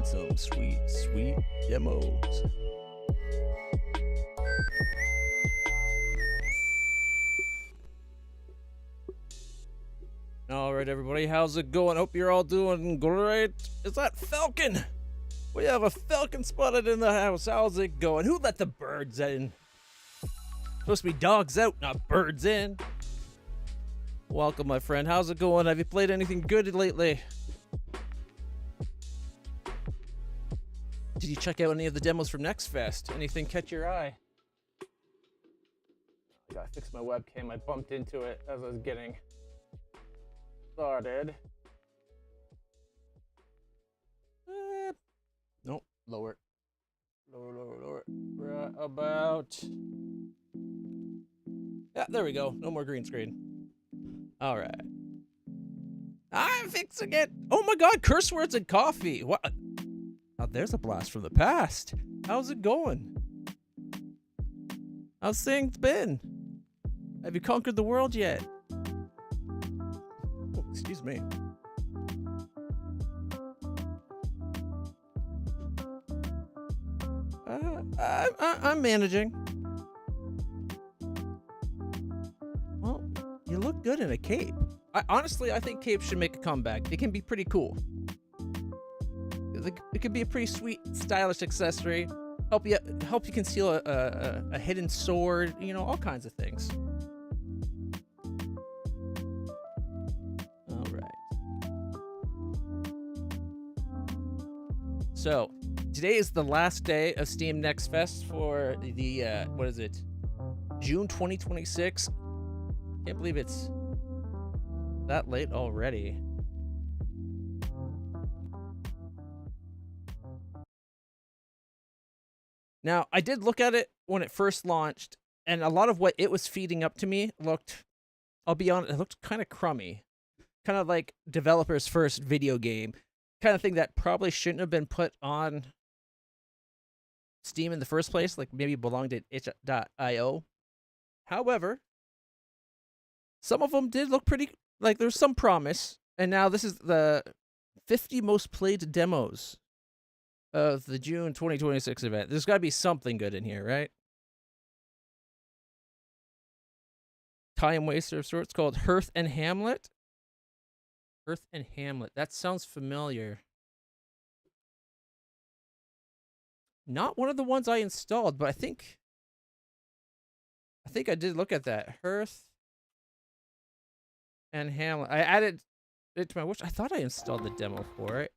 find some sweet, sweet demos. All right, everybody, how's it going? Hope you're all doing great. Is that Falcon? We have a Falcon spotted in the house. How's it going? Who let the birds in? Supposed to be dogs out, not birds in. Welcome, my friend. How's it going? Have you played anything good lately? Did you check out any of the demos from NextFest? Anything catch your eye? I gotta fix my webcam. I bumped into it as I was getting started. Nope, lower. Lower. Right about. Yeah, there we go. No more green screen. All right. I'm fixing it. Oh my God, curse words and coffee. What? Oh, there's a blast from the past. How's it going? How's things been? Have you conquered the world yet? Oh, excuse me. I'm managing. Well, you look good in a cape. Honestly, I think capes should make a comeback. They can be pretty cool. It could be a pretty sweet, stylish accessory. Help you conceal a hidden sword. You know, all kinds of things. All right. So today is the last day of Steam Next Fest for the what is it? June 2026. Can't believe it's that late already. Now, I did look at it when it first launched, and a lot of what it was feeding up to me looked, I'll be honest, it looked kind of crummy. Kind of like developer's first video game. Kind of thing that probably shouldn't have been put on Steam in the first place, like maybe belonged at itch.io. However, some of them did look pretty, like there's some promise, and now this is the 50 most played demos of the June 2026 event. There's got to be something good in here, right? Time waster of sorts called Hearth and Hamlet. Hearth and Hamlet. That sounds familiar. Not one of the ones I installed, but I think I did look at that. Hearth and Hamlet. I added it to my wish. I thought I installed the demo for it.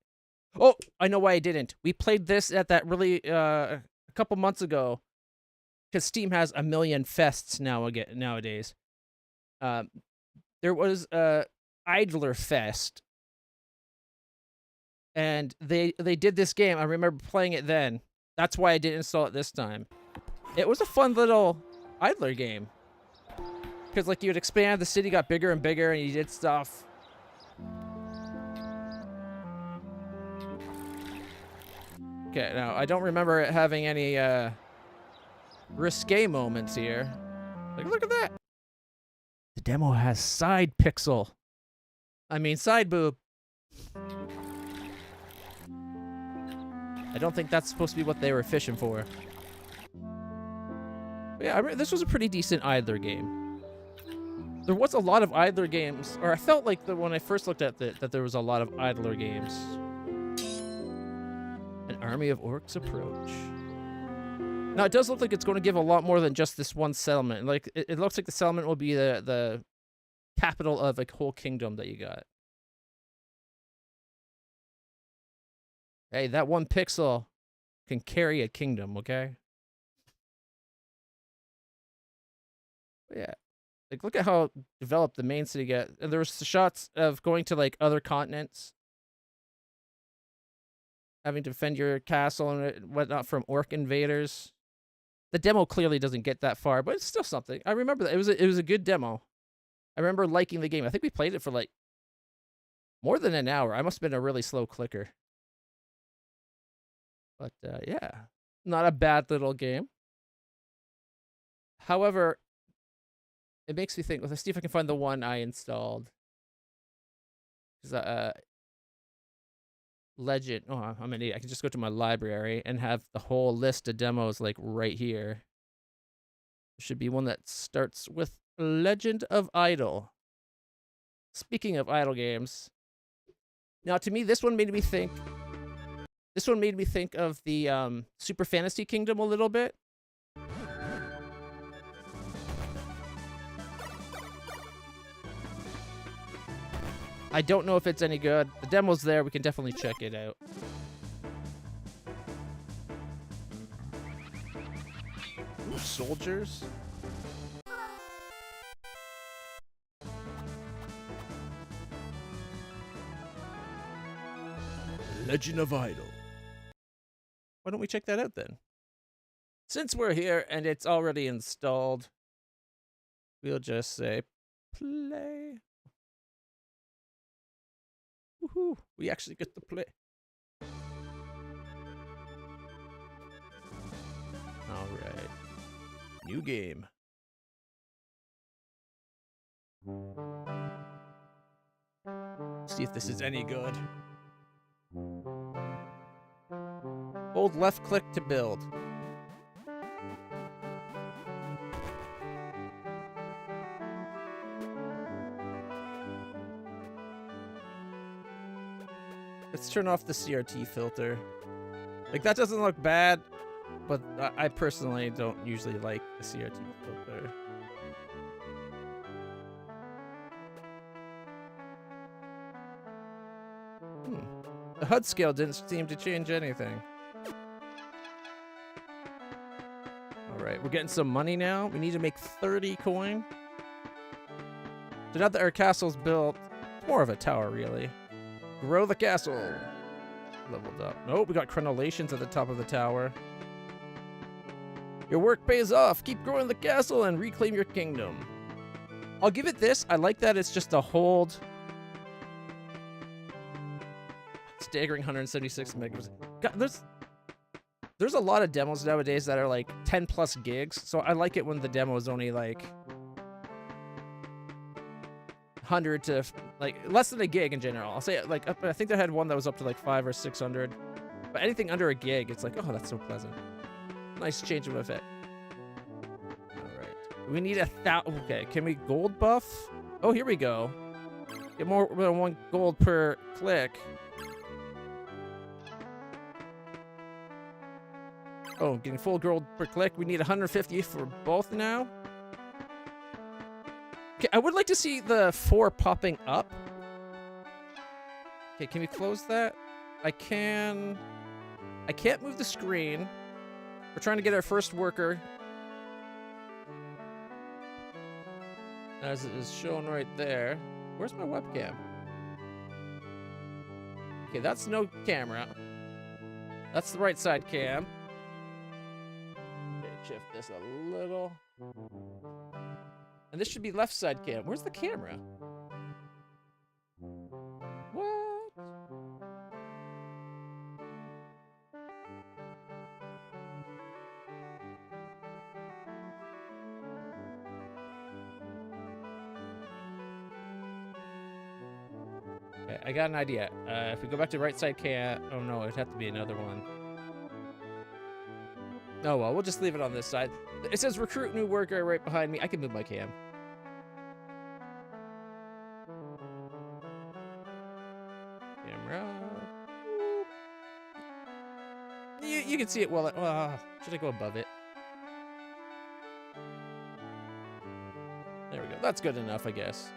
Oh, I know why I didn't. We played this at that really a couple months ago, because Steam has a million fests nowadays. There was Idler Fest, and they did this game. I remember playing it then. That's why I didn't install it this time. It was a fun little Idler game, because like you would expand, the city got bigger and bigger, and you did stuff. Okay, now, I don't remember it having any, risque moments here. Like, look at that! The demo has side pixel. I mean, side boob. I don't think that's supposed to be what they were fishing for. But yeah, this was a pretty decent Idler game. There was a lot of Idler games, or I felt like when I first looked at that there was a lot of Idler games. An army of orcs approach. Now, it does look like it's going to give a lot more than just this one settlement. Like, it looks like the settlement will be the capital of a whole kingdom that you got. Hey, that one pixel can carry a kingdom, okay? But yeah. Like, look at how developed the main city got. And there was the shots of going to, like, other continents. Having to defend your castle and whatnot from orc invaders. The demo clearly doesn't get that far, but it's still something. I remember that it was a good demo. I remember liking the game. I think we played it for like more than an hour. I must have been a really slow clicker. But yeah, not a bad little game. However, it makes me think. Let's see if I can find the one I installed. Because Legend. Oh, I'm an idiot. I can just go to my library and have the whole list of demos like right here. There should be one that starts with Legend of Idle. Speaking of idle games, now to me this one made me think. This one made me think of the Super Fantasy Kingdom a little bit. I don't know if it's any good. The demo's there. We can definitely check it out. Ooh, soldiers. Legend of Idle. Why don't we check that out then? Since we're here and it's already installed, we'll just say play. Woohoo! We actually get to play. Alright. New game. See if this is any good. Hold left click to build. Let's turn off the CRT filter. Like, that doesn't look bad, but I personally don't usually like the CRT filter. The HUD scale didn't seem to change anything. Alright, we're getting some money now. We need to make 30 coin. So now that our castle's built, it's more of a tower, really. Grow the castle. Leveled up. Nope, we got crenellations at the top of the tower. Your work pays off. Keep growing the castle and reclaim your kingdom. I'll give it this. I like that it's just a hold. Staggering 176 megabytes. God, there's a lot of demos nowadays that are like 10 plus gigs. So I like it when the demo is only like 100 to like less than a gig in general. I'll say like I think they had one that was up to like 500 or 600, but anything under a gig, it's like, oh, that's so pleasant. Nice change of effect. All right, we need 1,000. Okay, can we gold buff? Oh, here we go. Get more than 1 gold per click. Oh, getting full gold per click. We need 150 for both now. Okay, I would like to see the 4 popping up. Okay, can we close that? I can't move the screen. We're trying to get our first worker. As it is shown right there. Where's my webcam? Okay, that's no camera. That's the right side cam. Okay, shift this a little. And this should be left side cam. Where's the camera? What? Okay, I got an idea. If we go back to right side cam... Oh no, it'd have to be another one. Oh well, we'll just leave it on this side. It says recruit new worker right behind me. I can move my cam. Camera. You can see it well. Should I go above it? There we go. That's good enough, I guess.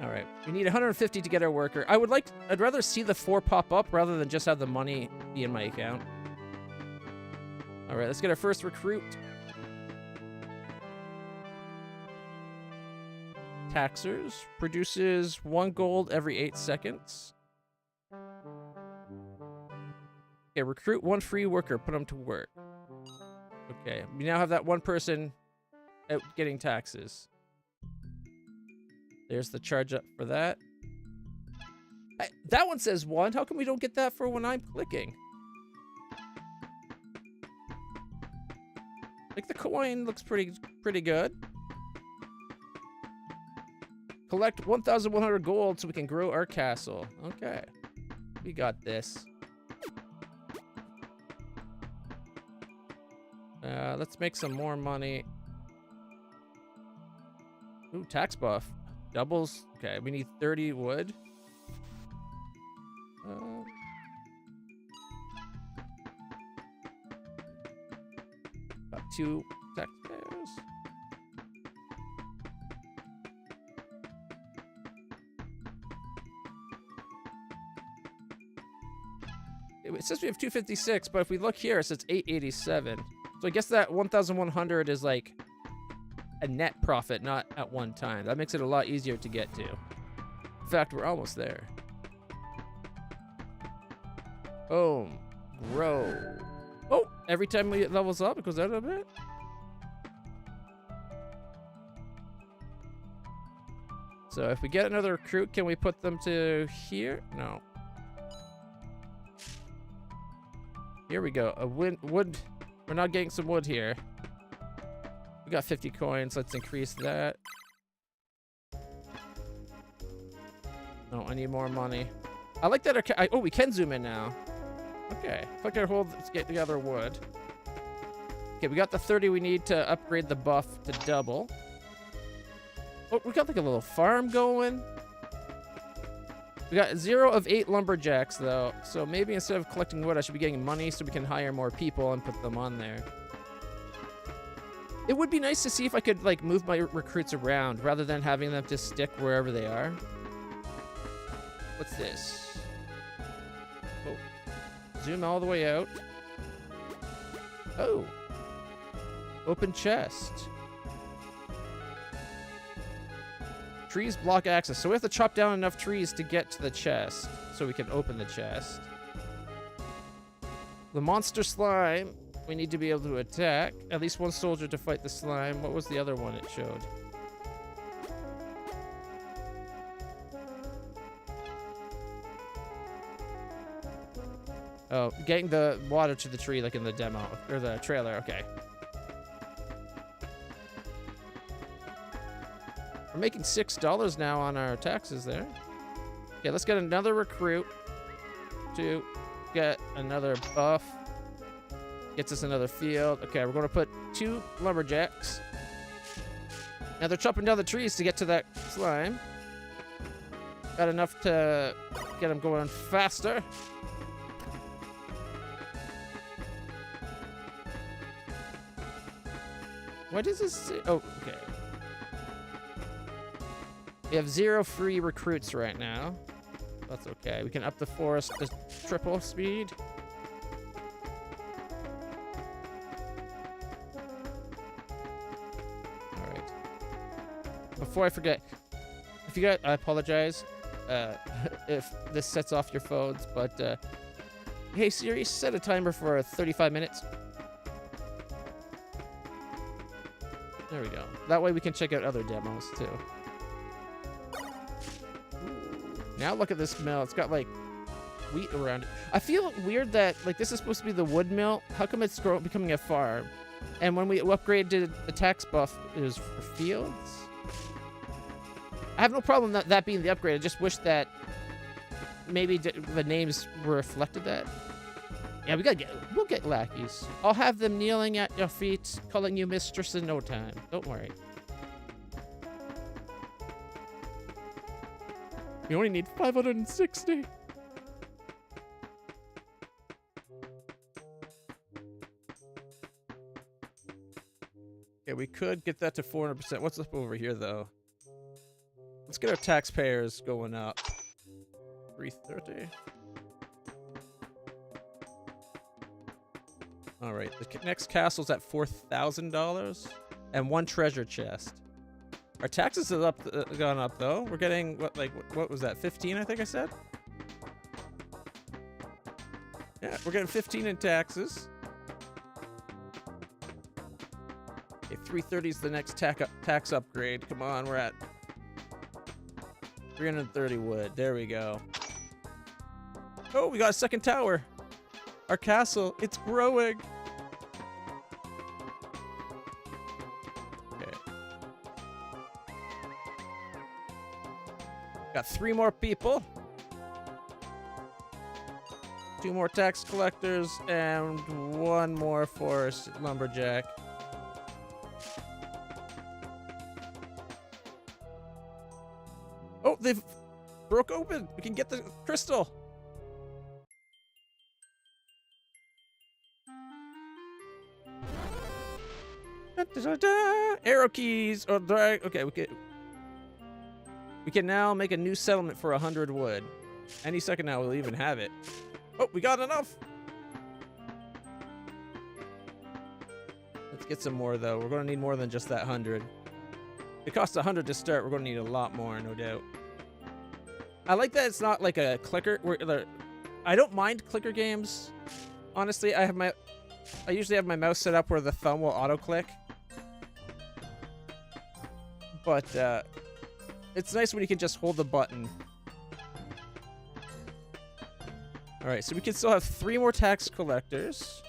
All right. We need 150 to get our worker. I'd rather see the 4 pop up rather than just have the money be in my account. All right, let's get our first recruit. Taxers produces 1 gold every 8 seconds. Okay, recruit 1 free worker. Put them to work. Okay, we now have that 1 person out getting taxes. There's the charge up for that. That one says 1. How come we don't get that for when I'm clicking? Like, the coin looks pretty good. Collect 1,100 gold so we can grow our castle. Okay. We got this. Let's make some more money. Ooh, tax buff. Doubles. Okay, we need 30 wood. Got 2 taxpayers. It says we have 256, but if we look here, it says 887. So I guess that 1,100 is like a net profit, not at one time. That makes it a lot easier to get to. In fact, we're almost there. Boom. Grow. Oh, every time we levels up, it goes out a bit. So if we get another recruit, can we put them to here? No. Here we go. A wood. We're not getting some wood here. We got 50 coins. Let's increase that. No, I need more money. I like that. Oh, we can zoom in now. Okay. Click and hold. Let's get the other wood. Okay, we got the 30 we need to upgrade the buff to double. Oh, we got like a little farm going. We got 0 of 8 lumberjacks, though. So maybe instead of collecting wood, I should be getting money so we can hire more people and put them on there. It would be nice to see if I could, like, move my recruits around rather than having them just stick wherever they are. What's this? Oh. Zoom all the way out. Oh. Open chest. Trees block access, so we have to chop down enough trees to get to the chest so we can open the chest. The monster slime, we need to be able to attack. At least one soldier to fight the slime. What was the other one it showed? Oh, getting the water to the tree like in the demo, or the trailer, okay. We're making $6 now on our taxes there. Okay, let's get another recruit to get another buff. Gets us another field. Okay, we're going to put 2 lumberjacks. Now they're chopping down the trees to get to that slime. Got enough to get them going faster. What does this say? Oh, okay. We have 0 free recruits right now. That's okay. We can up the forest to triple speed. Alright. Before I forget, if you got, I apologize if this sets off your phones, but hey Siri, set a timer for 35 minutes. There we go. That way we can check out other demos too. Now look at this mill. It's got like wheat around it. I feel weird that like this is supposed to be the wood mill. How come it's becoming a farm? And when we upgraded the tax buff, it was for fields. I have no problem that being the upgrade. I just wish that maybe the names reflected that. Yeah, we'll get lackeys. I'll have them kneeling at your feet, calling you mistress in no time. Don't worry. We only need 560. Okay, we could get that to 400%. What's up over here, though? Let's get our taxpayers going up. 330. All right, the next castle's at $4,000 and 1 treasure chest. Our taxes have gone up though. We're getting what was that? 15, I think I said. Yeah, we're getting 15 in taxes. Okay, 330 is the next tax upgrade. Come on, we're at 330 wood. There we go. Oh, we got a second tower. Our castle, it's growing. Okay. Got 3 more people. 2 more tax collectors and 1 more forest lumberjack. Oh, they've broke open. We can get the crystal. Da, da, da, da. Arrow keys or drag. Okay, we can now make a new settlement for 100 wood. Any second now, we'll even have it. Oh, we got enough. Let's get some more though. We're gonna need more than just that 100. It costs 100 to start. We're gonna need a lot more, no doubt. I like that it's not like a clicker. I don't mind clicker games. Honestly, I usually have my mouse set up where the thumb will auto-click. But it's nice when you can just hold the button. Alright, so we can still have 3 more tax collectors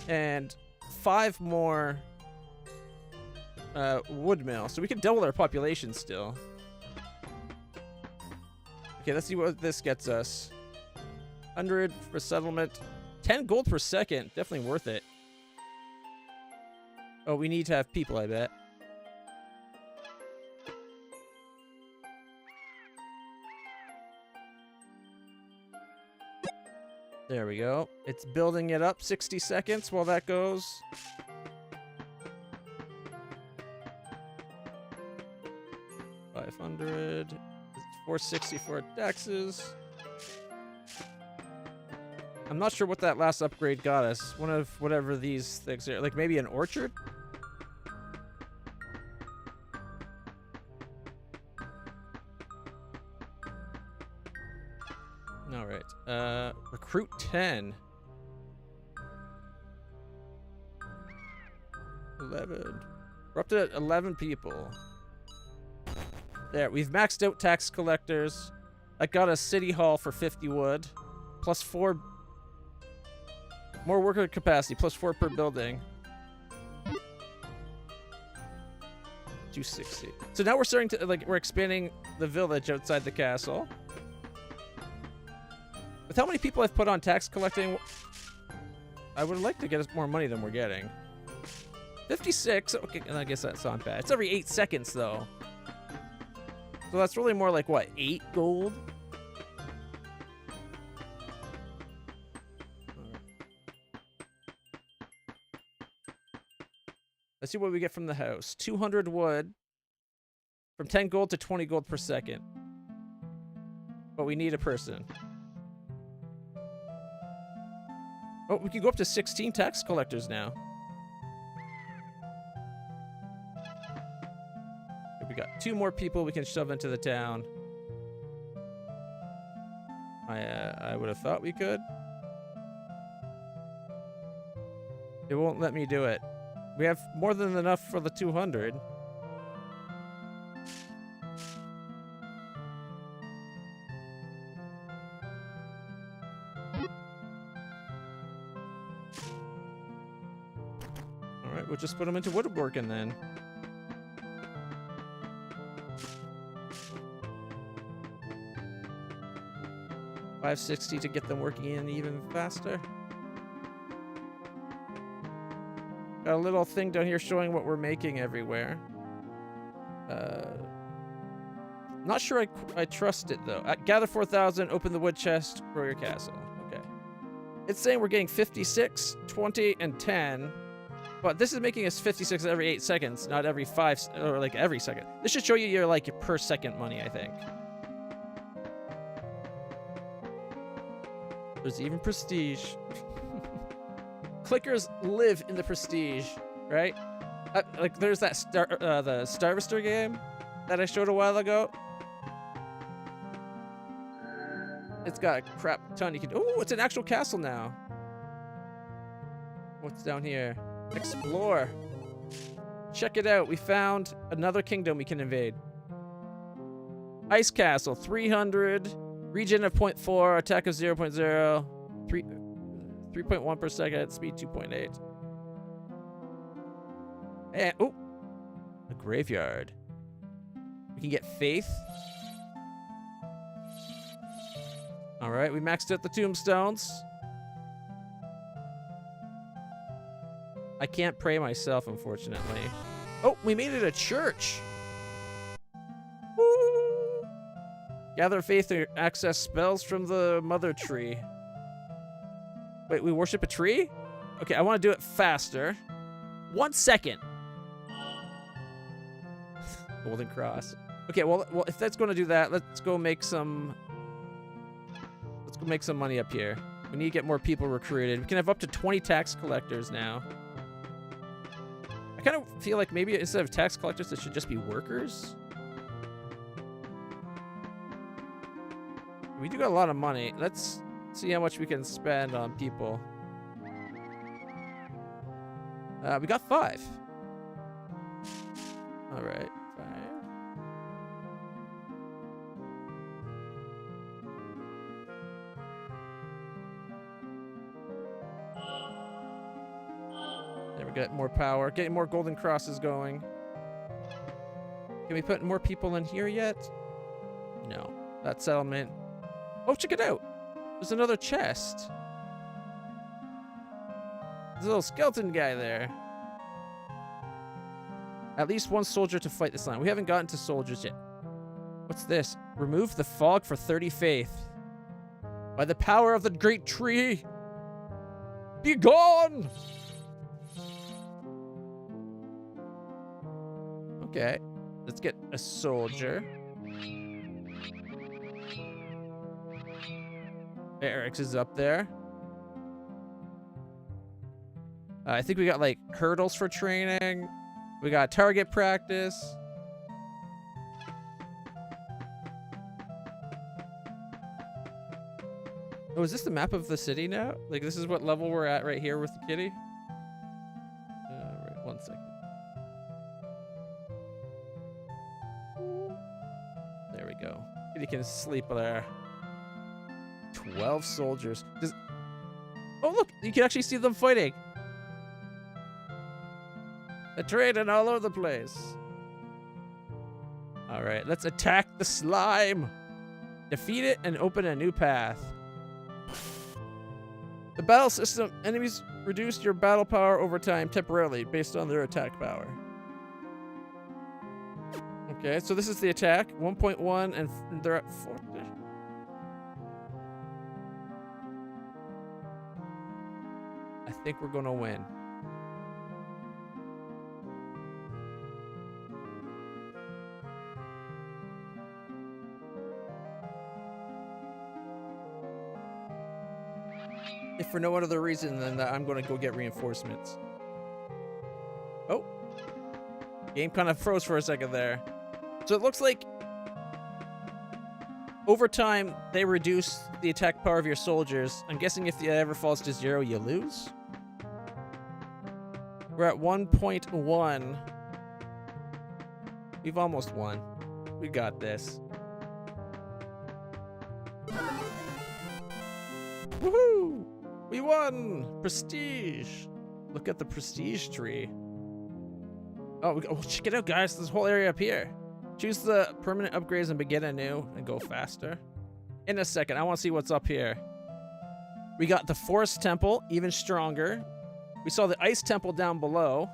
and 5 more wood mill. So we can double our population still. Okay, let's see what this gets us. 100 for settlement. 10 gold per second. Definitely worth it. Oh, we need to have people, I bet. There we go. It's building it up. 60 seconds while that goes. $500. 460 for taxes. I'm not sure what that last upgrade got us. One of whatever these things are. Like maybe an orchard? Alright. Recruit 10. 11. We're up to 11 people. There, we've maxed out tax collectors. I got a city hall for 50 wood. Plus 4 more worker capacity, plus 4 per building. 260. So now we're starting to, like, we're expanding the village outside the castle. With how many people I've put on tax collecting, I would like to get us more money than we're getting. 56. Okay, I guess that's not bad. It's every 8 seconds, though. So that's really more like, what, 8 gold? Let's see what we get from the house. 200 wood. From 10 gold to 20 gold per second. But we need a person. Oh, we can go up to 16 tax collectors now. We got 2 more people we can shove into the town. I would have thought we could. It won't let me do it. We have more than enough for the 200. Alright, we'll just put them into woodworking then. $560 to get them working in even faster. Got a little thing down here showing what we're making everywhere. Not sure I trust it though. Gather 4,000, open the wood chest, grow your castle. Okay. It's saying we're getting 56, 20, and 10. But this is making us 56 every 8 seconds, not every 5, or like every second. This should show you your like per second money, I think. There's even prestige. Clickers live in the prestige, right? Like there's that the Starvester game that I showed a while ago. It's got a crap ton. You can. Oh, it's an actual castle now. What's down here? Explore. Check it out. We found another kingdom we can invade. Ice Castle, 300. Regen of 0.4, attack of 0.0, 3.1 per second, speed 2.8. And, oh, a graveyard. We can get faith. All right, we maxed out the tombstones. I can't pray myself, unfortunately. Oh, we made it a church. Woo! Gather faith to access spells from the mother tree. Wait, we worship a tree? Okay, I want to do it faster. 1 second. Golden cross. Okay, well, if that's going to do that, let's go make some. Let's go make some money up here. We need to get more people recruited. We can have up to 20 tax collectors now. I kind of feel like maybe instead of tax collectors, it should just be workers. We do got a lot of money. Let's see how much we can spend on people. We got 5. All right, 5. There we get more power. Getting more golden crosses going. Can we put more people in here yet? No. That settlement. Oh, check it out. There's another chest. There's a little skeleton guy there. At least one soldier to fight this line. We haven't gotten to soldiers yet. What's this? Remove the fog for 30 faith. By the power of the great tree. Be gone! Okay. Let's get a soldier. Eric's is up there. I think we got like hurdles for training. We got target practice. Oh, is this the map of the city now? Like this is what level we're at right here with the kitty? Right, 1 second. There we go. Kitty can sleep there. 12 soldiers. Oh, look! You can actually see them fighting. They're trading all over the place. All right, let's attack the slime. Defeat it and open a new path. The battle system. Enemies reduce your battle power over time temporarily based on their attack power. Okay, so this is the attack. 1.1 and they're at 40. I think we're gonna win. If for no other reason than that I'm gonna go get reinforcements. Oh. Game kind of froze for a second there. So it looks like over time they reduce the attack power of your soldiers. I'm guessing if it ever falls to 0, you lose. We're at 1.1. We've almost won. We got this. Woohoo! We won! Prestige! Look at the prestige tree. Oh, check it out, guys. This whole area up here. Choose the permanent upgrades and begin anew and go faster. In a second, I want to see what's up here. We got the forest temple, even stronger. We saw the ice temple down below.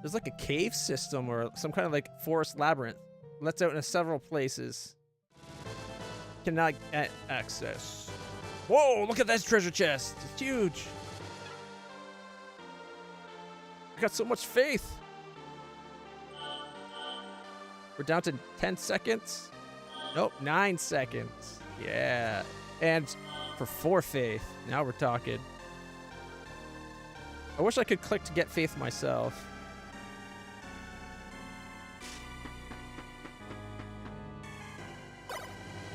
There's like a cave system or some kind of like forest labyrinth. Lets out in several places. Cannot get access. Whoa, look at that treasure chest. It's huge. I got so much faith. We're down to 10 seconds. Nope, 9 seconds. Yeah. And for 4 faith. Now we're talking. I wish I could click to get faith myself.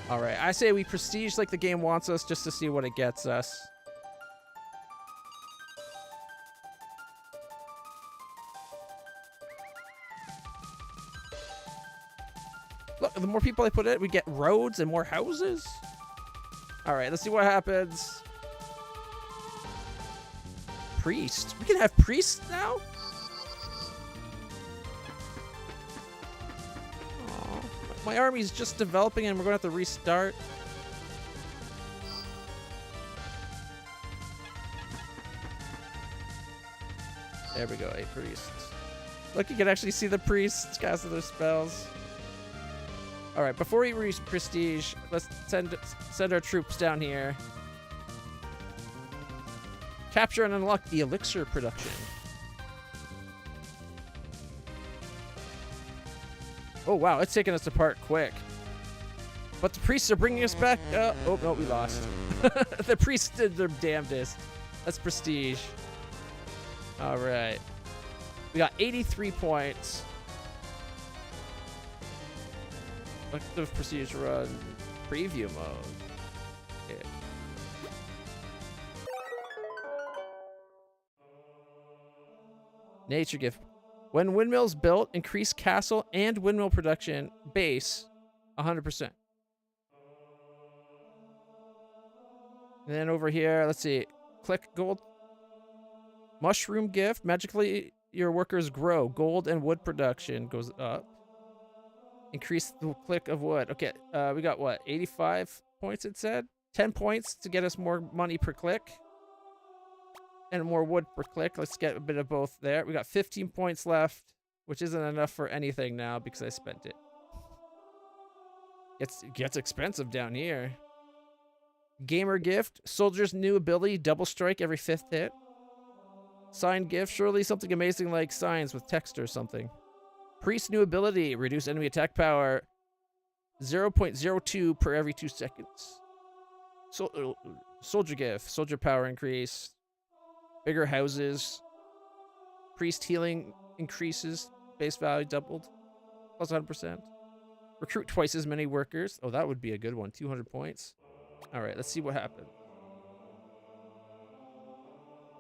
All right, I say we prestige like the game wants us just to see what it gets us. Look, the more people I put in, we get roads and more houses. All right, let's see what happens. Priest. We can have priests now? Aww. My army's just developing and we're going to have to restart. There we go, a priest. Look, you can actually see the priests casting their spells. All right, before we reach prestige, let's send our troops down here. Capture and unlock the elixir production. Oh, wow, it's taking us apart quick. But the priests are bringing us back. Oh, no, we lost. The priests did their damnedest. That's prestige. All right. We got 83 points. Active prestige run. Preview mode. Okay. Nature gift. When windmills built, increase castle and windmill production base 100%. And then over here, let's see. Click gold. Mushroom gift. Magically, your workers grow. Gold and wood production goes up. Increase the click of wood. Okay, we got what? 85 points, it said? 10 points to get us more money per click. And more wood per click. Let's get a bit of both there. We got 15 points left, which isn't enough for anything now because I spent it. It gets expensive down here. Gamer gift. Soldier's new ability. Double strike every 5th hit. Sign gift. Surely something amazing like signs with text or something. Priest new ability. Reduce enemy attack power 0.02 per every 2 seconds. Soldier gift. Soldier power increase. Bigger houses. Priest healing increases. Base value doubled. Plus 100%. Recruit twice as many workers. Oh, that would be a good one. 200 points. All right, let's see what happens.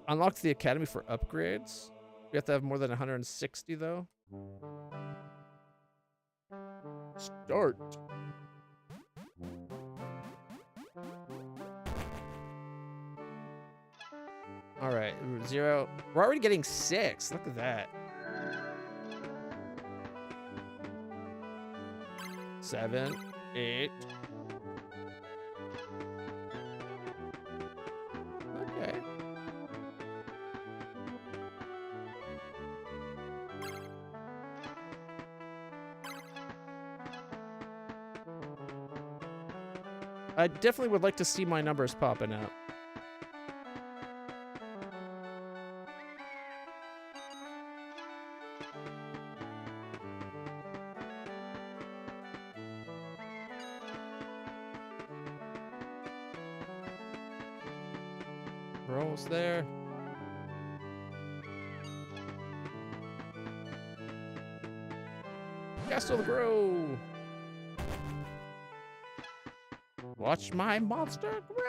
Unlock the academy for upgrades. We have to have more than 160, though. Start. All right, 0. We're already getting 6. Look at that. 7, 8. Okay. I definitely would like to see my numbers popping out. We're almost there. Castle grow. Watch my monster grow.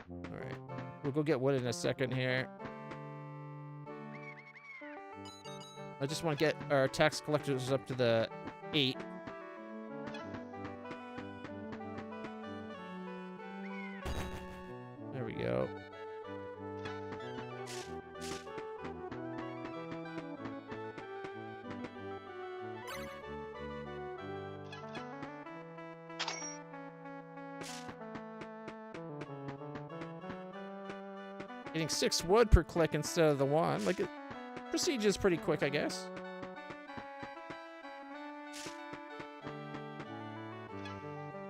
All right, we'll go get wood in a second here. I just want to get our tax collectors up to the 8. There we go. Getting 6 wood per click instead of the 1. Like, Prestige is pretty quick, I guess.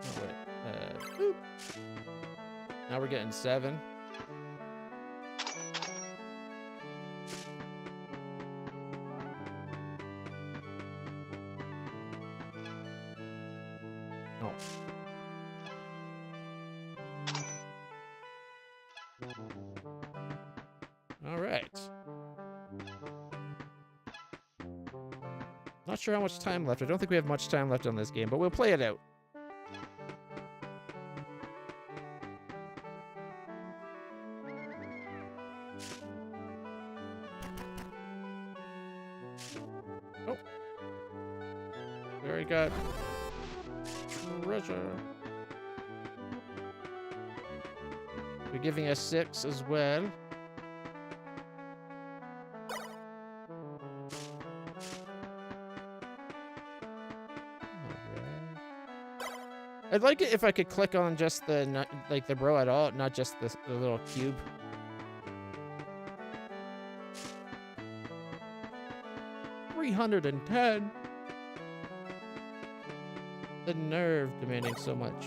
Oh, wait. Boop. Now we're getting 7. Oh. All right. Not sure how much time left. I don't think we have much time left on this game, but we'll play it out. Oh. We already got treasure. They're giving us 6 as well. I'd like it if I could click on just the, like the row at all, not just the little cube. 310. The nerve demanding so much.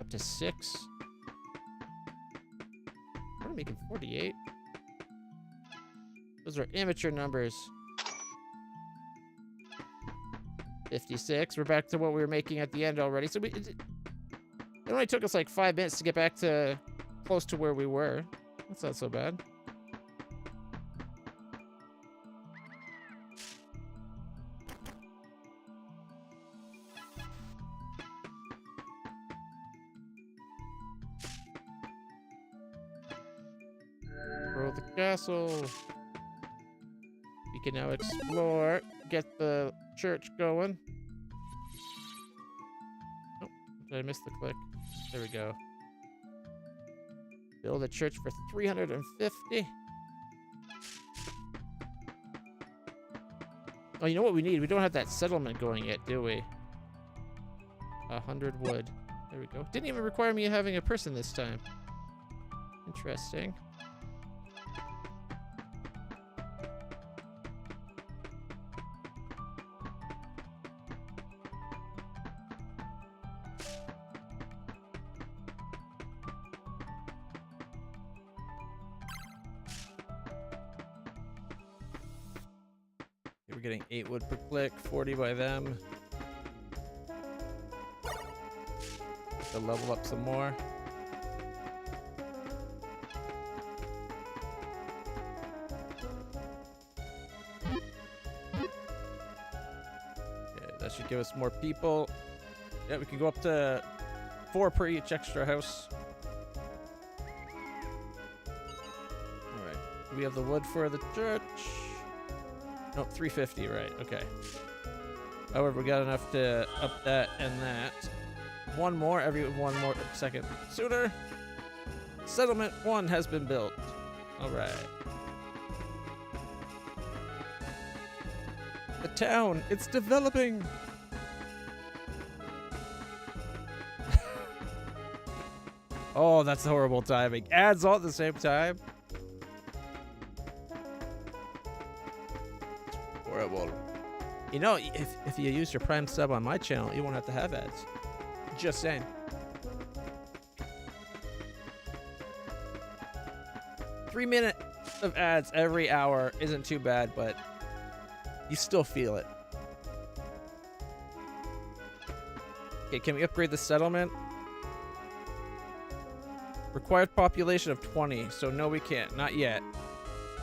To 6. We're making 48. Those are amateur numbers. 56. We're back to what we were making at the end already. So it only took us like 5 minutes to get back to close to where we were. That's not so bad. The castle. We can now explore, get the church going. Oh, did I miss the click? There we go. Build a church for 350. Oh, you know what we need? We don't have that settlement going yet, do we? 100 wood. There we go. Didn't even require me having a person this time. Interesting. We're getting 8 wood per click, 40 by them. To level up some more. Okay, that should give us more people. Yeah, we can go up to 4 per each extra house. Alright, we have the wood for the church. Nope, 350, right, okay. However, we got enough to up that and that. One more second sooner. Settlement 1 has been built. Alright. The town, it's developing! Oh, that's horrible timing. Ads all at the same time. Horrible. You know, if you use your Prime sub on my channel, you won't have to have ads. Just saying. Three minutes of ads every hour isn't too bad, but you still feel it. Okay, can we upgrade the settlement? Required population of 20, so no we can't, not yet.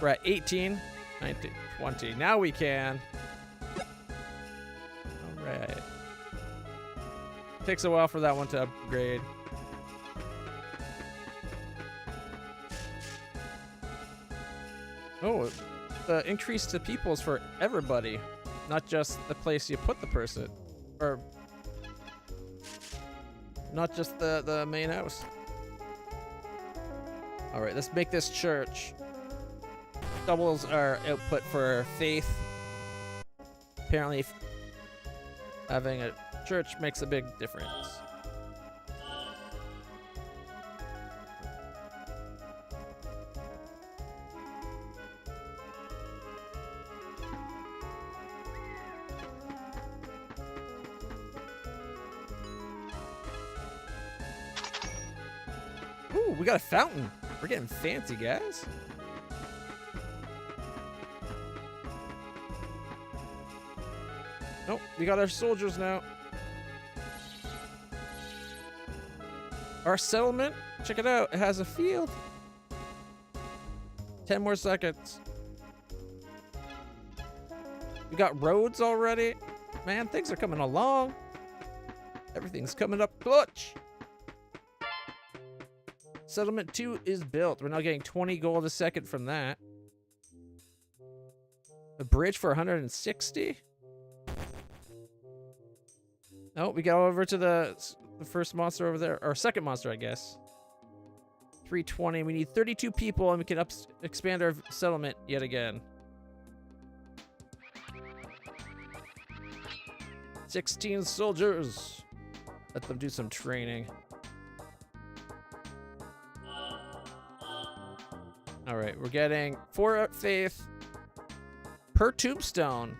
We're at 18, 19, 20, now we can. Alright. Takes a while for that one to upgrade. Oh, the increase to peoples for everybody, not just the place you put the person, or not just the main house. All right, let's make this church. Doubles our output for faith. Apparently, having a church makes a big difference. Ooh, we got a fountain. We're getting fancy, guys. Nope, we got our soldiers now. Our settlement, check it out. It has a field. 10 more seconds. We got roads already. Man, things are coming along. Everything's coming up clutch. Settlement 2 is built. We're now getting 20 gold a second from that. A bridge for 160? Oh, we got over to the first monster over there. Or second monster, I guess. 320. We need 32 people, and we can expand our settlement yet again. 16 soldiers. Let them do some training. All right, we're getting 4 faith per tombstone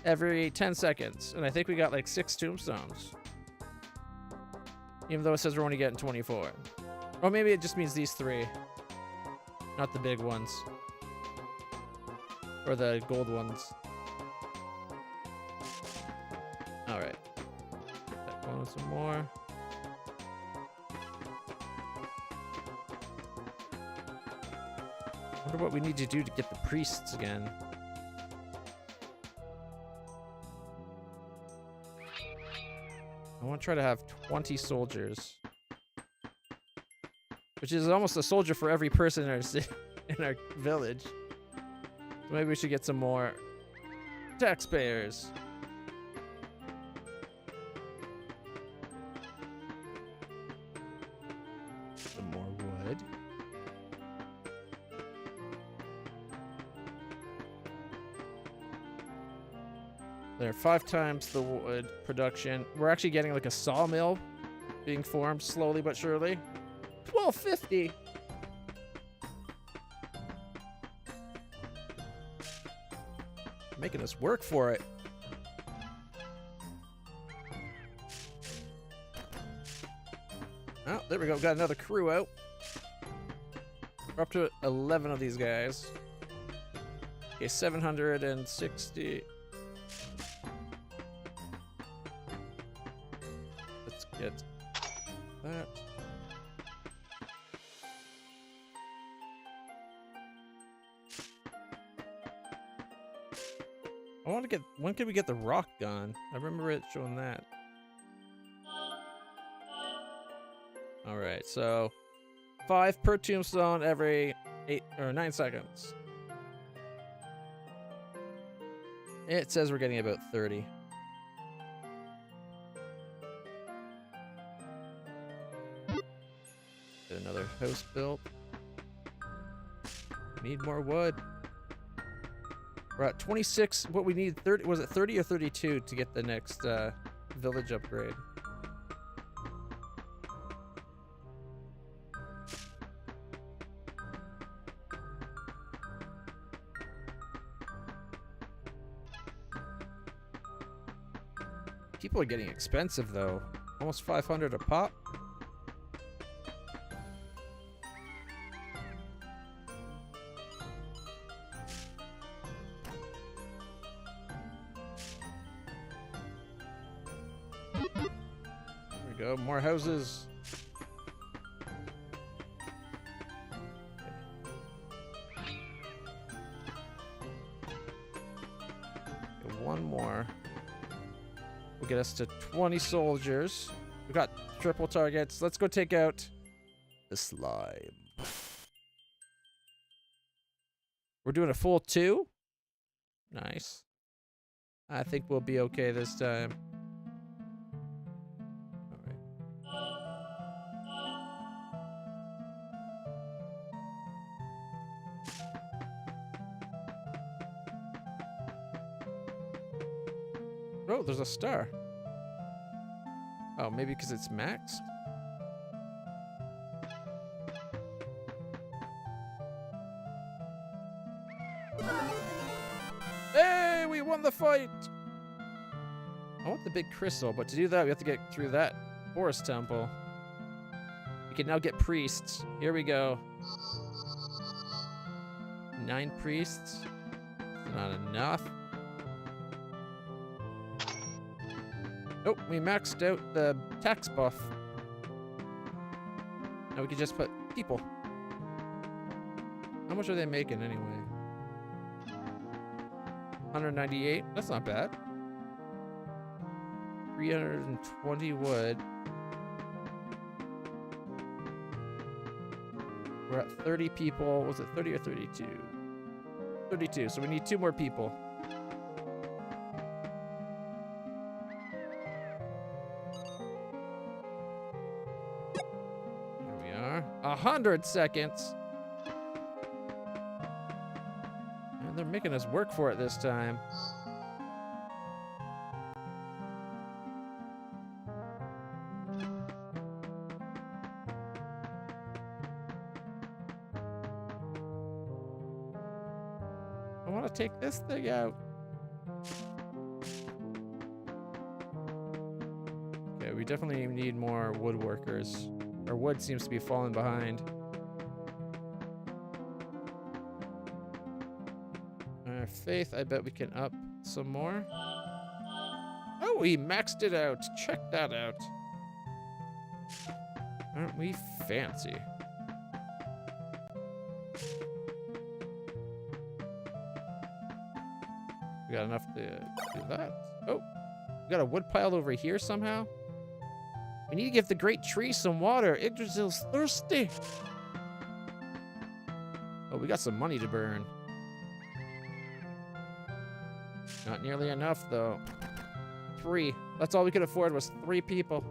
every 10 seconds. And I think we got like 6 tombstones. Even though it says we're only getting 24. Or maybe it just means these 3. Not the big ones. Or the gold ones. Alright. Going with some more. I wonder what we need to do to get the priests again. I want to try to have 20 soldiers. Which is almost a soldier for every person in our in our village. So maybe we should get some more taxpayers. Some more wood. There, 5 times the wood production. We're actually getting like a sawmill being formed slowly but surely. 1250. Making us work for it. Oh, there we go. Got another crew out. We're up to 11 of these guys. Okay, 760. Let's get that. I want to get. When can we get the rock gun? I remember it showing that. All right, so 5 per tombstone every 8 or 9 seconds. It says we're getting about 30. Get another house built. Need more wood. We're at 26. What we need 30. Was it 30 or 32 to get the next village upgrade? People are getting expensive though. Almost 500 a pop. Go, more houses. Okay, one more. We'll get us to 20 soldiers. We got triple targets. Let's go take out the slime. We're doing a full 2. Nice. I think we'll be okay this time. Oh, there's a star. Oh, maybe because it's maxed? Hey, we won the fight! I want the big crystal, but to do that, we have to get through that forest temple. We can now get priests. Here we go. 9 priests. Not enough. Oh, we maxed out the tax buff. Now we can just put people. How much are they making anyway? 198? That's not bad. 320 wood. We're at 30 people. Was it 30 or 32? 32, so we need 2 more people. 100 seconds. And they're making us work for it this time. I want to take this thing out. Okay, we definitely need more woodworkers. Our wood seems to be falling behind. Our faith, I bet we can up some more. Oh, we maxed it out. Check that out. Aren't we fancy? We got enough to do that. Oh, we got a wood pile over here somehow. We need to give the great tree some water. Yggdrasil's thirsty. Oh, we got some money to burn. Not nearly enough, though. 3. That's all we could afford was 3 people.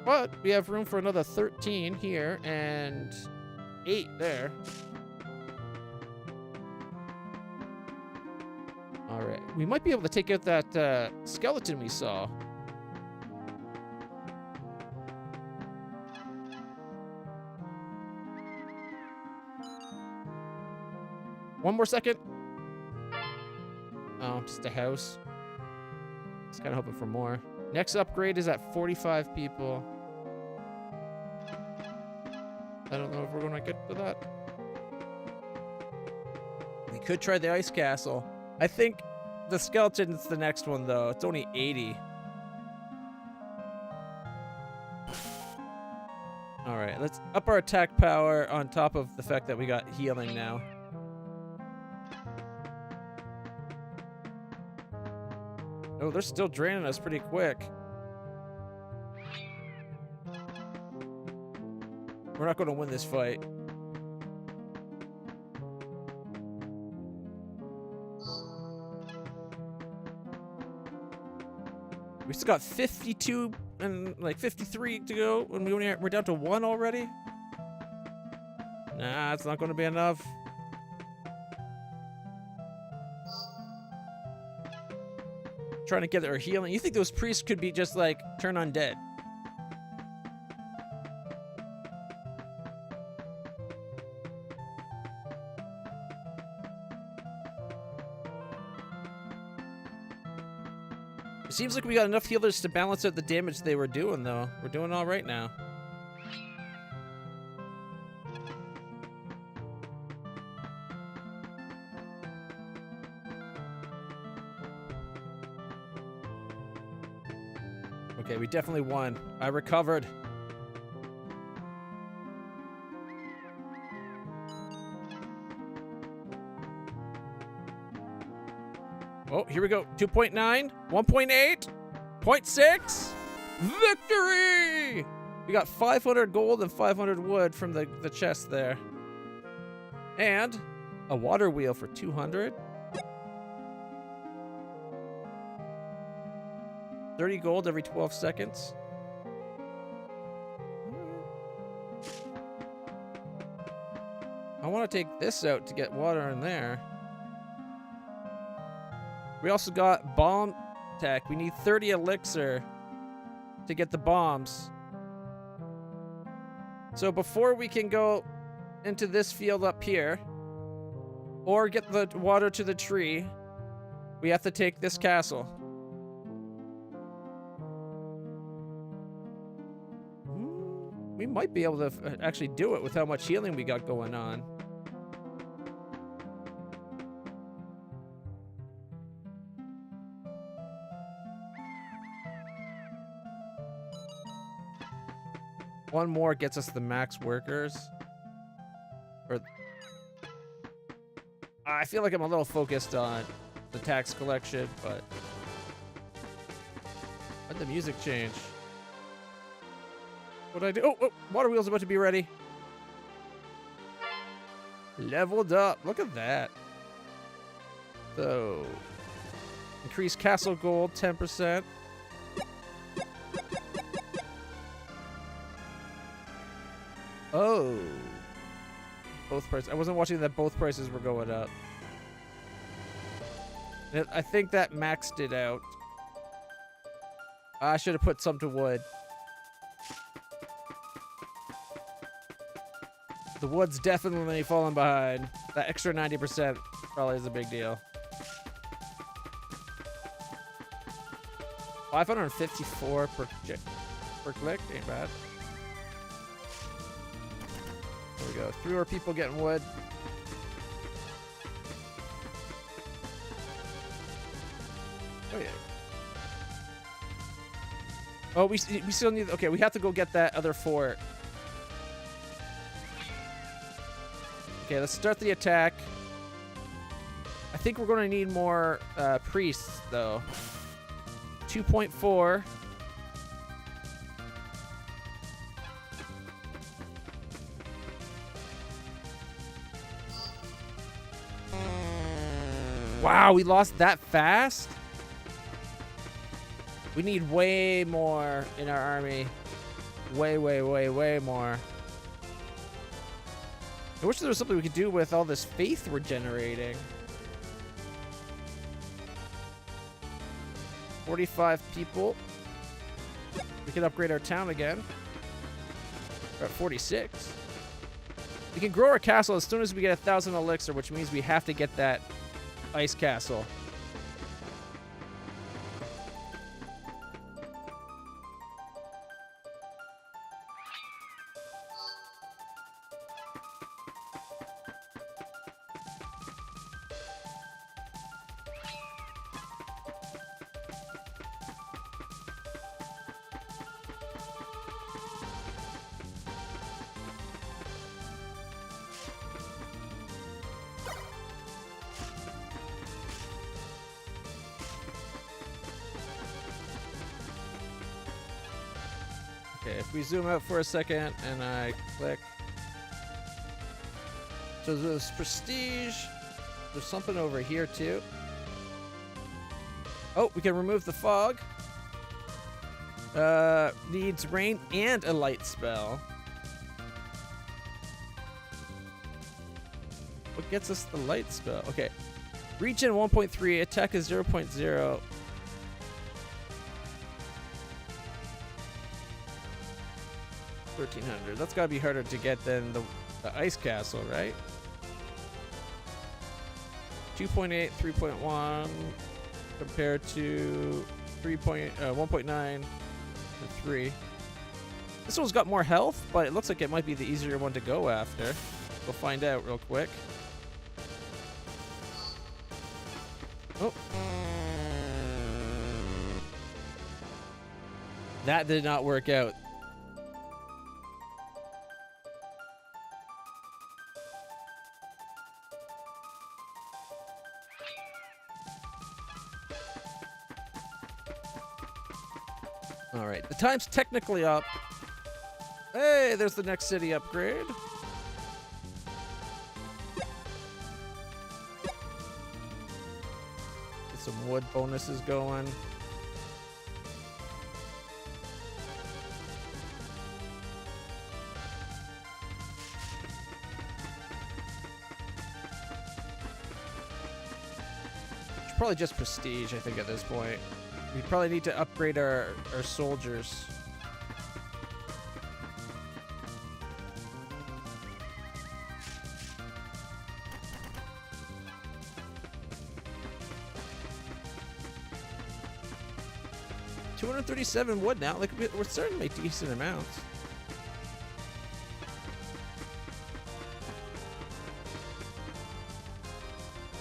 But we have room for another 13 here and 8 there. All right, we might be able to take out that skeleton we saw. One more second. Oh, just a house. Just kind of hoping for more. Next upgrade is at 45 people. I don't know if we're going to get to that. We could try the ice castle. I think the skeleton's the next one, though. It's only 80. All right, let's up our attack power on top of the fact that we got healing now. Oh, they're still draining us pretty quick. We're not going to win this fight. We still got 52 and like 53 to go when we're down to 1 already. Nah, it's not going to be enough. Trying to get her healing. You think those priests could be just like turn undead? It seems like we got enough healers to balance out the damage they were doing, though. We're doing all right now. Okay, we definitely won. I recovered. Oh, here we go. 2.9, 1.8, 0.6. Victory! We got 500 gold and 500 wood from the chest there. And a water wheel for 200. 30 gold every 12 seconds. I want to take this out to get water in there. We also got bomb tech. We need 30 elixir to get the bombs. So before we can go into this field up here or get the water to the tree, we have to take this castle. We might be able to actually do it with how much healing we got going on. One more gets us the max workers. Or I feel like I'm a little focused on the tax collection, but why'd the music change? What'd I do? Oh, water wheel's about to be ready. Leveled up. Look at that. So, increase castle gold 10%. Oh. Both prices. I wasn't watching that both prices were going up. I think that maxed it out. I should have put some to wood. The wood's definitely falling behind. That extra 90% probably is a big deal. 554 per click, ain't bad. There we go. 3 more people getting wood. Oh yeah. Oh, we still need. Okay, we have to go get that other fort. Okay, let's start the attack. I think we're going to need more priests, though. 2.4. Wow, we lost that fast? We need way more in our army. Way more. I wish there was something we could do with all this faith we're generating. 45 people. We can upgrade our town again. We're at 46. We can grow our castle as soon as we get 1,000 elixir, which means we have to get that ice castle. Okay, if we zoom out for a second and I click. So there's prestige. There's something over here too. Oh, we can remove the fog. Needs rain and a light spell. What gets us the light spell? Okay. Regen 1.3, attack is 0.0. $1,300. That's gotta be harder to get than the ice castle, right? 2.8, 3.1 compared to 1.9 and 3. This one's got more health, but it looks like it might be the easier one to go after. We'll find out real quick. Oh. That did not work out. Alright, the time's technically up. Hey, there's the next city upgrade. Get some wood bonuses going. It's probably just prestige, I think, at this point. We probably need to upgrade our soldiers. $237 wood now. Like, we're starting to make decent amounts.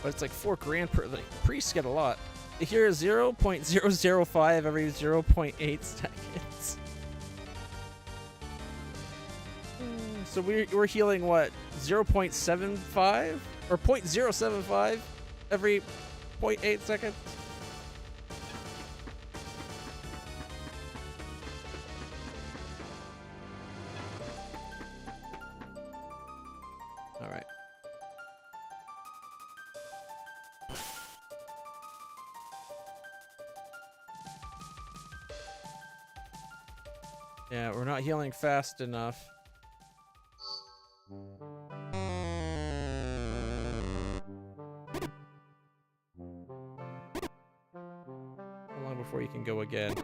But it's like $4 grand per. Like, priests get a lot. Here is 0.005 every 0.8 seconds. So we're healing what? 0.75 or 0.075 every 0.8 seconds. All right. Yeah, we're not healing fast enough. How long before you can go again?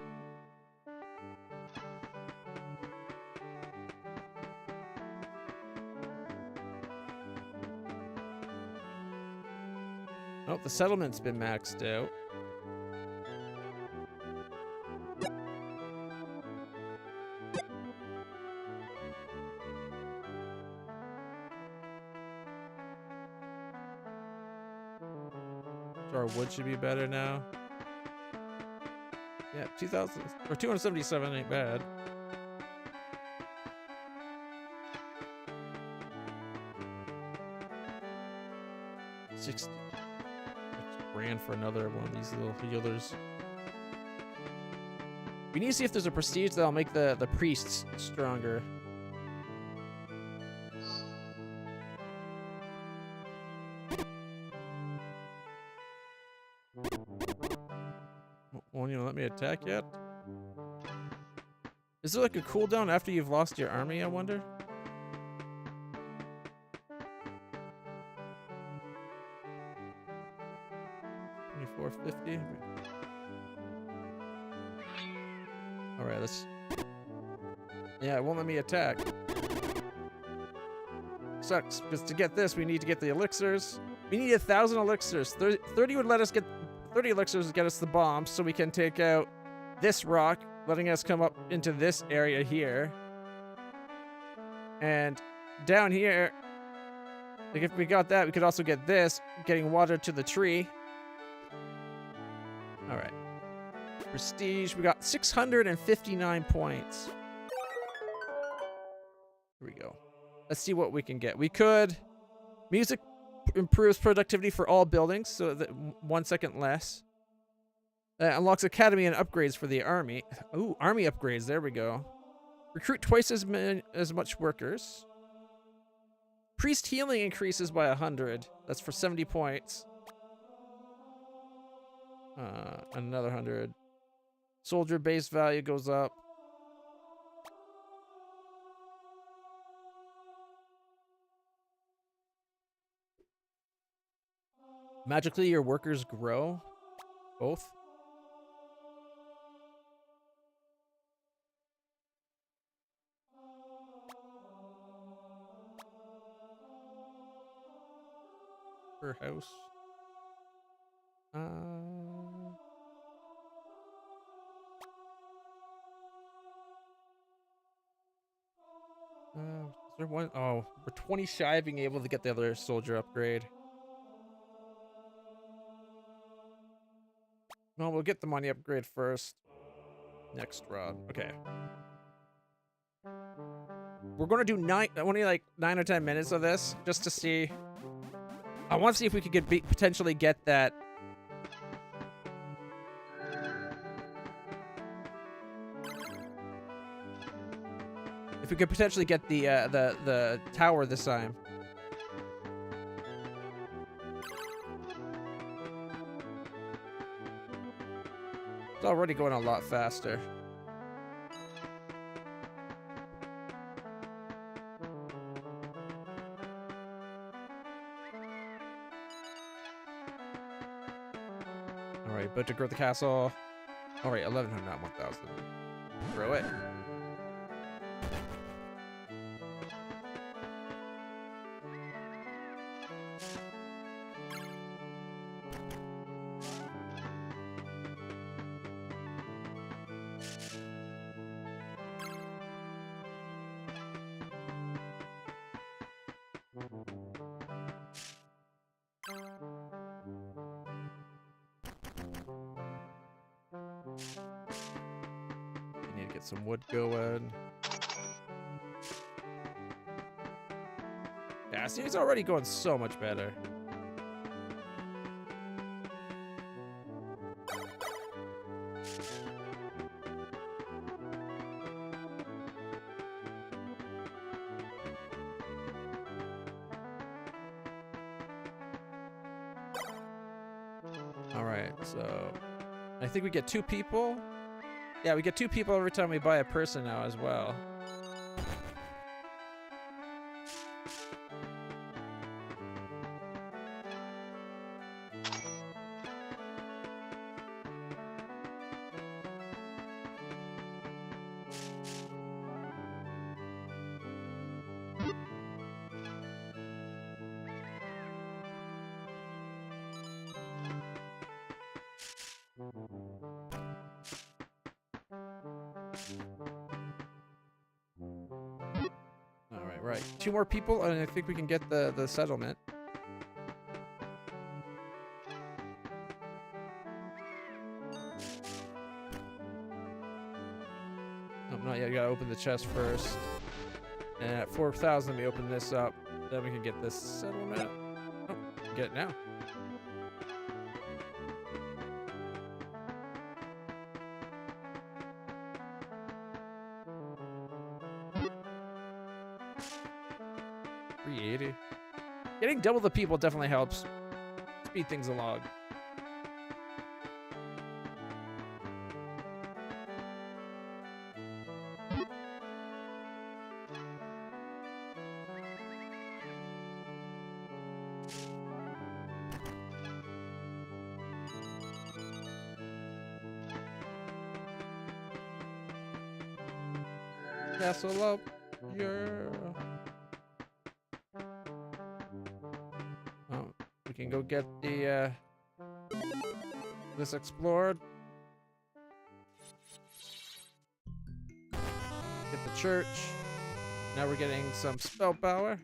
Oh, the settlement's been maxed out. So our wood should be better now. Yeah, 2,000 or 277 ain't bad. $60 grand for another one of these little healers. We need to see if there's a prestige that'll make the priests stronger. Won't you let me attack yet? Is there like a cooldown after you've lost your army, I wonder? $24.50. Alright, let's... Yeah, it won't let me attack. Sucks, because to get this, we need to get the elixirs. We need 1,000 elixirs. 30 would let us get... 30 elixirs would get us the bombs, so we can take out this rock, letting us come up into this area here. And down here, like if we got that, we could also get this, getting water to the tree. Alright. Prestige, we got 659 points. Here we go. Let's see what we can get. We could... Music improves productivity for all buildings, so that 1 second less. Unlocks academy and upgrades for the army. Ooh, army upgrades, there we go. Recruit twice as much workers. Priest healing increases by 100. That's for 70 points. Another 100. Soldier base value goes up. Magically, your workers grow. Both. Per house. Is there one? Oh, we're 20 shy of being able to get the other soldier upgrade. No, we'll get the money upgrade first. Next round. Okay. We're gonna do only like 9 or 10 minutes of this, just to see. I want to see if we could potentially get that. If we could potentially get the tower this time. It's already going a lot faster. Alright, but to grow the castle. Alright, 1,100, not 1,000. Grow it. Some wood going. Yeah, see, it's already going so much better. All right, so I think we get 2 people. Yeah, we get 2 people every time we buy a person now as well. Alright, right. 2 more people, and I think we can get the settlement. Oh, not yet. You gotta open the chest first. And at 4,000, we open this up. Then we can get this settlement. Oh, get it now. $380. Getting double the people definitely helps speed things along. Castle up, yeah. Oh, we can go get the this explored. Get the church. Now we're getting some spell power.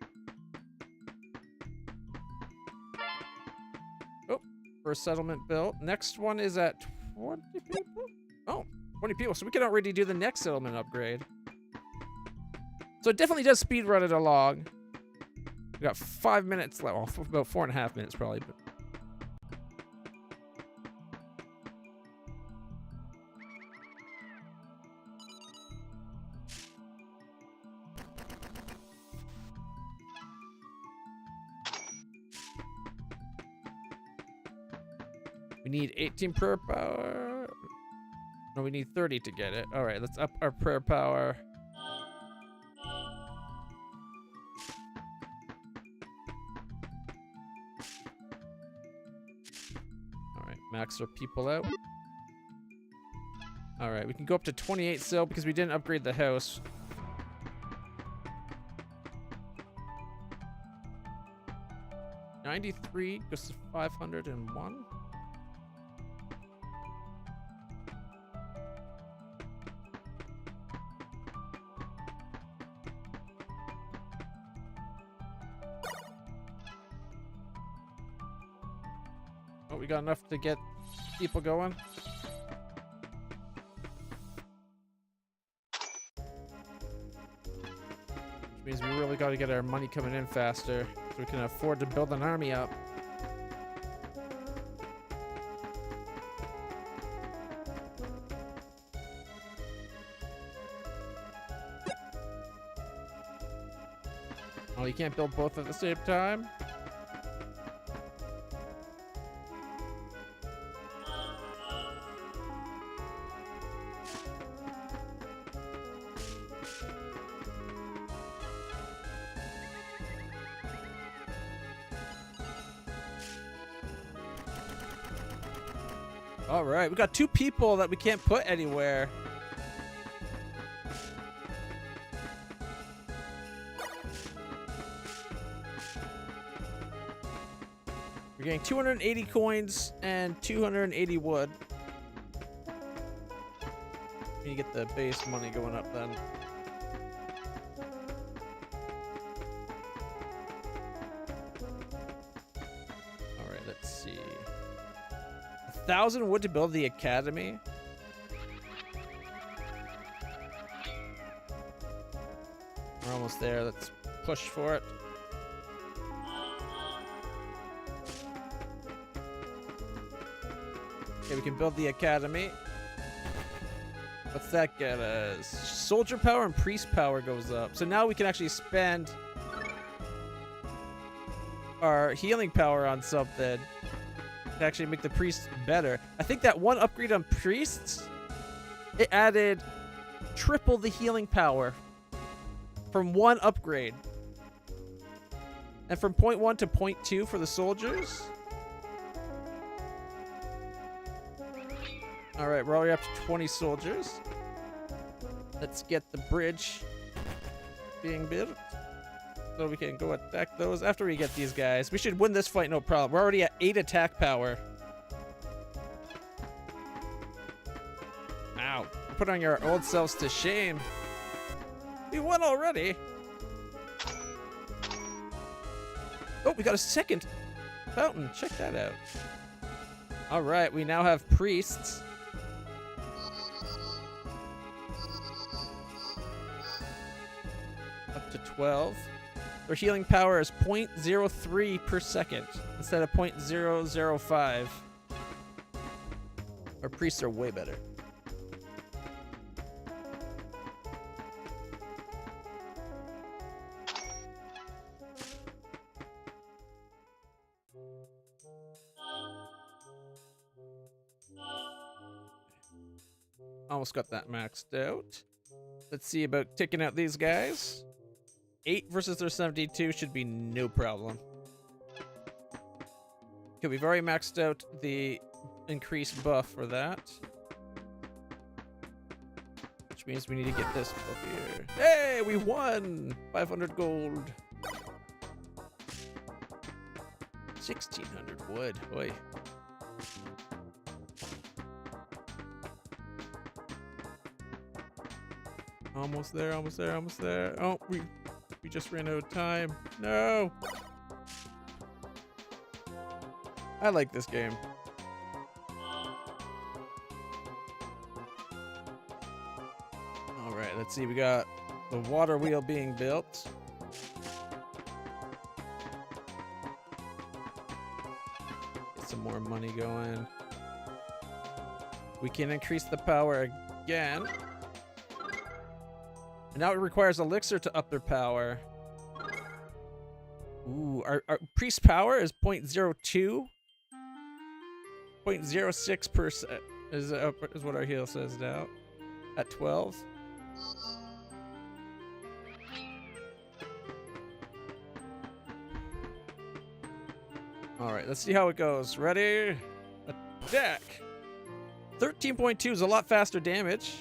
Oh, first settlement built. Next one is at 20 people. Oh, 20 people. So we can already do the next settlement upgrade. So it definitely does speed run it along. We got 5 minutes left. Well, about 4.5 minutes probably. But we need 18 prayer power. No, we need 30 to get it. All right, let's up our prayer power. Max our people out. All right, we can go up to 28 still because we didn't upgrade the house. $93 goes to 501. Oh, we got enough to get people going. Which means we really got to get our money coming in faster so we can afford to build an army up. Oh, you can't build both at the same time? All right, we got 2 people that we can't put anywhere. We're getting 280 coins and 280 wood. We need to get the base money going up then. All right, let's see. 1,000 wood to build the academy. We're almost there. Let's push for it. Okay, we can build the academy. What's that get us? Soldier power and priest power goes up. So now we can actually spend our healing power on something to actually make the priests better. I think that one upgrade on priests, it added triple the healing power from one upgrade. And from 0.1 to 0.2 for the soldiers. All right, we're already up to 20 soldiers. Let's get the bridge being built. so we can go attack those after we get these guys. We should win this fight, no problem. We're already at 8 attack power. Ow. Put on your old selves to shame. We won already. Oh, we got a second fountain. Check that out. All right, we now have priests. Up to 12. Their healing power is 0.03 per second instead of 0.005. Our priests are way better. Almost got that maxed out. Let's see about taking out these guys. 8 versus their 72 should be no problem. Okay, we've already maxed out the increased buff for that. Which means we need to get this buff here. Hey, we won! 500 gold. 1600 wood. Oi. Almost there, almost there, almost there. Oh, we just ran out of time. No! I like this game. Alright, let's see. We got the water wheel being built. Get some more money going. We can increase the power again. And now it requires elixir to up their power. Ooh, our priest power is 0.02. 0.06% is what our heal says now. At 12. Alright, let's see how it goes. Ready? Attack! 13.2 is a lot faster damage.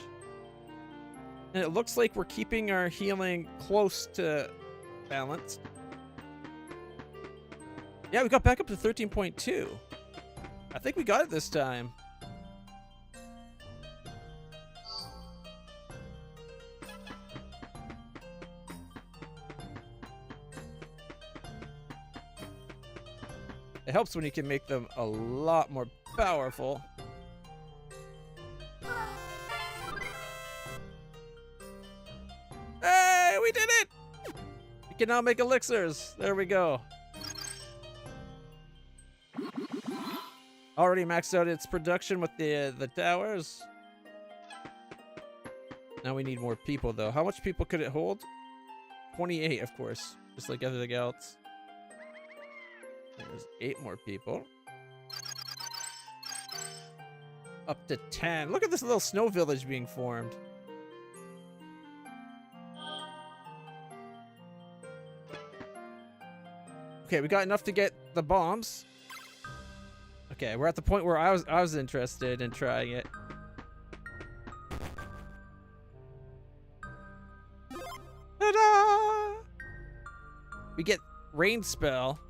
And it looks like we're keeping our healing close to balanced. Yeah, we got back up to 13.2. I think we got it this time. It helps when you can make them a lot more powerful. Hey, we did it! We can now make elixirs. There we go. Already maxed out its production with the towers. Now we need more people, though. How much people could it hold? 28, of course. Just like everything else. There's 8 more people. Up to 10. Look at this little snow village being formed. Okay, we got enough to get the bombs. Okay, we're at the point where I was interested in trying it. Ta-da! We get rain spell.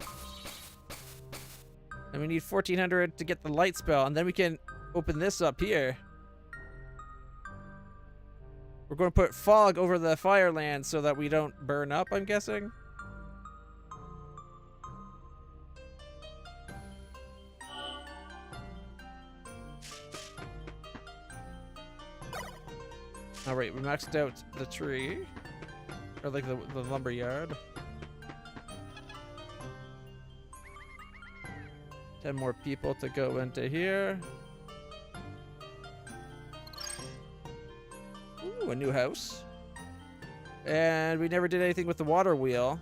And we need 1400 to get the light spell, and then we can open this up here. We're going to put fog over the fireland so that we don't burn up, I'm guessing. Alright, we maxed out the tree. Or like the lumber yard. 10 more people to go into here. Ooh, a new house. And we never did anything with the water wheel.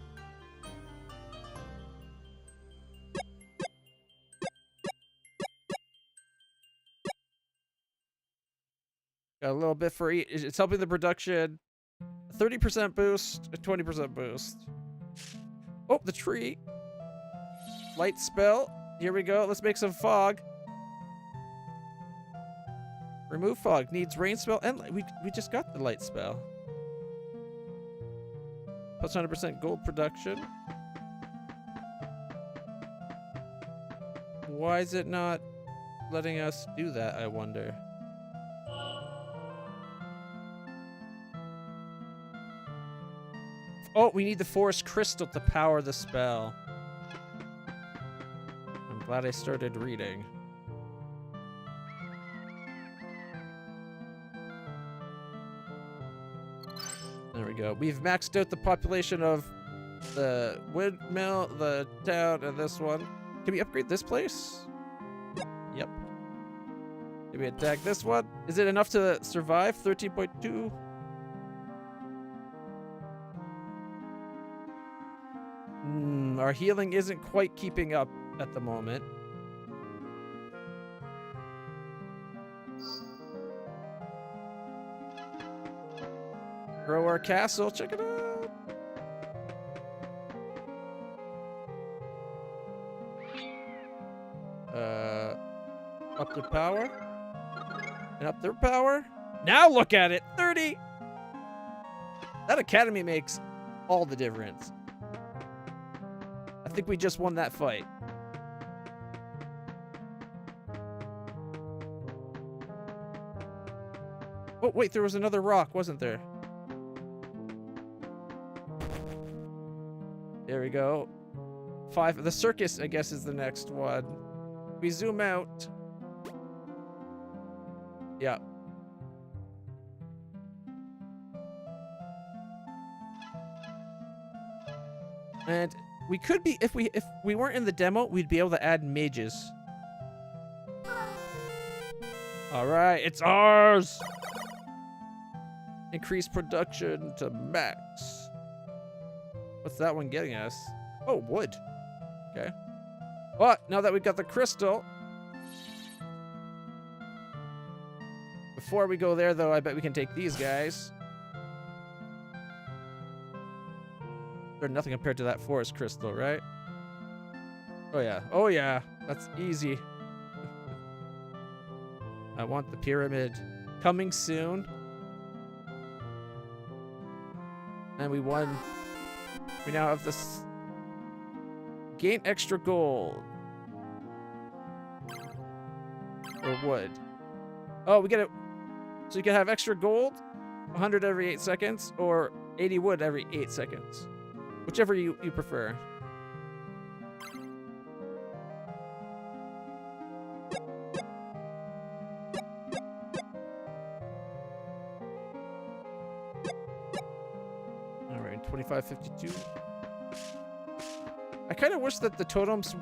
Got a little bit for each. It's helping the production. 30% boost, a 20% boost. Oh, the tree. Light spell. Here we go. Let's make some fog. Remove fog. Needs rain spell and we just got the light spell. Plus 100% gold production. Why is it not letting us do that, I wonder? Oh, we need the forest crystal to power the spell. I'm glad I started reading. There we go. We've maxed out the population of the windmill, the town, and this one. Can we upgrade this place? Yep. Can we attack this one? Is it enough to survive? 13.2? Our healing isn't quite keeping up at the moment. Grow our castle. Check it out. Up their power. And up their power. Now look at it. 30. That academy makes all the difference. I think we just won that fight. Oh, wait, there was another rock, wasn't there? There we go. 5. The circus, I guess, is the next one. We zoom out. Yeah. And we could be, if we weren't in the demo, we'd be able to add mages. All right, it's ours. Increase production to max. What's that one getting us? Oh, wood. Okay. But now that we've got the crystal, before we go there, though, I bet we can take these guys. They're nothing compared to that forest crystal, right? Oh, yeah. Oh, yeah. That's easy. I want the pyramid. Coming soon. And we won. We now have this. Gain extra gold. Or wood. Oh, we get it. So you can have extra gold, 100 every 8 seconds, or 80 wood every 8 seconds. Whichever you prefer. All right, 25.52. I kind of wish that the totem's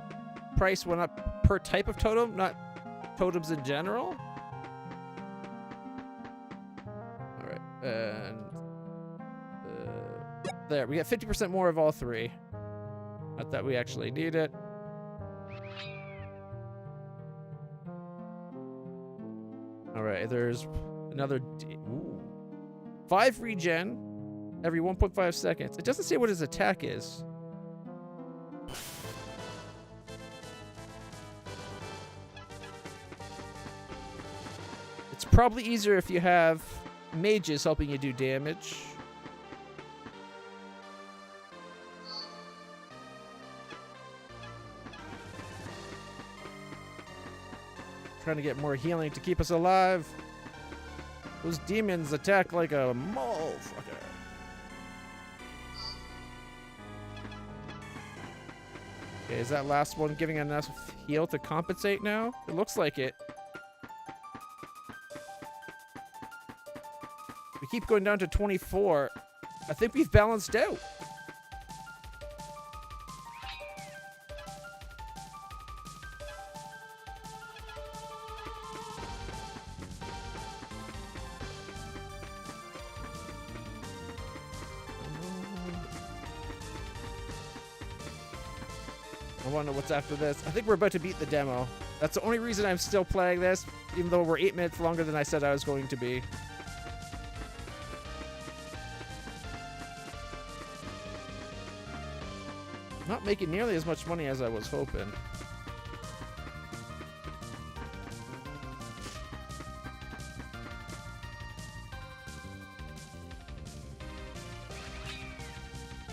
price went up per type of totem, not totems in general. All right, and there, we got 50% more of all three. Not that we actually need it. All right, there's another 5 regen every 1.5 seconds. It doesn't say what his attack is. It's probably easier if you have mages helping you do damage. Trying to get more healing to keep us alive. Those demons attack like a motherfucker. Okay, is that last one giving enough heal to compensate now? It looks like it. We keep going down to 24. I think we've balanced out. I want to know what's after this. I think we're about to beat the demo. That's the only reason I'm still playing this, even though we're 8 minutes longer than I said I was going to be. Not making nearly as much money as I was hoping.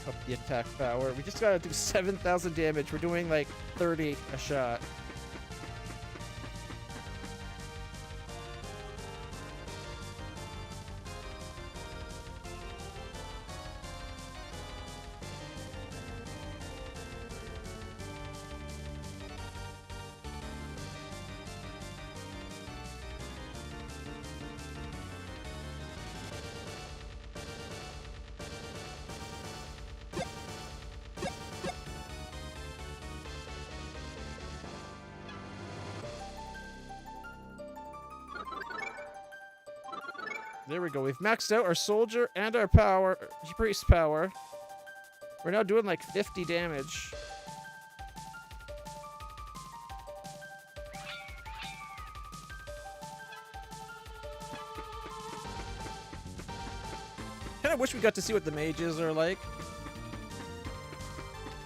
up the attack power. We just gotta do 7,000 damage. We're doing like 30 a shot. There we go. We've maxed out our soldier and our power, priest power. We're now doing like 50 damage. Kind of wish we got to see what the mages are like.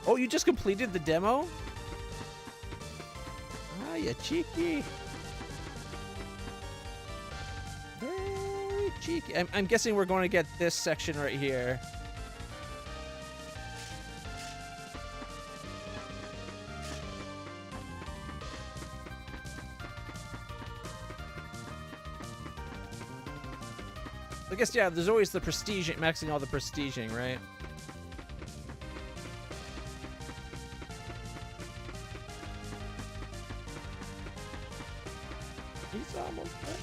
Oh, you just completed the demo? Ah, you cheeky. Very cheeky. I'm guessing we're going to get this section right here. I guess, yeah, there's always the prestige, maxing all the prestiging, right? He's almost there.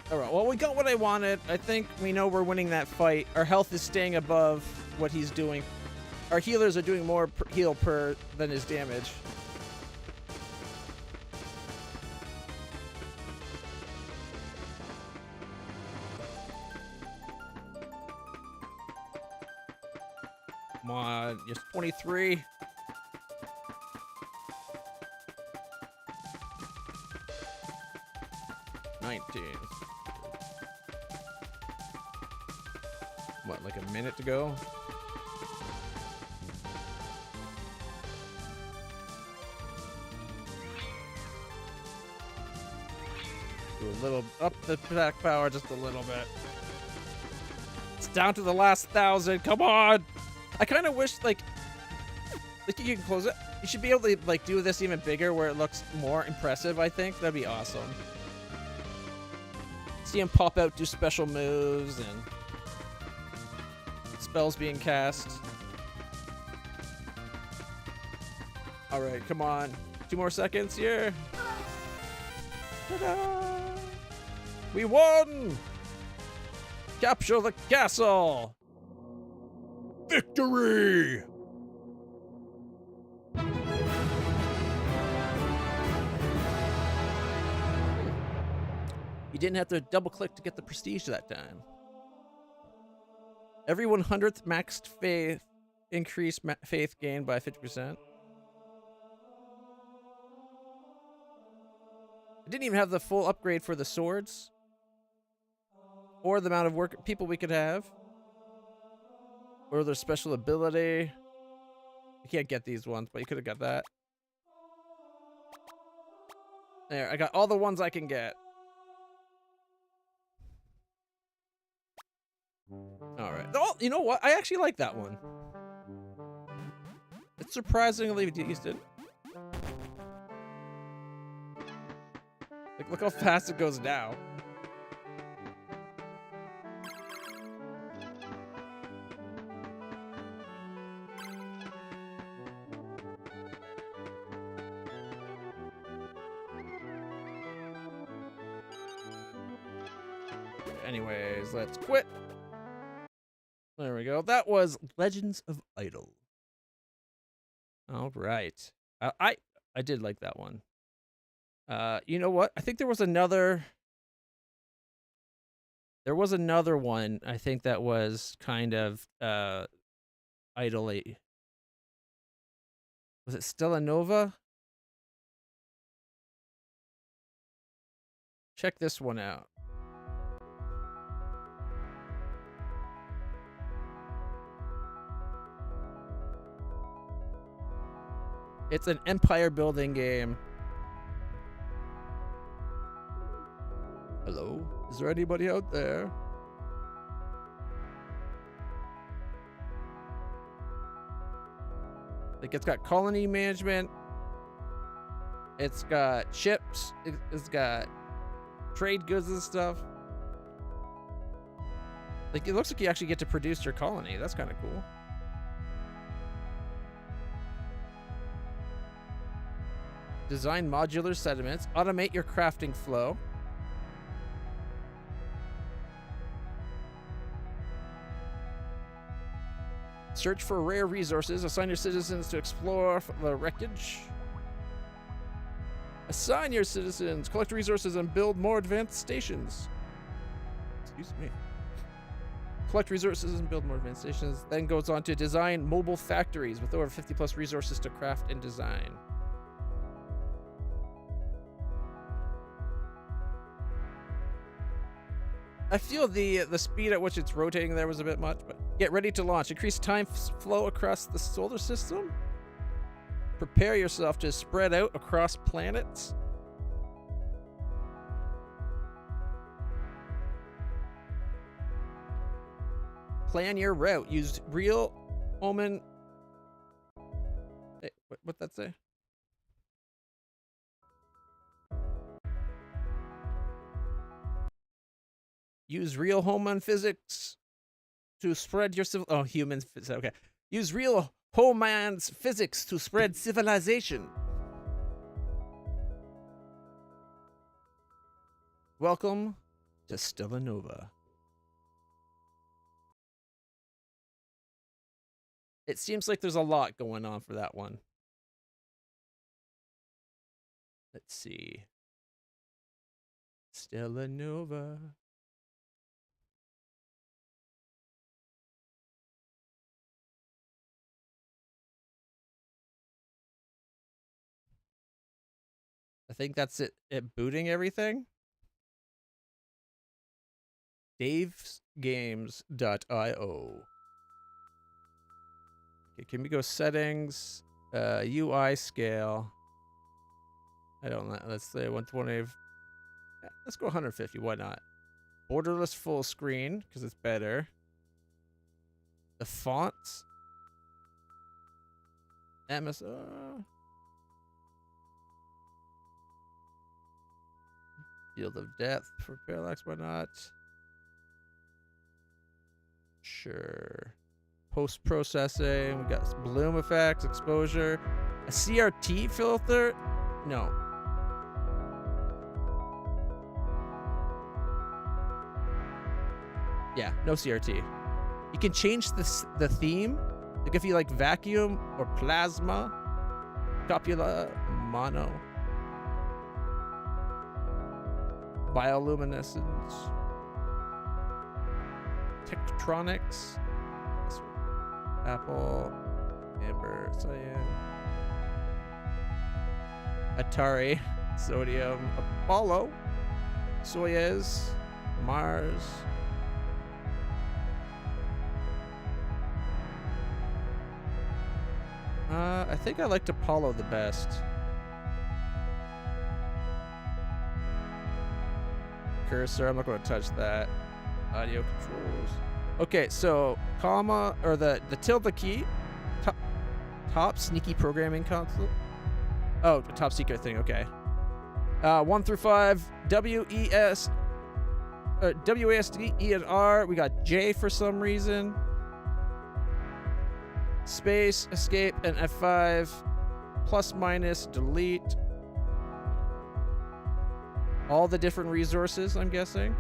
Alright, well, we got what I wanted. I think we know we're winning that fight. Our health is staying above what he's doing. Our healers are doing more heal per than his damage. Come on, just 23. What, like a minute to go? Do a little up the attack power just a little bit. It's down to the last 1,000. Come on! I kind of wish like you can close it. You should be able to like do this even bigger where it looks more impressive. I think that'd be awesome. See him pop out, do special moves and spells being cast. All right, come on. 2 more seconds here. Ta-da! We won! Capture the castle! Victory! You didn't have to double click to get the prestige that time. Every 100th maxed faith increased faith gained by 50%. I didn't even have the full upgrade for the swords. Or the amount of people we could have. Or their special ability. You can't get these ones, but you could have got that. There, I got all the ones I can get. Alright. Oh, you know what? I actually like that one. It's surprisingly decent. Like, look how fast it goes now. Anyways, let's quit. There we go. That was Legends of Idle. All right. I did like that one. You know what? I think there was another one, I think that was kind of idly. Was it Stella Nova? Check this one out. It's an empire building game. Hello? Is there anybody out there? Like, it's got colony management. It's got ships. It's got trade goods and stuff. Like, it looks like you actually get to produce your colony. That's kind of cool. Design modular sediments. Automate your crafting flow. Search for rare resources. Assign your citizens to explore the wreckage. Assign your citizens. Collect resources and build more advanced stations. Excuse me. Collect resources and build more advanced stations. Then goes on to design mobile factories with over 50 plus resources to craft and design. I feel the speed at which it's rotating there was a bit much, but get ready to launch. Increase time flow across the solar system. Prepare yourself to spread out across planets. Plan your route. Use real omen. Hey, what'd that say? Use real Hohmann physics to spread your humans. Okay. Use real Hohmann's physics to spread civilization. Welcome to Stellanova. It seems like there's a lot going on for that one. Let's see. Stellanova. I think that's it booting everything. davesgames.io. Okay, can we go settings, UI scale? I don't know. Let's say 120. Yeah, let's go 150. Why not? Borderless full screen because it's better. The fonts. MSR. Field of depth for parallax, why not? Sure. Post-processing, we got bloom effects, exposure. A CRT filter? No. Yeah, no CRT. You can change the theme. Like if you like vacuum or plasma, copula, mono. Bioluminescence, Tektronix, Apple, Amber, Cyan, Atari, Sodium, Apollo, Soyuz, Mars. I think I liked Apollo the best. Cursor, I'm not going to touch that. Audio controls. Okay, so comma or the tilde key. Top sneaky programming console. Oh, the top secret thing. Okay. 1 through 5. WASD, E and R. We got J for some reason. Space, escape, and F5. Plus, minus, delete. All the different resources, I'm guessing.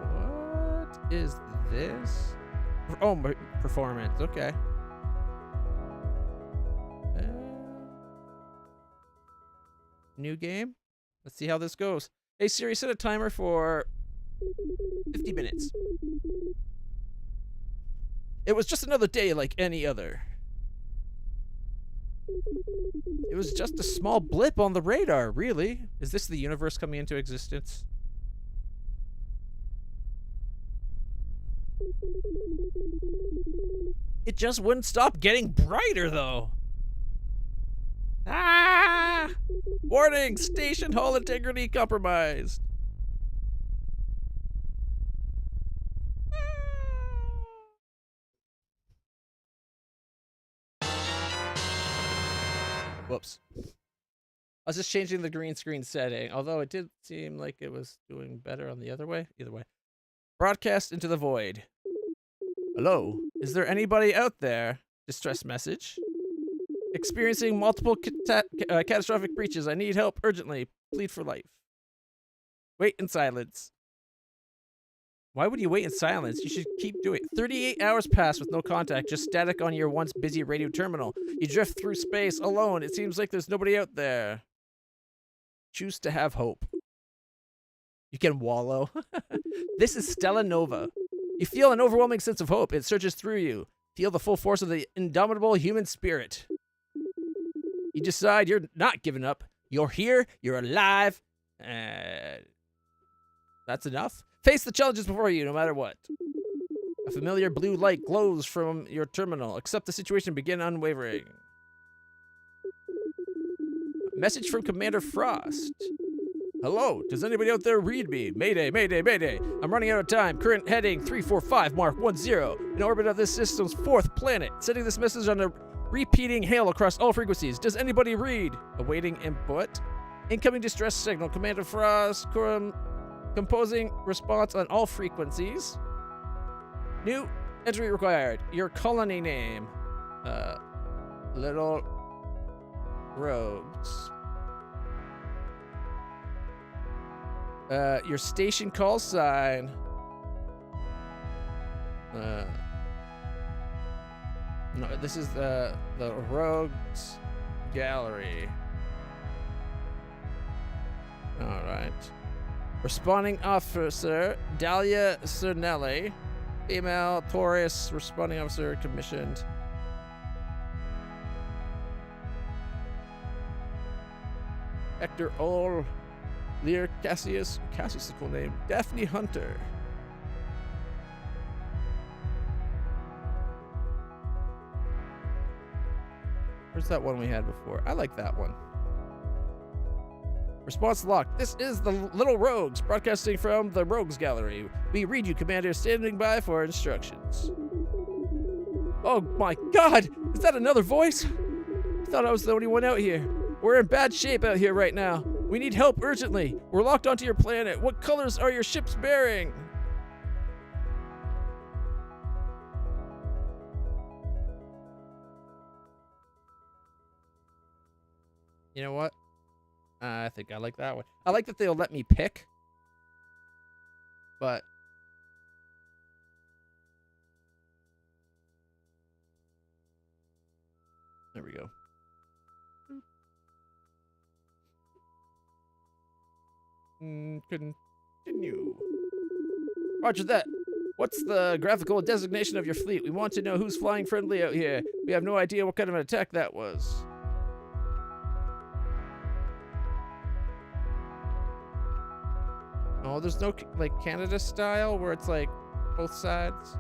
What is this? Oh, performance. Okay. New game. Let's see how this goes. Hey Siri, set a timer for 50 minutes. It was just another day like any other. It was just a small blip on the radar, really. Is this the universe coming into existence? It just wouldn't stop getting brighter, though. Ah! Warning! Station hull integrity compromised. Whoops. I was just changing the green screen setting, although it did seem like it was doing better on the other way. Either way. Broadcast into the void. Hello? Is there anybody out there? Distress message. Experiencing multiple catastrophic breaches. I need help urgently. Plead for life. Wait in silence. Why would you wait in silence? You should keep doing it. 38 hours pass with no contact, just static on your once busy radio terminal. You drift through space alone. It seems like there's nobody out there. Choose to have hope. You can wallow. This is Stella Nova. You feel an overwhelming sense of hope. It surges through you. Feel the full force of the indomitable human spirit. You decide you're not giving up. You're here. You're alive. That's enough. Face the challenges before you, no matter what. A familiar blue light glows from your terminal. Accept the situation and begin unwavering. Message from Commander Frost. Hello, does anybody out there read me? Mayday, mayday, mayday. I'm running out of time. Current heading 345 Mark 10. In orbit of this system's 4th planet. Sending this message on a repeating hail across all frequencies. Does anybody read? Awaiting input. Incoming distress signal. Commander Frost composing response on all frequencies. New entry required. Your colony name. Little Rogues. Your station call sign. No, this is the Rogues Gallery. All right. Responding officer Dahlia Cernelli, female Taurus. Responding officer commissioned. Hector Ol. Lear Cassius. Cassius is the cool name. Daphne Hunter. Where's that one we had before? I like that one. Response locked. This is the Little Rogues, broadcasting from the Rogues Gallery. We read you, Commander, standing by for instructions. Oh my god! Is that another voice? I thought I was the only one out here. We're in bad shape out here right now. We need help urgently. We're locked onto your planet. What colors are your ships bearing? You know what? I think I like that one. I like that they'll let me pick. But there we go. Continue. Roger that. What's the graphical designation of your fleet? We want to know who's flying friendly out here. We have no idea what kind of an attack that was. Oh, there's no, like, Canada style where it's, like, both sides?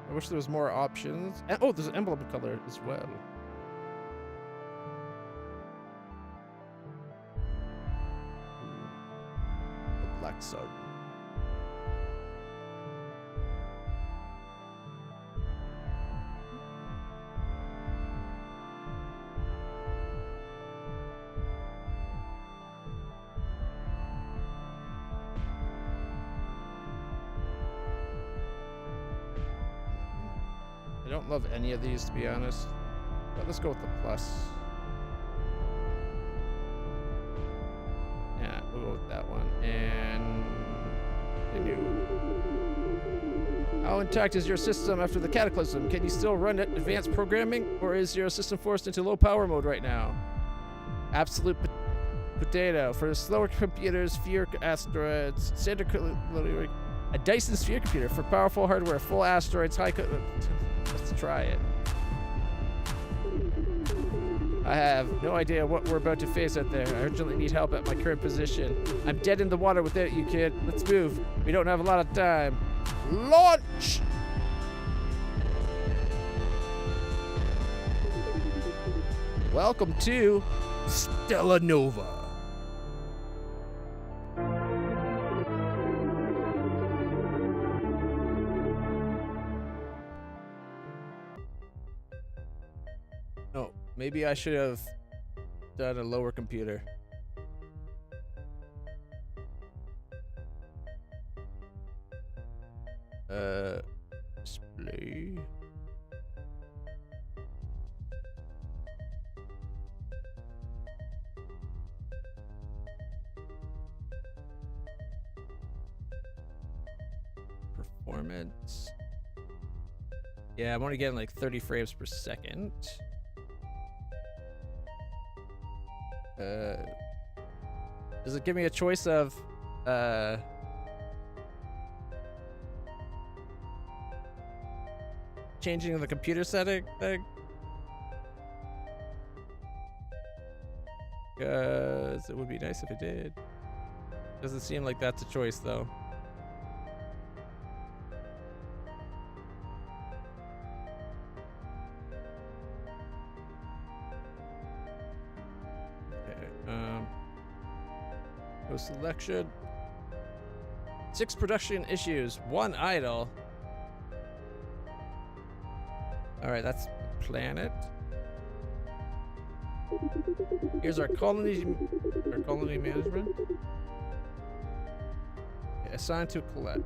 I wish there was more options. And, oh, there's an emblem color as well. The Black Sun. I don't love any of these, to be honest, but let's go with the plus. Yeah, we'll go with that one. And continue. How intact is your system after the cataclysm? Can you still run it advanced programming, or is your system forced into low power mode right now? Absolute potato. For slower computers, fewer asteroids. Standard a Dyson sphere computer. For powerful hardware, full asteroids, high. Let's try it. I have no idea what we're about to face out there. I urgently need help at my current position. I'm dead in the water without you, kid. Let's move. We don't have a lot of time. Launch! Welcome to Stella Nova. Oh, maybe I should have done a lower computer. Display. Performance. Yeah, I'm only getting like 30 frames per second. Does it give me a choice of changing the computer setting thing? Because it would be nice if it did. Doesn't seem like that's a choice though. No selection. 6 production issues, 1 idle. Alright, that's planet. Here's our colony management. Okay, assigned to Colette.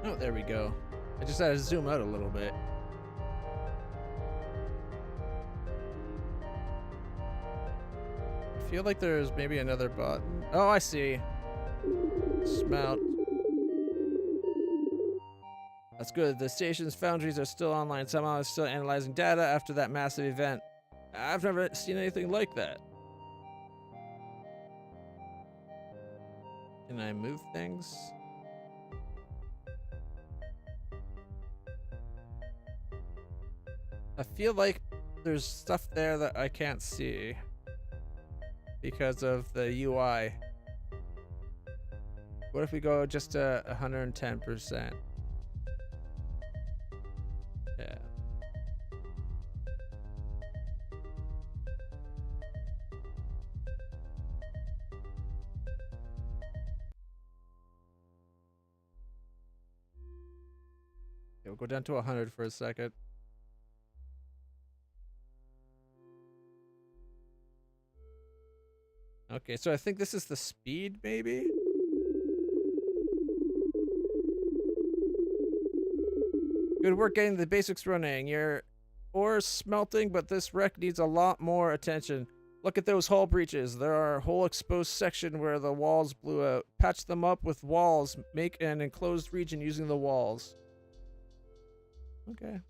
Oh, there we go. I just had to zoom out a little bit. I feel like there's maybe another button. Oh, I see. Smelt. That's good. The station's foundries are still online. Somehow it's still analyzing data after that massive event. I've never seen anything like that. Can I move things? I feel like there's stuff there that I can't see because of the UI. What if we go just to 110%? Yeah. We'll go down to 100 for a second. Okay, so I think this is the speed, maybe? Good work getting the basics running. Your ore's smelting, but this wreck needs a lot more attention. Look at those hull breaches. There are a whole exposed section where the walls blew out. Patch them up with walls. Make an enclosed region using the walls. Okay.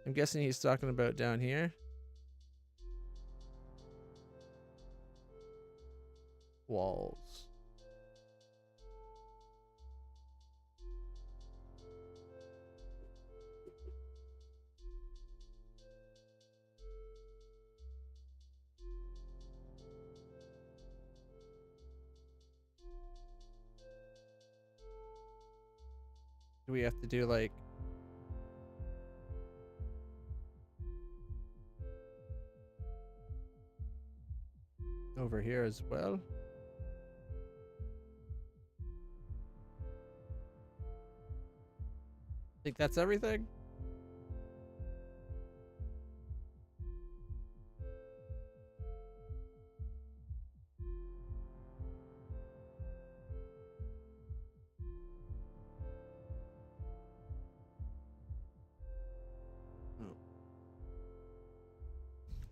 I'm guessing he's talking about down here. Walls. Do we have to do like over here as well? Think that's everything?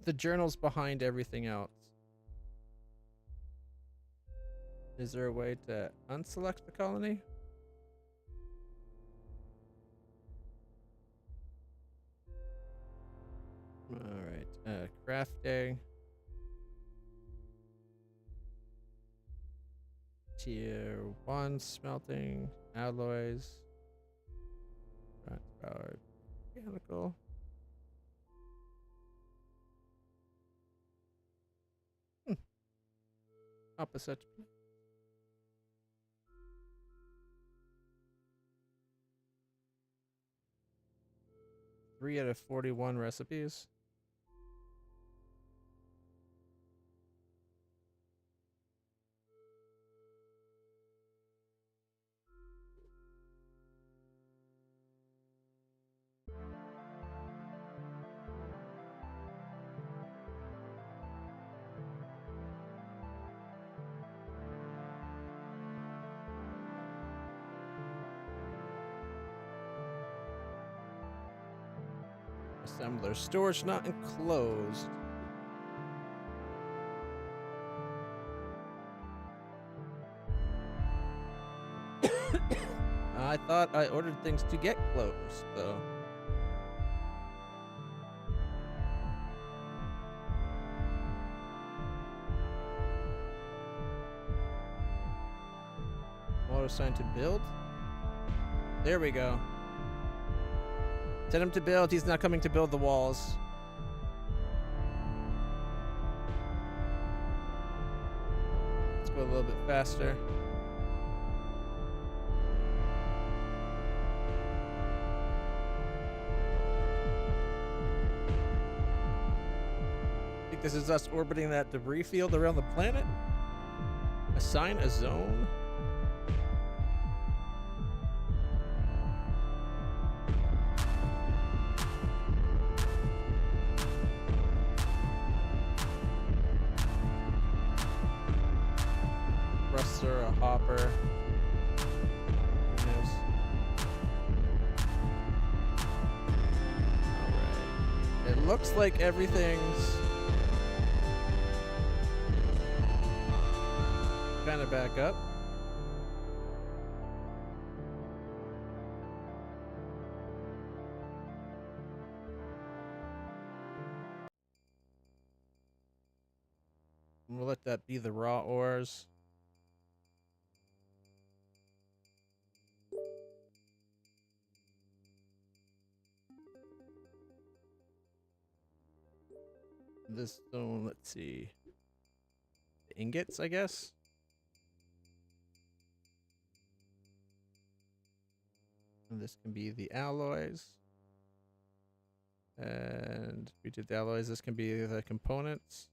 the journals behind everything else. Is there a way to unselect the colony? Alright, crafting. Tier 1 smelting, alloys. Power, mechanical. Opposite. 3 out of 41 recipes. Assembler. Storage not enclosed. I thought I ordered things to get closed, though. Auto sign to build. There we go. Set him to build. He's not coming to build the walls. Let's go a little bit faster. I think this is us orbiting that debris field around the planet. Assign a zone. A hopper. Yes. Alright. It looks like everything's kind of back up. We'll let that be the raw ores. This zone, let's see. The ingots, I guess. And this can be the alloys. And we did the alloys. This can be the components.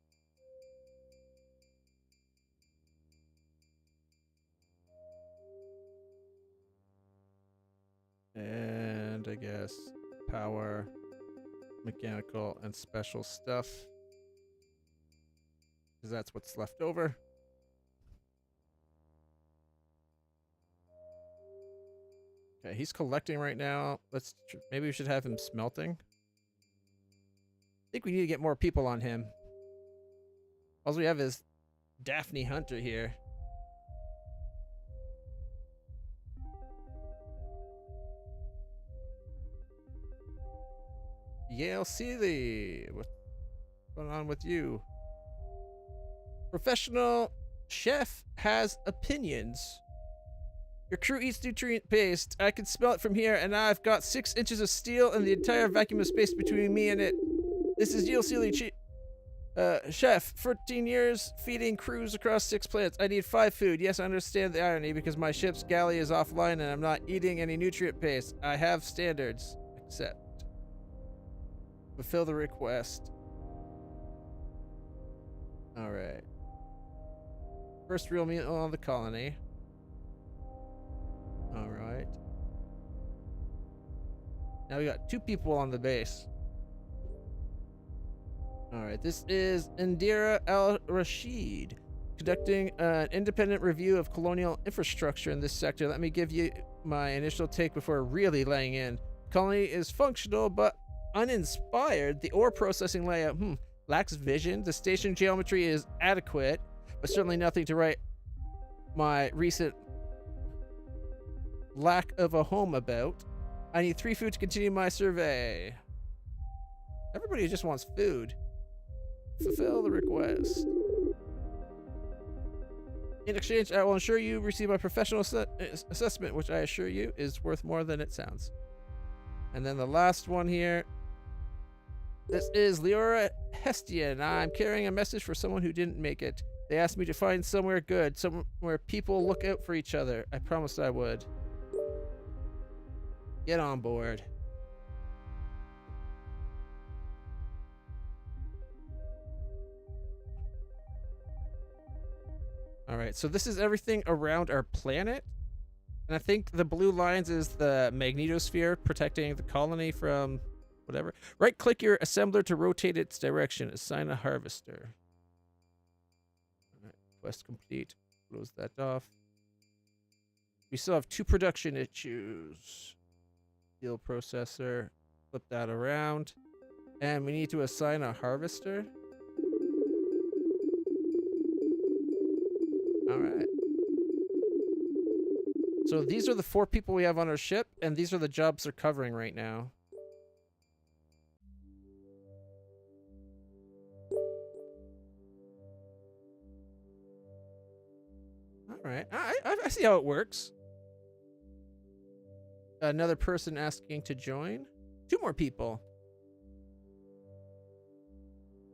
And I guess power, mechanical, and special stuff. Because that's what's left over. Okay, he's collecting right now. Maybe we should have him smelting. I think we need to get more people on him. All we have is Daphne Hunter here. Yale Seeley, what's going on with you? Professional chef has opinions. Your crew eats nutrient paste. I can smell it from here, and I've got 6 inches of steel and the entire vacuum of space between me and it. This is Yale Seeley, chef. 14 years feeding crews across 6 planets. I need 5 food. Yes, I understand the irony because my ship's galley is offline and I'm not eating any nutrient paste. I have standards. Accept. Fulfill the request. Alright. First real meal on the colony. Alright. Now we got 2 people on the base. Alright, this is Indira Al-Rashid, conducting an independent review of colonial infrastructure in this sector. Let me give you my initial take before really laying in. Colony is functional, but uninspired. The ore processing layout, lacks vision. The station geometry is adequate, but certainly nothing to write my recent lack of a home about. I need 3 food to continue my survey. Everybody just wants food. Fulfill the request. In exchange, I will ensure you receive my professional assessment, which I assure you is worth more than it sounds. And then the last one here. This is Leora Hestian. I'm carrying a message for someone who didn't make it. They asked me to find somewhere good, somewhere people look out for each other. I promised I would. Get on board. All right, so this is everything around our planet. And I think the blue lines is the magnetosphere protecting the colony from whatever. Right-click your assembler to rotate its direction. Assign a harvester. All right, quest complete. Close that off. We still have 2 production issues. Steel processor. Flip that around. And we need to assign a harvester. All right. So these are the 4 people we have on our ship, and these are the jobs they're covering right now. All right. I see how it works. Another person asking to join. 2 more people.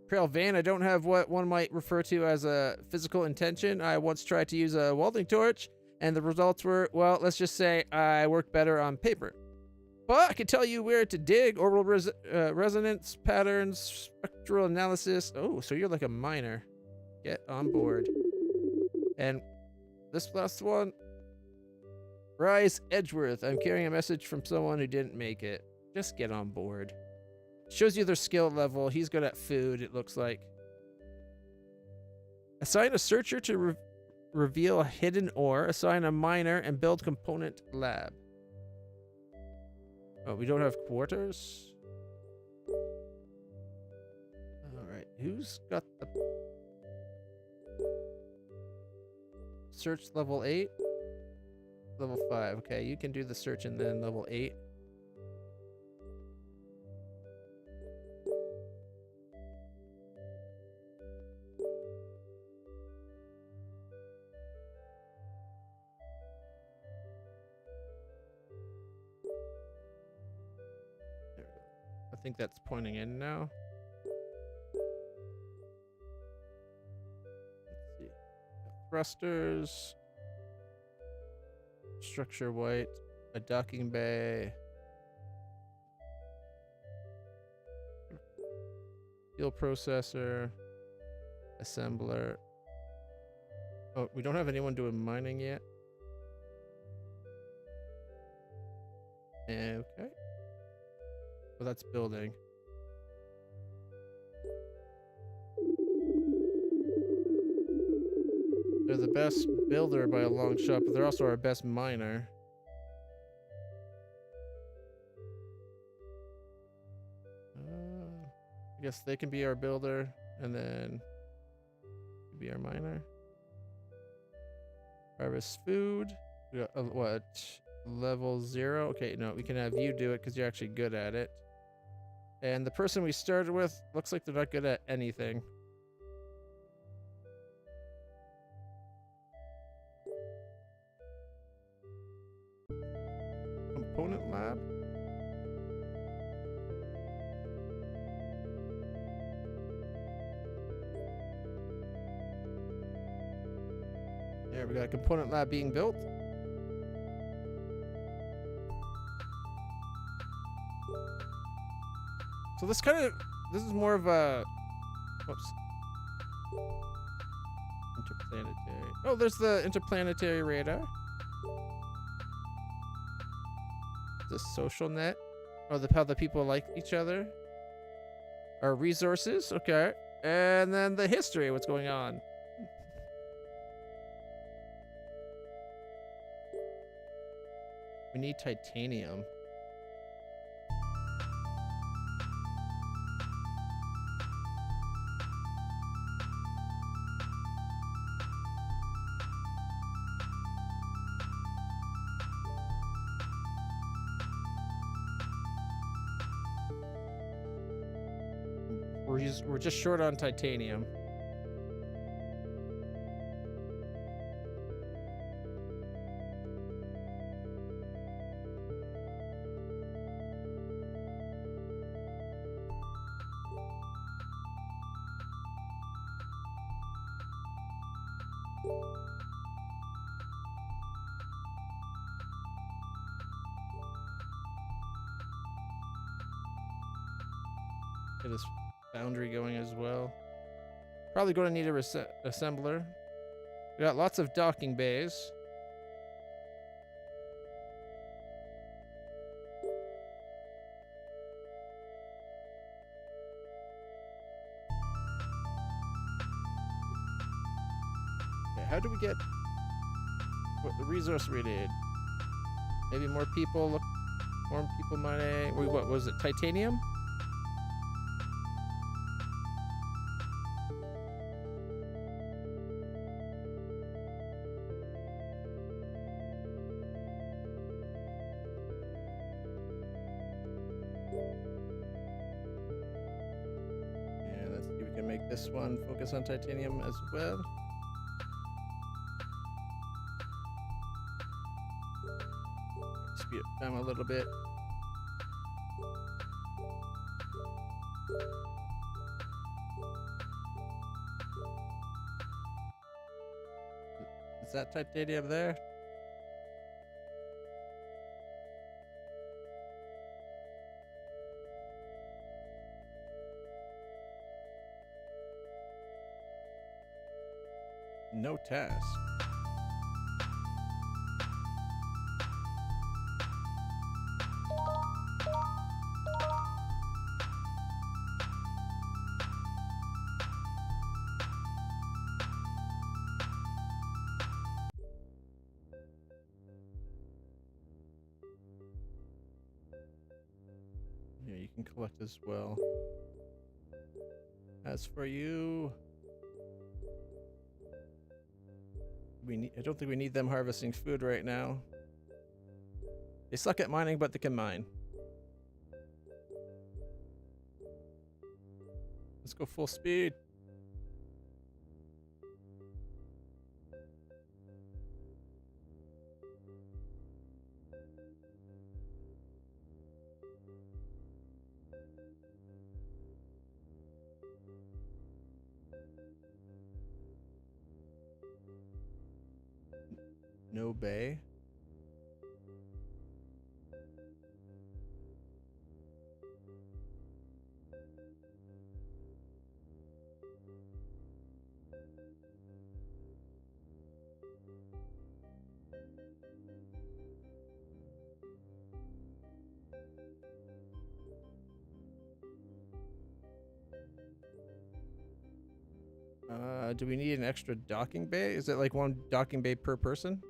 Trail Van, I don't have what one might refer to as a physical intention. I once tried to use a welding torch, and the results were, well, let's just say I worked better on paper. But I can tell you where to dig. Orbital resonance patterns, spectral analysis. Oh, so you're like a miner. Get on board. And this last one. Rise Edgeworth. I'm carrying a message from someone who didn't make it. Just get on board. Shows you their skill level. He's good at food, it looks like. Assign a searcher to reveal a hidden ore. Assign a miner and build component lab. Oh, we don't have quarters? Alright, who's got the... Search level 8? Level 5. Okay, you can do the search and then level 8. I think that's pointing in now. Let's see. Thrusters. Structure white. A docking bay. Steel processor. Assembler. Oh, we don't have anyone doing mining yet. Okay. Well, that's building. They're the best builder by a long shot, but they're also our best miner. I guess they can be our builder, and then be our miner. Harvest food. We got, what? Level 0? Okay, no, we can have you do it because you're actually good at it. And the person we started with looks like they're not good at anything. Component lab? There, we got a component lab being built. So this is more of a, whoops. Interplanetary. Oh, there's the interplanetary radar. The social net. Oh, how the people like each other. Our resources, okay. And then the history, what's going on. We need titanium. we're just short on titanium. Get this foundry going as well. Probably going to need a assembler. We got lots of docking bays. Okay, how do we get what the resource we need? Maybe more people. Look, more people mining. Wait, what was it? Titanium? This one focus on titanium as well. Speed it down a little bit. Is that titanium there? No task. Yeah, you can collect as well. As for you, I don't think we need them harvesting food right now. They suck at mining, but they can mine. Let's go full speed. No bay. Do we need an extra docking bay? Is it like one docking bay per person?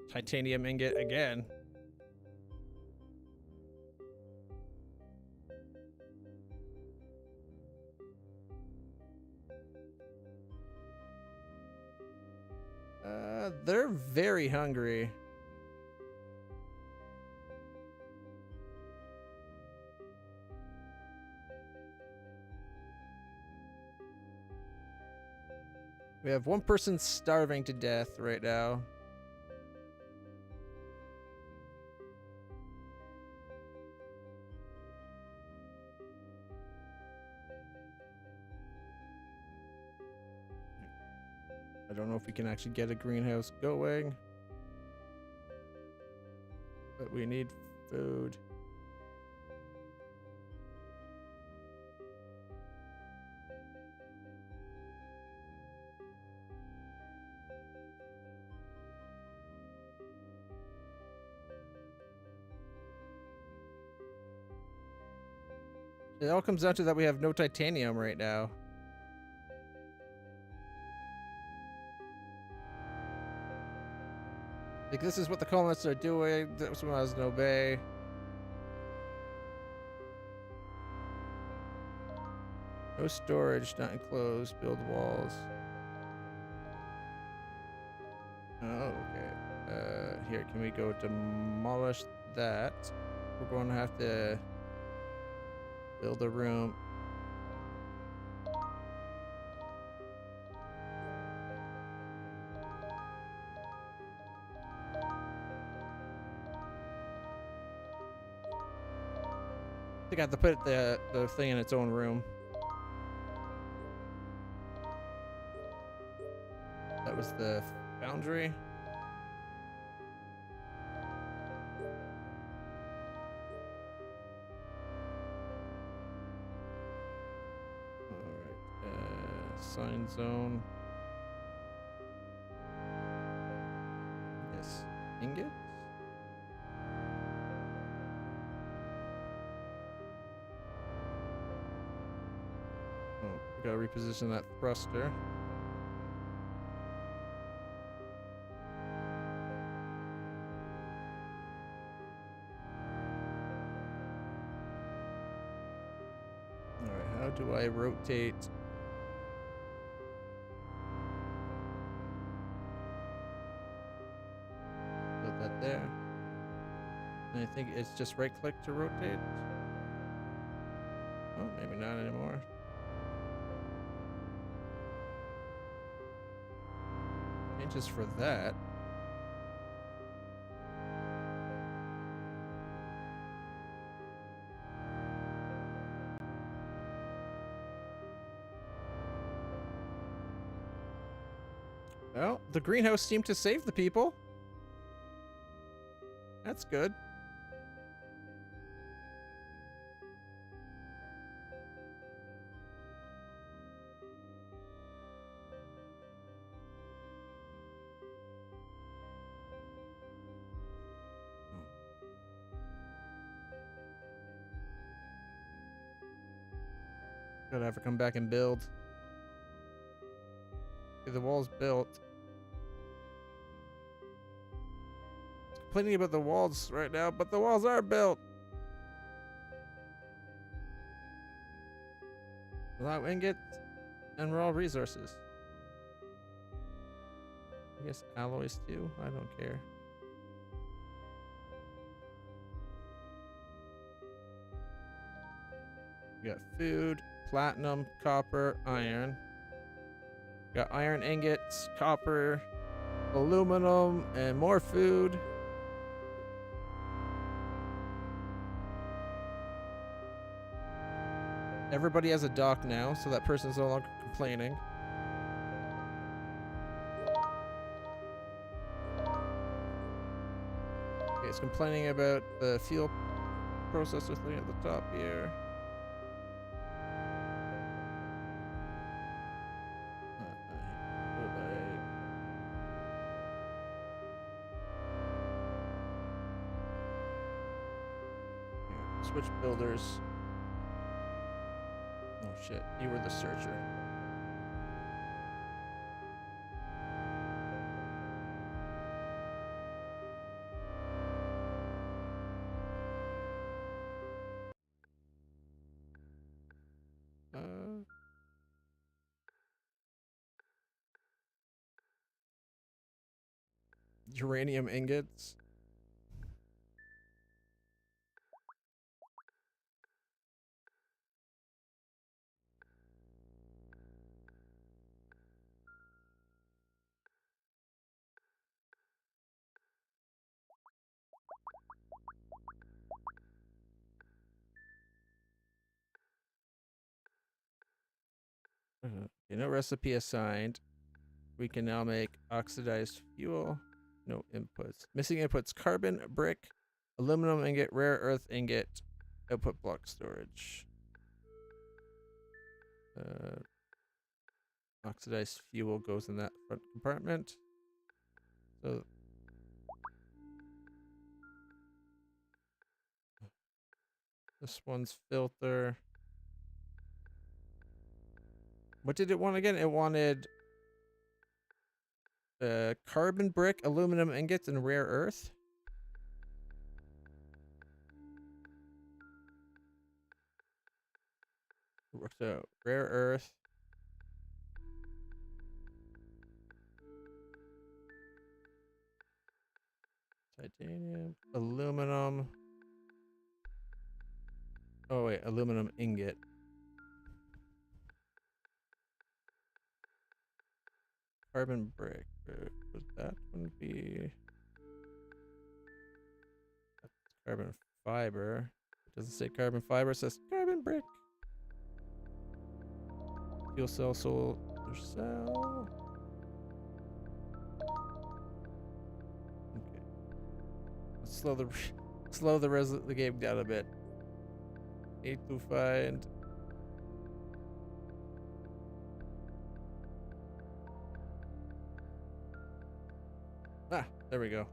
Titanium ingot again. They're very hungry. We have one person starving to death right now. I don't know if we can actually get a greenhouse going, but we need food. It all comes down to that we have no titanium right now. Like, this is what the colonists are doing. This one has no bay. No storage, not enclosed. Build walls. Oh, okay. Here, can we go demolish that? We're going to have to Build a room. I think I have to put the thing in its own room. That was the foundry. Alright, sign zone. Yes, ingots. Oh, we gotta reposition that thruster. Alright, how do I rotate? Put that there. And I think it's just right click to rotate. Oh, maybe not anymore. Changes for that. Well, the greenhouse seemed to save the people. That's good. Gotta have her come back and build. Okay, the wall's built. Complaining about the walls right now, but the walls are built. Allow ingots and raw resources. I guess alloys too. I don't care. We got food, platinum, copper, iron. We got iron ingots, copper, aluminum, and more food. Everybody has a dock now, so that person's no longer complaining. Okay, it's complaining about the fuel processor thing at the top here. Switch builders. Oh shit, you were the searcher. Uranium ingots. Okay, no recipe assigned. We can now make oxidized fuel. No inputs. Missing inputs: carbon, brick, aluminum ingot, rare earth ingot, output block storage. Oxidized fuel goes in that front compartment. So this one's filter. What did it want again? It wanted carbon, brick, aluminum ingots, and rare earth. So rare earth. Titanium, aluminum. Oh wait, aluminum ingot. Carbon brick. Would that one be? That's carbon fiber. It doesn't say carbon fiber. It says carbon brick. Fuel cell, solar cell. Okay. Let's slow the game down a bit. Need to find. Ah, there we go.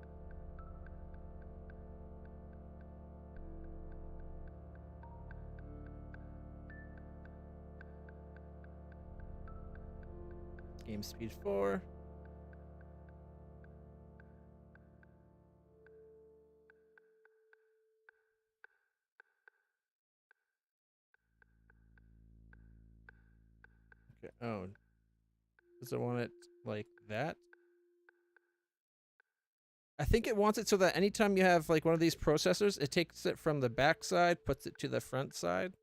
Game speed 4. Okay. Oh, does it want it like that? I think it wants it so that anytime you have like one of these processors, it takes it from the back side, puts it to the front side.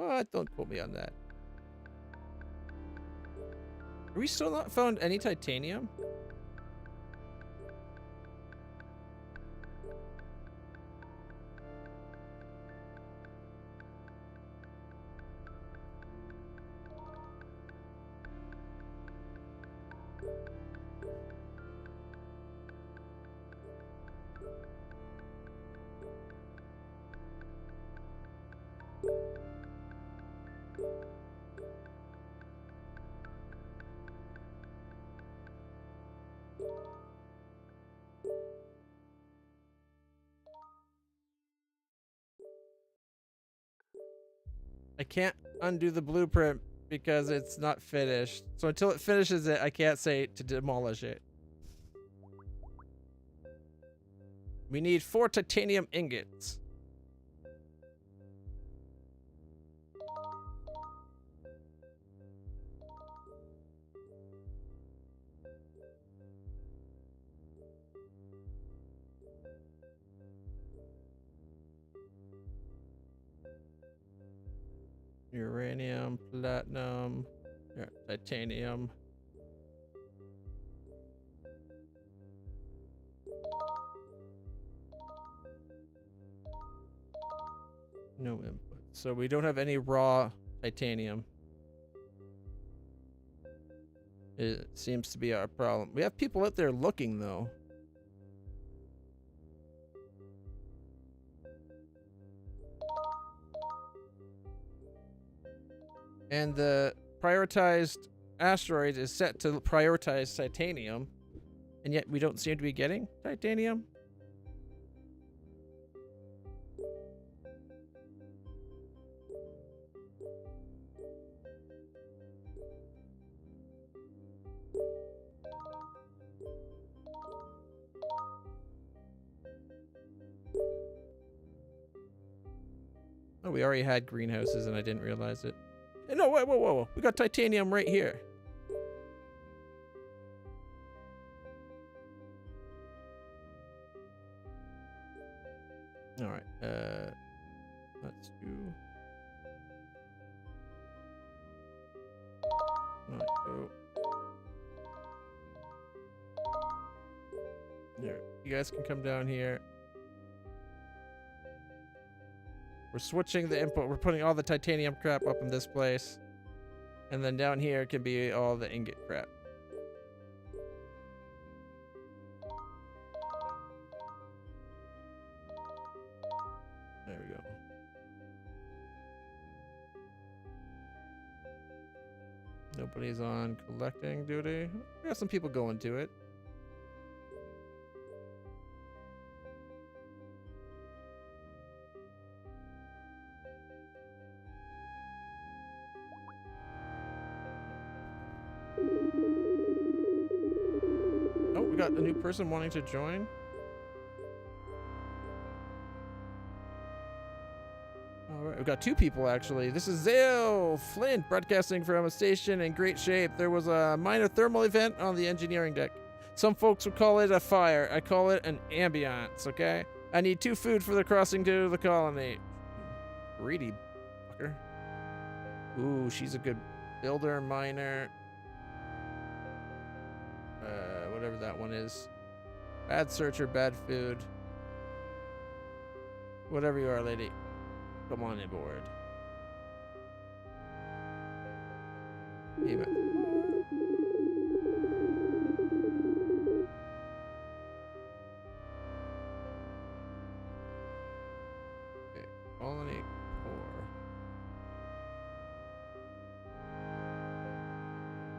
Oh, don't quote me on that. Are we still not found any titanium? I can't undo the blueprint because it's not finished. So until it finishes it, I can't say to demolish it. We need 4 titanium ingots. Uranium, platinum, titanium. No input. So we don't have any raw titanium. It seems to be our problem. We have people out there looking though. And the prioritized asteroid is set to prioritize titanium. And yet we don't seem to be getting titanium. Oh, we already had greenhouses and I didn't realize it. Hey, no, whoa. We got titanium right here. All right. Let's do. All right, go. There. You guys can come down here. We're switching the input. We're putting all the titanium crap up in this place. And then down here can be all the ingot crap. There we go. Nobody's on collecting duty. We got some people going to it. Oh, we got a new person wanting to join. All We've got 2 people, actually. This is Zale Flint, broadcasting from a station in great shape. There was a minor thermal event on the engineering deck. Some folks would call it a fire. I call it an ambiance, okay? I need 2 food for the crossing to the colony. Greedy fucker. Ooh, she's a good builder, miner. Whatever that one is. Bad searcher, bad food. Whatever you are, lady. Come on aboard. Payment. Okay, colony core.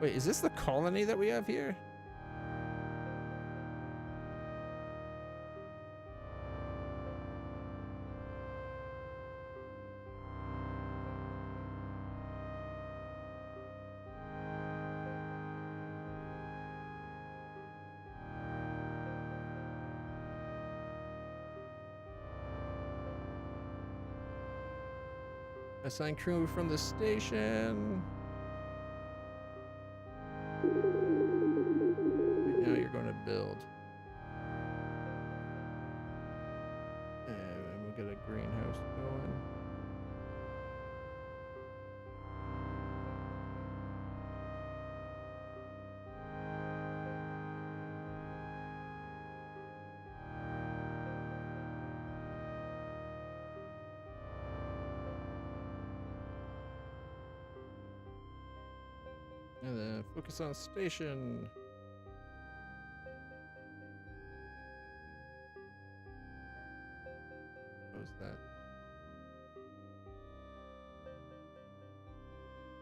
Wait, is this the colony that we have here? Assign crew from the station. Right now you're going to build. And we'll get a greenhouse going. And then focus on station. What was that?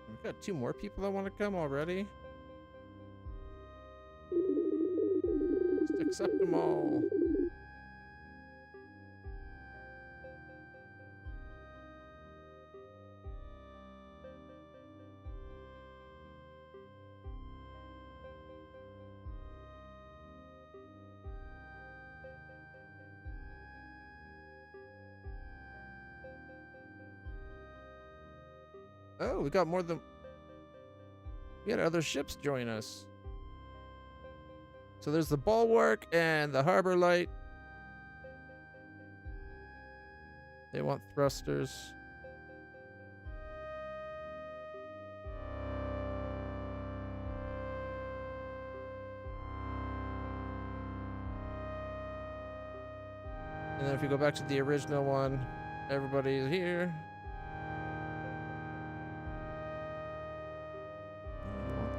We've got 2 more people that want to come already. Just accept them all. Oh, we got more than... We had other ships join us. So there's the bulwark and the harbor light. They want thrusters. And then if you go back to the original one, everybody is here.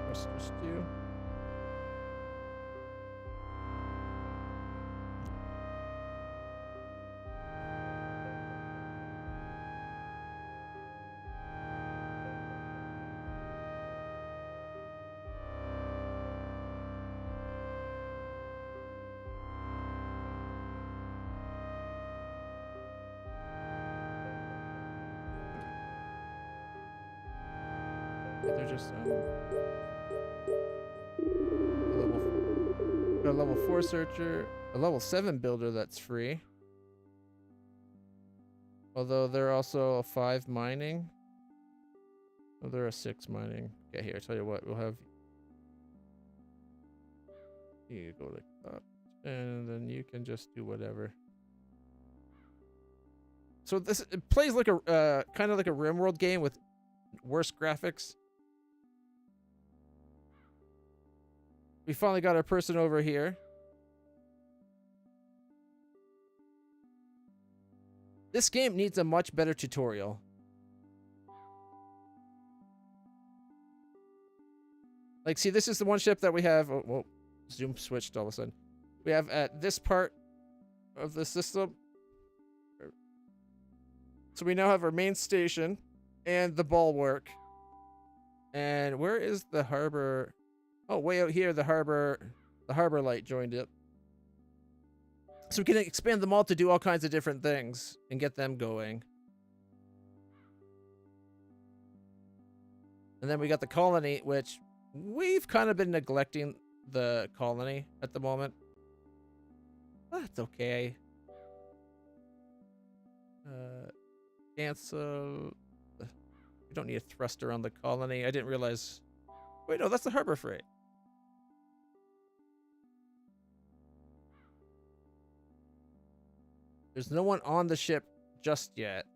Thrusters too. They're just a level 4 searcher, a level 7 builder that's free. Although they're also a 5 mining. Oh, they're a 6 mining. Yeah, here, tell you what, we'll have you go like that, and then you can just do whatever. So this, it plays like a kind of like a RimWorld game with worse graphics. We finally got our person over here. This game needs a much better tutorial. Like, see, this is the one ship that we have. Oh, well, zoom switched all of a sudden. We have at this part of the system. So we now have our main station and the bulwark. And where is the harbor? Oh, way out here, the harbor light joined it. So we can expand them all to do all kinds of different things and get them going. And then we got the colony, which we've kind of been neglecting the colony at the moment. That's okay. Cancel. We don't need a thruster on the colony. I didn't realize. Wait, no, that's the Harbor Freight. There's no one on the ship just yet.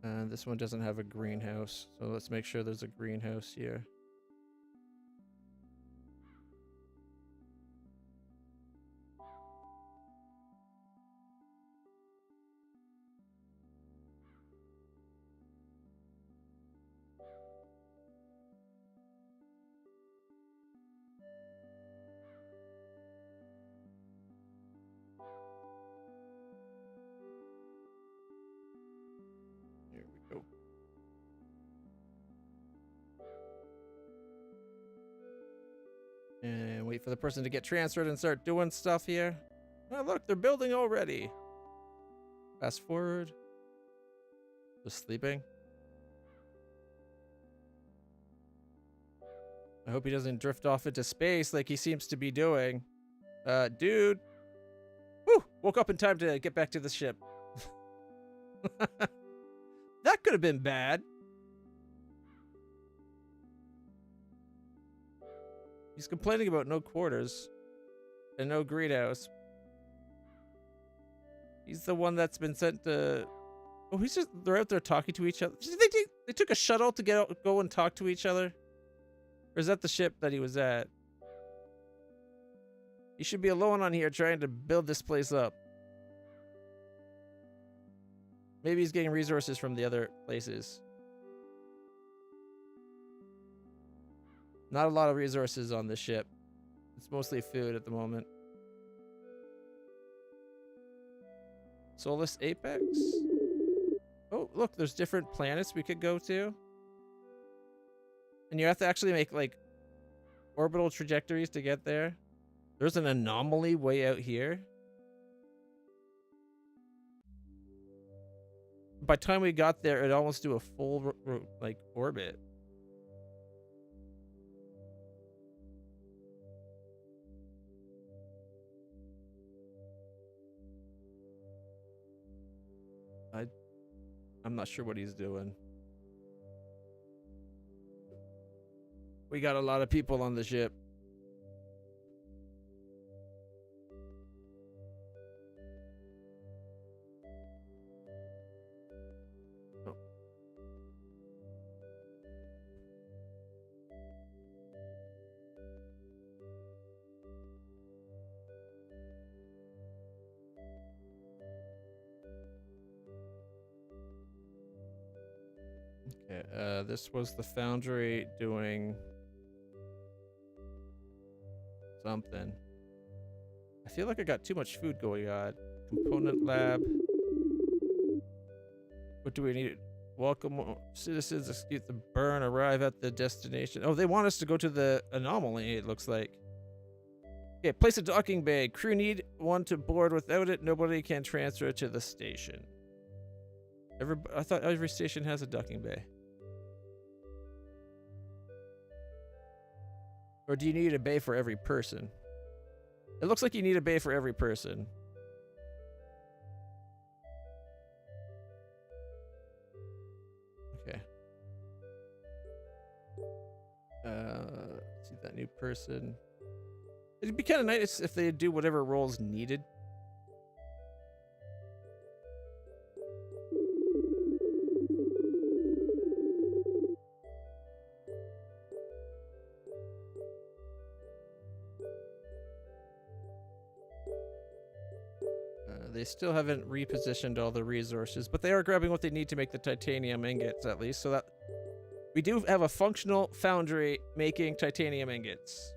And this one doesn't have a greenhouse, so let's make sure there's a greenhouse here. Here we go. And wait for the person to get transferred and start doing stuff here. Oh, look, they're building already. Fast forward. Just sleeping. I hope he doesn't drift off into space like he seems to be doing. Dude. Whew, woke up in time to get back to the ship. That could have been bad. He's complaining about no quarters and no greenhouse. He's the one that's been sent to... Oh, they're out there talking to each other. They took a shuttle to go and talk to each other? Or is that the ship that he was at? He should be alone on here trying to build this place up. Maybe he's getting resources from the other places. Not a lot of resources on this ship. It's mostly food at the moment. Solus Apex? Oh, look, there's different planets we could go to. And you have to actually make, like, orbital trajectories to get there. There's an anomaly way out here. By the time we got there, it'd almost do a full, like, orbit. I'm not sure what he's doing. We got a lot of people on the ship. Oh. Okay, this was the foundry doing something. I feel like I got too much food going on. Component lab. What do we need? Welcome citizens, execute the burn, arrive at the destination. Oh, they want us to go to the anomaly, it looks like. Okay, place a docking bay. Crew need one to board. Without it, nobody can transfer to the station. I thought every station has a docking bay. Or do you need a bay for every person? It looks like you need a bay for every person. Okay. See that new person. It'd be kind of nice if they do whatever roles needed. They still haven't repositioned all the resources, but they are grabbing what they need to make the titanium ingots, at least, so that we do have a functional foundry making titanium ingots.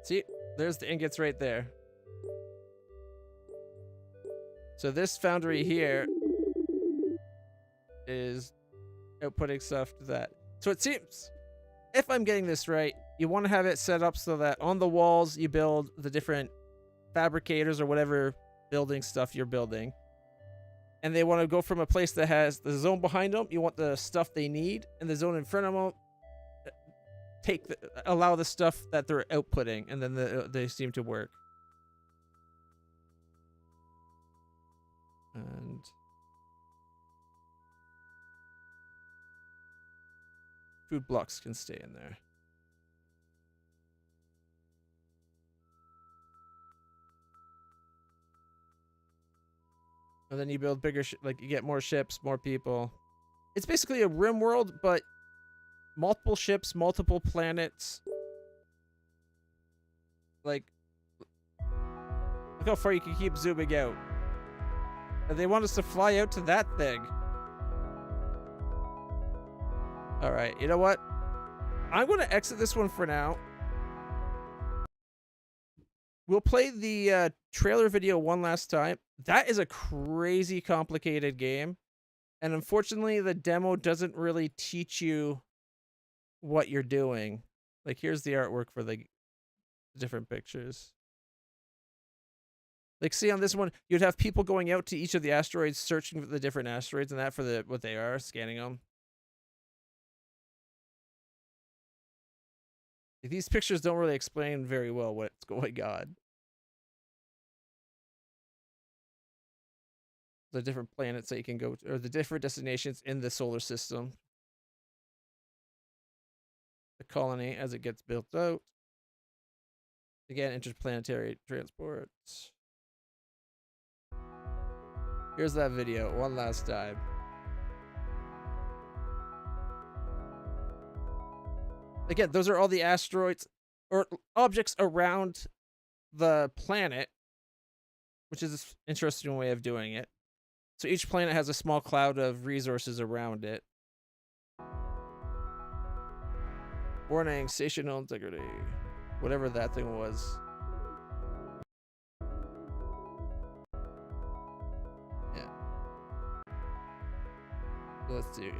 See, there's the ingots right there. So this foundry here is outputting stuff to that. So it seems, if I'm getting this right, you want to have it set up so that on the walls you build the different fabricators or whatever building stuff you're building. and they want to go from a place that has the zone behind them. You want the stuff they need, and the zone in front of them allow the stuff that they're outputting, and then they seem to work. And food blocks can stay in there. And then you build bigger, like you get more ships, more people. It's basically a rim world, but multiple ships, multiple planets. Like, look how far you can keep zooming out. And they want us to fly out to that thing. All right, you know what? I'm going to exit this one for now. We'll play the trailer video one last time. That is a crazy complicated game. And unfortunately, the demo doesn't really teach you what you're doing. Like, here's the artwork for the different pictures. Like, see on this one, you'd have people going out to each of the asteroids, searching for the different asteroids and that for what they are, scanning them. These pictures don't really explain very well what's going on. The different planets that you can go to, or the different destinations in the solar system. The colony as it gets built out. Again, interplanetary transports. Here's that video one last time. Again, those are all the asteroids or objects around the planet, which is an interesting way of doing it. So each planet has a small cloud of resources around it. Warning, stational integrity. Whatever that thing was. Yeah. Let's see.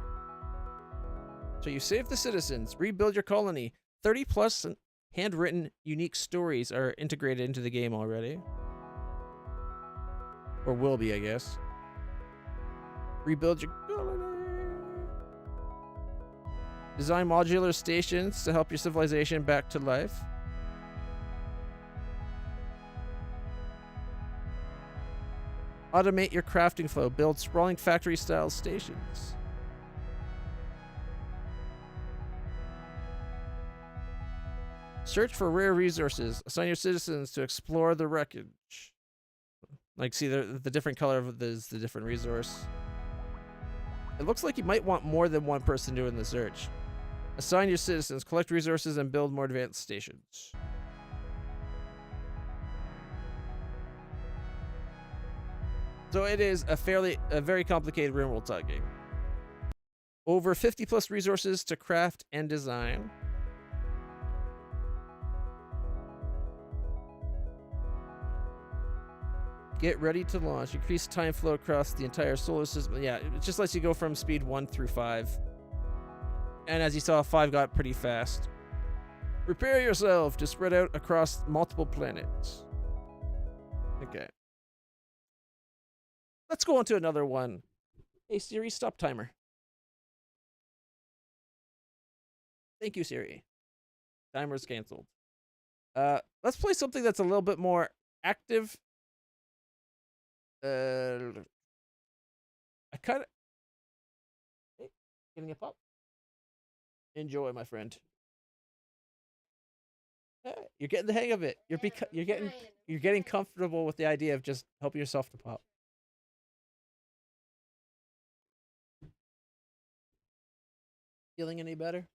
So you save the citizens, rebuild your colony. 30 plus handwritten unique stories are integrated into the game already. Or will be, I guess. Rebuild your colony. Design modular stations to help your civilization back to life. Automate your crafting flow. Build sprawling factory-style stations. Search for rare resources. Assign your citizens to explore the wreckage. Like, see, the different color of the different resource. It looks like you might want more than one person doing the search. Assign your citizens, collect resources, and build more advanced stations. So it is a very complicated real-world type game. Over 50 plus resources to craft and design. Get ready to launch. Increase time flow across the entire solar system. Yeah, it just lets you go from speed 1 through 5. And as you saw, 5 got pretty fast. Prepare yourself to spread out across multiple planets. Okay. Let's go on to another one. Hey, Siri, stop timer. Thank you, Siri. Timer's canceled. Let's play something that's a little bit more active. I kind of... Hey, getting a pop. Enjoy, my friend. Hey, you're getting the hang of it. You're getting comfortable with the idea of just helping yourself to pop. Feeling any better?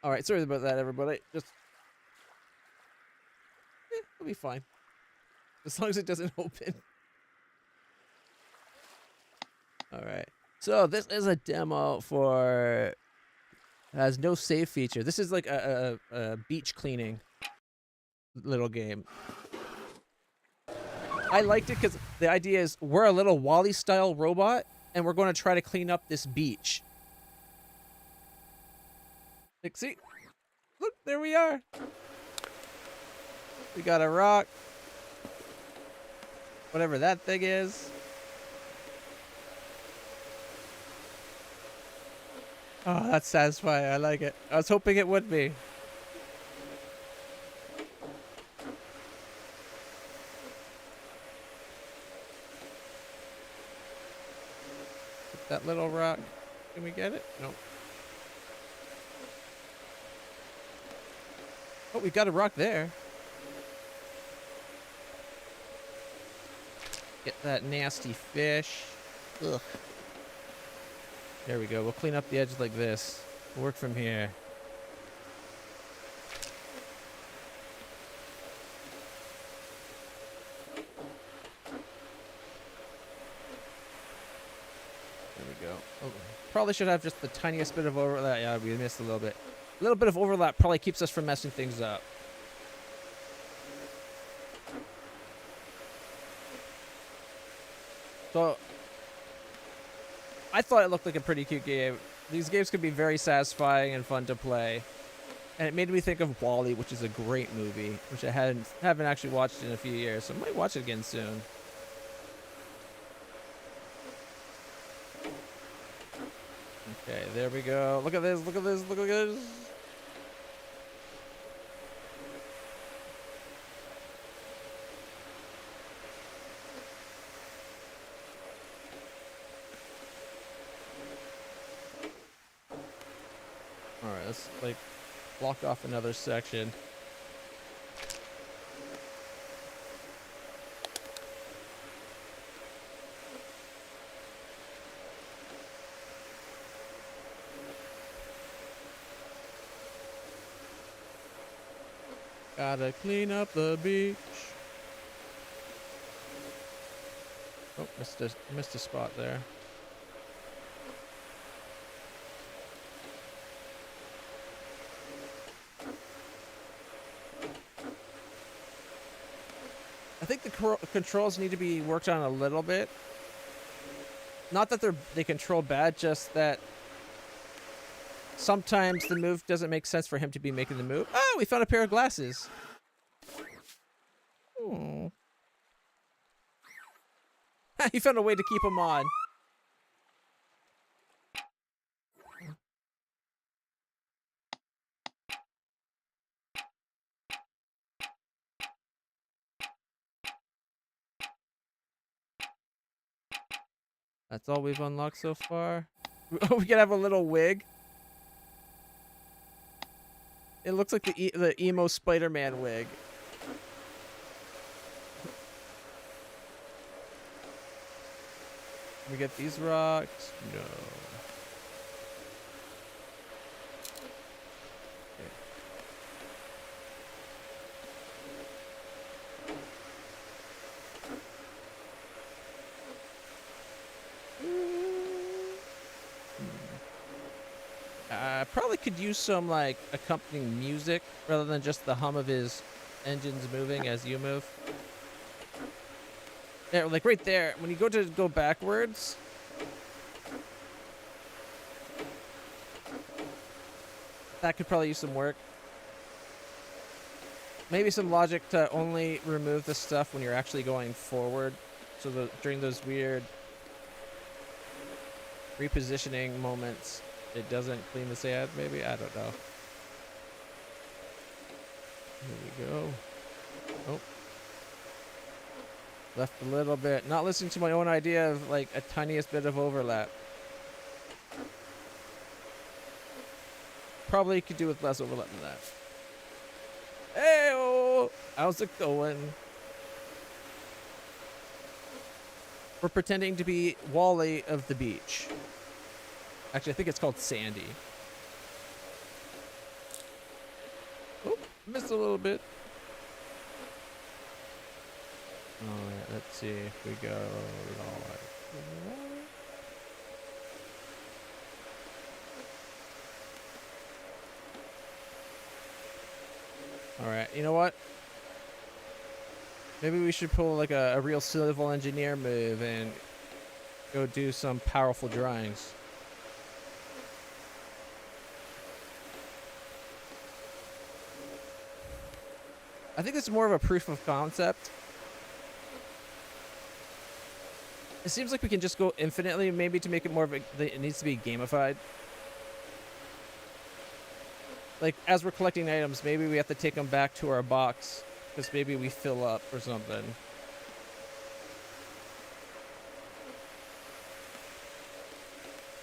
All right, sorry about that, everybody. Just, it'll be fine as long as it doesn't open. All right. So this is a demo for has no save feature. This is like a beach cleaning little game. I liked it because the idea is we're a little Wall-E style robot and we're going to try to clean up this beach. Like, see? Look, there we are. We got a rock. Whatever that thing is. Oh, that's satisfying. I like it. I was hoping it would be. That little rock. Can we get it? No. Oh, we got a rock there. Get that nasty fish. Ugh. There we go. We'll clean up the edge like this. We'll work from here. There we go. Oh, probably should have just the tiniest bit of overlap. Yeah, we missed a little bit. A little bit of overlap probably keeps us from messing things up. So, I thought it looked like a pretty cute game. These games can be very satisfying and fun to play. And it made me think of Wall-E, which is a great movie, which I haven't actually watched in a few years, so I might watch it again soon. Okay, there we go. Look at this, look at this, look at this. Alright, let's like block off another section. Gotta clean up the beach. Oh, missed a spot there. I think the controls need to be worked on a little bit. Not that they control bad, just that sometimes the move doesn't make sense for him to be making the move. Oh, we found a pair of glasses. Oh. He found a way to keep them on. That's all we've unlocked so far. Oh, we can have a little wig. It looks like the emo Spider-Man wig. Can we get these rocks? No. Probably could use some like accompanying music rather than just the hum of his engines moving as you move. Yeah, like right there, when you go backwards. That could probably use some work. Maybe some logic to only remove the stuff when you're actually going forward. So during those weird repositioning moments, it doesn't clean the sand, maybe? I don't know. Here we go. Oh. Left a little bit. Not listening to my own idea of like a tiniest bit of overlap. Probably could do with less overlap than that. Hey-oh! How's it going? We're pretending to be Wall-E of the beach. Actually, I think it's called Sandy. Missed a little bit. Alright, let's see if we go Alright, you know what? Maybe we should pull like a real civil engineer move and go do some powerful drawings. I think it's more of a proof of concept. It seems like we can just go infinitely, maybe to make it more of a, it needs to be gamified. Like, as we're collecting items, maybe we have to take them back to our box, because maybe we fill up or something.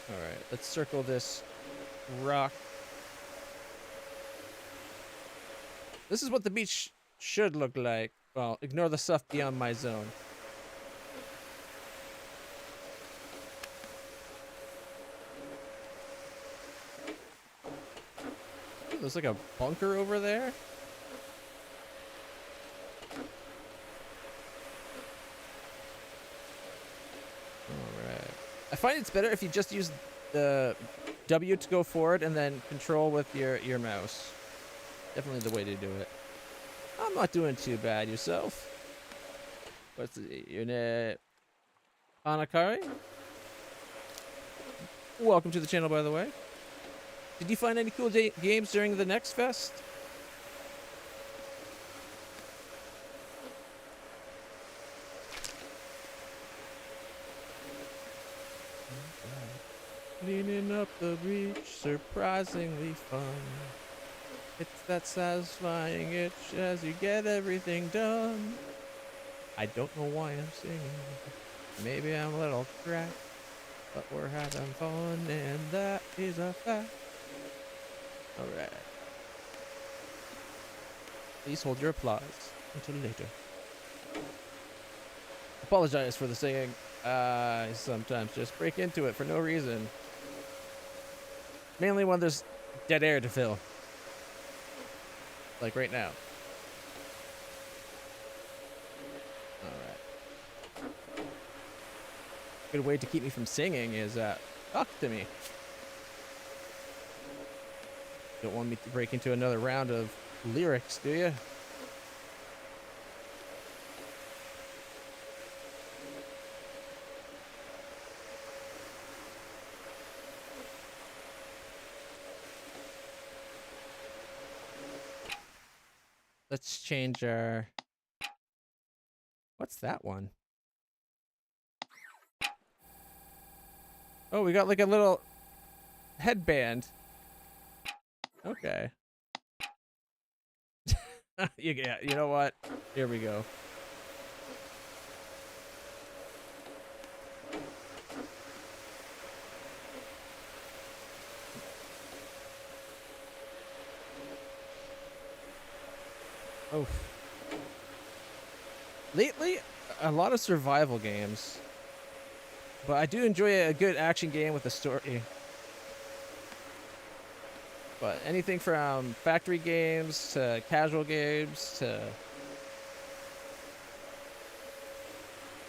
Alright, let's circle this rock. This is what the beach should look like. Well, ignore the stuff beyond my zone. There's like a bunker over there. Alright. I find it's better if you just use the W to go forward and then control with your mouse. Definitely the way to do it. I'm not doing too bad yourself. What's the unit? Anakari? Welcome to the channel, by the way. Did you find any cool games during the NextFest? Cleaning up the beach, surprisingly fun. It's that satisfying itch as you get everything done. I don't know why I'm singing. Maybe I'm a little cracked, but we're having fun, and that is a fact. Alright. Please hold your applause until later. Apologize for the singing. I sometimes just break into it for no reason. Mainly when there's dead air to fill. Like right now. Alright. Good way to keep me from singing is talk to me. Don't want me to break into another round of lyrics, do you? Let's change our... What's that one? Oh, we got like a little headband. Okay. Yeah, you know what? Here we go. Oh. Lately, a lot of survival games. But I do enjoy a good action game with a story. But anything from factory games to casual games to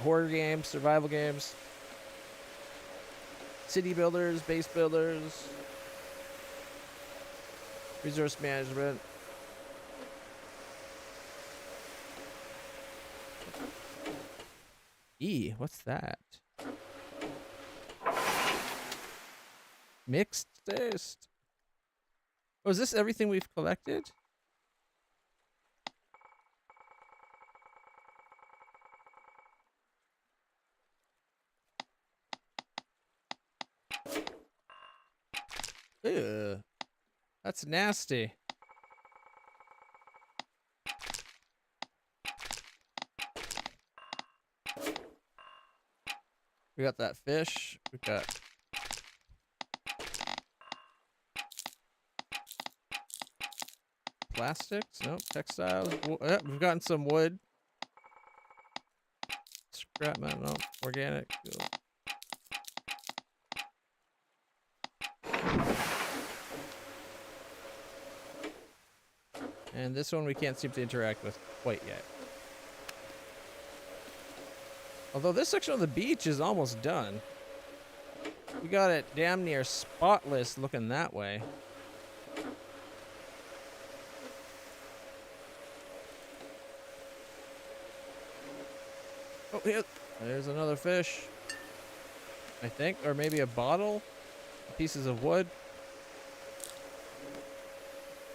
horror games, survival games, city builders, base builders, resource management. What's that? Mixed taste. Oh, is this everything we've collected? Ew. That's nasty. We got that fish. We got plastics. Nope. Textiles. Yep, we've gotten some wood. Scrap metal. Nope. Organic. Cool. And this one we can't seem to interact with quite yet. Although this section of the beach is almost done. We got it damn near spotless looking that way. Oh, yeah, there's another fish. I think, or maybe a bottle. Pieces of wood.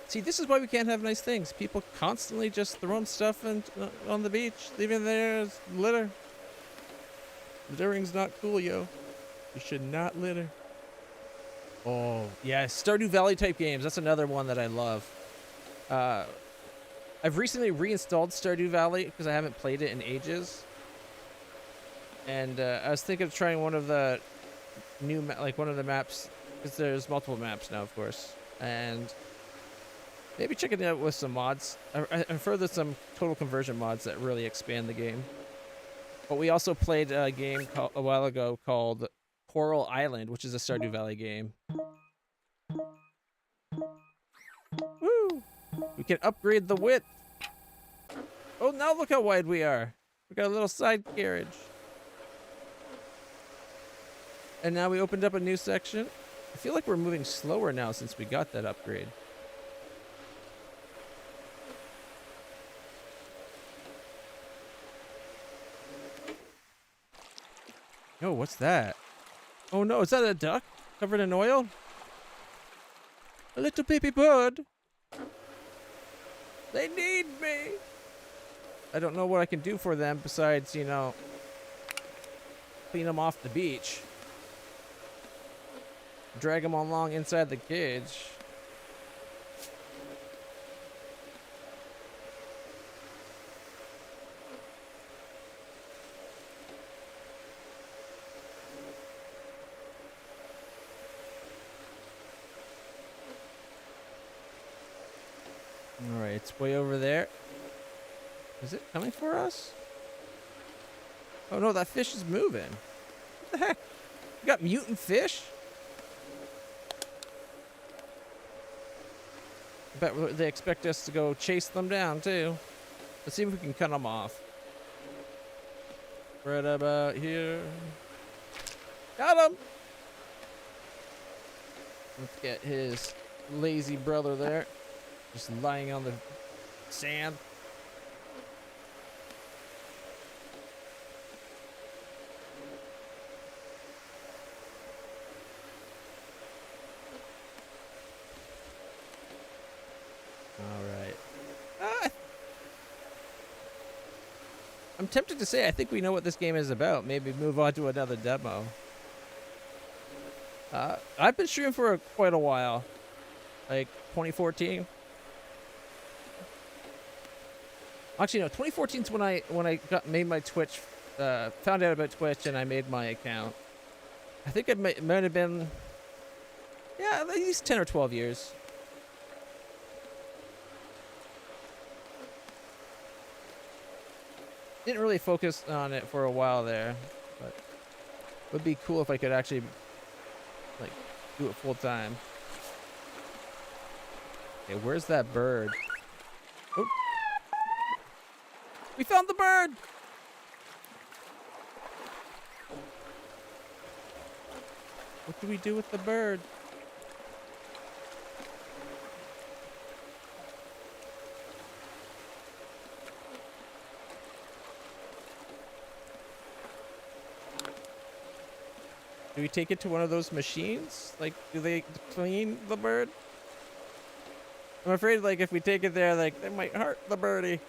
See, this is why we can't have nice things. People constantly just throwing stuff on the beach, leaving there as litter. Littering's not cool, yo. You should not litter. Oh, yeah, Stardew Valley type games. That's another one that I love. I've recently reinstalled Stardew Valley because I haven't played it in ages. And I was thinking of trying one of the new, one of the maps, because there's multiple maps now, of course. And maybe checking it out with some mods. I've heard there's some total conversion mods that really expand the game. But we also played a game a while ago called Coral Island, which is a Stardew Valley game. Woo! We can upgrade the width. Oh, now look how wide we are. We got a little side carriage. And now we opened up a new section. I feel like we're moving slower now since we got that upgrade. Oh, what's that? Oh no, is that a duck covered in oil? A little baby bird. They need me. I don't know what I can do for them besides, you know, clean them off the beach. Drag them along inside the cage. Alright, it's way over there. Is it coming for us? Oh no, that fish is moving. What the heck? You got mutant fish? I bet they expect us to go chase them down too. Let's see if we can cut them off. Right about here. Got him! Let's get his lazy brother there. Just lying on the sand. I'm tempted to say I think we know what this game is about. Maybe move on to another demo. I've been streaming for quite a while. Like 2014. Actually, no, 2014 is when I made my Twitch, found out about Twitch and I made my account. I think it might have been, yeah, at least 10 or 12 years. Didn't really focus on it for a while there, but it would be cool if I could actually, like, do it full time. Okay, where's that bird? Oh. We found the bird! What do we do with the bird? Do we take it to one of those machines? Like, do they clean the bird? I'm afraid, like, if we take it there, like, they might hurt the birdie.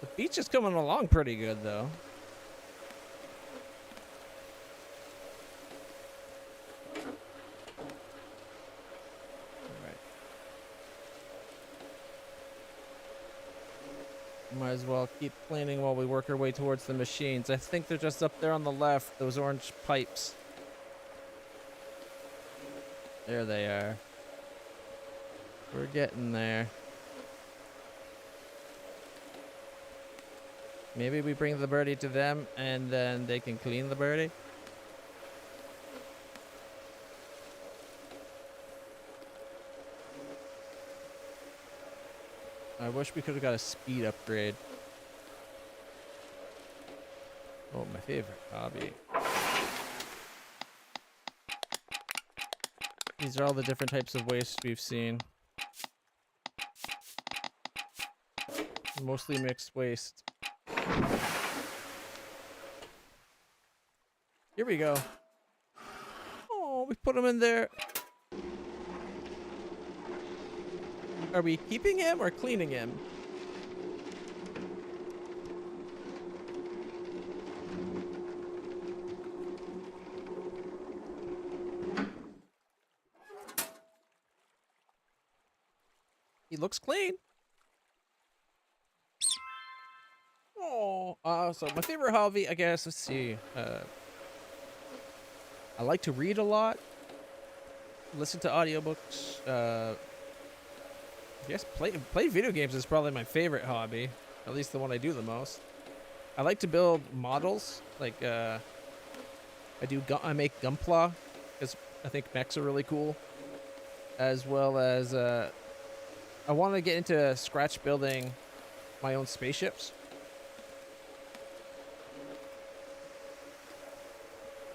The beach is coming along pretty good, though. Might as well keep cleaning while we work our way towards the machines. I think they're just up there on the left, those orange pipes. There they are. We're getting there. Maybe we bring the birdie to them and then they can clean the birdie. I wish we could have got a speed upgrade. Oh, my favorite hobby. These are all the different types of waste we've seen. Mostly mixed waste. Here we go. Oh, we put him in there. Are we keeping him or cleaning him? He looks clean. Oh, so my favorite hobby, I guess, let's see. I like to read a lot. Listen to audiobooks. I guess play video games is probably my favorite hobby. At least the one I do the most. I like to build models. Like, I make Gunpla, because I think mechs are really cool. As well as, I want to get into scratch building my own spaceships.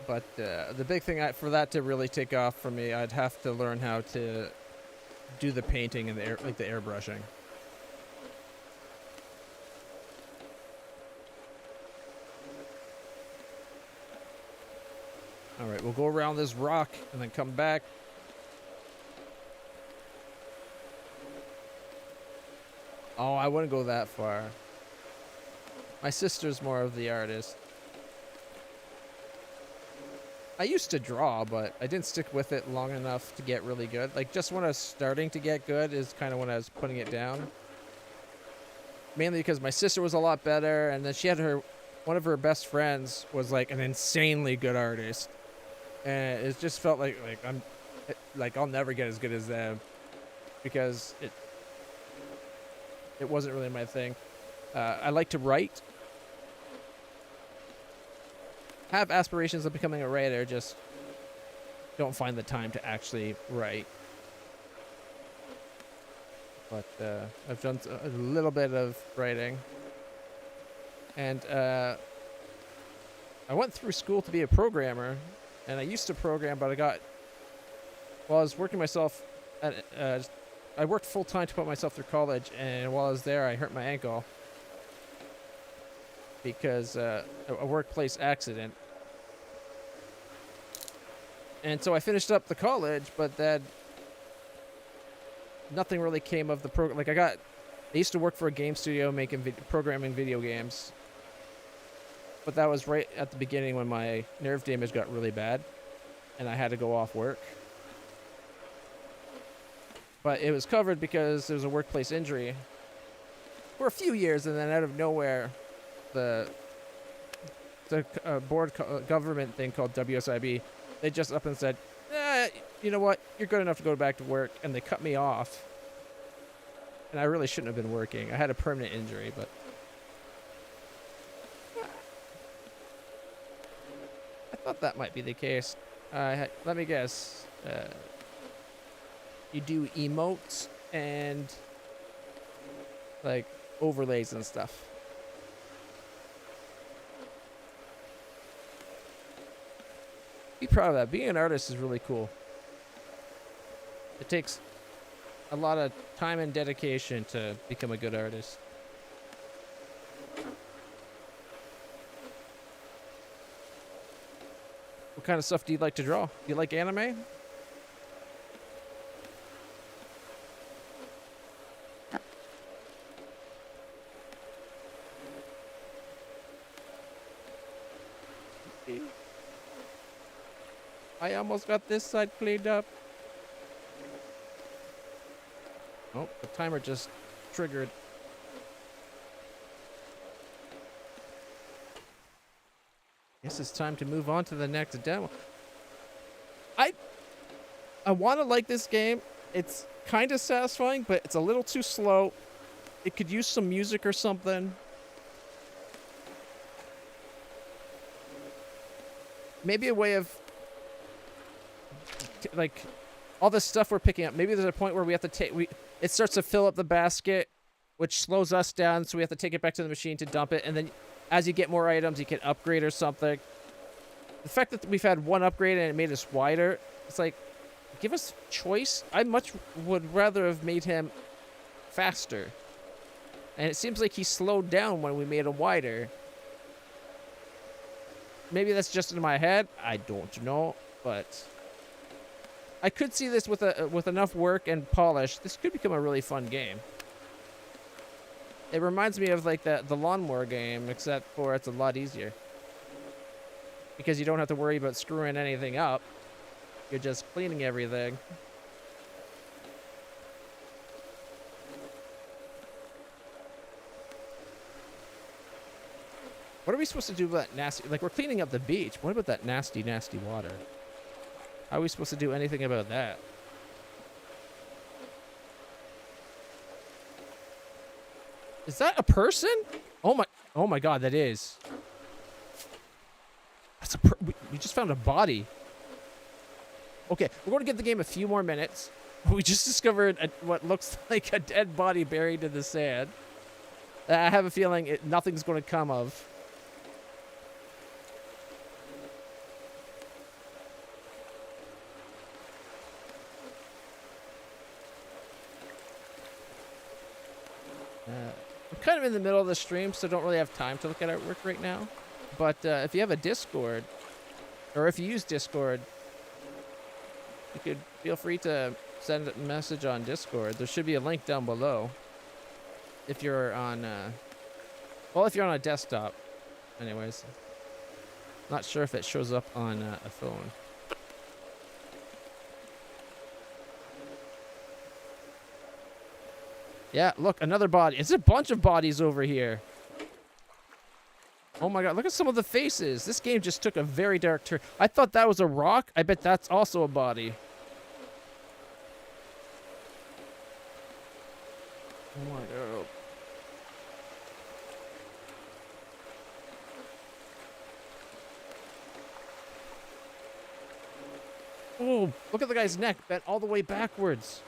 But the big thing for that to really take off for me, I'd have to learn how to do the painting and the airbrushing. All right, we'll go around this rock and then come back. Oh, I wouldn't go that far. My sister's more of the artist. I used to draw, but I didn't stick with it long enough to get really good. Like, just when I was starting to get good is kind of when I was putting it down. Mainly because my sister was a lot better, and then she had one of her best friends was like an insanely good artist. And it just felt like I'll never get as good as them because it wasn't really my thing. I like to write. Have aspirations of becoming a writer, just don't find the time to actually write. But I've done a little bit of writing. And I went through school to be a programmer, and I used to program, but I was working myself I worked full time to put myself through college, and while I was there, I hurt my ankle because a workplace accident. And so I finished up the college, but then nothing really came of the program. Like I used to work for a game studio programming video games, but that was right at the beginning when my nerve damage got really bad, and I had to go off work. But it was covered because there was a workplace injury for a few years, and then out of nowhere, the board government thing called WSIB, they just up and said, you know what, you're good enough to go back to work, and they cut me off. And I really shouldn't have been working. I had a permanent injury, but I thought that might be the case. Let me guess. You do emotes and like overlays and stuff. Be proud of that. Being an artist is really cool. It takes a lot of time and dedication to become a good artist. What kind of stuff do you like to draw? Do you like anime? I almost got this side cleaned up. Oh, the timer just triggered. Guess it's time to move on to the next demo. I want to like this game. It's kind of satisfying, but it's a little too slow. It could use some music or something. Maybe a way of, like, all this stuff we're picking up. Maybe there's a point where we have to take, it starts to fill up the basket, which slows us down, so we have to take it back to the machine to dump it, and then as you get more items, you can upgrade or something. The fact that we've had one upgrade and it made us wider, it's like, give us choice. I much would rather have made him faster. And it seems like he slowed down when we made him wider. Maybe that's just in my head. I don't know, but I could see this with enough work and polish. This could become a really fun game. It reminds me of like the lawnmower game, except for it's a lot easier. Because you don't have to worry about screwing anything up. You're just cleaning everything. What are we supposed to do about that nasty... Like, we're cleaning up the beach. What about that nasty, nasty water? How are we supposed to do anything about that? Is that a person? Oh my god, that is. That's a we just found a body. Okay, we're going to give the game a few more minutes. We just discovered what looks like a dead body buried in the sand. I have a feeling nothing's going to come of. I'm kind of in the middle of the stream, so don't really have time to look at artwork right now. But if you have a Discord, or if you use Discord, you could feel free to send a message on Discord. There should be a link down below. If you're on, well, if you're on a desktop, anyways. Not sure if it shows up on a phone. Yeah, look, another body. It's a bunch of bodies over here. Oh my god, look at some of the faces. This game just took a very dark turn. I thought that was a rock. I bet that's also a body. Oh my god. Oh, look at the guy's neck bent all the way backwards.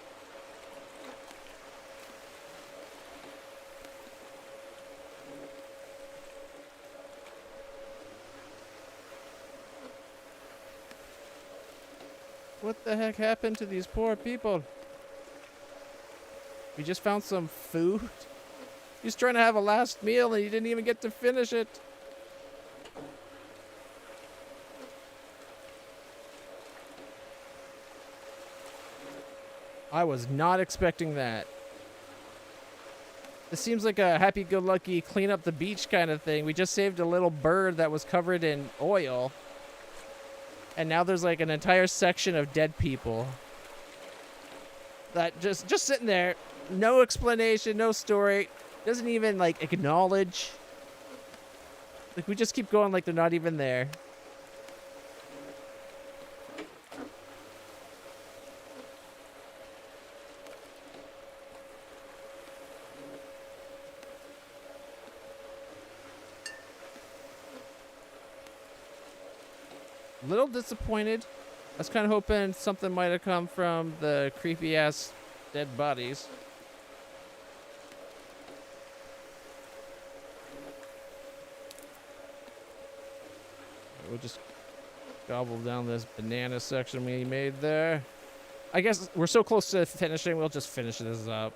What the heck happened to these poor people? We just found some food. He's trying to have a last meal and he didn't even get to finish it. I was not expecting that. This seems like a happy-go-lucky clean up the beach kind of thing. We just saved a little bird that was covered in oil. And now there's like an entire section of dead people. That just sitting there. No explanation, no story. Doesn't even like acknowledge. Like we just keep going like they're not even there. Little disappointed. I was kind of hoping something might have come from the creepy ass dead bodies. We'll just gobble down this banana section we made there. I guess we're so close to finishing, we'll just finish this up.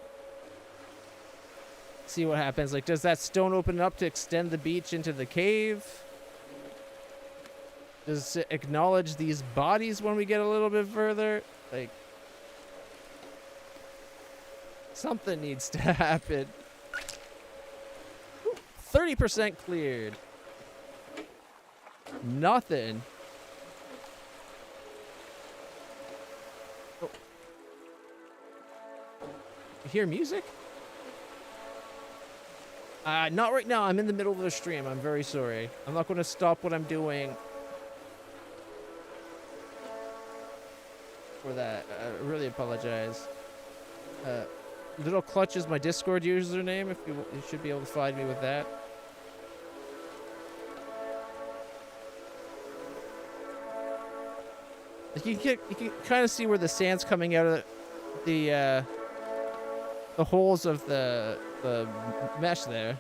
See what happens. Like, does that stone open up to extend the beach into the cave? Does it acknowledge these bodies when we get a little bit further? Like, something needs to happen. 30% cleared. Nothing. Oh. You hear music? Not right now. I'm in the middle of the stream. I'm very sorry. I'm not going to stop what I'm doing for that. I really apologize. Uh, LitlClutch is my Discord username. If you should be able to find me with that. Like you can kind of see where the sand's coming out of the holes of the mesh there.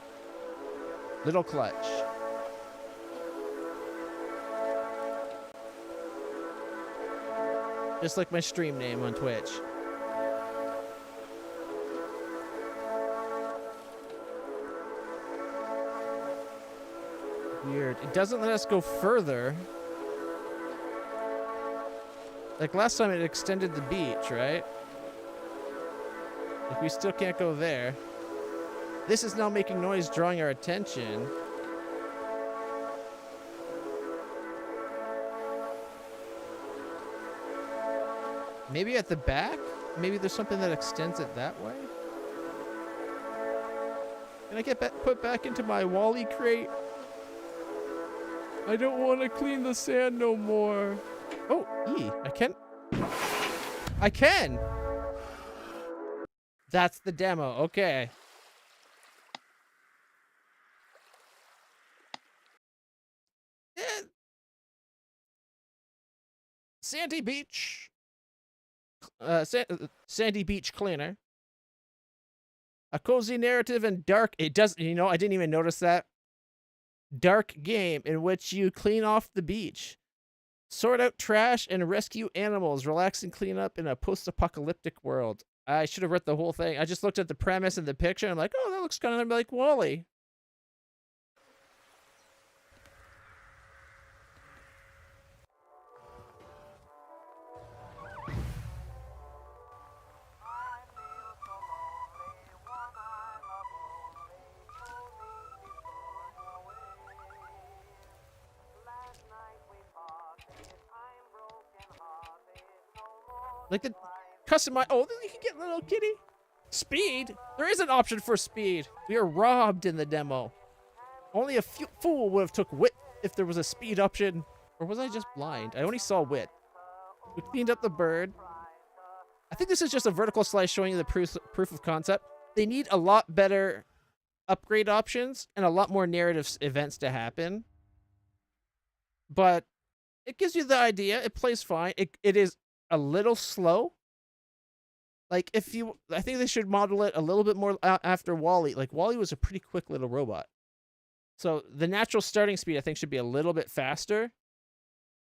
LitlClutch. Just like my stream name on Twitch. Weird. It doesn't let us go further. Like last time it extended the beach, right? Like we still can't go there. This is now making noise, drawing our attention. Maybe at the back? Maybe there's something that extends it that way? Can I get put back into my Wally crate? I don't want to clean the sand no more. Oh, E. I can. I can! That's the demo. Okay. Sandy Beach. Sandy Beach Cleaner. A cozy narrative and dark. It does. You know, I didn't even notice that. Dark game in which you clean off the beach, sort out trash, and rescue animals. Relax and clean up in a post-apocalyptic world. I should have read the whole thing. I just looked at the premise and the picture. And I'm like, oh, that looks kind of like Wally. Like the customize. Oh, you can get little kitty. Speed? There is an option for speed. We are robbed in the demo. Only a fool would have took wit if there was a speed option. Or was I just blind? I only saw wit. We cleaned up the bird. I think this is just a vertical slice showing you the proof of concept. They need a lot better upgrade options and a lot more narrative events to happen. But it gives you the idea. It plays fine. It is a little slow. Like I think they should model it a little bit more after Wally. Like Wally was a pretty quick little robot. So the natural starting speed I think should be a little bit faster.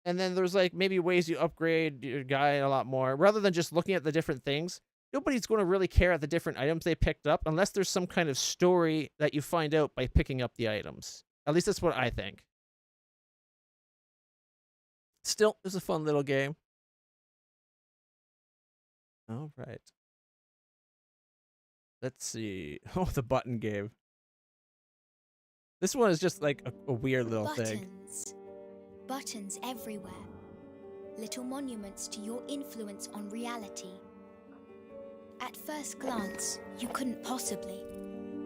And then there's like maybe ways you upgrade your guy a lot more rather than just looking at the different things. Nobody's going to really care at the different items they picked up unless there's some kind of story that you find out by picking up the items. At least that's what I think. Still, it's a fun little game. All right. Let's see. Oh, the button game. This one is just like a weird little thing. Buttons everywhere. Little monuments to your influence on reality. At first glance, you couldn't possibly.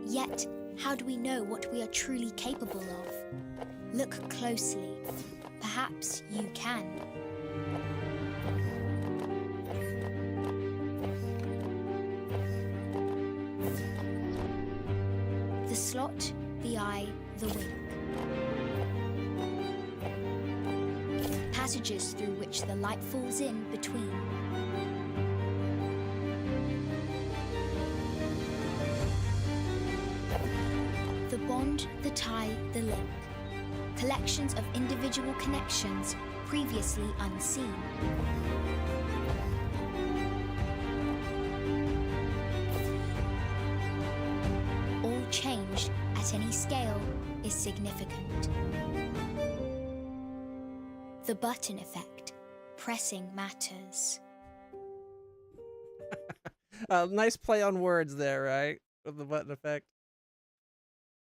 Yet, how do we know what we are truly capable of? Look closely. Perhaps you can. The slot, the eye, the wink. Passages through which the light falls in between. The bond, the tie, the link. Collections of individual connections previously unseen. All change at any scale is significant. The button effect. Pressing matters. Nice play on words there, right? With the button effect.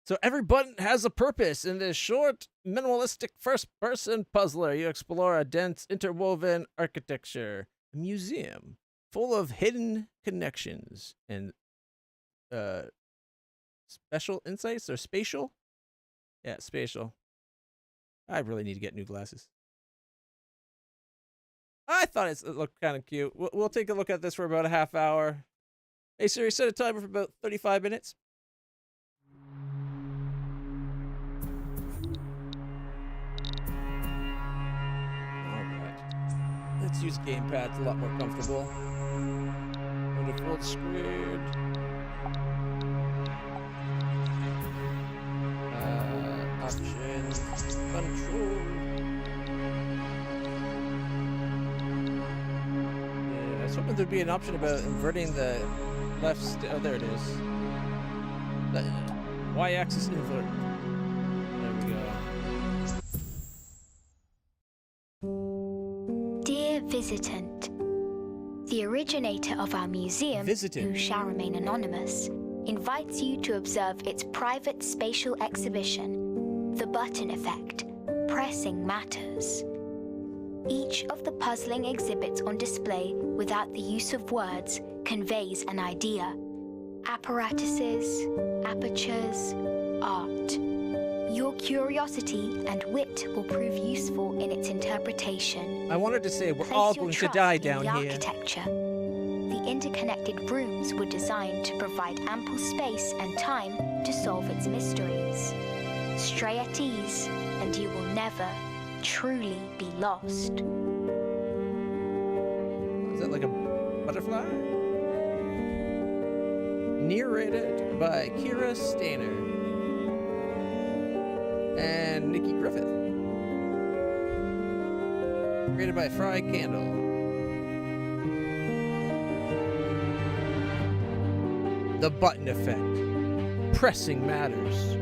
So every button has a purpose. In this short, minimalistic first-person puzzler, you explore a dense, interwoven architecture, a museum full of hidden connections and special insights or spatial? Yeah, spatial. I really need to get new glasses. I thought it looked kind of cute. We'll take a look at this for about a half hour. Hey Siri, set a timer for about 35 minutes. Alright. Let's use gamepad, it's a lot more comfortable. Go to full screen. Options. Control. Yeah, I was hoping there'd be an option about inverting the left oh, there it is. The y-axis invert. There we go. Dear visitant, the originator of our museum, who shall remain anonymous, invites you to observe its private spatial exhibition, The Button Effect, Pressing Matters. Each of the puzzling exhibits on display without the use of words conveys an idea. Apparatuses, apertures, art. Your curiosity and wit will prove useful in its interpretation. I wanted to say we're Place all your going to trust die in down the here. Architecture. The interconnected rooms were designed to provide ample space and time to solve its mysteries. Stray at ease, and you will never truly be lost. Is that like a butterfly? Narrated by Kira Stainer and Nikki Griffith. Created by Fry Candle. The Button Effect. Pressing Matters.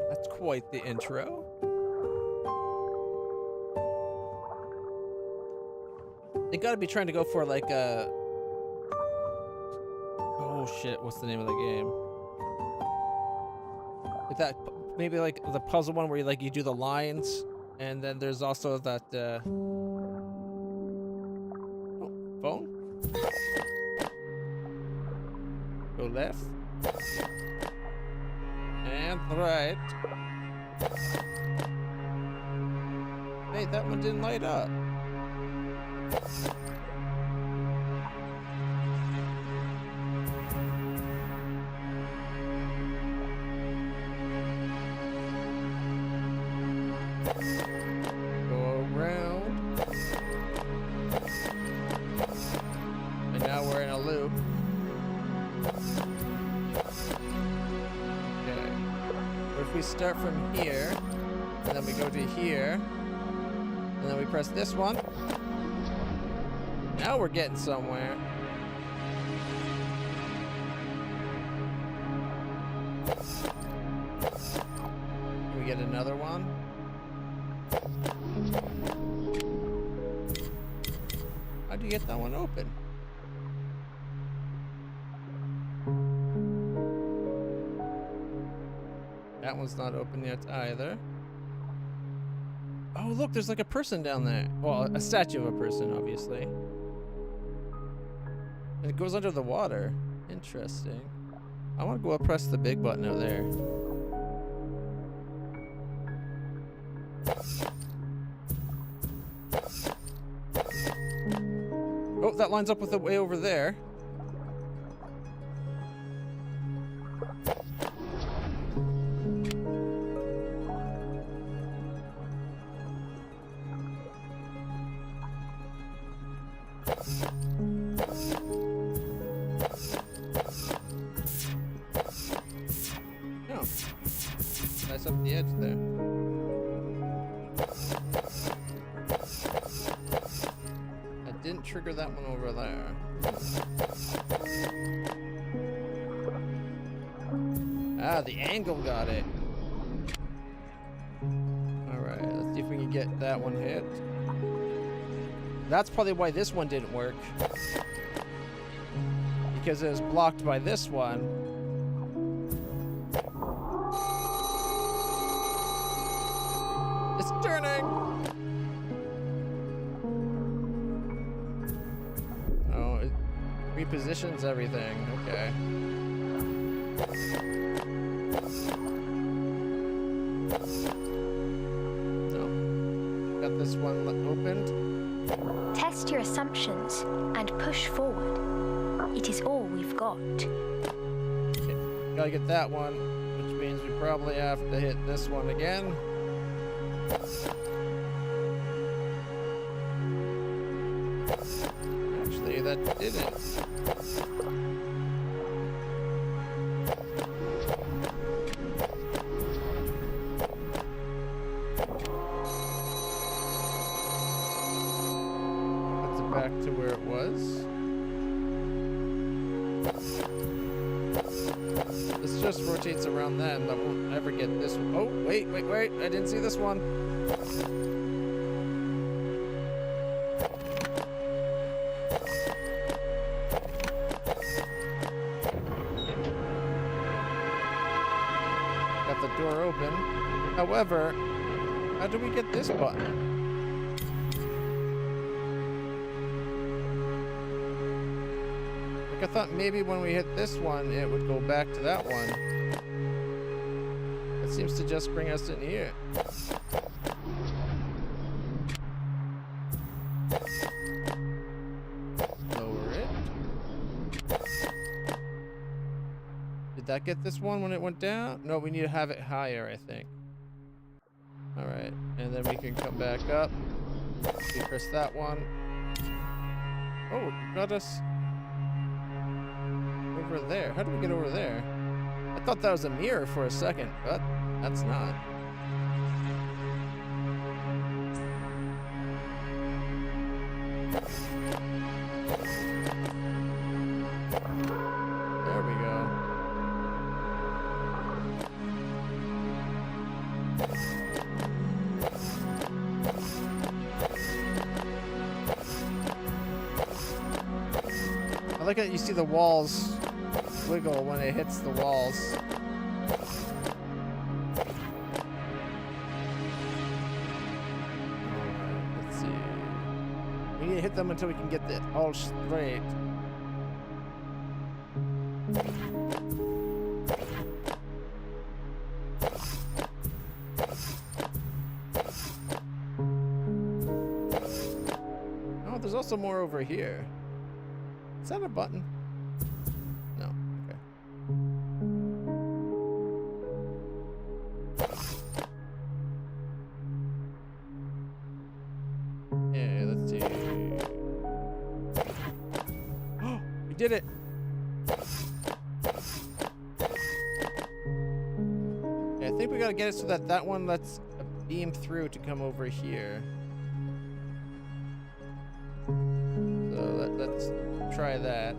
That's quite the intro. They gotta be trying to go for like a... Oh shit, what's the name of the game? Like that, maybe like the puzzle one where you like you do the lines, and then there's also that oh, phone? Go left. And right. Hey, that one didn't light up. Go around. And now we're in a loop. Okay. What if we start from here, and then we go to here, and then we press this one? Now we're getting somewhere. Can we get another one? How'd you get that one open? That one's not open yet either. Oh, look, there's like a person down there. Well, a statue of a person, obviously. And it goes under the water. Interesting. I want to go up press the big button out there. Oh, that lines up with the way over there. Oh, nice up the edge there. That didn't trigger that one over there. Ah, the angle got it. Alright, let's see if we can get that one hit. That's probably why this one didn't work. Because it was blocked by this one. It's turning! Oh, it repositions everything. Okay. No. Got this one opened. Test your assumptions and push forward. It is all we've got. Okay. Gotta get that one, which means we probably have to hit this one again. Actually, that didn't. Puts it back to where it was. This just rotates around then. That won't ever get this one. Oh, wait. I didn't see this one. Got the door open. However, how do we get this button? I thought maybe when we hit this one, it would go back to that one. It seems to just bring us in here. Lower it. Did that get this one when it went down? No, we need to have it higher, I think. Alright, and then we can come back up. We press that one. Oh, it got us over there. How do we get over there? I thought that was a mirror for a second, but that's not. There we go. I like how you see the walls wiggle when it hits the walls. Let's see. We need to hit them until we can get it all straight. Oh, there's also more over here. Is that a button? No. Okay. Yeah, let's see. Oh, we did it! Yeah, I think we gotta get it so that that one lets a beam through to come over here. So let's try that.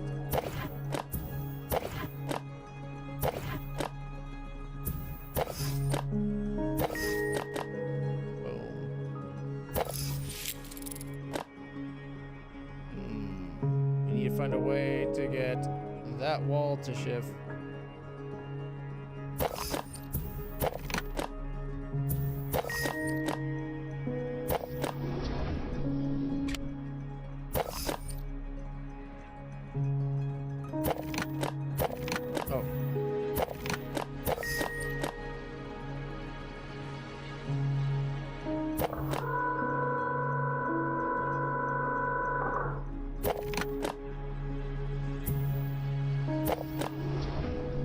We need to find a way to get that wall to shift. Oh.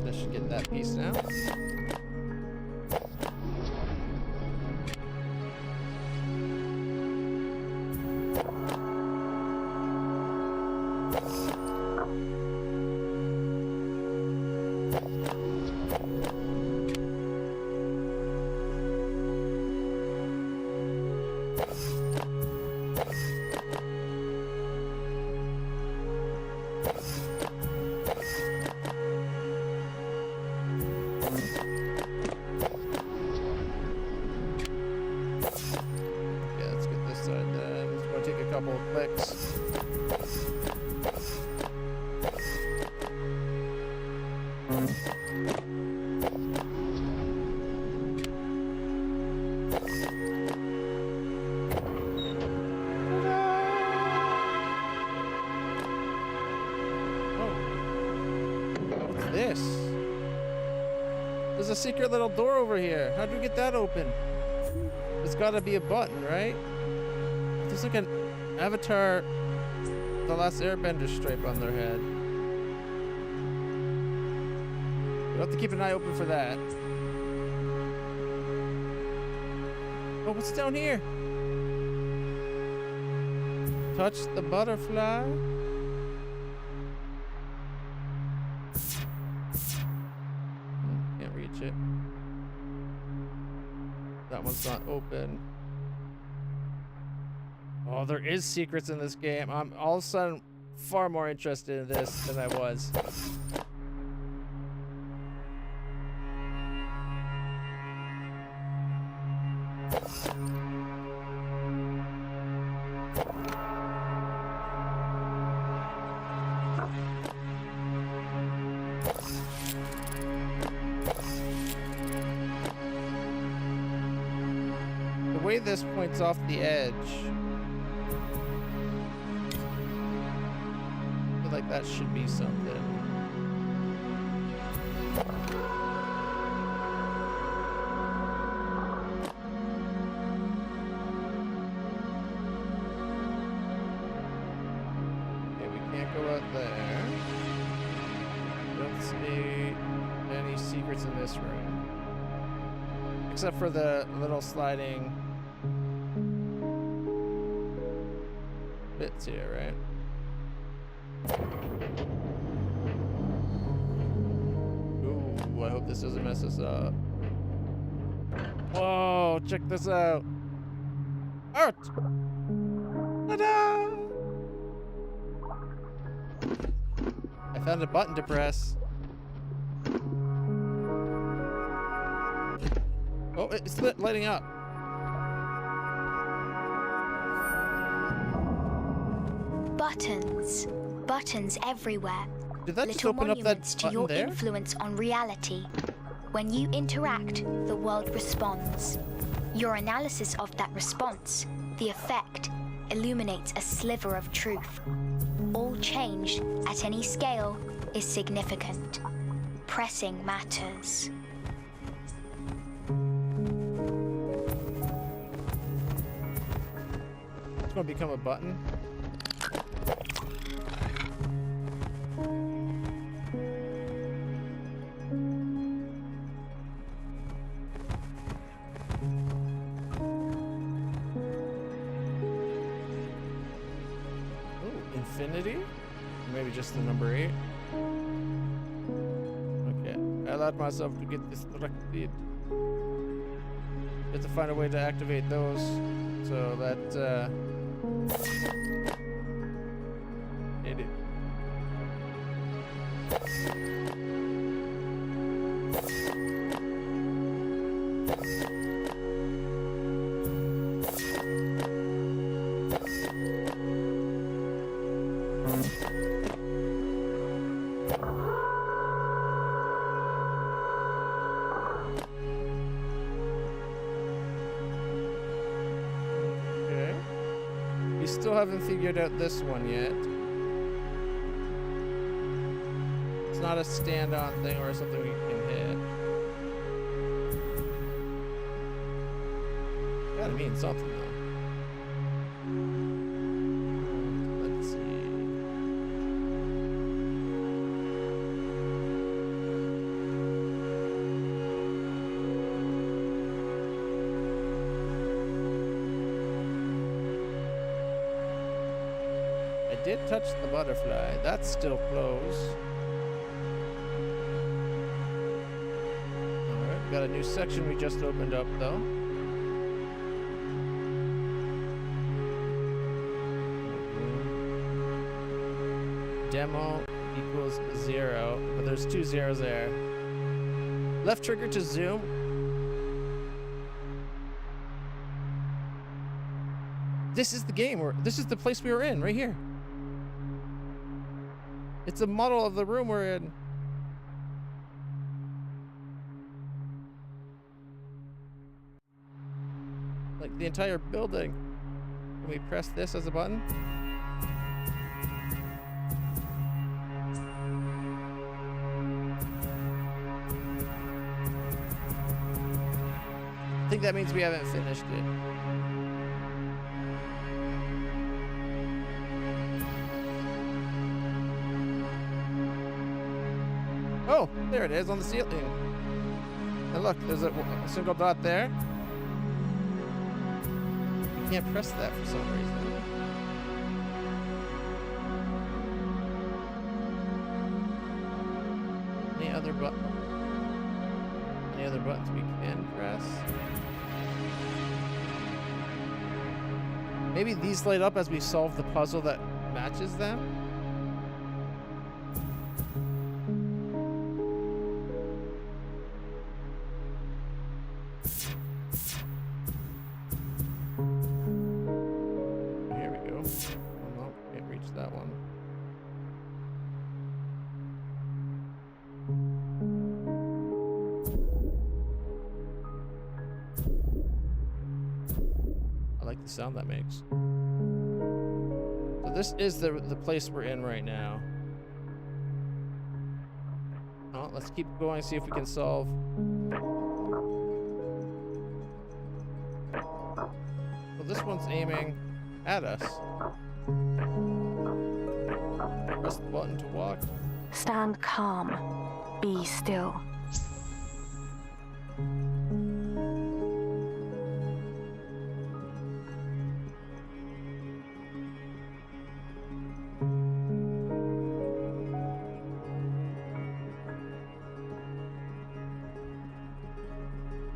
That should get that piece now. couple of clicks. This? There's a secret little door over here. How do we get that open? There's gotta be a button, right? There's like an Avatar The Last Airbender stripe on their head. We'll have to keep an eye open for that. Oh, what's down here? Touch the butterfly. Can't reach it. That one's not open. Oh, there is secrets in this game. I'm all of a sudden far more interested in this than I was. The way this points off the edge, I feel like that should be something. Okay, we can't go out there. Don't see any secrets in this room. Except for the little sliding bits here, right? Ooh, I hope this doesn't mess us up. Whoa, check this out. Art! Ta-da! I found a button to press. Oh, it's lighting up. Buttons. Buttons everywhere. Did that just Little open up that monuments to button your there? influence on reality. When you interact, the world responds. Your analysis of that response, the effect, illuminates a sliver of truth. All change at any scale is significant. Pressing matters. It's gonna become a button. Infinity? Or maybe just the number 8. Okay. I allowed myself to get distracted. Have to find a way to activate those so that hit it. Still haven't figured out this one yet. It's not a stand-on thing or something we can hit. Gotta mean something though. Let's see. I did touch the butterfly. That's still closed. Alright, got a new section we just opened up though. Demo equals 0, but there's 2 zeros there. Left trigger to zoom. This is the game. This is the place we were in, right here. It's a model of the room we're in. Like the entire building. Can we press this as a button? I think that means we haven't finished it. Oh, there it is on the ceiling. And look, there's a single dot there. You can't press that for some reason. Any other button? Any other buttons we can press? Maybe these light up as we solve the puzzle that matches them? Here we go. Oh no, can't reach that one. I like the sound that makes. So this is the place we're in right now. Oh, let's keep going, see if we can solve. Well, this one's aiming at us. Press the button to walk. Stand calm. Be still.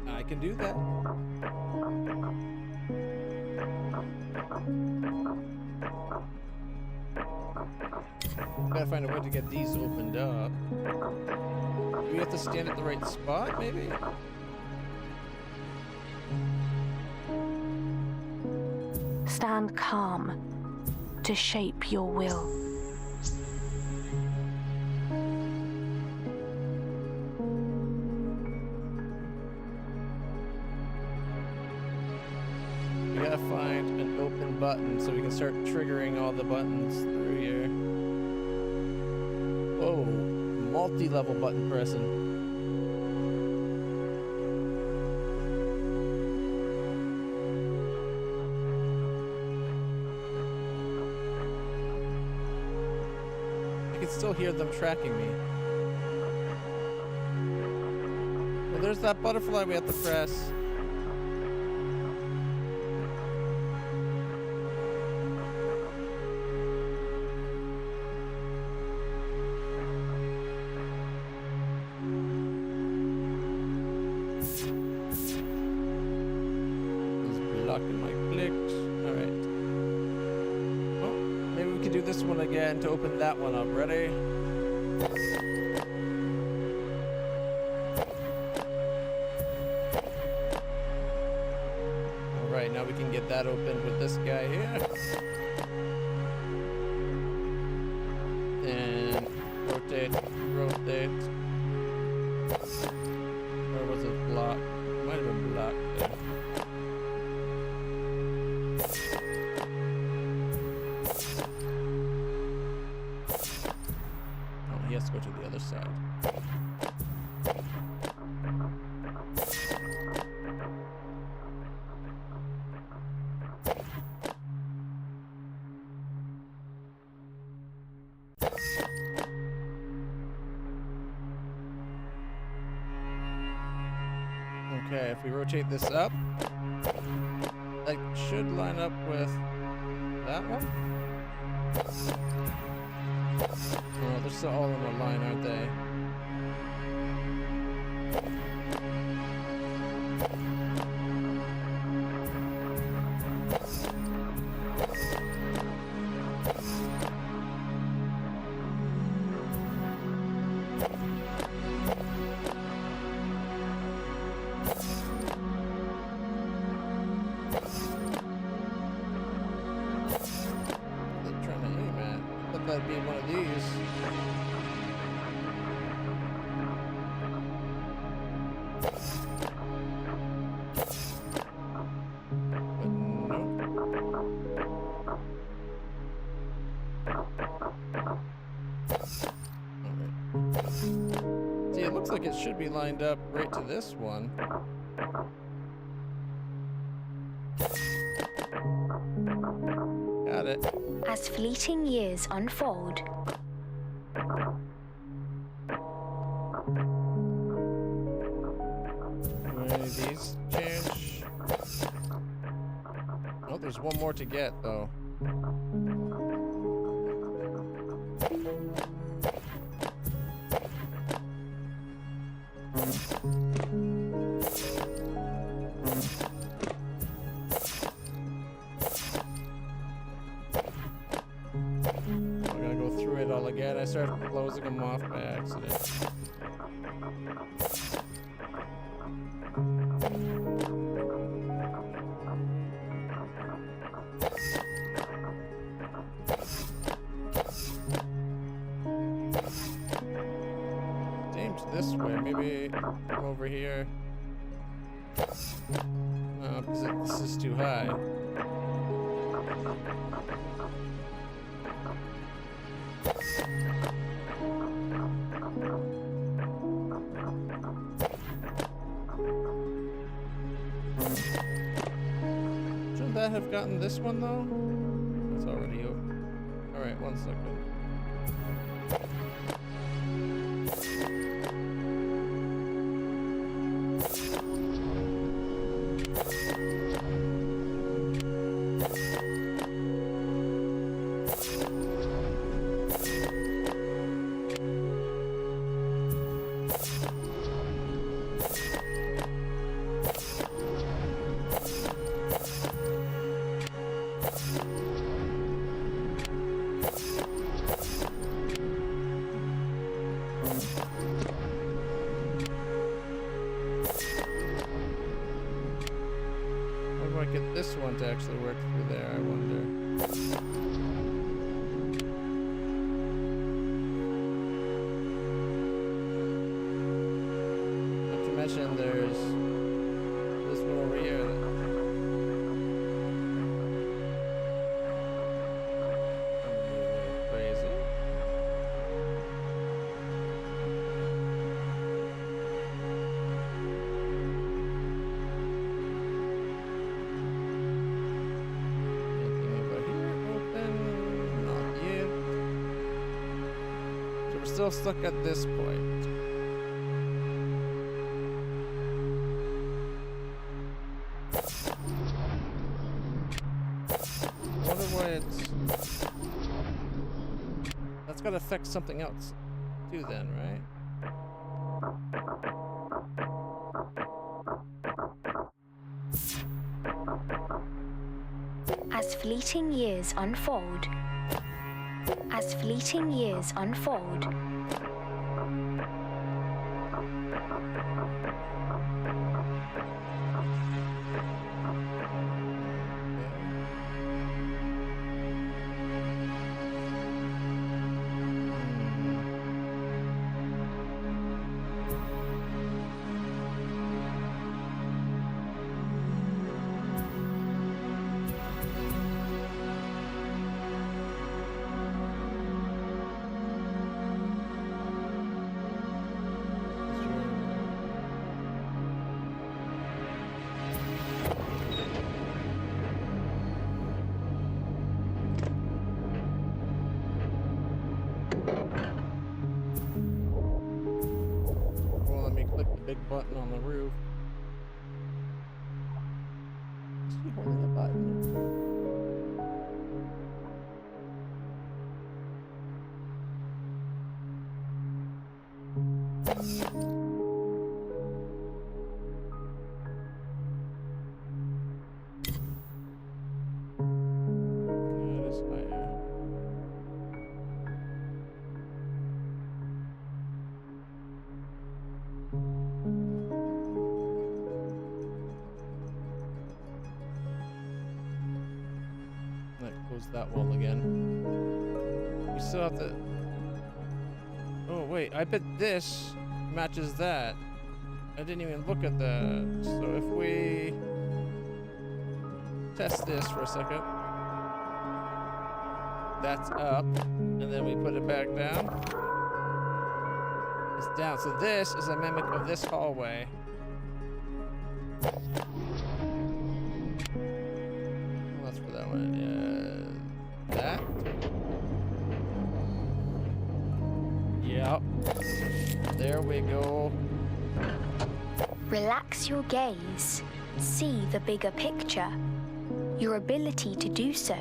I can do that. Gotta find a way to get these opened up. Do we have to stand at the right spot, maybe? Stand calm to shape your will. We gotta find an open button so we can start triggering all the buttons through here. Whoa, multi-level button pressing. I can still hear them tracking me. Well, there's that butterfly we have to press. Blocking my clicks. Alright. Oh, maybe we can do this one again to open that one up. Ready? Alright, now we can get that open with this guy here. And rotate, rotate. Or was it blocked? It might have been blocked there. He has to go to the other side. Okay, if we rotate this up, that should line up with that one. Oh, they're still all in a line, aren't they? that'd be one of these. See, it looks like it should be lined up right to this one. Got it. As fleeting years unfold, Any of these change? Oh, there's one more to get, though. I'm gonna go through it all again. I started closing them off by accident. Seems this way. Maybe come over here. No, because this is too high. Shouldn't that have gotten this one though? It's already over. Alright, 1 second. How do I get this one to actually work through there, I wonder? Not to mention there's this one over here. Crazy. Anything over here? Open? Not yet. So we're still stuck at this point. I wonder why it's... That's gotta affect something else too then, right? as fleeting years unfold, as fleeting years unfold, Well, let me click the big button on the roof. Is he holding a button? Yeah, it is higher. That closed that wall again. You still have to... Oh, wait. I bet this matches that. I didn't even look at that. So if we test this for a second. That's up. And then we put it back down. It's down. So this is a mimic of this hallway. Well, that's for that one. That. Yep. There we go. Relax your gaze. See the bigger picture. Your ability to do so,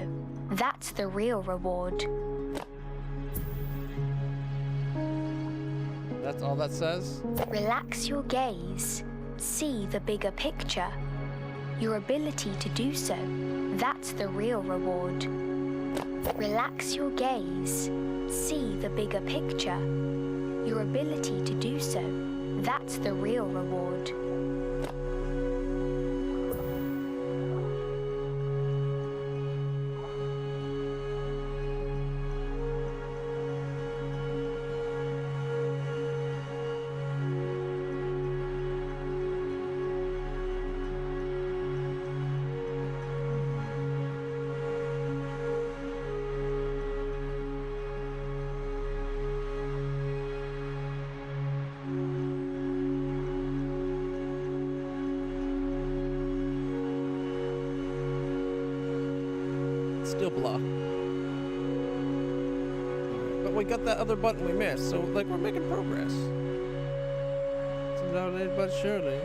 that's the real reward. That's all that says? Relax your gaze. See the bigger picture. Your ability to do so, that's the real reward. Relax your gaze. See the bigger picture. Your ability to do so, that's the real reward. Still blocked. But we got that other button we missed, so like we're making progress. Slowly but surely.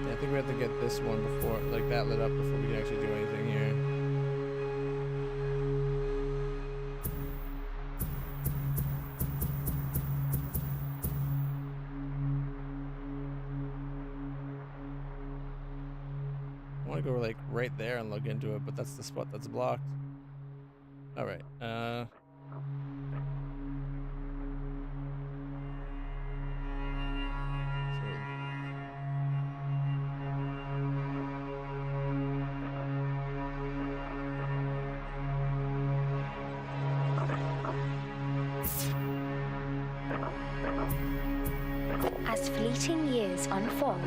Yeah, I think we have to get this one before, like that lit up before we can actually do anything here. I want to go like right there and look into it, but that's the spot that's blocked. All right. As fleeting years unfold,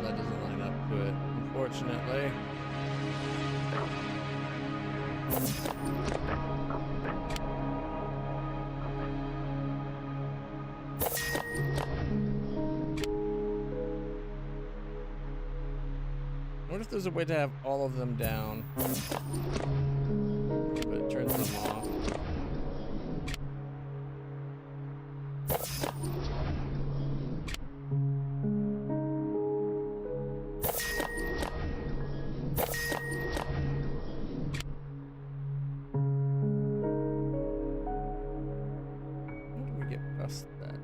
That doesn't line up good, unfortunately. I wonder if there's a way to have all of them down, but it turns them off. How do we get past that?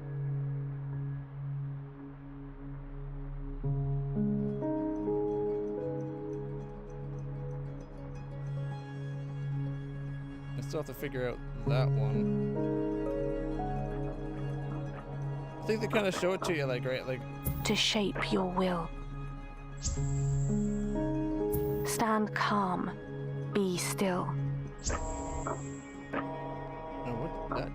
I still have to figure out that one. I think they kind of show it to you, like, right? Like, To shape your will. Stand calm. Be still. no, what's that?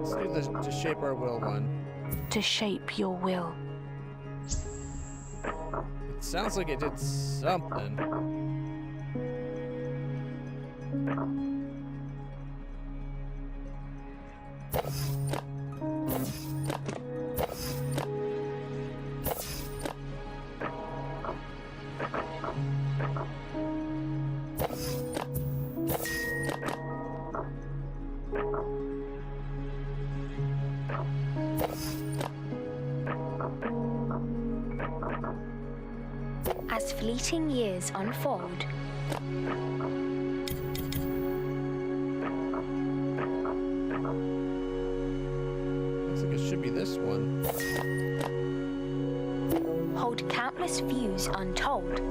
Let's do the to shape our will one. To shape your will. It sounds like it did something. As fleeting years unfold, Looks like it should be this one. hold countless views untold.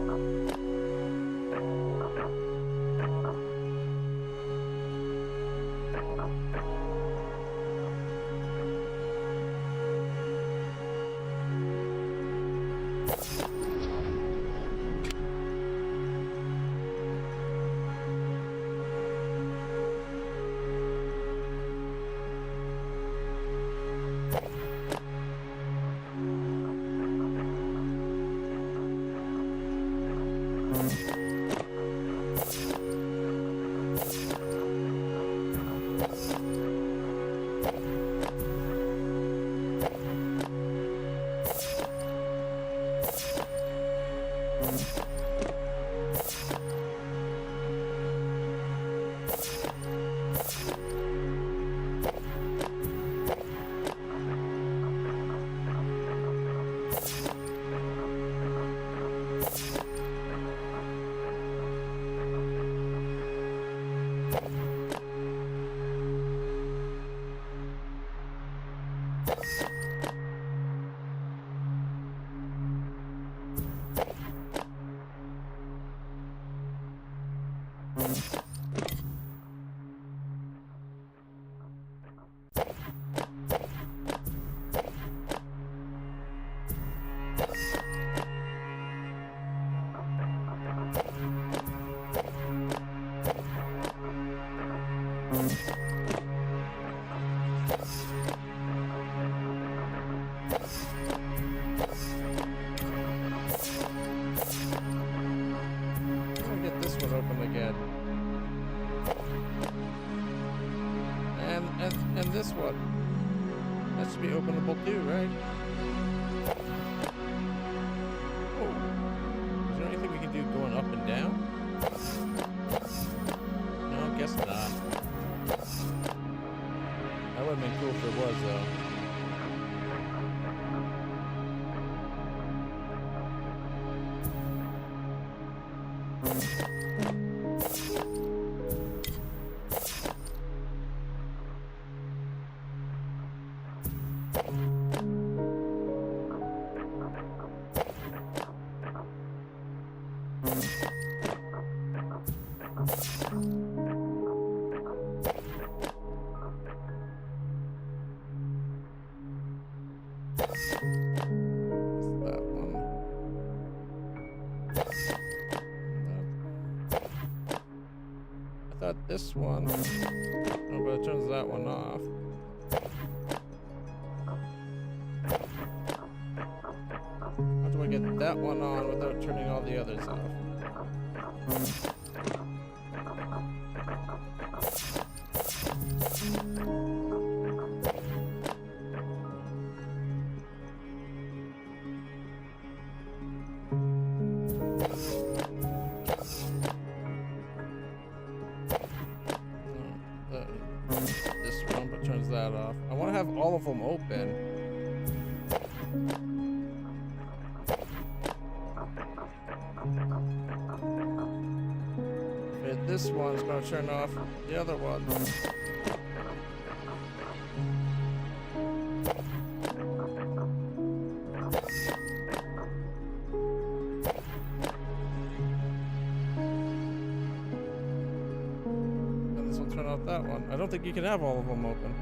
Get this one open again. And this one. That should be openable too, right? Oh. Is there anything we can do going up and down? No, I guess not. That would have been cool if it was, though. That one. I thought this one. Oh, but it turns that one off. How do I get that one on without turning all the others off? This one, but turns that off. I want to have all of them open. Okay, this one's going to turn off the other one. And this will turn off that one. I don't think you can have all of them open.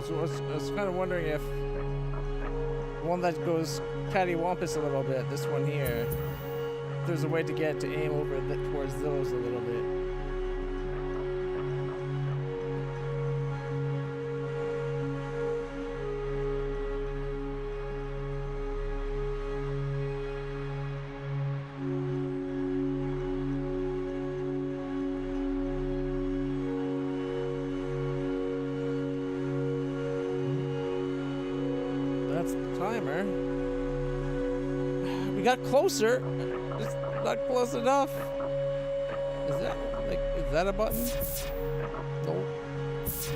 I was kind of wondering if one that goes cattywampus a little bit, this one here, if there's a way to get to aim over towards those a little bit. That's the timer. We got closer. Just not close enough. Is that a button? Nope. It's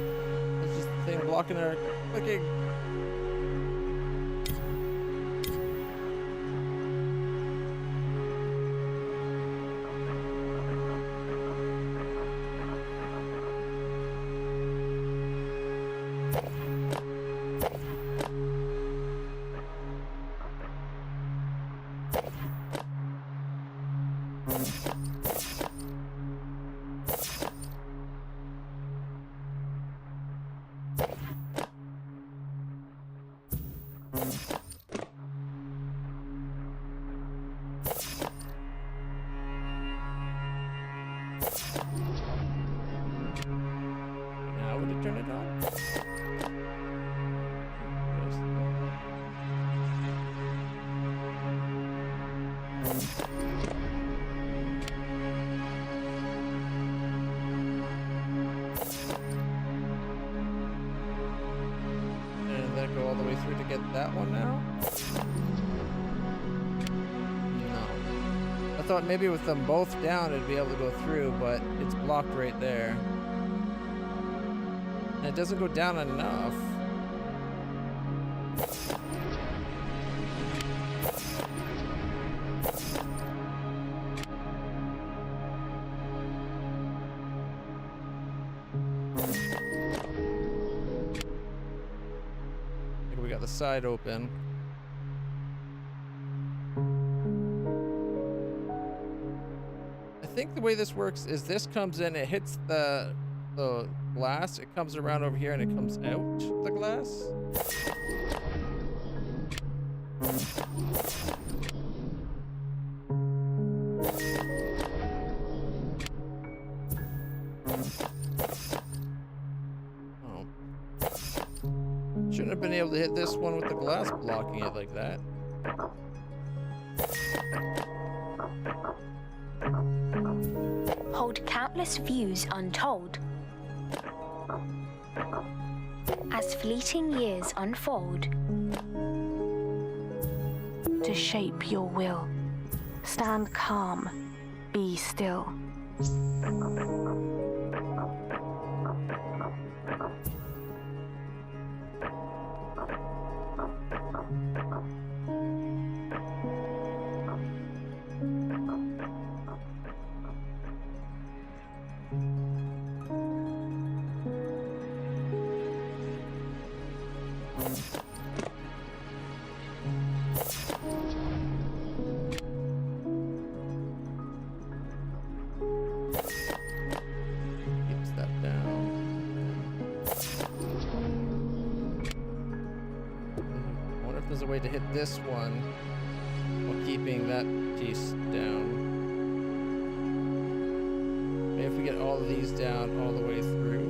just the thing blocking our clicking. Now would it turn it on? And then go all the way through to get that one now? No. I thought maybe with them both down it'd be able to go through, but it's blocked right there. And it doesn't go down enough. We got the side open. I think the way this works is this comes in, it hits the glass, it comes around over here and it comes out the glass. Oh. Shouldn't have been able to hit this one with the glass blocking it like that. Hold countless views untold. As fleeting years unfold, To shape your will. Stand calm. Be still. Keeps that down. I wonder if there's a way to hit this one while keeping that piece down. Maybe if we get all of these down all the way through.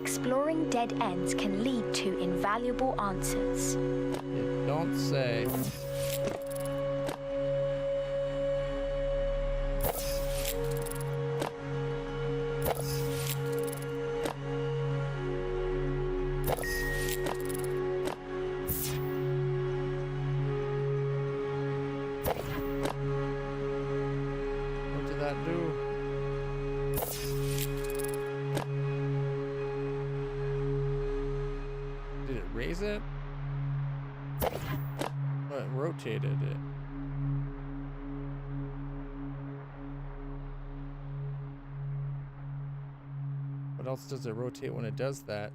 exploring dead ends can lead to invaluable answers. You don't say. What did that do? Did it raise it? Oh, it rotated it. What else does it rotate when it does that?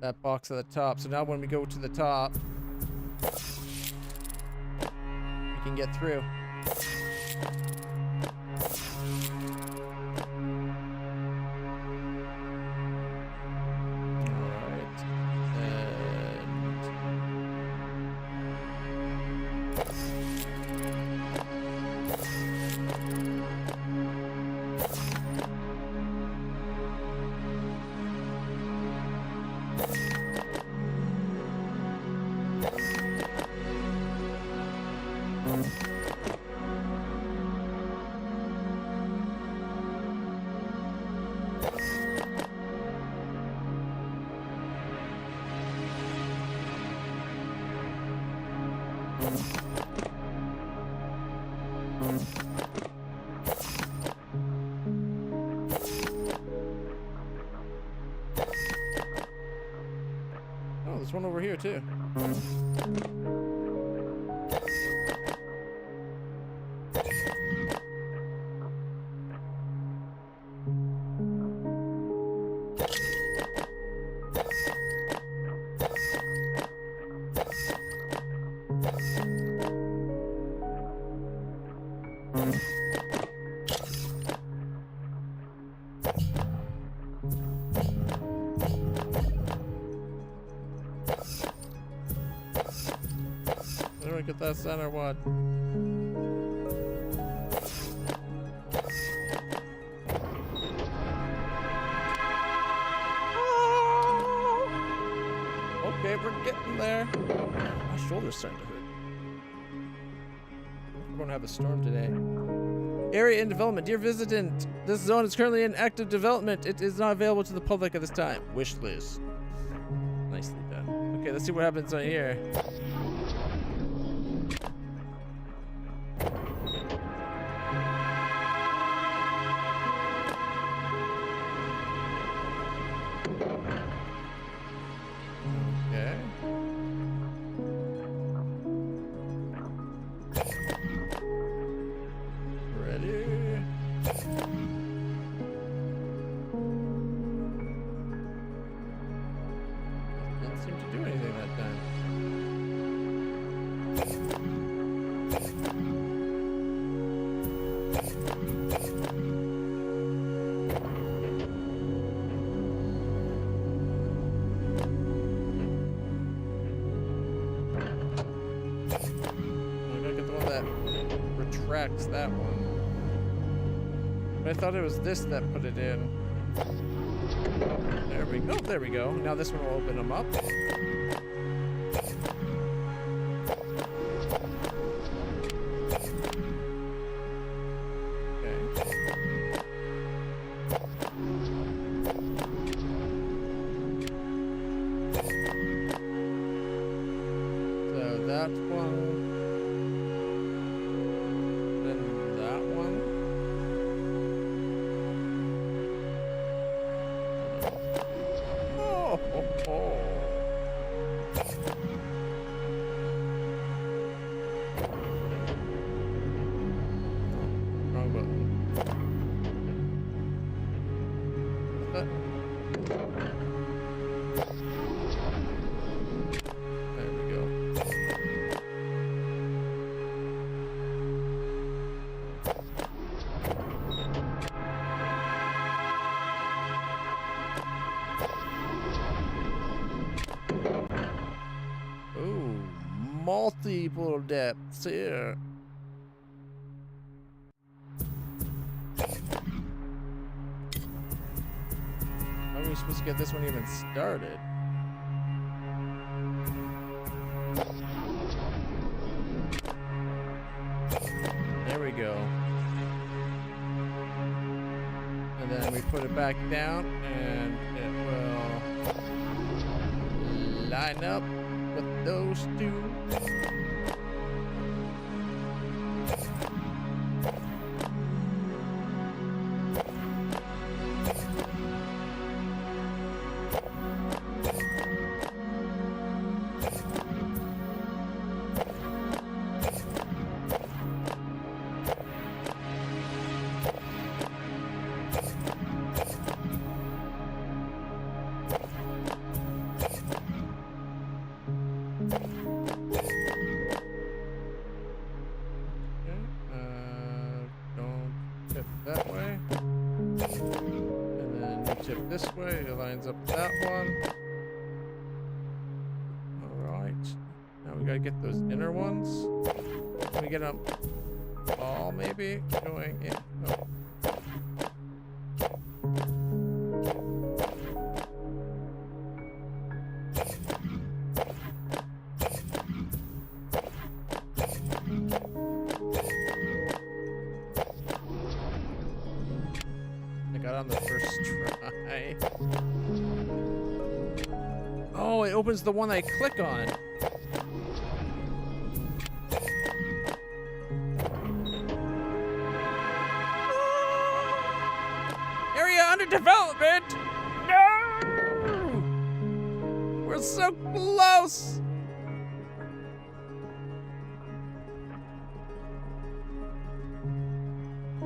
That box at the top. So now when we go to the top, we can get through. Oh, there's one over here too. Did I get that center one? Okay, we're getting there. My shoulder's starting to hurt. We're going to have a storm today. Area in development. Dear visitant, this zone is currently in active development. It is not available to the public at this time. Wish list. Nicely done. Okay, let's see what happens on here. Okay. Ready? Didn't seem to do anything that time. I gotta get the one that retracts that one. But I thought it was this that put it in. There we go. There we go. Now this one will open them up. Okay. So that one. Then that one. Oh, oh, oh. Wrong button. What's that? There we go. Ooh, multiple depths here. How are we supposed to get this one even started? There we go. And then we put it back down and it will line up with those two. tip that way. And then you tip this way, it lines up with that one. Alright. Now we gotta get those inner ones. Can we get them all maybe? Going in. Oh. On the first try. Oh, it opens the one I click on. Area under development! No! We're so close!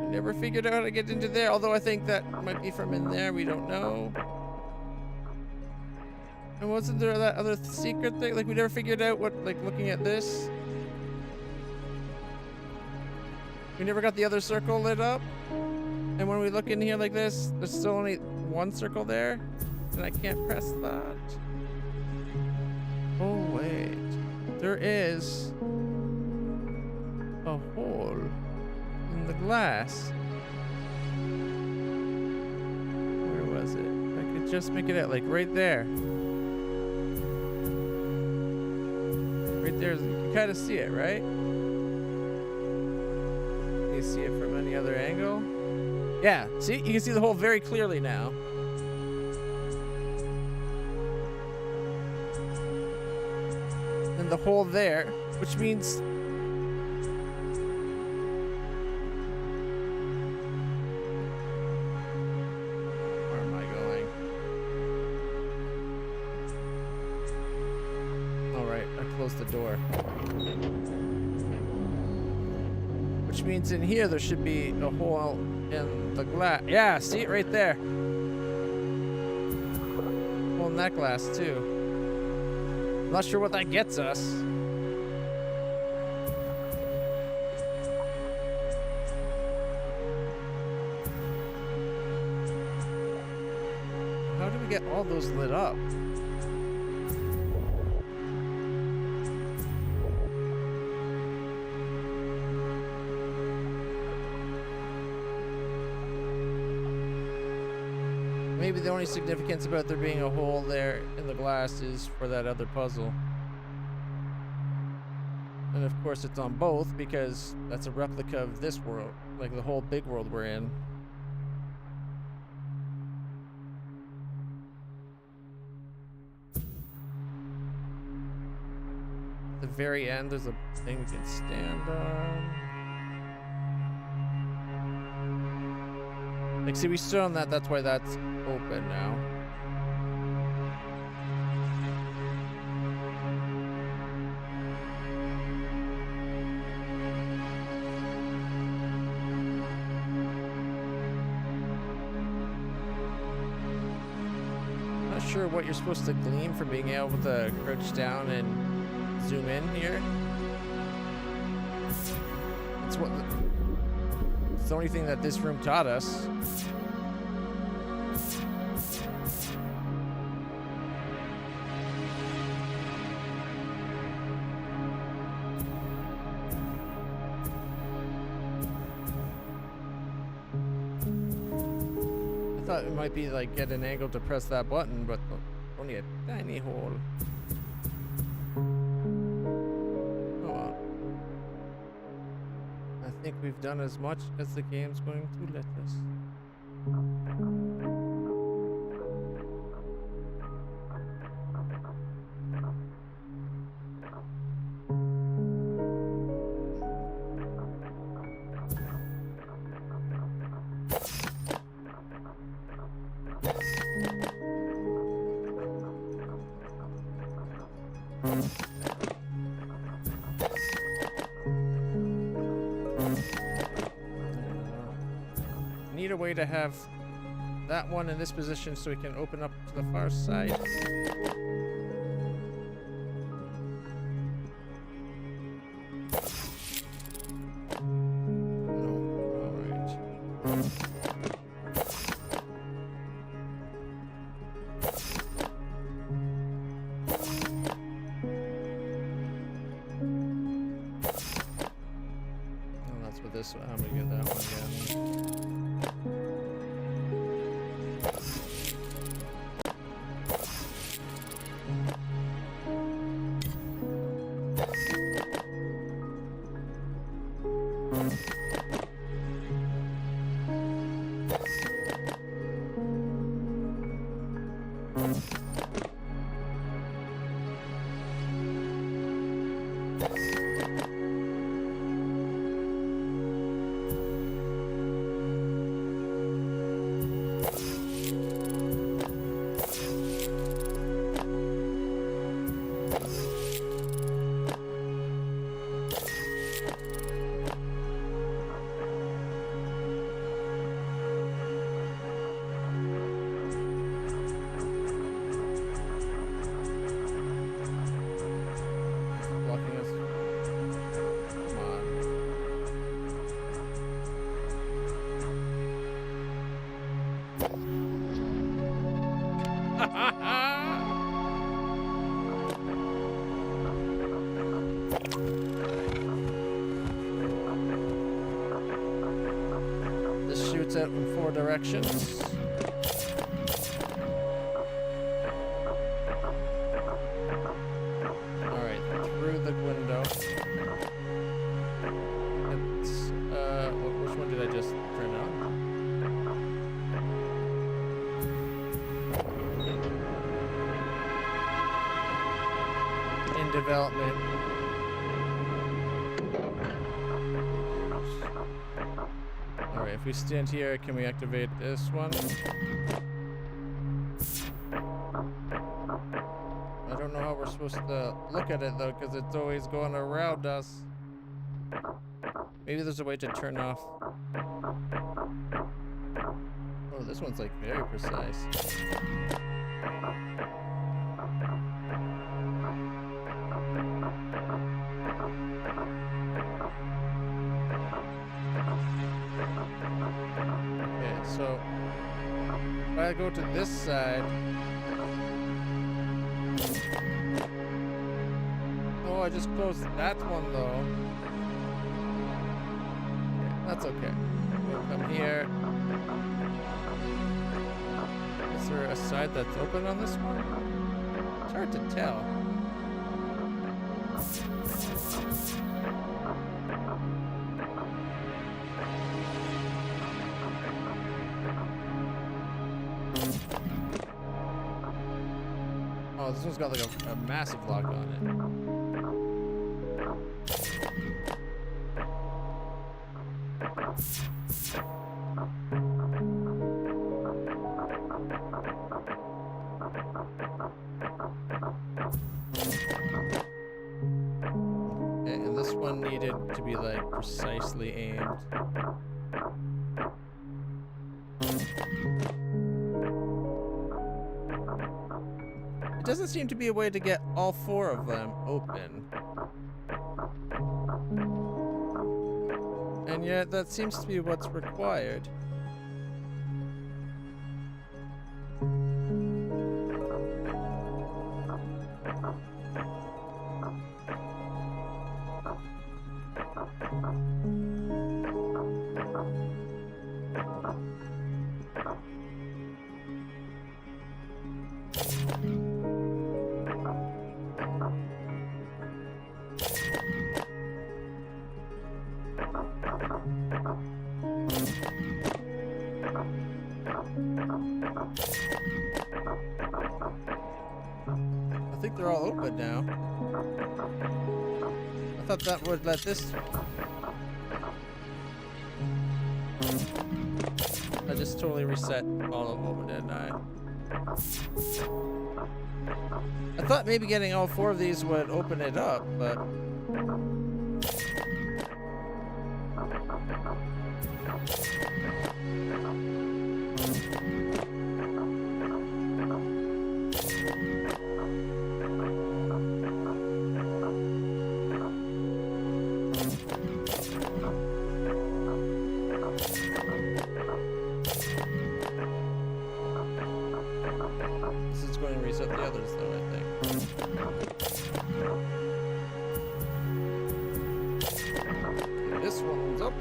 Never figured out how to get into there, although I think that might be from in there, we don't know. And wasn't there that other secret thing? Like, we never figured out what, like, looking at this? We never got the other circle lit up? And when we look in here like this, there's still only one circle there? And I can't press that? Oh, wait. There is a hole in the glass. Where was it? I could just make it out, like right there. Right there, you can kind of see it, right? Can you see it from any other angle? Yeah, see? You can see the hole very clearly now. And the hole there, which means the door. Which means in here there should be a hole in the glass. Yeah, see it right there. Hole in that glass too. I'm not sure what that gets us. How do we get all those lit up? Maybe the only significance about there being a hole there in the glass is for that other puzzle. And of course it's on both because that's a replica of this world, like the whole big world we're in. At the very end there's a thing we can stand on. Like, see, we stood on that, that's why that's open now. Not sure what you're supposed to glean from being able to crouch down and zoom in here. It's what it's the only thing that this room taught us. I thought it might be like get an angle to press that button, but only a tiny hole. Oh well. I think we've done as much as the game's going to let us. Need a way to have that one in this position so we can open up to the far side. No, alright. Oh, that's what this one. How am I get that one again? Blocking us. Come on. This shoots out in 4 directions. Alright, through the window. It's, which one did I just turn on? In development. Alright, if we stand here, can we activate this one? I don't know how we're supposed to look at it though, because it's always going around us. Maybe there's a way to turn off. Oh, this one's like very precise. Okay, so if I go to this side. Oh, I just closed that one though. Okay, that's okay. We'll come here. Is there a side that's open on this one? It's hard to tell. Oh, this one's got like a massive lock on it. Okay, and this one needed to be like precisely aimed. It doesn't seem to be a way to get all 4 of them open. And yet that seems to be what's required. I think they're all open now. I thought that would let this... I just totally reset all of them, didn't I? I thought maybe getting all 4 of these would open it up, but... is, though, I think. Okay, this one's up.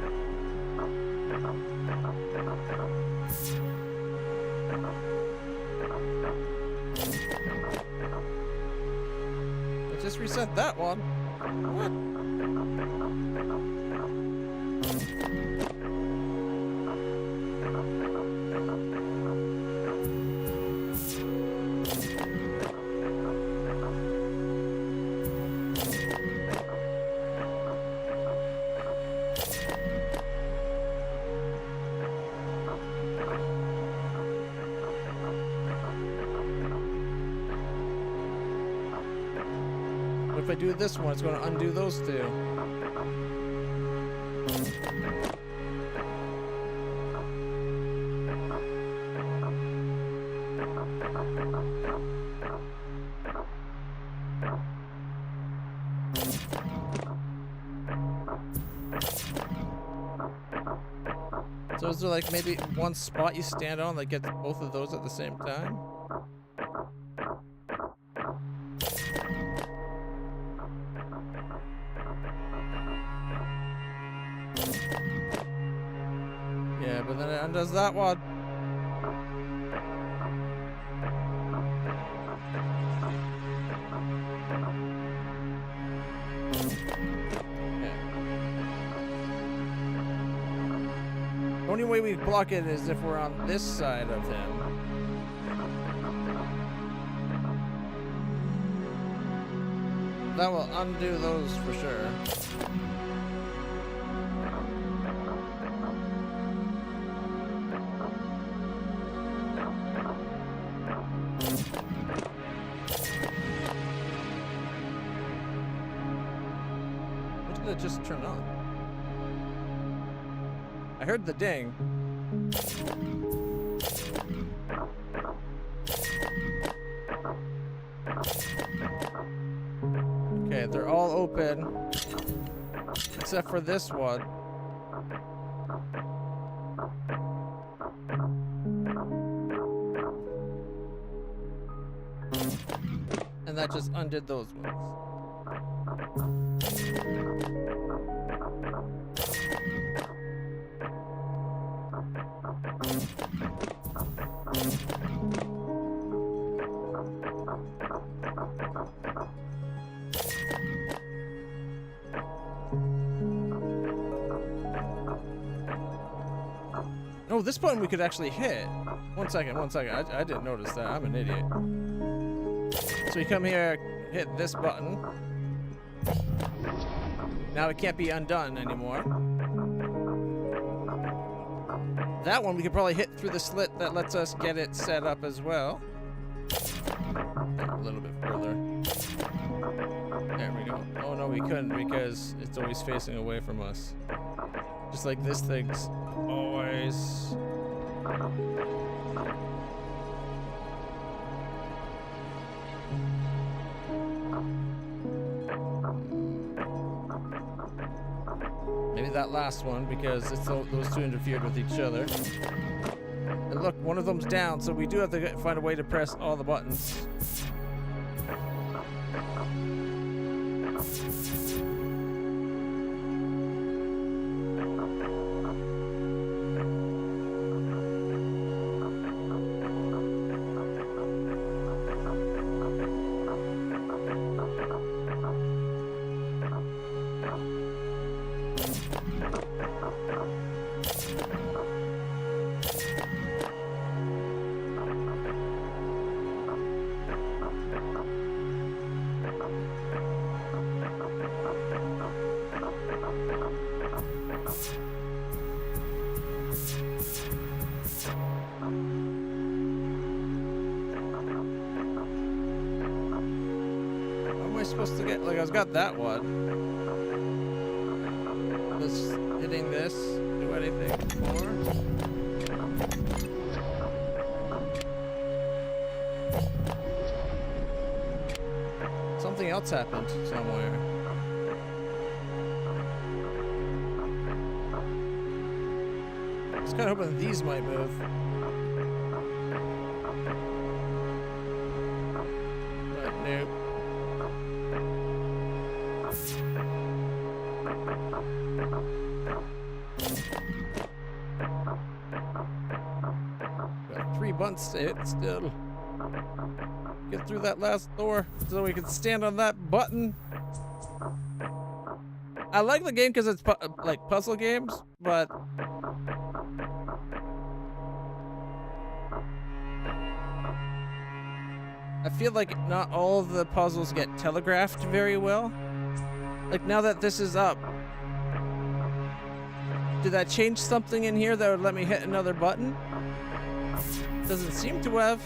I just reset that one. What? What if I do this one? It's going to undo those two. So is there like maybe one spot you stand on that gets both of those at the same time? Yeah, but then it undoes that one. The only way we block it is if we're on this side of him. That will undo those for sure. What did it just turn on? I heard the ding. Okay, they're all open except for this one. And that just undid those ones. Oh, this button we could actually hit. One second. I didn't notice that. I'm an idiot. So we come here, hit this button. Now it can't be undone anymore. That one we could probably hit through the slit that lets us get it set up as well. A little bit further. There we go. Oh no, we couldn't because it's always facing away from us. Just like this thing's always. Maybe that last one because it's those two interfered with each other. And look, one of them's down, so we do have to find a way to press all the buttons. Supposed to get like I've got that one. Does hitting this do anything more? Something else happened somewhere. I was kind of hoping these might move. buttons to hit still. Get through that last door so we can stand on that button. I like the game because it's like puzzle games, but I feel like not all of the puzzles get telegraphed very well. Like now that this is up, did that change something in here that would let me hit another button? Doesn't seem to have.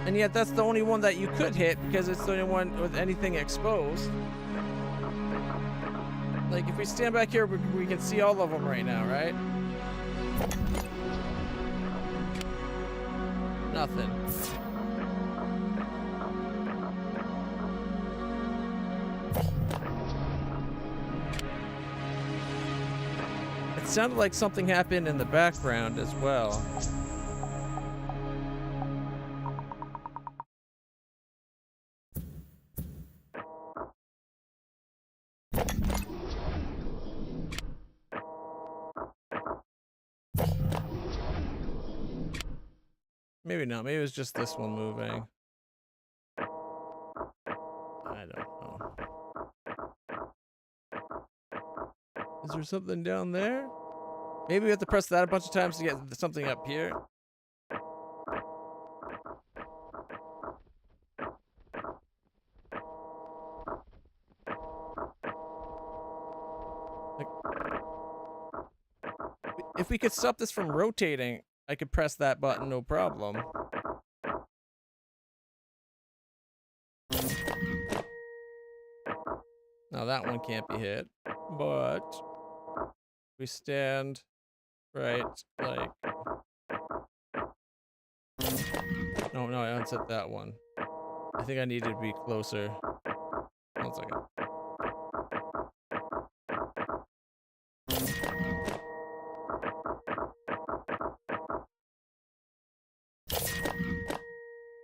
And yet that's the only one that you could hit because it's the only one with anything exposed. Like if we stand back here, we can see all of them right now, right? Nothing. It sounded like something happened in the background as well. Maybe not. Maybe it was just this one moving. I don't know. Is there something down there? Maybe we have to press that a bunch of times to get something up here. Like, if we could stop this from rotating, I could press that button, no problem. Now that one can't be hit, but we stand right like... No, I unset that one. I think I needed to be closer. 1 second.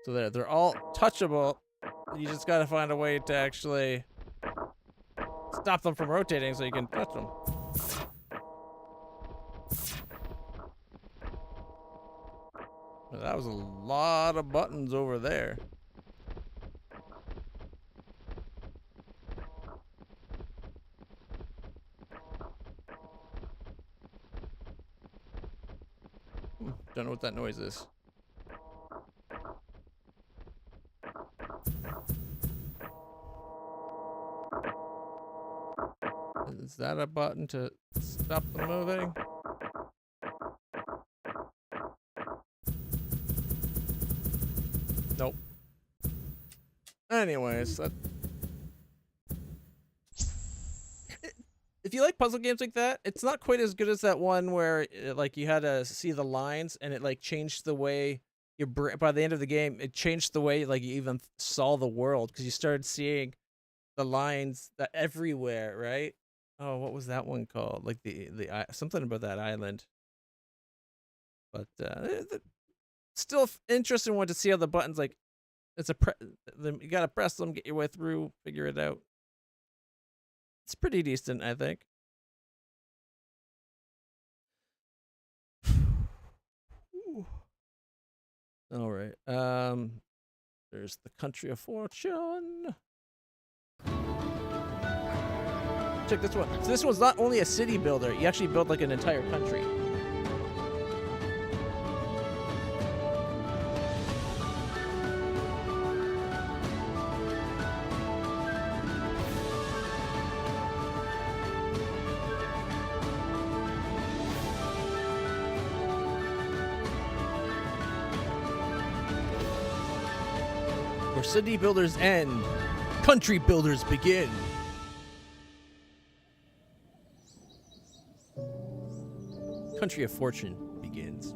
So they're all touchable. You just gotta find a way to actually stop them from rotating so you can touch them. Well, that was a lot of buttons over there. Don't know what that noise is. Is that a button to stop the moving? Nope. Anyways, if you like puzzle games like that, it's not quite as good as that one where like you had to see the lines and it like changed the way your by the end of the game, it changed the way like you even saw the world because you started seeing the lines that everywhere, right? Oh, what was that one called? Like the something about that island. But still interesting one to see how the buttons like it's you gotta press them, get your way through, figure it out. It's pretty decent, I think. All right. There's the Country of Fortune. Check this one. So this one's not only a city builder, you actually build like an entire country. Where city builders end, country builders begin. Country of Fortune begins.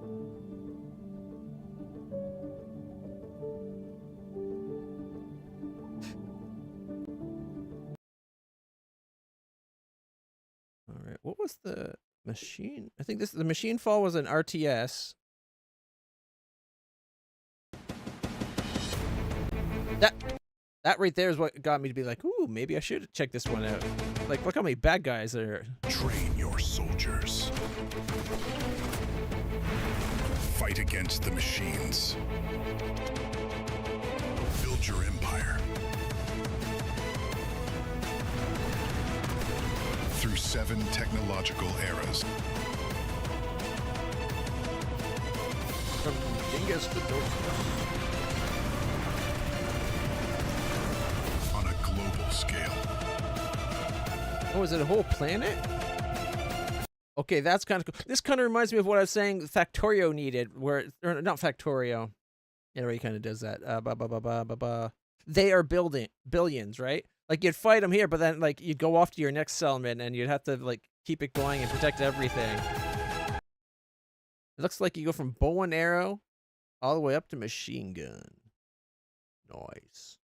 All right, what was the machine? I think the machine fall was an RTS. That right there is what got me to be like, ooh, maybe I should check this one out. Like, look how many bad guys there are. Train your soldiers. against the machines. Build your empire through 7 technological eras. From Genghis to On a global scale. Oh, is it a whole planet? Okay, that's kind of cool. This kind of reminds me of what I was saying Factorio needed, or not Factorio. Yeah, he kind of does that. They are building billions, right? Like you'd fight them here, but then like you'd go off to your next settlement and you'd have to like keep it going and protect everything. It looks like you go from bow and arrow all the way up to machine gun. Nice.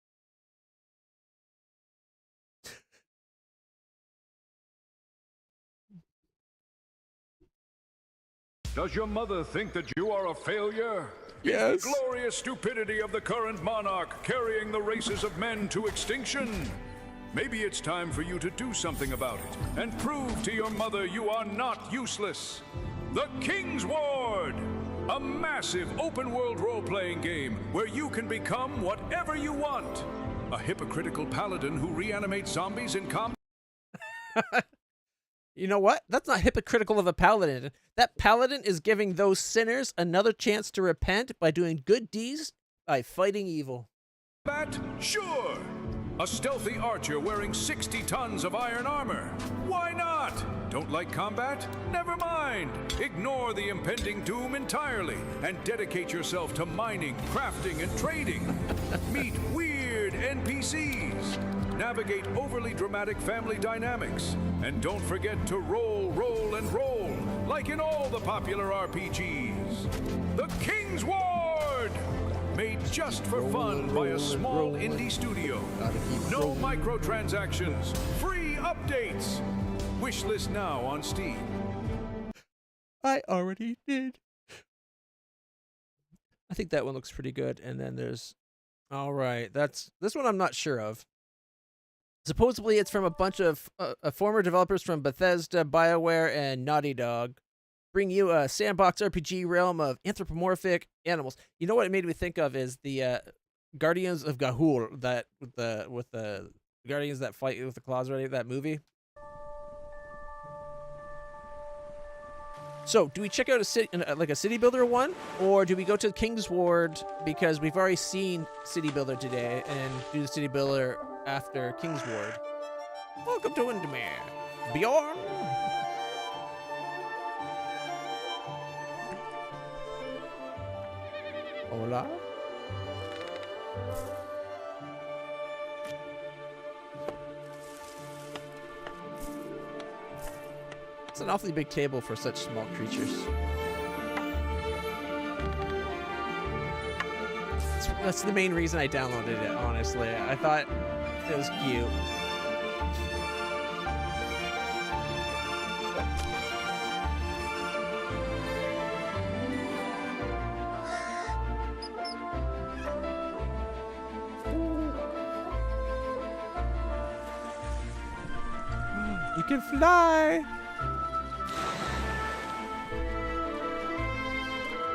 Does your mother think that you are a failure? Yes. Is the glorious stupidity of the current monarch carrying the races of men to extinction? Maybe it's time for you to do something about it and prove to your mother you are not useless. The King's Ward! A massive open-world role-playing game where you can become whatever you want. A hypocritical paladin who reanimates zombies in combat. You know what? That's not hypocritical of a paladin. That paladin is giving those sinners another chance to repent by doing good deeds by fighting evil. Sure! A stealthy archer wearing 60 tons of iron armor. Why not? Don't like combat? Never mind. Ignore the impending doom entirely and dedicate yourself to mining, crafting, and trading. Meet weird NPCs. Navigate overly dramatic family dynamics. And don't forget to roll, roll, and roll, like in all the popular RPGs. The King's Ward! Made just for fun by a small indie studio. No microtransactions. Free updates. Wishlist now on Steam. I already did. I think that one looks pretty good. And then there's... All right, this one I'm not sure of. Supposedly it's from a bunch of former developers from Bethesda, BioWare, and Naughty Dog. Bring you a sandbox RPG realm of anthropomorphic animals. You know what it made me think of is the Guardians of Ga'Hoole, that with the Guardians that fight with the claws, right? That movie. So, do we check out a city, like a city builder one, or do we go to the King's Ward because we've already seen city builder today and do the city builder after King's Ward? Welcome to Windermere, Bjorn. Hola. It's an awfully big table for such small creatures. That's the main reason I downloaded it, honestly. I thought it was cute. You can fly!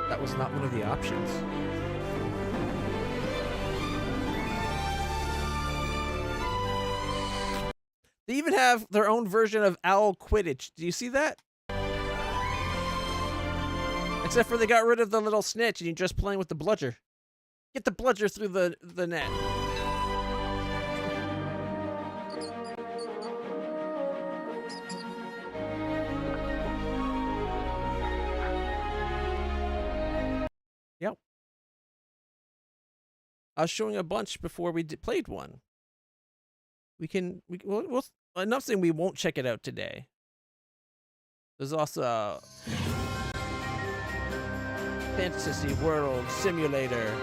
That was not one of the options. They even have their own version of Owl Quidditch. Do you see that? Except for they got rid of the little snitch and you're just playing with the bludger. Get the bludger through the net. Yep. I was showing a bunch before we played one. We'll I'm not saying we won't check it out today. There's also Fantasy World Simulator.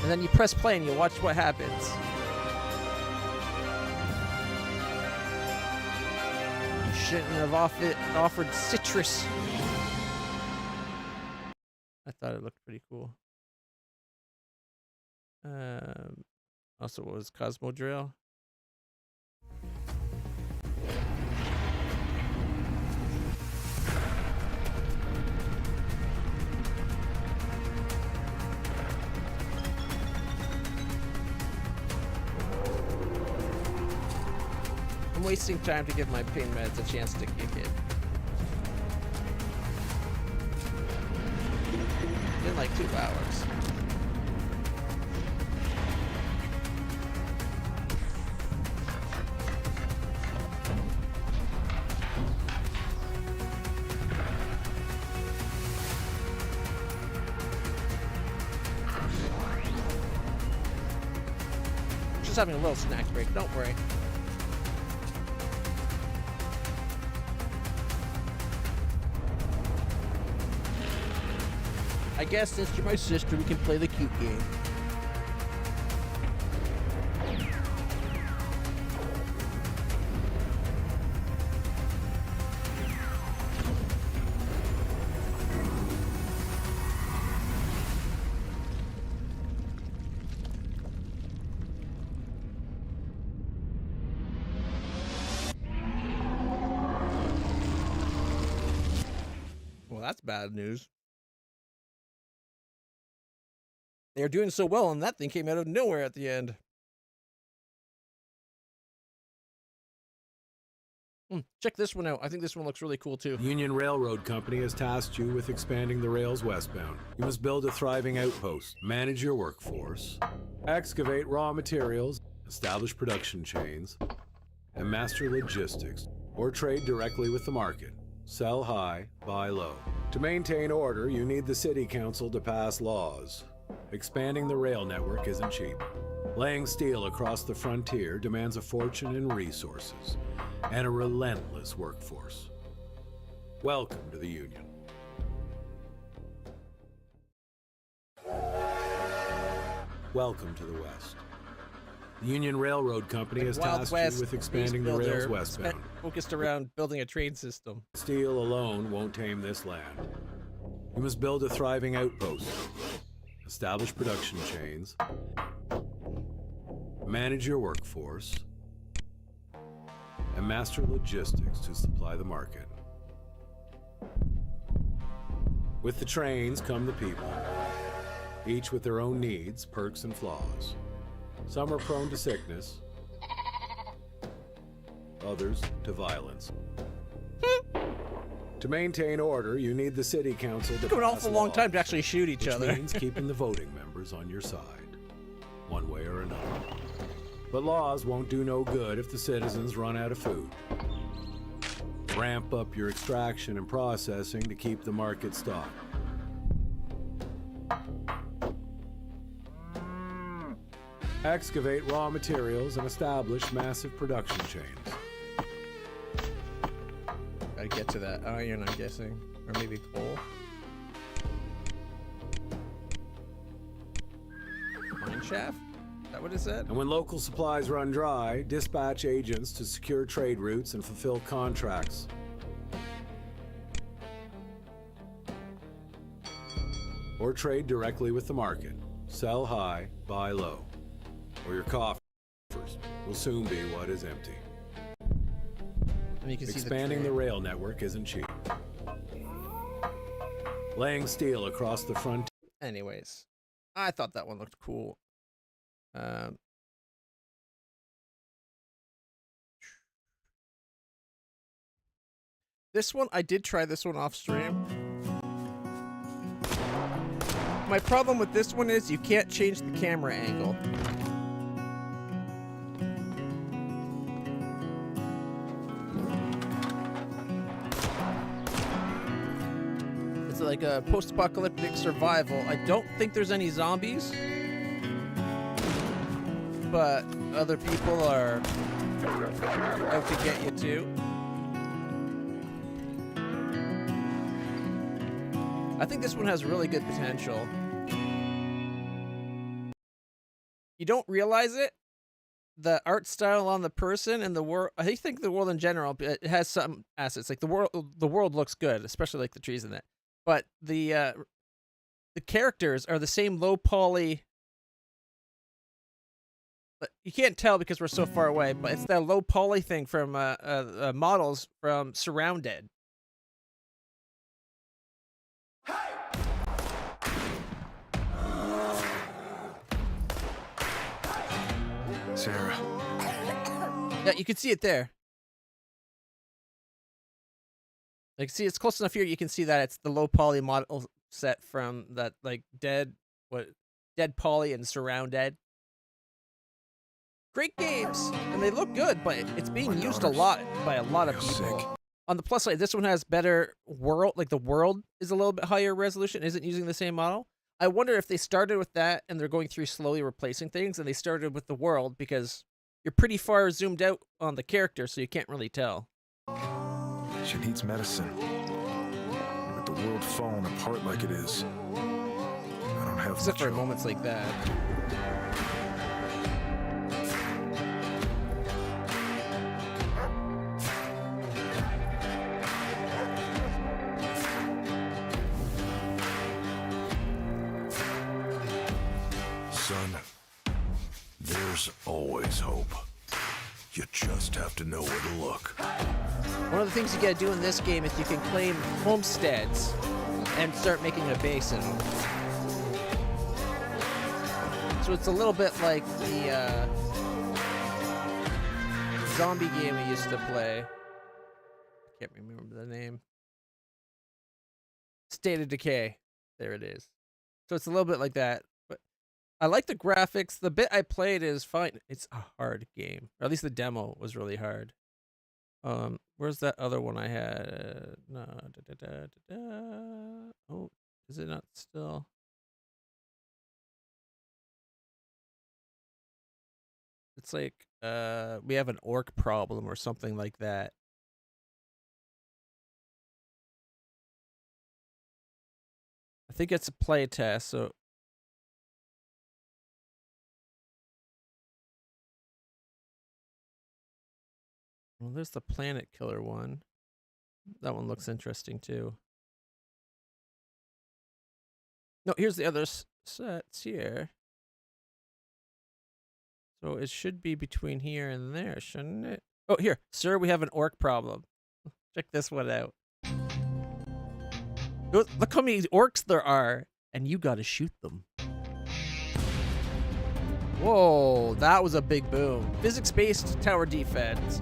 And then you press play and you watch what happens. You shouldn't have offered citrus. thought it looked pretty cool. Also, what was Cosmo Drill? I'm wasting time to give my pain meds a chance to kick it. In like 2 hours. Just having a little snack break, don't worry. I guess since you're my sister, we can play the cute game. Well, that's bad news. They were doing so well, and that thing came out of nowhere at the end. Check this one out. I think this one looks really cool, too. Union Railroad Company has tasked you with expanding the rails westbound. You must build a thriving outpost, manage your workforce, excavate raw materials, establish production chains, and master logistics, or trade directly with the market. Sell high, buy low. To maintain order, you need the city council to pass laws. Expanding the rail network isn't cheap. Laying steel across the frontier demands a fortune in resources and a relentless workforce. Welcome to the Union. Welcome to the West. The Union Railroad Company has tasked you with expanding the rails westbound. Focused around building a train system. Steel alone won't tame this land. You must build a thriving outpost, establish production chains, manage your workforce, and master logistics to supply the market. With the trains come the people, each with their own needs, perks, and flaws. Some are prone to sickness, others to violence. To maintain order, you need the city council to It took an pass awful long time laws, to actually shoot each which other. means keeping the voting members on your side, one way or another. But laws won't do no good if the citizens run out of food. Ramp up your extraction and processing to keep the market stocked. Excavate raw materials and establish massive production chains. Gotta get to that iron, I'm guessing. Or maybe coal. Mine shaft? Is that what it said? And when local supplies run dry, dispatch agents to secure trade routes and fulfill contracts. Or trade directly with the market. Sell high, buy low. Or your coffers will soon be what is empty. And you can see Expanding the rail network isn't cheap. Laying steel across the frontier. Anyways, I thought that one looked cool. This one, I did try this one off stream. My problem with this one is you can't change the camera angle. It's like a post-apocalyptic survival. I don't think there's any zombies, but other people are out to get you too. I think this one has really good potential. You don't realize it. The art style on the person and the world, I think the world in general, it has some assets. Like the world looks good, especially like the trees in it. But the the characters are the same low poly. You can't tell because we're so far away, but it's that low poly thing from models from Surrounded. Sarah. Yeah, you can see it there. Like, see, it's close enough here. You can see that it's the low poly model set from that, like, Dead Poly and Surrounded. Great games, and they look good, but it's being used a lot by a lot of people. Sick. On the plus side, this one has better world. Like, the world is a little bit higher resolution. Isn't using the same model. I wonder if they started with that and they're going through slowly replacing things, and they started with the world because you're pretty far zoomed out on the character, so you can't really tell. She needs medicine. With the world falling apart like it is, I don't have Except much for hope. moments like that. Son, there's always hope. You just have to know where to look. One of the things you gotta do in this game is you can claim homesteads and start making a base in them. So it's a little bit like the zombie game we used to play. I can't remember the name. State of Decay. There it is. So it's a little bit like that. But I like the graphics. The bit I played is fine. It's a hard game. Or at least the demo was really hard. Where's that other one I had? No, Oh, is it not still? It's like we have an orc problem or something like that. I think it's a play test, so well, there's the Planet Killer one. That one looks interesting too. No, here's the other sets here. So it should be between here and there, shouldn't it? Oh, here. Sir, we have an orc problem. Check this one out. Look how many orcs there are, and you gotta shoot them. Whoa, that was a big boom. Physics-based tower defense.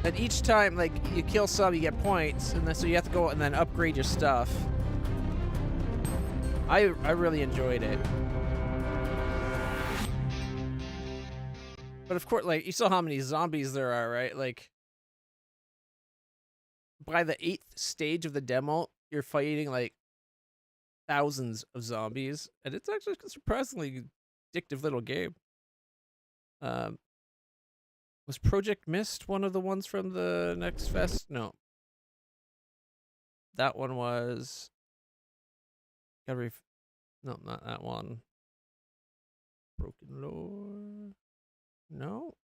And each time, like, you kill some, you get points, and then so you have to go and then upgrade your stuff. I really enjoyed it. But of course, like, you saw how many zombies there are, right? Like, by the 8th stage of the demo, you're fighting, like, thousands of zombies. And it's actually a surprisingly addictive little game. Was Project Mist one of the ones from the NextFest? No. That one was... No, not that one. Broken Lore... No?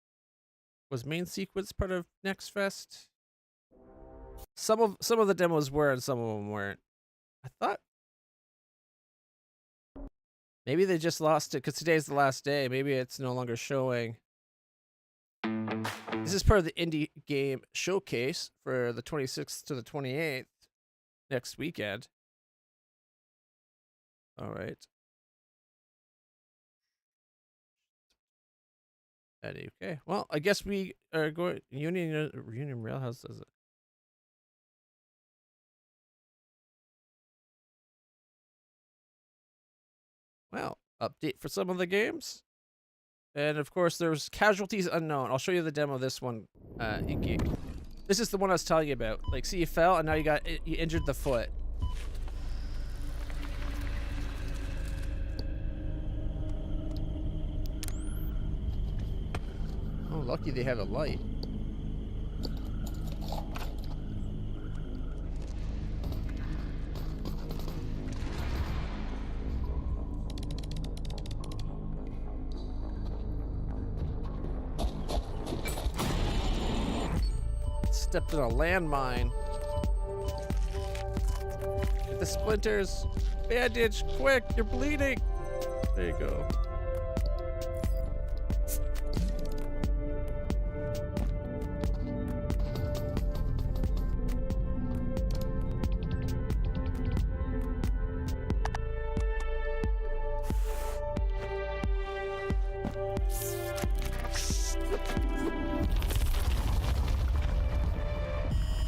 Was main sequence part of NextFest? Some of the demos were and some of them weren't. I thought maybe they just lost it because today's the last day. Maybe it's no longer showing. This is part of the indie game showcase for the 26th to the 28th next weekend. All right. Okay. Well, I guess we are going Union Railhouse does it. Well, update for some of the games. And of course there's Casualties Unknown. I'll show you the demo of this one in game. This is the one I was telling you about. Like, see, you fell and now you injured the foot. Oh, lucky they had a light. Stepped in a landmine. Get the splinters. Bandage, quick, you're bleeding. There you go.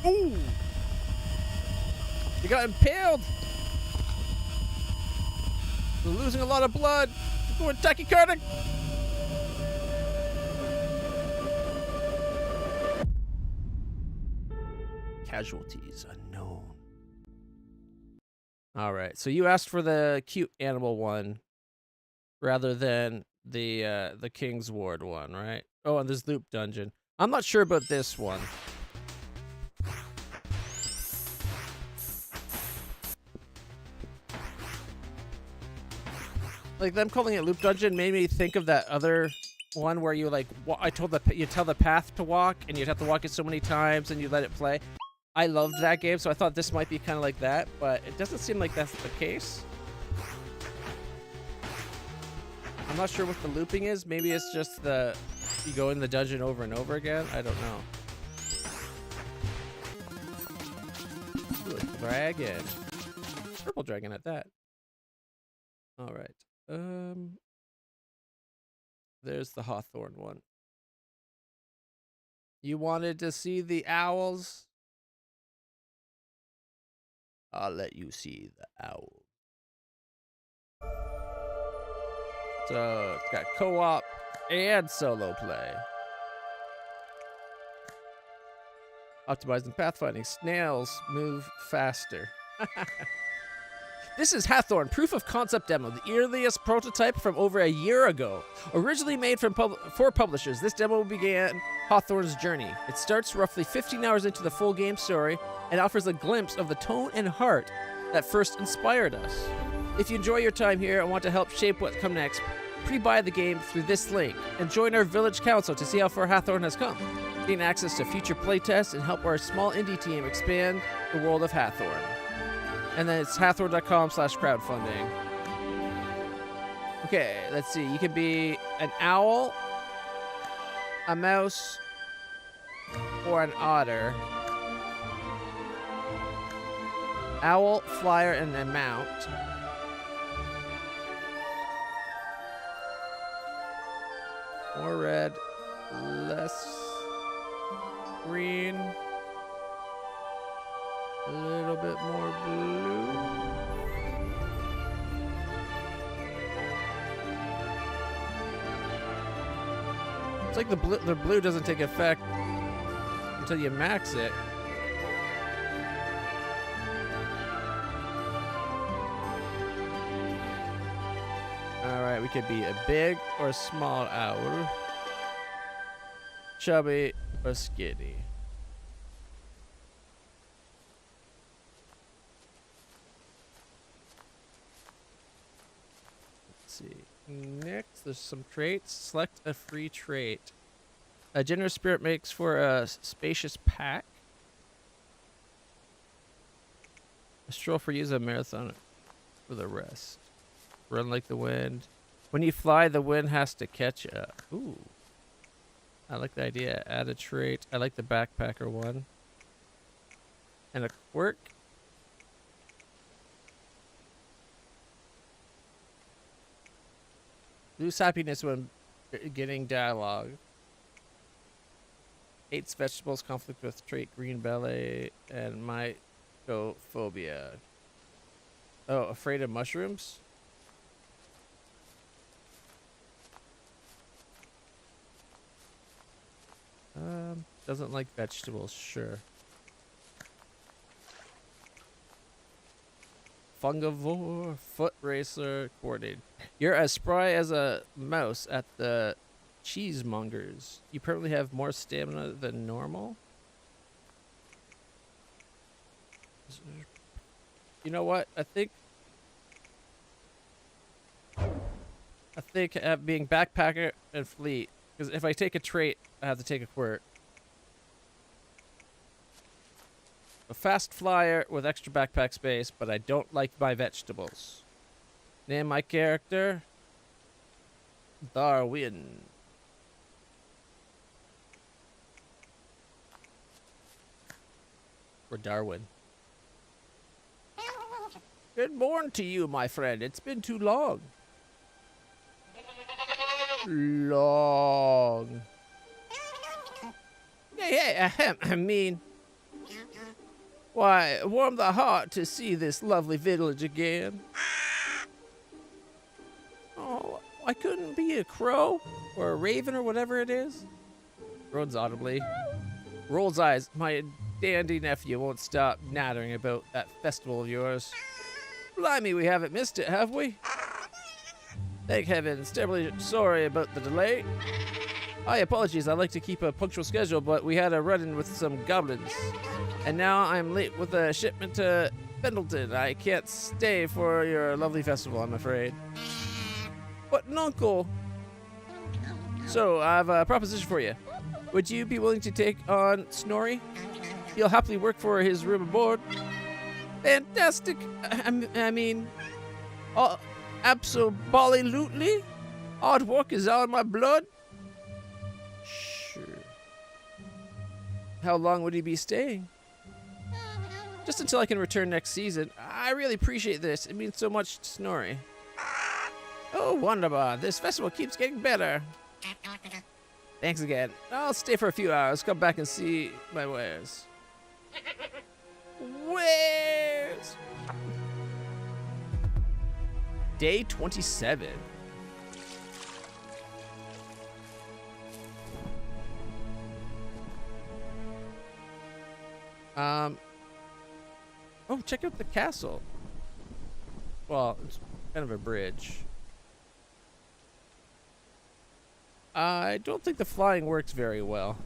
Ooh! You got impaled! We're losing a lot of blood! We're going tachycardic! Casualties unknown. Alright, so you asked for the cute animal one rather than the King's Ward one, right? Oh, and this loop dungeon. I'm not sure about this one. Like them calling it loop dungeon made me think of that other one where you like you tell the path to walk and you'd have to walk it so many times and you let it play. I loved that game, so I thought this might be kind of like that, but it doesn't seem like that's the case. I'm not sure what the looping is. Maybe it's just you go in the dungeon over and over again. I don't know. Ooh, a dragon. Purple dragon at that. All right. There's the Hawthorne one. You wanted to see the owls? I'll let you see the owl. So it's got co-op and solo play. Optimizing pathfinding. Snails move faster. This is Hawthorne, proof of concept demo, the earliest prototype from over a year ago. Originally made for publishers, this demo began Hawthorne's journey. It starts roughly 15 hours into the full game story and offers a glimpse of the tone and heart that first inspired us. If you enjoy your time here and want to help shape what comes next, pre-buy the game through this link and join our village council to see how far Hawthorne has come. Gain access to future playtests and help our small indie team expand the world of Hawthorne. And then it's Hawthorne.com/crowdfunding. Okay, let's see. You can be an owl, a mouse, or an otter. Owl, flyer, and a mount. More red, less green. A little bit more blue. It's like the blue doesn't take effect until you max it. Alright, we could be a big or small owl. Chubby or skinny. See. Next, there's some traits. Select a free trait. A generous spirit makes for a spacious pack. A stroll for use, a marathon for the rest. Run like the wind. When you fly, the wind has to catch you. Ooh. I like the idea. Add a trait. I like the backpacker one. And a quirk. Lose happiness when getting dialogue. Hates vegetables, conflict with trait green belly, and mycophobia. Oh, afraid of mushrooms? Doesn't like vegetables, sure. Fungivore, foot racer, coordinated. You're as spry as a mouse at the cheesemongers. You probably have more stamina than normal. You know what? I think being backpacker and fleet, because if I take a trait, I have to take a quirk. A fast flyer with extra backpack space, but I don't like my vegetables. Name my character Darwin. Or Darwin. Good morning to you, my friend. It's been too long. Long. Hey, I mean, why, warm the heart to see this lovely village again. Oh, I couldn't be a crow or a raven or whatever it is. Groans audibly. Rolls eyes. My dandy nephew won't stop nattering about that festival of yours. Blimey, we haven't missed it, have we? Thank heavens. Terribly sorry about the delay. Apologies. I like to keep a punctual schedule, but we had a run-in with some goblins. And now I'm late with a shipment to Pendleton. I can't stay for your lovely festival, I'm afraid. But, Nuncle. So, I have a proposition for you. Would you be willing to take on Snorri? He'll happily work for his room aboard. Fantastic. I mean, absolutely. Hard work is all in my blood. Sure. How long would he be staying? Just until I can return next season. I really appreciate this. It means so much to Snorri. Oh, wonderful. This festival keeps getting better. Thanks again. I'll stay for a few hours. Come back and see my wares. Wares! Day 27. Oh, check out the castle. Well, it's kind of a bridge. I don't think the flying works very well.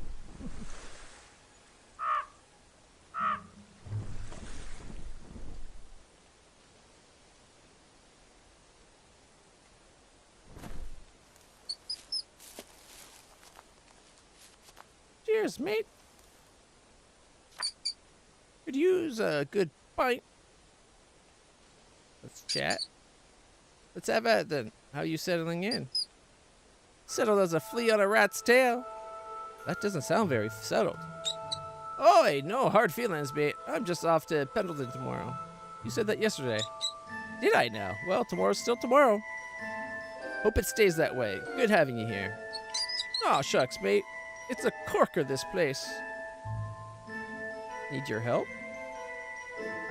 Cheers, mate. Could use a good pint. Let's chat. Let's have at it then. How you settling in? Settled as a flea on a rat's tail. That doesn't sound very settled. Oi, no hard feelings, mate. I'm just off to Pendleton tomorrow. You said that yesterday. Did I now? Well, tomorrow's still tomorrow. Hope it stays that way. Good having you here. Aw, shucks, mate. It's a corker, this place. Need your help?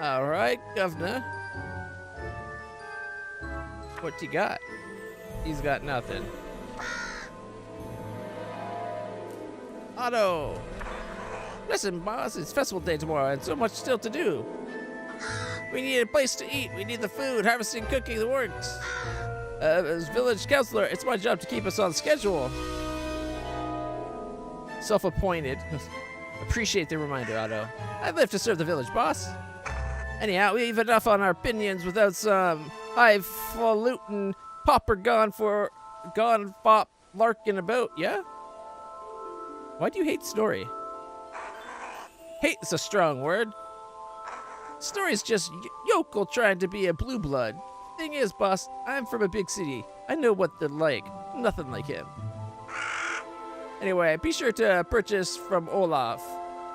All right, governor. What you got? He's got nothing. Otto! Listen, boss, it's festival day tomorrow and so much still to do. We need a place to eat. We need the food, harvesting, cooking, the works. As village counselor, it's my job to keep us on schedule. Self-appointed. Appreciate the reminder, Otto. I'd live to serve the village, boss. Anyhow, we've enough on our opinions without some highfalutin popper gone fop larking about, yeah? Why do you hate Snorri? Hate's a strong word. Snorri's just yokel trying to be a blue blood. Thing is, boss, I'm from a big city. I know what they're like. Nothing like him. Anyway, be sure to purchase from Olaf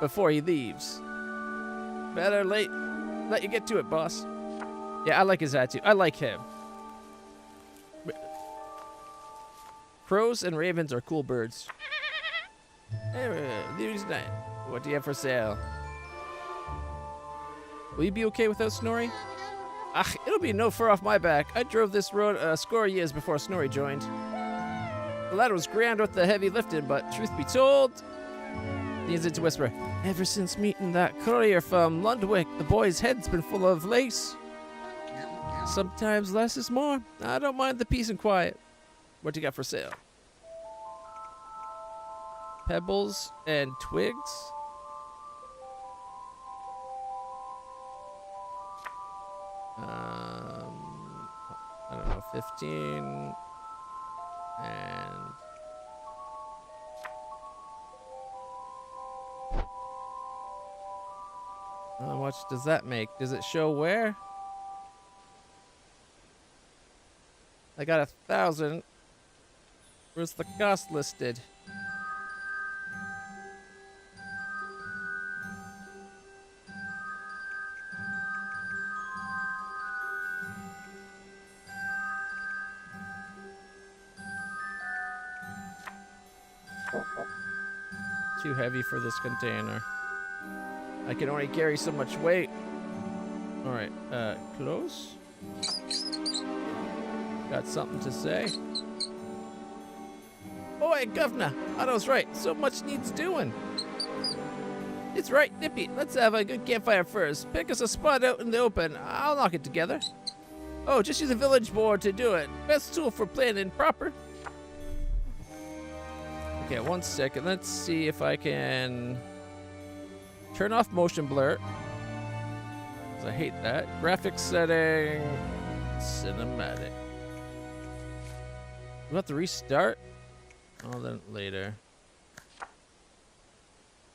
before he leaves. Better let you get to it, boss. Yeah, I like his attitude. I like him. Crows and ravens are cool birds. News night. What do you have for sale? Will you be okay without Snorri? Ah, it'll be no fur off my back. I drove this road a score of years before Snorri joined. The lad was grand with the heavy lifting, but truth be told, leans into whisper. Ever since meeting that courier from Lundwick, the boy's head's been full of lace. Sometimes less is more. I don't mind the peace and quiet. What do you got for sale? Pebbles and twigs? I don't know, 15 and How much does that make? Does it show where? I got 1,000. Where's the cost listed? Too heavy for this container. I can only carry so much weight. Alright, close. Got something to say? Oh, hey, Governor! Otto's right. So much needs doing. It's right, Nippy. Let's have a good campfire first. Pick us a spot out in the open. I'll knock it together. Oh, just use a village board to do it. Best tool for planning proper. Okay, 1 second. Let's see if I can turn off motion blur. 'Cause I hate that. Graphics setting. Cinematic. We have to restart? Oh, then later.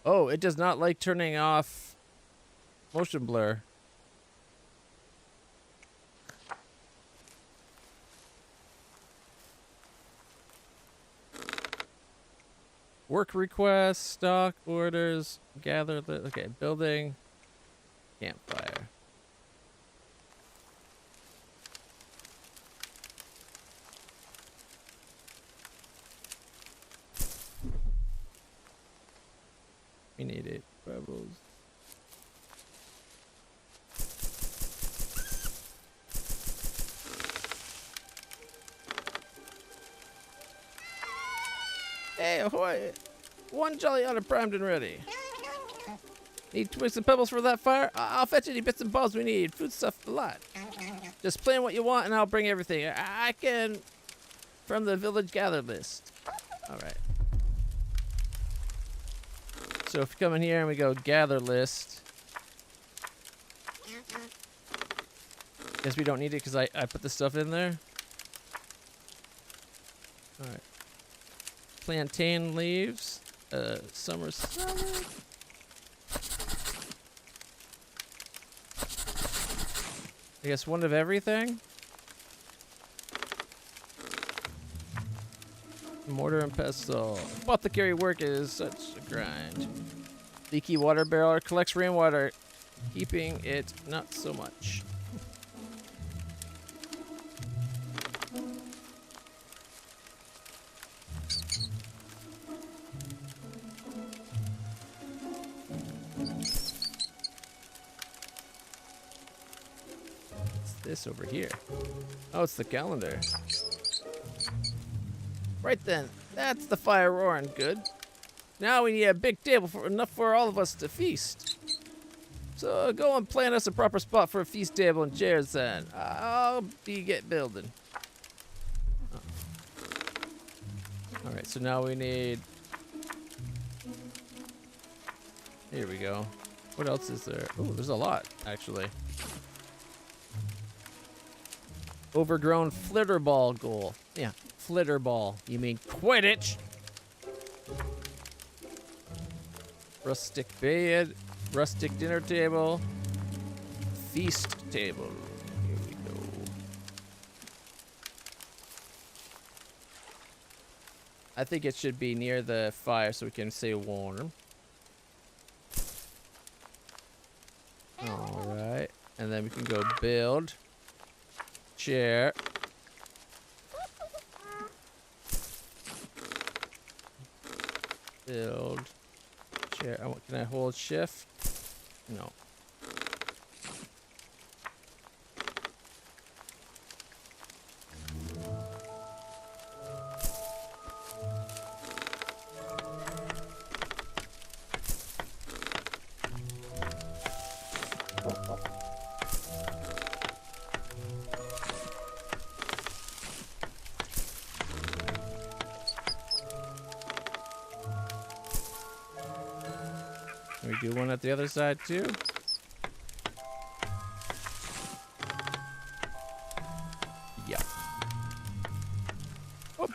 Oh, it does not like turning off motion blur. Work requests, stock orders, gather. Okay, building, campfire. We need 8 rebels. Hey, ahoy! 1 jolly honor primed and ready. Need twigs and pebbles for that fire? I'll fetch any bits and balls we need. Food stuff a lot. Just plan what you want and I'll bring everything. I can from the village gather list. Alright. So if we come in here and we go gather list. Guess we don't need it because I put the stuff in there. Alright. Plantain leaves. Summer salad. I guess 1 of everything. Mortar and pestle. Apothecary work is such a grind. Leaky water barrel collects rainwater, keeping it not so much. What's this over here? Oh, it's the calendar. Right then, that's the fire roaring good. Now we need a big table for enough for all of us to feast. So go and plan us a proper spot for a feast table and chairs then. I'll get building. Oh. Alright, so now we need... Here we go. What else is there? Oh, there's a lot, actually. Overgrown flitter ball goal. Yeah, flitter ball. You mean Quidditch? Rustic bed, rustic dinner table, feast table. Here we go. I think it should be near the fire so we can stay warm. All right, and then we can go build. Chair. Build. Chair. Can I hold shift? No. Can we do one at the other side too? Yeah. Oh,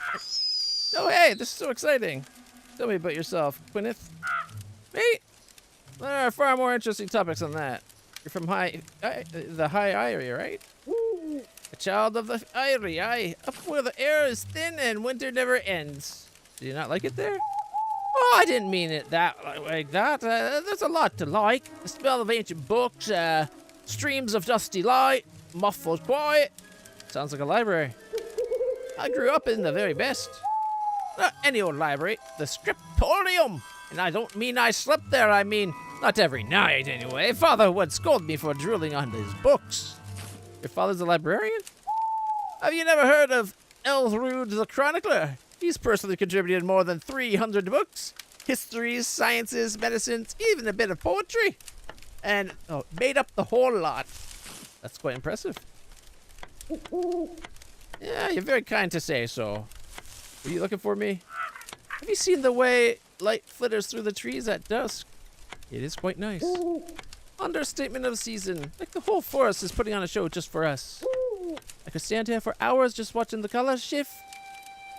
oh hey, this is so exciting. Tell me about yourself, Gwyneth. Me? There are far more interesting topics than that. You're from the High Eyrie, right? A child of the Eyrie, aye. Up where the air is thin and winter never ends. Do you not like it there? Oh, I didn't mean it like that. There's a lot to like. The smell of ancient books, streams of dusty light, muffled quiet. Sounds like a library. I grew up in the very best. Not any old library, the scriptorium. And I don't mean I slept there, I mean not every night anyway. Father would scold me for drooling on his books. Your father's a librarian? Have you never heard of Elrud the Chronicler? He's personally contributed more than 300 books. Histories, sciences, medicines, even a bit of poetry. And made up the whole lot. That's quite impressive. Yeah, you're very kind to say so. Are you looking for me? Have you seen the way light flitters through the trees at dusk? It is quite nice. Understatement of the season. Like the whole forest is putting on a show just for us. I could stand here for hours just watching the colors shift.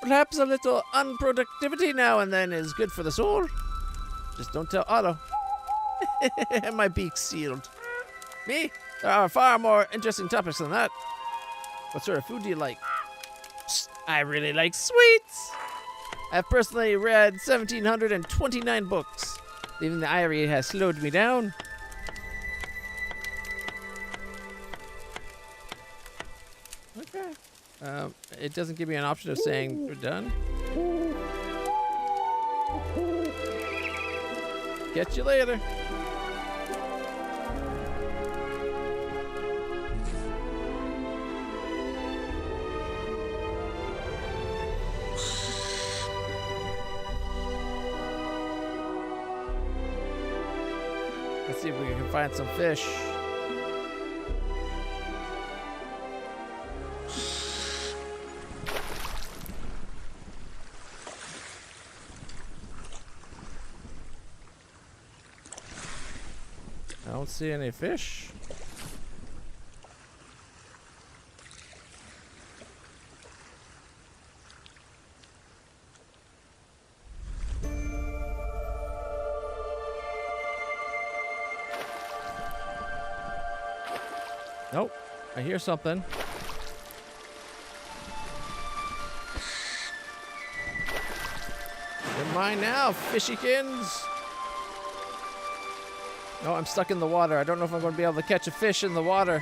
Perhaps a little unproductivity now and then is good for the soul. Just don't tell Otto. My beak's sealed. Me? There are far more interesting topics than that. What sort of food do you like? I really like sweets. I've personally read 1,729 books. Leaving the Eyrie has slowed me down. Okay. It doesn't give me an option of saying we're done. Catch you later. Let's see if we can find some fish. I don't see any fish. Nope. I hear something. You're mine now, fishykins. No, I'm stuck in the water. I don't know if I'm going to be able to catch a fish in the water.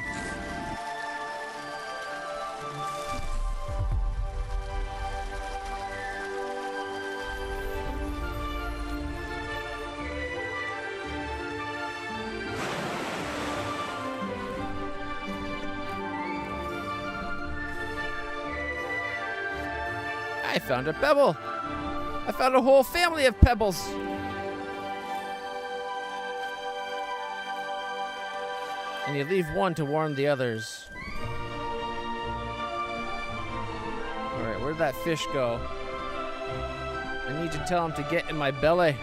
I found a pebble. I found a whole family of pebbles. And you leave one to warn the others. Alright, where'd that fish go? I need to tell him to get in my belly.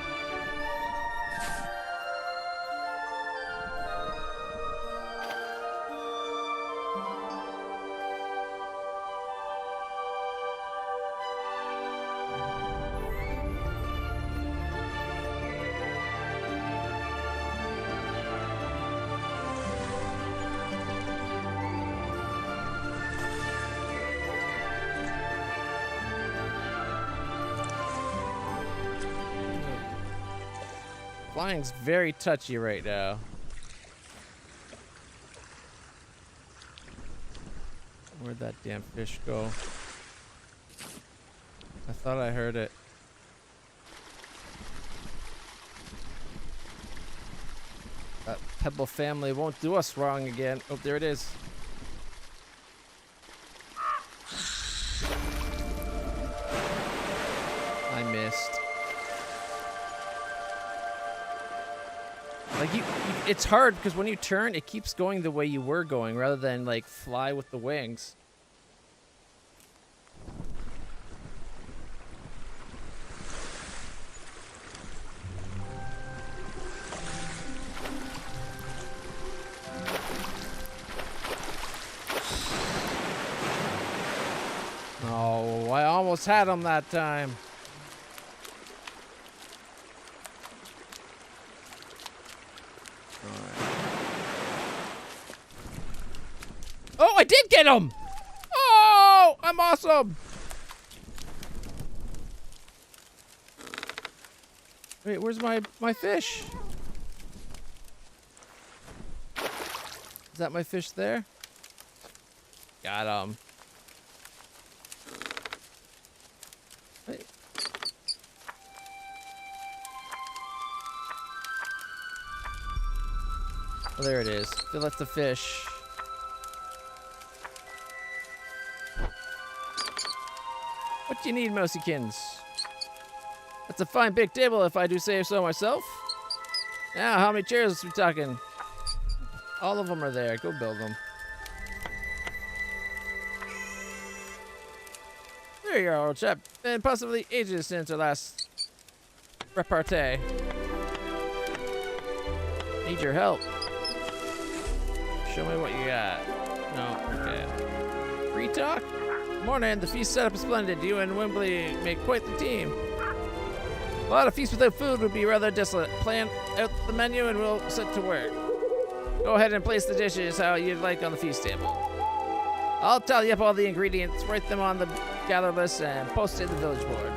Flying's very touchy right now. Where'd that damn fish go? I thought I heard it. That pebble family won't do us wrong again. Oh, there it is. I missed. Like it's hard because when you turn, it keeps going the way you were going rather than like fly with the wings. Oh, I almost had him that time. I did get him! Oh, I'm awesome! Wait, where's my fish? Is that my fish there? Got him. Wait. Oh, there it is. That's the fish. What do you need, Mousykins? That's a fine big table, if I do say so myself. Now, how many chairs are we talking? All of them are there. Go build them. There you are, old chap. Been possibly ages since our last repartee. Need your help. Show me what you got. No, okay. Free talk? Morning, the feast setup is splendid. You and Wembley make quite the team. A lot of feast without food would be rather desolate. Plan out the menu and we'll set to work. Go ahead and place the dishes how you'd like on the feast table. I'll tally up all the ingredients, write them on the gather list, and post it in the village board.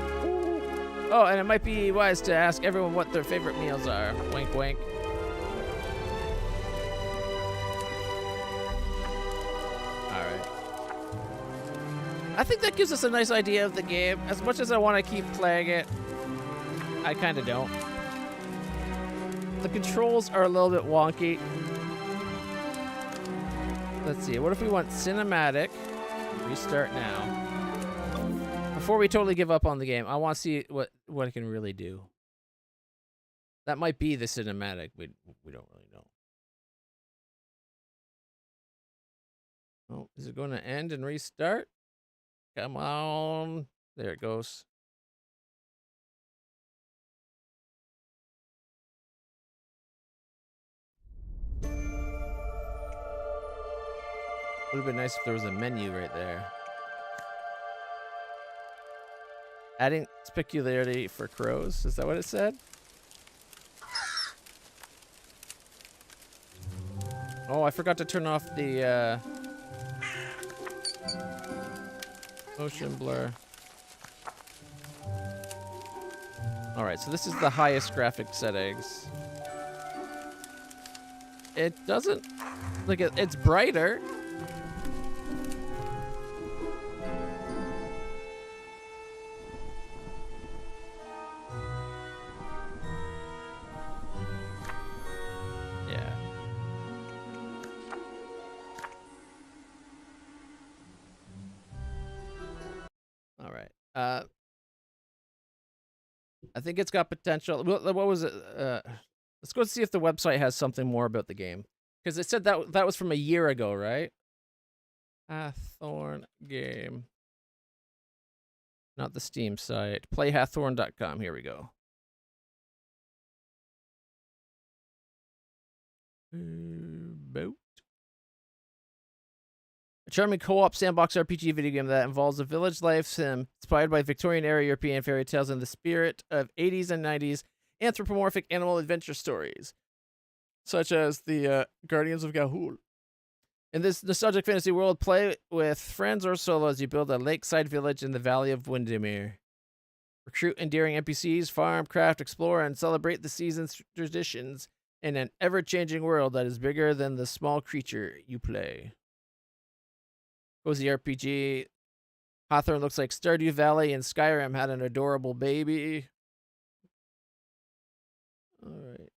Oh, and it might be wise to ask everyone what their favorite meals are. Wink, wink. Alright. I think that gives us a nice idea of the game. As much as I want to keep playing it, I kind of don't. The controls are a little bit wonky. Let's see, what if we want cinematic? Restart now. Before we totally give up on the game, I want to see what it can really do. That might be the cinematic, we don't really know. Oh, is it going to end and restart? Come on. There it goes. Would have been nice if there was a menu right there. Adding specularity for crows. Is that what it said? Oh, I forgot to turn off the motion blur. Alright, so this is the highest graphic settings. It doesn't... Look, it's brighter. Yeah. Alright. I think it's got potential. What was it? Let's go see if the website has something more about the game. Because it said that was from a year ago, right? Hathorn game. Not the Steam site. Playhathorn.com. Here we go. Boat. A charming co-op sandbox RPG video game that involves a village life sim inspired by Victorian-era European fairy tales in the spirit of 80s and 90s anthropomorphic animal adventure stories, such as the Guardians of Ga'Hoole. In this nostalgic fantasy world, play with friends or solo as you build a lakeside village in the Valley of Windermere. Recruit endearing NPCs, farm, craft, explore, and celebrate the season's traditions in an ever-changing world that is bigger than the small creature you play. Cozy RPG. Hawthorne looks like Stardew Valley and Skyrim had an adorable baby. Alright.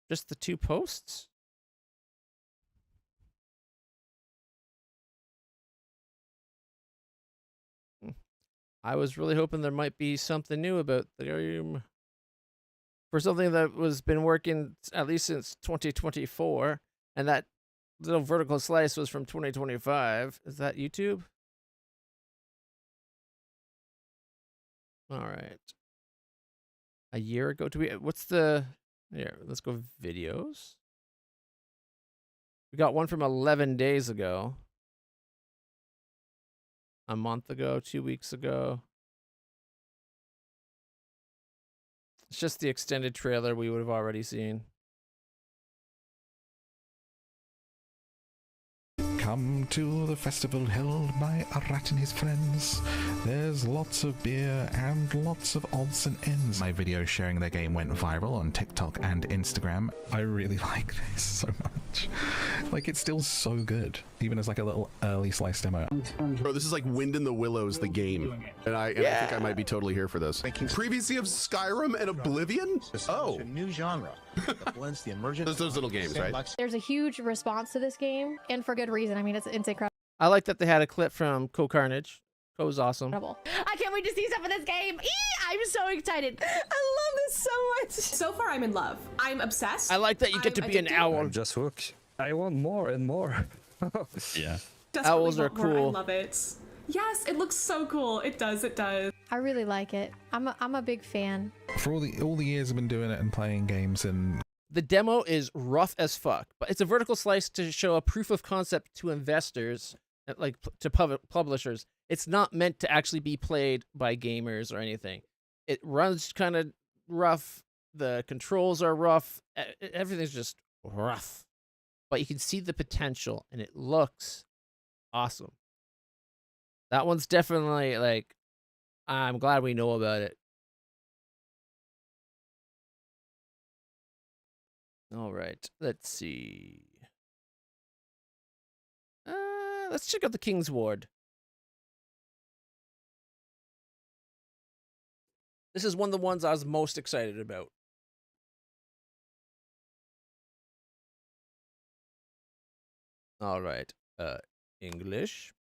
Just the two posts? I was really hoping there might be something new about the game. For something that was been working at least since 2024, and that little vertical slice was from 2025. Is that YouTube? All right. A year ago? What's the... Here, let's go videos. We got one from 11 days ago. A month ago, 2 weeks ago. It's just the extended trailer we would have already seen. Come to the festival held by a rat and his friends. There's lots of beer and lots of odds and ends. My video sharing their game went viral on TikTok and Instagram. I really like this so much. Like, it's still so good, even as like a little early slice demo. Bro, this is like Wind in the Willows, the game. And I think I might be totally here for this. Previously of Skyrim and Oblivion? Oh. A new genre that blends the emergent. Those little games, right? There's a huge response to this game, and for good reason. I mean, it's incredible. I like that they had a clip from Co Carnage. Co was awesome. I can't wait to see stuff in this game. I'm so excited. I love this so much. So far, I'm in love. I'm obsessed. I like that you get to be an owl. I'm just hooked. I want more and more. Yeah. Owls are cool. I love it. Yes, it looks so cool. It does. It does. I really like it. I'm a big fan. For all the years I've been doing it and playing games, and the demo is rough as fuck, but it's a vertical slice to show a proof of concept to investors, like to publishers. It's not meant to actually be played by gamers or anything. It runs kind of rough. The controls are rough. Everything's just rough, but you can see the potential, and it looks awesome. That one's definitely like, I'm glad we know about it. All right, let's see. Let's check out the King's Ward. This is one of the ones I was most excited about. All right, English,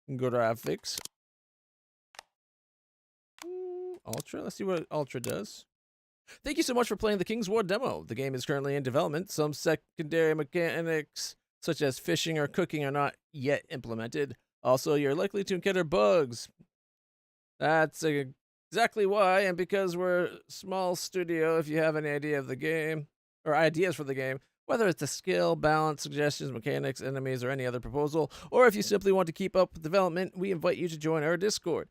graphics, Ultra. Let's see what Ultra does. Thank you so much for playing the King's Ward demo. The game is currently in development. Some secondary mechanics, such as fishing or cooking, are not yet implemented. Also, you're likely to encounter bugs. That's exactly why, and because we're a small studio, if you have any idea of the game, or ideas for the game, whether it's a skill, balance, suggestions, mechanics, enemies, or any other proposal, or if you simply want to keep up with development, we invite you to join our Discord.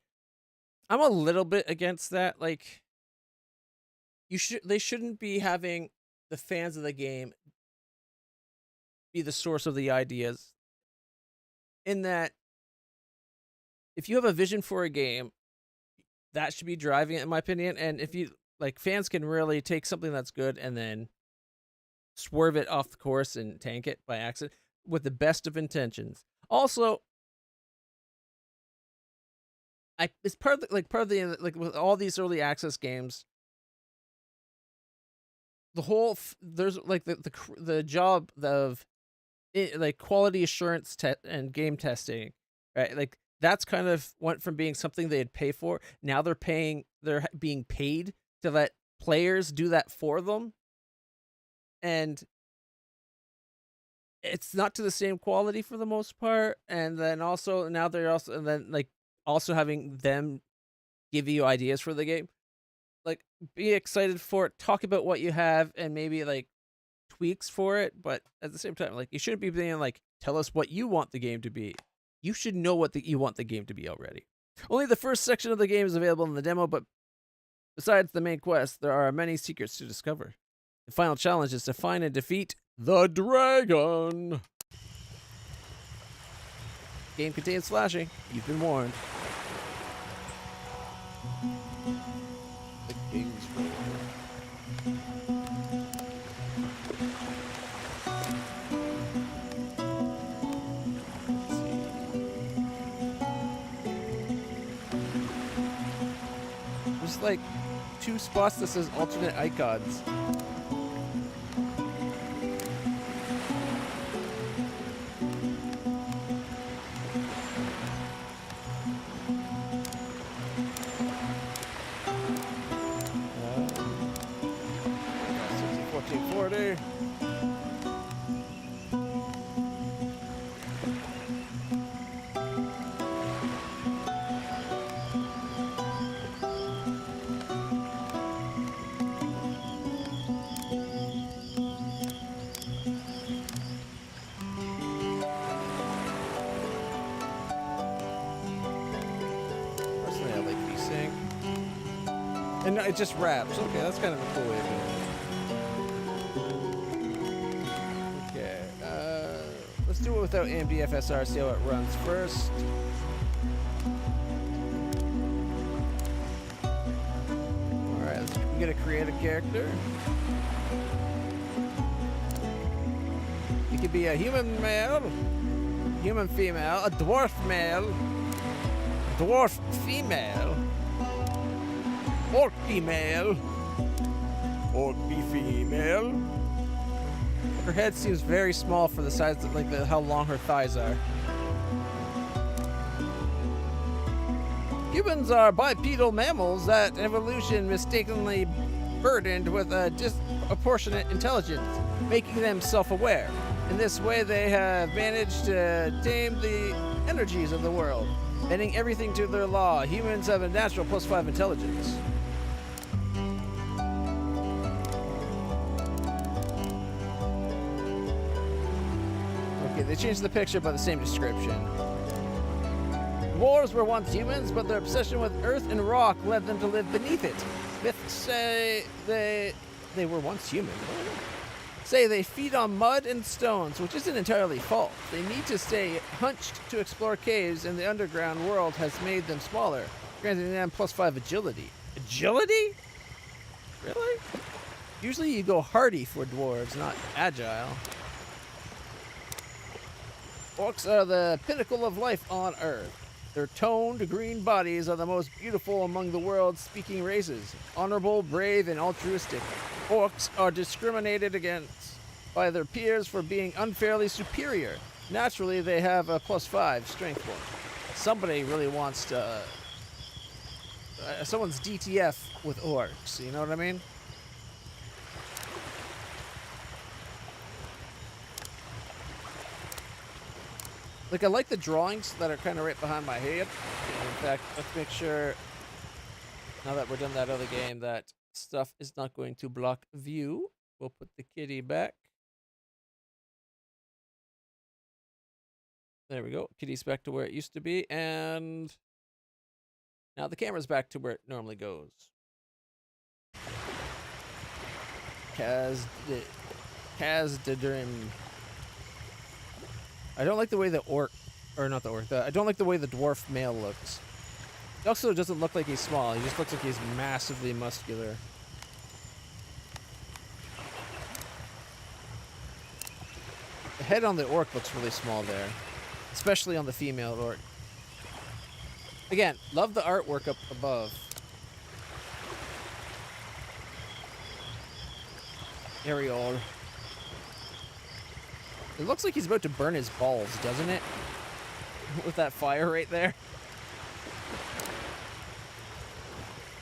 I'm a little bit against that. Like, they shouldn't be having the fans of the game be the source of the ideas. In that, if you have a vision for a game, that should be driving it, in my opinion. And if you, like, fans can really take something that's good and then swerve it off the course and tank it by accident with the best of intentions. Also, it's part of the, like with all these early access games, the whole there's like the job of like quality assurance and game testing, right? Like that's kind of went from being something they'd pay for. Now they're being paid to let players do that for them, and it's not to the same quality for the most part. And then also now they're also having them give you ideas for the game. Like, be excited for it, talk about what you have, and maybe, like, tweaks for it, but at the same time, like, you shouldn't be being like, tell us what you want the game to be. You should know what you want the game to be already. Only the first section of the game is available in the demo, but besides the main quest, there are many secrets to discover. The final challenge is to find and defeat the dragon. Game contains flashing. You've been warned. King's Ward. There's like 2 spots that says alternate icons. And it just wraps. Okay, that's kind of a cool way of doing it. Okay, let's do it without AMD FSR, see how it runs first. Alright, we gotta create a character. It could be a human male, human female, a dwarf male, dwarf female, orky male, orky female. Her head seems very small for the size of, how long her thighs are. Humans are bipedal mammals that evolution mistakenly burdened with a disproportionate intelligence, making them self-aware. In this way, they have managed to tame the energies of the world, bending everything to their law. Humans have a natural +5 intelligence. Okay, they changed the picture, but the same description. Dwarves were once humans, but their obsession with earth and rock led them to live beneath it. Myths say they were once human. Say they feed on mud and stones, which isn't entirely false. They need to stay hunched to explore caves, and the underground world has made them smaller, granting them +5 agility. Agility? Really? Usually you go hardy for dwarves, not agile. Orcs are the pinnacle of life on Earth. Their toned green bodies are the most beautiful among the world's speaking races. Honorable, brave, and altruistic. Orcs are discriminated against by their peers for being unfairly superior. Naturally, they have a +5 strength one. Somebody really wants to... someone's DTF with orcs, you know what I mean? Like, I like the drawings that are kind of right behind my head. In fact, let's make sure, now that we're done that other game, that stuff is not going to block view. We'll put the kitty back. There we go. Kitty's back to where it used to be. And now the camera's back to where it normally goes. Kaz the Dream. I don't like the way the I don't like the way the dwarf male looks. He also doesn't look like he's small. He just looks like he's massively muscular. The head on the orc looks really small there, especially on the female orc. Again, love the artwork up above. Ariel. It looks like he's about to burn his balls, doesn't it? With that fire right there.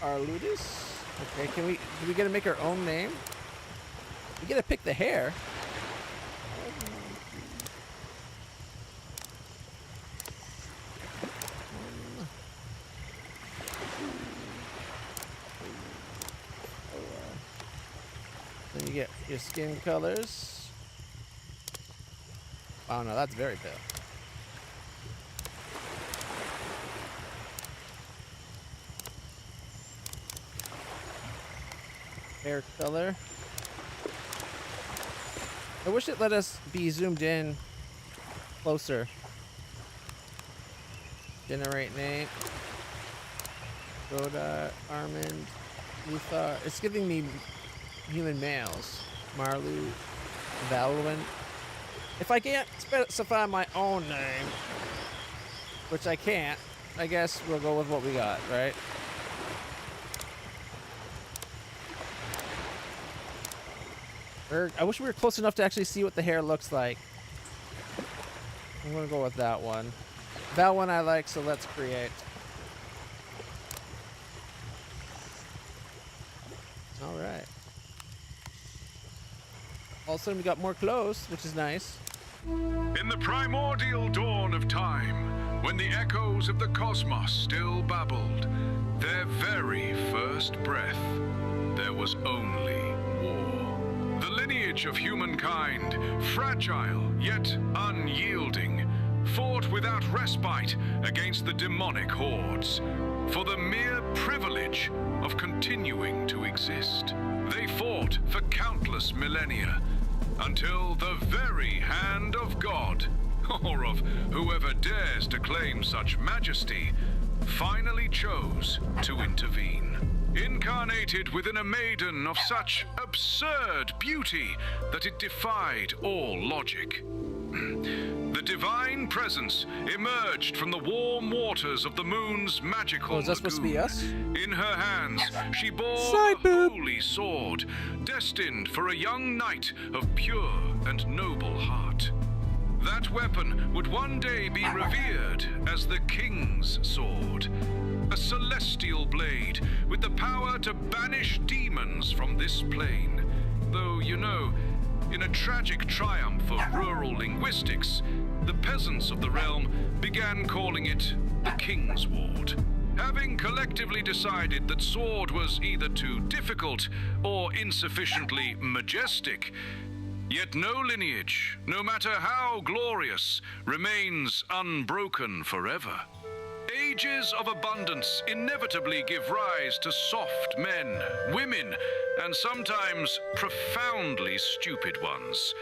Arludis. Okay, do we get to make our own name? We get to pick the hair. Then you get your skin colors. Oh no, that's very pale. Hair color. I wish it let us be zoomed in closer. Generate name. Rhoda, Armand, Luthar. It's giving me human males. Marlu, Valwyn. If I can't specify my own name, which I can't, I guess we'll go with what we got, right? I wish we were close enough to actually see what the hair looks like. I'm gonna go with that one. That one I like, so let's create. All right. All of a sudden we got more clothes, which is nice. In the primordial dawn of time, when the echoes of the cosmos still babbled, their very first breath, there was only war. The lineage of humankind, fragile yet unyielding, fought with without respite against the demonic hordes, for the mere privilege of continuing to exist. They fought for countless millennia, until the very hand of God, or of whoever dares to claim such majesty, finally chose to intervene. Incarnated within a maiden of such absurd beauty that it defied all logic. The divine presence emerged from the warm waters of the moon's magical is that supposed to be us? In her hands, she bore a holy sword, destined for a young knight of pure and noble heart. That weapon would one day be revered as the King's Sword, a celestial blade with the power to banish demons from this plane. Though, you know, in a tragic triumph of rural linguistics, the peasants of the realm began calling it the King's Ward, having collectively decided that sword was either too difficult or insufficiently majestic. Yet no lineage, no matter how glorious, remains unbroken forever. Ages of abundance inevitably give rise to soft men, women, and sometimes profoundly stupid ones.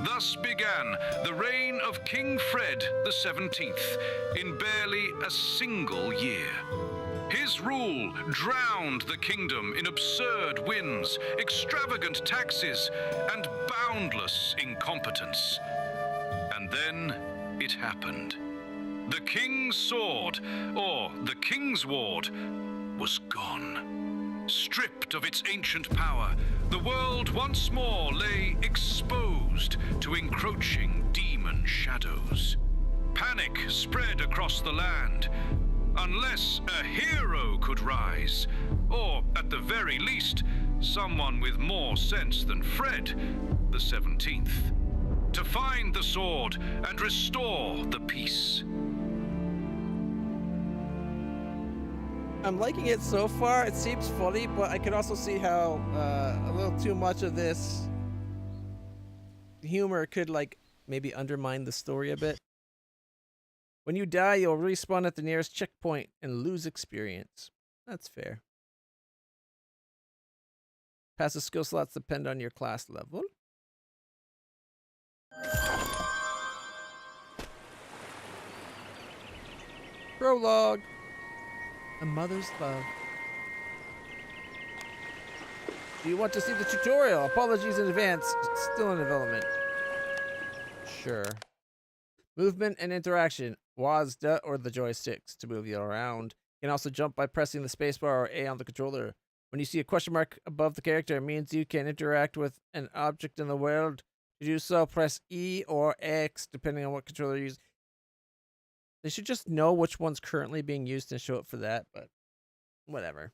Thus began the reign of King Fred the 17th in barely a single year. His rule drowned the kingdom in absurd whims, extravagant taxes, and boundless incompetence. And then it happened. The King's Sword, or the King's Ward, was gone. Stripped of its ancient power, the world once more lay exposed to encroaching demon shadows. Panic spread across the land. Unless a hero could rise, or at the very least, someone with more sense than Fred, the 17th, to find the sword and restore the peace. I'm liking it so far. It seems funny, but I can also see how a little too much of this humor could, like, maybe undermine the story a bit. When you die, you'll respawn at the nearest checkpoint and lose experience. That's fair. Passive skill slots depend on your class level. Prologue. A mother's love. Do you want to see the tutorial? Apologies in advance. It's still in development. Sure. Movement and interaction. WASD or the joysticks to move you around. You can also jump by pressing the spacebar or A on the controller. When you see a question mark above the character, it means you can interact with an object in the world. To do so, press E or X, depending on what controller you use. They should just know which one's currently being used and show it for that, but whatever.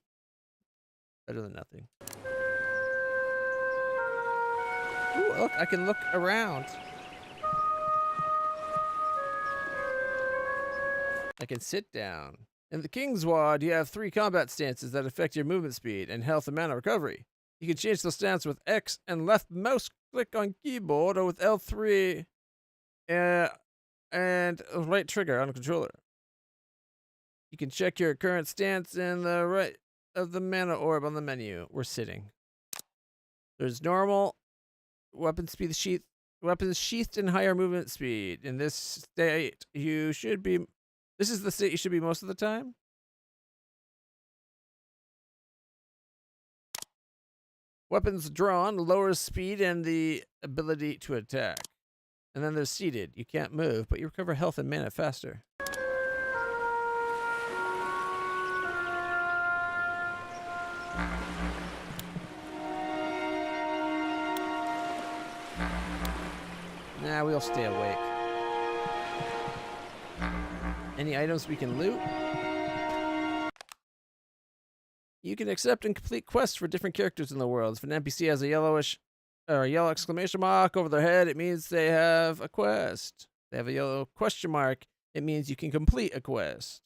Better than nothing. Ooh, look, I can look around. I can sit down. In the King's Ward, you have 3 combat stances that affect your movement speed and health and mana recovery. You can change the stance with X and left mouse click on keyboard, or with L3 and right trigger on the controller. You can check your current stance in the right of the mana orb on the menu. We're sitting. There's normal, weapons sheathed in higher movement speed. In this state, this is the state you should be most of the time. Weapons drawn lowers speed and the ability to attack. And then there's seated. You can't move, but you recover health and mana faster. Nah, we'll stay awake. Any items we can loot? You can accept and complete quests for different characters in the world. If an NPC has a yellow exclamation mark over their head, it means they have a quest. If they have a yellow question mark, it means you can complete a quest.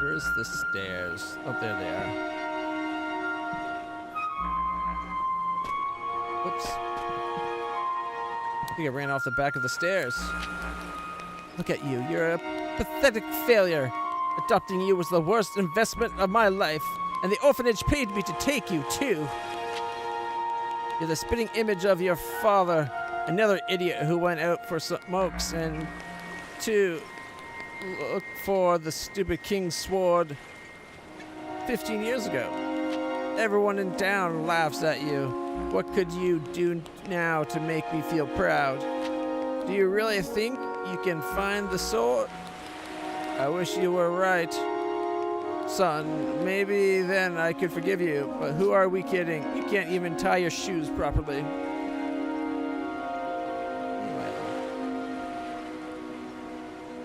Where's the stairs? Oh, there they are. Whoops. think I ran off the back of the stairs. Look at you. You're a pathetic failure. Adopting you was the worst investment of my life, and the orphanage paid me to take you, too. You're the spitting image of your father, another idiot who went out for smokes and to look for the stupid king's sword 15 years ago. Everyone in town laughs at you. What could you do now to make me feel proud? Do you really think you can find the sword? I wish you were right. Son, maybe then I could forgive you, but who are we kidding? You can't even tie your shoes properly.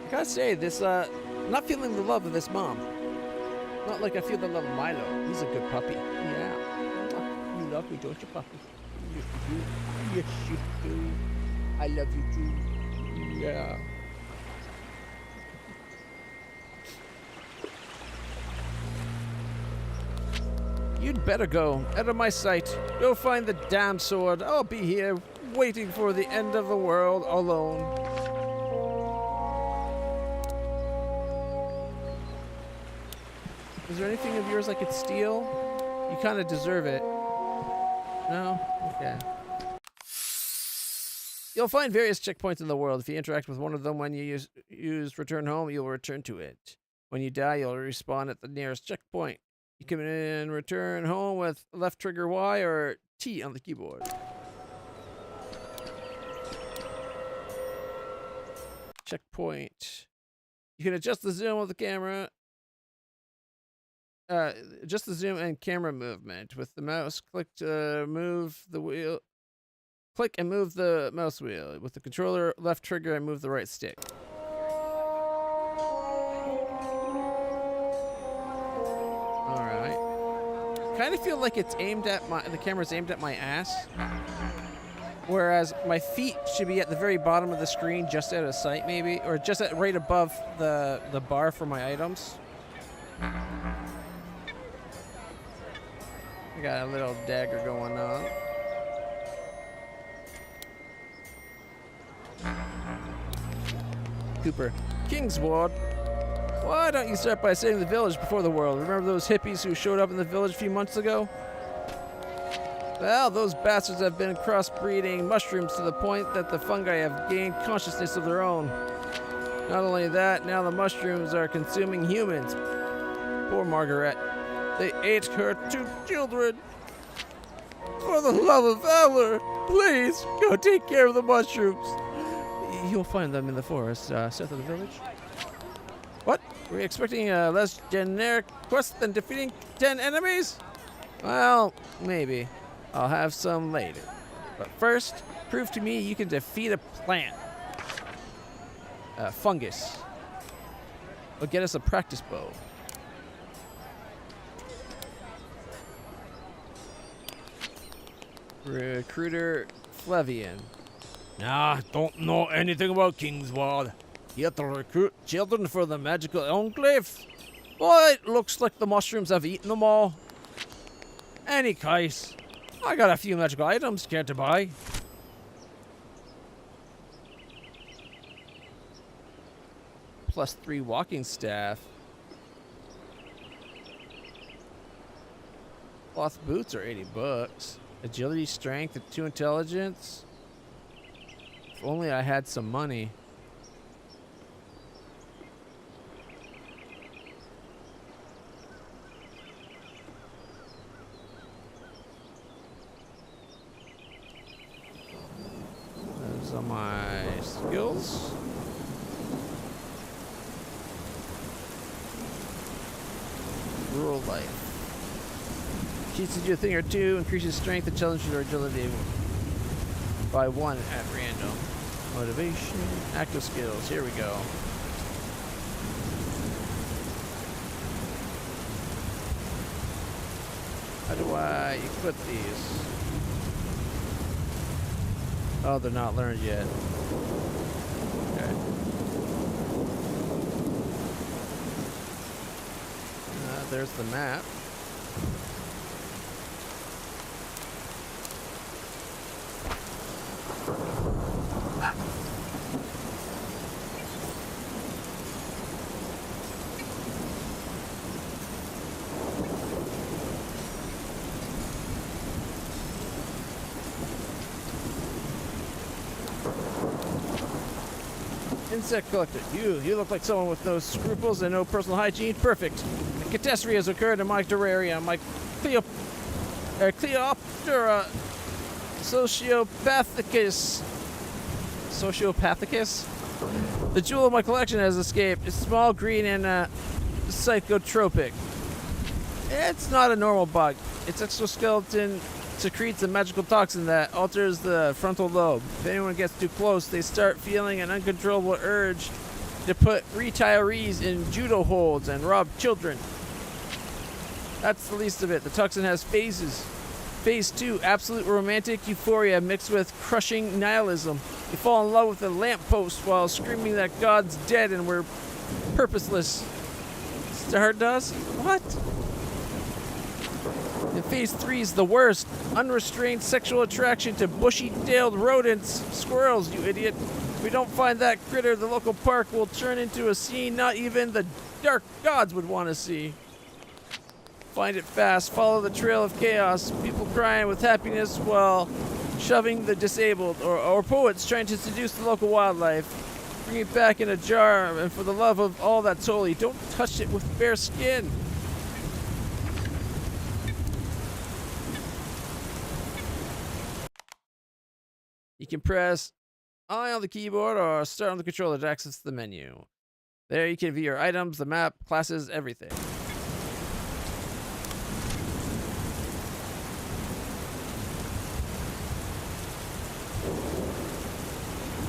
I gotta say, this, not feeling the love of this mom. Not like I feel the love of Milo. He's a good puppy. Yeah. You love me, don't you, puppy? Yes, you do. Yes, you do. I love you too. Yeah. You'd better go. Out of my sight. Go find the damn sword. I'll be here, waiting for the end of the world alone. Is there anything of yours I could steal? You kind of deserve it. No? Okay. You'll find various checkpoints in the world. If you interact with one of them when you use return home, you'll return to it. When you die, you'll respawn at the nearest checkpoint. You can return home with left trigger Y or T on the keyboard. Checkpoint. You can adjust the zoom of the camera. Adjust the zoom and camera movement with the mouse. Click to move the wheel. Click and move the mouse wheel. With the controller, left trigger and move the right stick. Kind of feel like it's aimed at the camera's aimed at my ass, whereas my feet should be at the very bottom of the screen, just out of sight, maybe, or just right above the bar for my items. I got a little dagger going on. Cooper, Kingsward. Why don't you start by saving the village before the world? Remember those hippies who showed up in the village a few months ago? Well, those bastards have been crossbreeding mushrooms to the point that the fungi have gained consciousness of their own. Not only that, now the mushrooms are consuming humans. Poor Margaret. They ate her 2 children. For the love of valor, please go take care of the mushrooms. You'll find them in the forest south of the village. What? Were you expecting a less generic quest than defeating 10 enemies? Well, maybe. I'll have some later. But first, prove to me you can defeat a plant. Fungus. Or get us a practice bow. Recruiter Flavian. Nah, don't know anything about Kingsward. You have to recruit children for the magical enclave. Well, it looks like the mushrooms have eaten them all. Any case, I got a few magical items care to buy. +3 walking staff. Cloth boots are $80. Agility, strength, and 2 intelligence. If only I had some money. Those are my skills. Rural life. Teaches you a thing or two, increases strength, and challenges your agility by 1 at random. Motivation, active skills. Here we go. How do I equip these? Oh, they're not learned yet. Okay. There's the map. Insect collector. You look like someone with no scruples and no personal hygiene. Perfect. A catastrophe has occurred in my terrarium. My Cleopatra sociopathicus. The jewel of my collection has escaped. It's small, green, and psychotropic. It's not a normal bug. Its exoskeleton secretes a magical toxin that alters the frontal lobe. If anyone gets too close, they start feeling an uncontrollable urge to put retirees in judo holds and rob children. That's the least of it. The toxin has phases. Phase 2, absolute romantic euphoria mixed with crushing nihilism. You fall in love with a lamppost while screaming that God's dead and we're purposeless. Stardust? What? And phase 3 is the worst. Unrestrained sexual attraction to bushy-tailed rodents. Squirrels, you idiot. If we don't find that critter, the local park will turn into a scene not even the dark gods would want to see. Find it fast. Follow the trail of chaos. People crying with happiness while shoving the disabled. Or poets trying to seduce the local wildlife. Bring it back in a jar, and for the love of all that's holy, don't touch it with bare skin. You can press I on the keyboard or start on the controller to access the menu. There you can view your items, the map, classes, everything.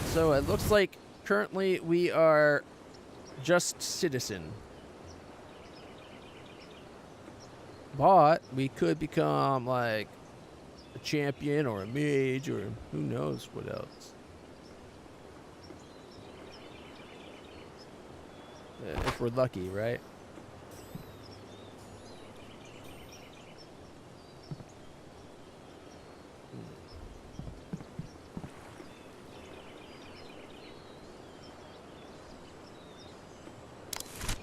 So it looks like currently we are just citizen. But we could become like a champion or a mage or who knows what else. If we're lucky, right?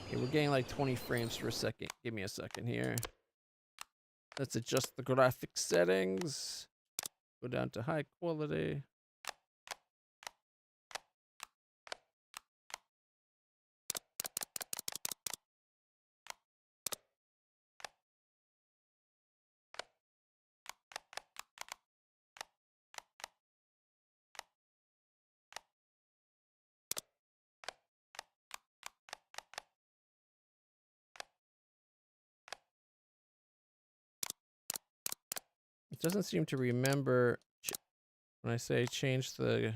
Okay, we're getting like 20 frames per second. Give me a second here. Let's adjust the graphic settings. Go down to high quality. It doesn't seem to remember when I say change the...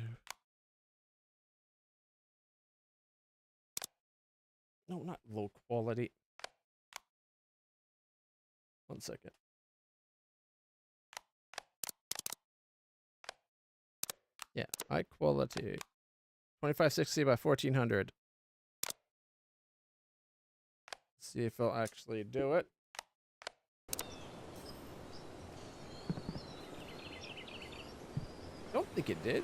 No, not low quality. 1 second. Yeah, high quality. 2560 by 1400. Let's see if it'll actually do it. I don't think it did.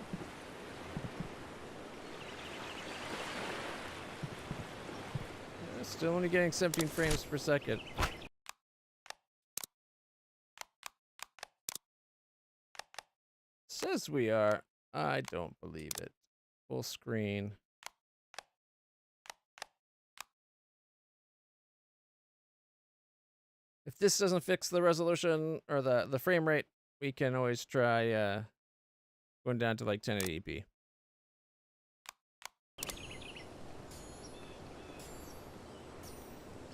Yeah, still only getting 17 frames per second. Says we are. I don't believe it. Full screen. If this doesn't fix the resolution or the frame rate, we can always try going down to like 1080p.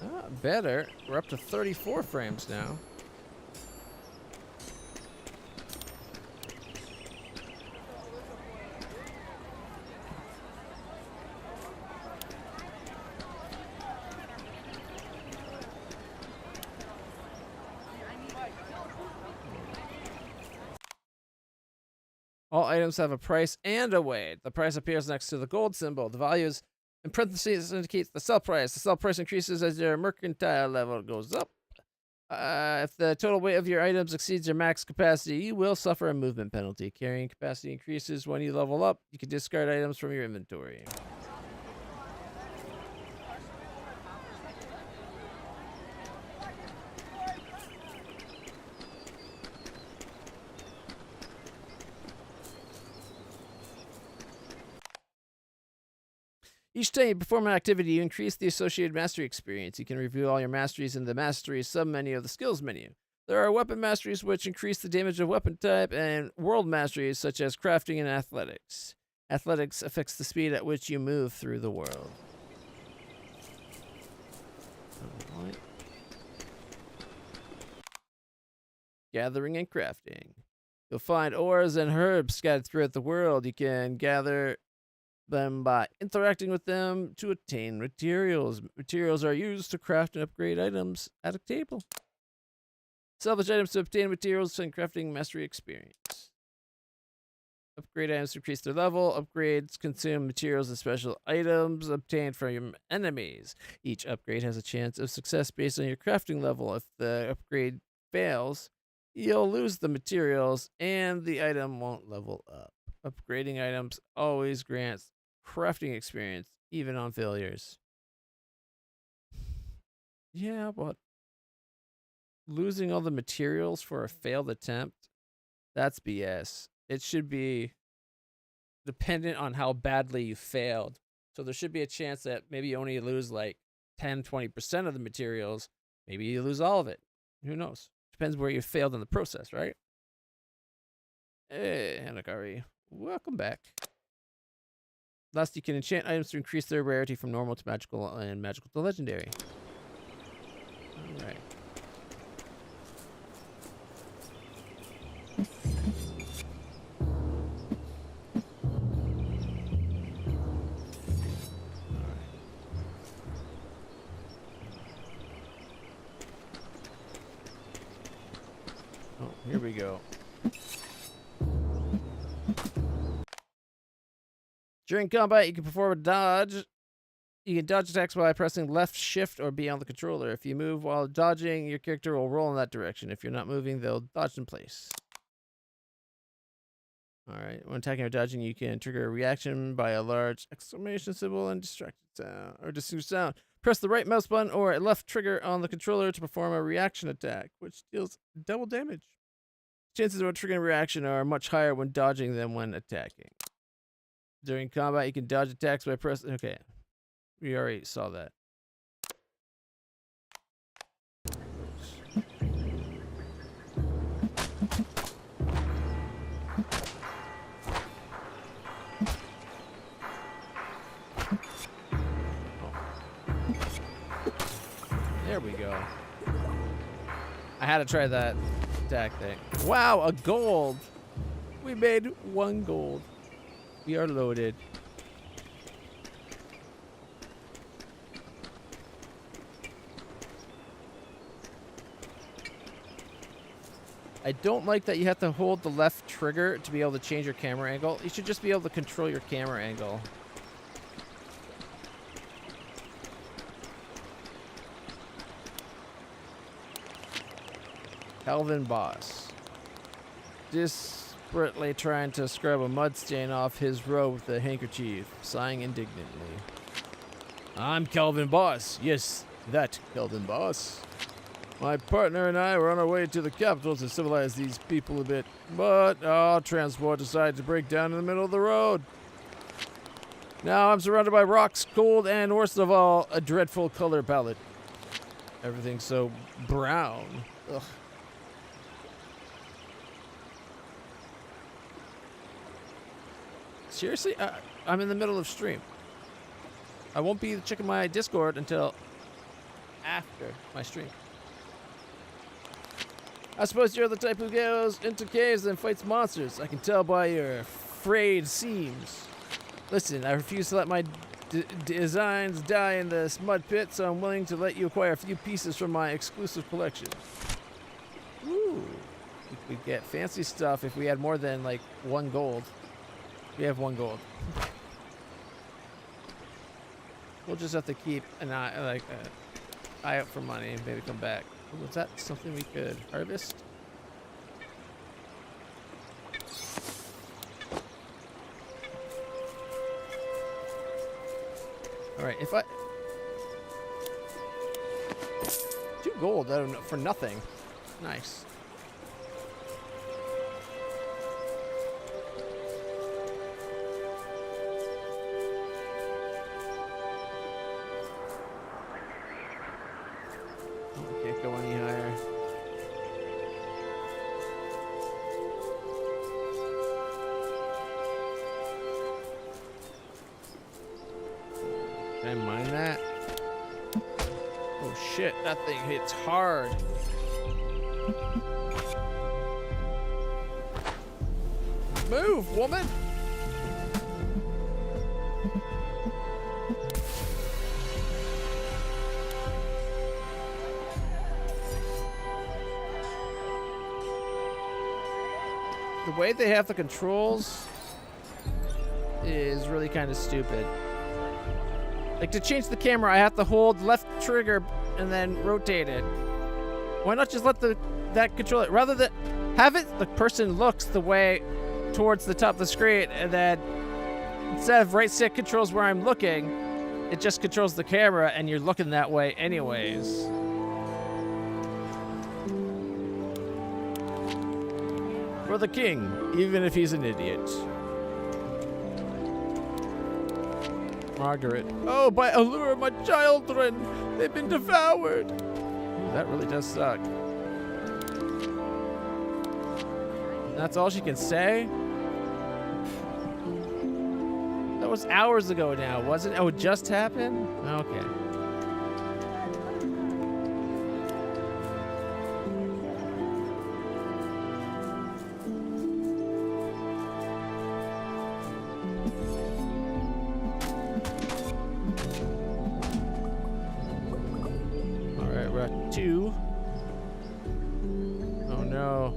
Ah, better. We're up to 34 frames now. All items have a price and a weight. The price appears next to the gold symbol. The values in parentheses indicates the sell price. The sell price increases as your mercantile level goes up. If the total weight of your items exceeds your max capacity, you will suffer a movement penalty. Carrying capacity increases when you level up. You can discard items from your inventory. Each time you perform an activity, you increase the associated mastery experience. You can review all your masteries in the mastery submenu of the skills menu. There are weapon masteries which increase the damage of weapon type, and world masteries such as crafting and athletics. Athletics affects the speed at which you move through the world. Alright. Gathering and crafting. You'll find ores and herbs scattered throughout the world. You can gather them by interacting with them to attain materials. Materials are used to craft and upgrade items at a table. Salvage items to obtain materials and crafting mastery experience. Upgrade items to increase their level. Upgrades consume materials and special items obtained from your enemies. Each upgrade has a chance of success based on your crafting level. If the upgrade fails, you'll lose the materials and the item won't level up. Upgrading items always grants crafting experience, even on failures. Yeah, but losing all the materials for a failed attempt, that's BS. It should be dependent on how badly you failed. So there should be a chance that maybe you only lose like 10-20% of the materials. Maybe you lose all of it. Who knows? Depends where you failed in the process, right? Hey, Hanakari. Welcome back. Last, you can enchant items to increase their rarity from normal to magical and magical to legendary. Alright. Oh, here we go. During combat, you can perform a dodge. You can dodge attacks by pressing left shift or B on the controller. If you move while dodging, your character will roll in that direction. If you're not moving, they'll dodge in place. Alright, when attacking or dodging, you can trigger a reaction by a large exclamation symbol and distracted sound or distinct sound. Press the right mouse button or a left trigger on the controller to perform a reaction attack, which deals double damage. Chances of triggering a reaction are much higher when dodging than when attacking. During combat, you can dodge attacks by pressing... Okay, we already saw that. There we go. I had to try that attack thing. Wow, a gold! We made 1 gold. We are loaded. I don't like that you have to hold the left trigger to be able to change your camera angle. You should just be able to control your camera angle. Calvin Boss. Desperately trying to scrub a mud stain off his robe with a handkerchief, sighing indignantly. I'm Calvin Boss. Yes, that Calvin Boss. My partner and I were on our way to the capital to civilize these people a bit, but our transport decided to break down in the middle of the road. Now I'm surrounded by rocks, cold, and worst of all, a dreadful color palette. Everything's so brown. Ugh. Seriously? I'm in the middle of stream. I won't be checking my Discord until after my stream. I suppose you're the type who goes into caves and fights monsters. I can tell by your frayed seams. Listen, I refuse to let my designs die in this mud pit, so I'm willing to let you acquire a few pieces from my exclusive collection. Ooh. We could get fancy stuff if we had more than, like, 1 gold. We have 1 gold. We'll just have to keep an eye, eye out for money and maybe come back. Was that something we could harvest? Alright, if I... 2 gold for nothing. Nice. Can I mine that? Oh shit, that thing hits hard. Move, woman! The way they have the controls is really kind of stupid. Like, to change the camera, I have to hold left trigger and then rotate it. Why not just let that controller, rather than have it, the person looks the way towards the top of the screen, and then instead of right stick controls where I'm looking, it just controls the camera and you're looking that way anyways. For the king, even if he's an idiot. Margaret. Oh, by allure of my children! They've been devoured! Ooh, that really does suck. That's all she can say? That was hours ago now, wasn't it? Oh, it just happened? Okay. Alright, we're at 2. Oh no.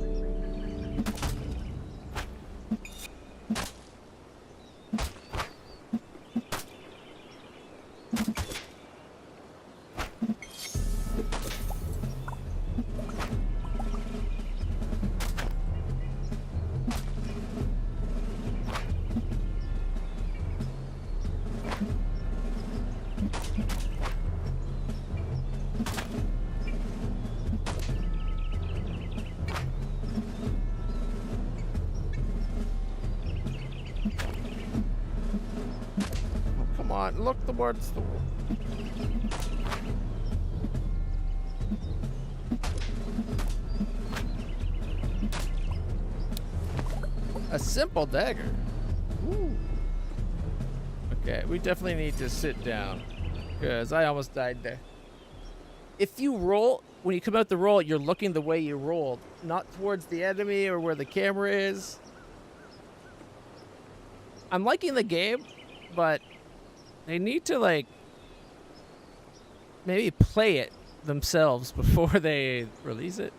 Look towards the wall. A simple dagger. Ooh. Okay, we definitely need to sit down because I almost died there. If you roll, when you come out the roll, you're looking the way you rolled, not towards the enemy or where the camera is. I'm liking the game, but they need to, like, maybe play it themselves before they release it.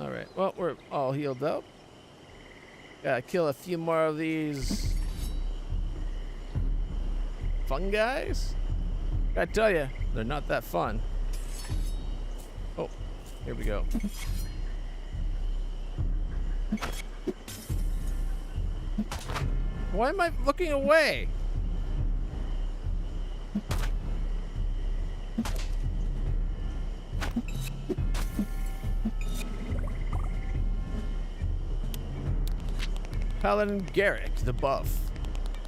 Alright, well, we're all healed up. Gotta kill a few more of these fun guys. Gotta tell you, they're not that fun. Oh, here we go. Why am I looking away? Paladin Garrick, the buff.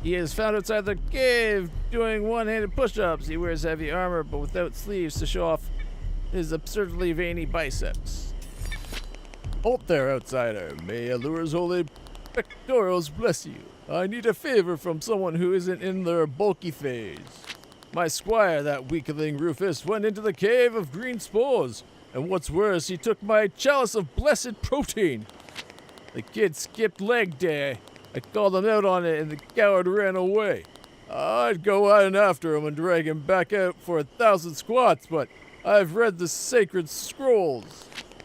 He is found outside the cave doing one-handed push-ups. He wears heavy armor but without sleeves to show off his absurdly veiny biceps. Halt there, outsider. May Allure's holy pectorals bless you. I need a favor from someone who isn't in their bulky phase. My squire, that weakling Rufus, went into the cave of green spores, and what's worse, he took my chalice of blessed protein. The kid skipped leg day. I called him out on it, and the coward ran away. I'd go out and after him and drag him back out for 1,000 squats, but I've read the sacred scrolls.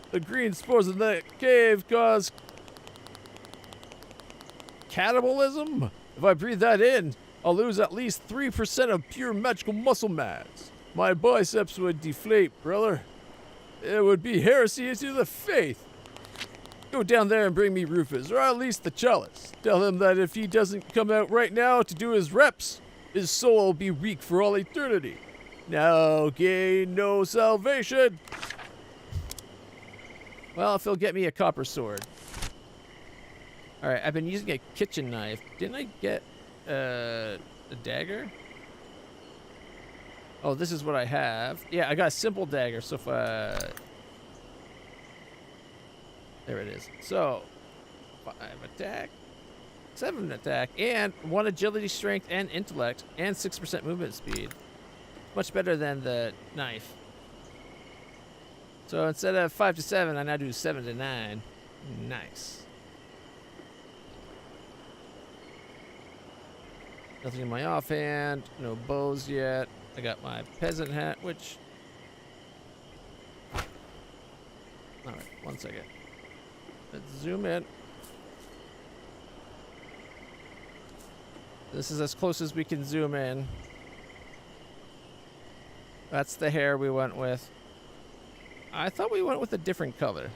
The green spores in that cave cause cannibalism? If I breathe that in, I'll lose at least 3% of pure magical muscle mass. My biceps would deflate, brother. It would be heresy to the faith. Go down there and bring me Rufus, or at least the chalice. Tell him that if he doesn't come out right now to do his reps, his soul will be weak for all eternity. Now gain no salvation. Well, if he'll get me a copper sword. Alright, I've been using a kitchen knife. Didn't I get a dagger? Oh, this is what I have. Yeah, I got a simple dagger, so if there it is. So, 5 attack. 7 attack, and 1 agility, strength, and intellect, and 6% movement speed. Much better than the knife. So instead of 5 to 7, I now do 7 to 9. Nice. Nothing in my offhand. No bows yet. I got my peasant hat, which... Alright, 1 second. Let's zoom in. This is as close as we can zoom in. That's the hair we went with. I thought we went with a different color.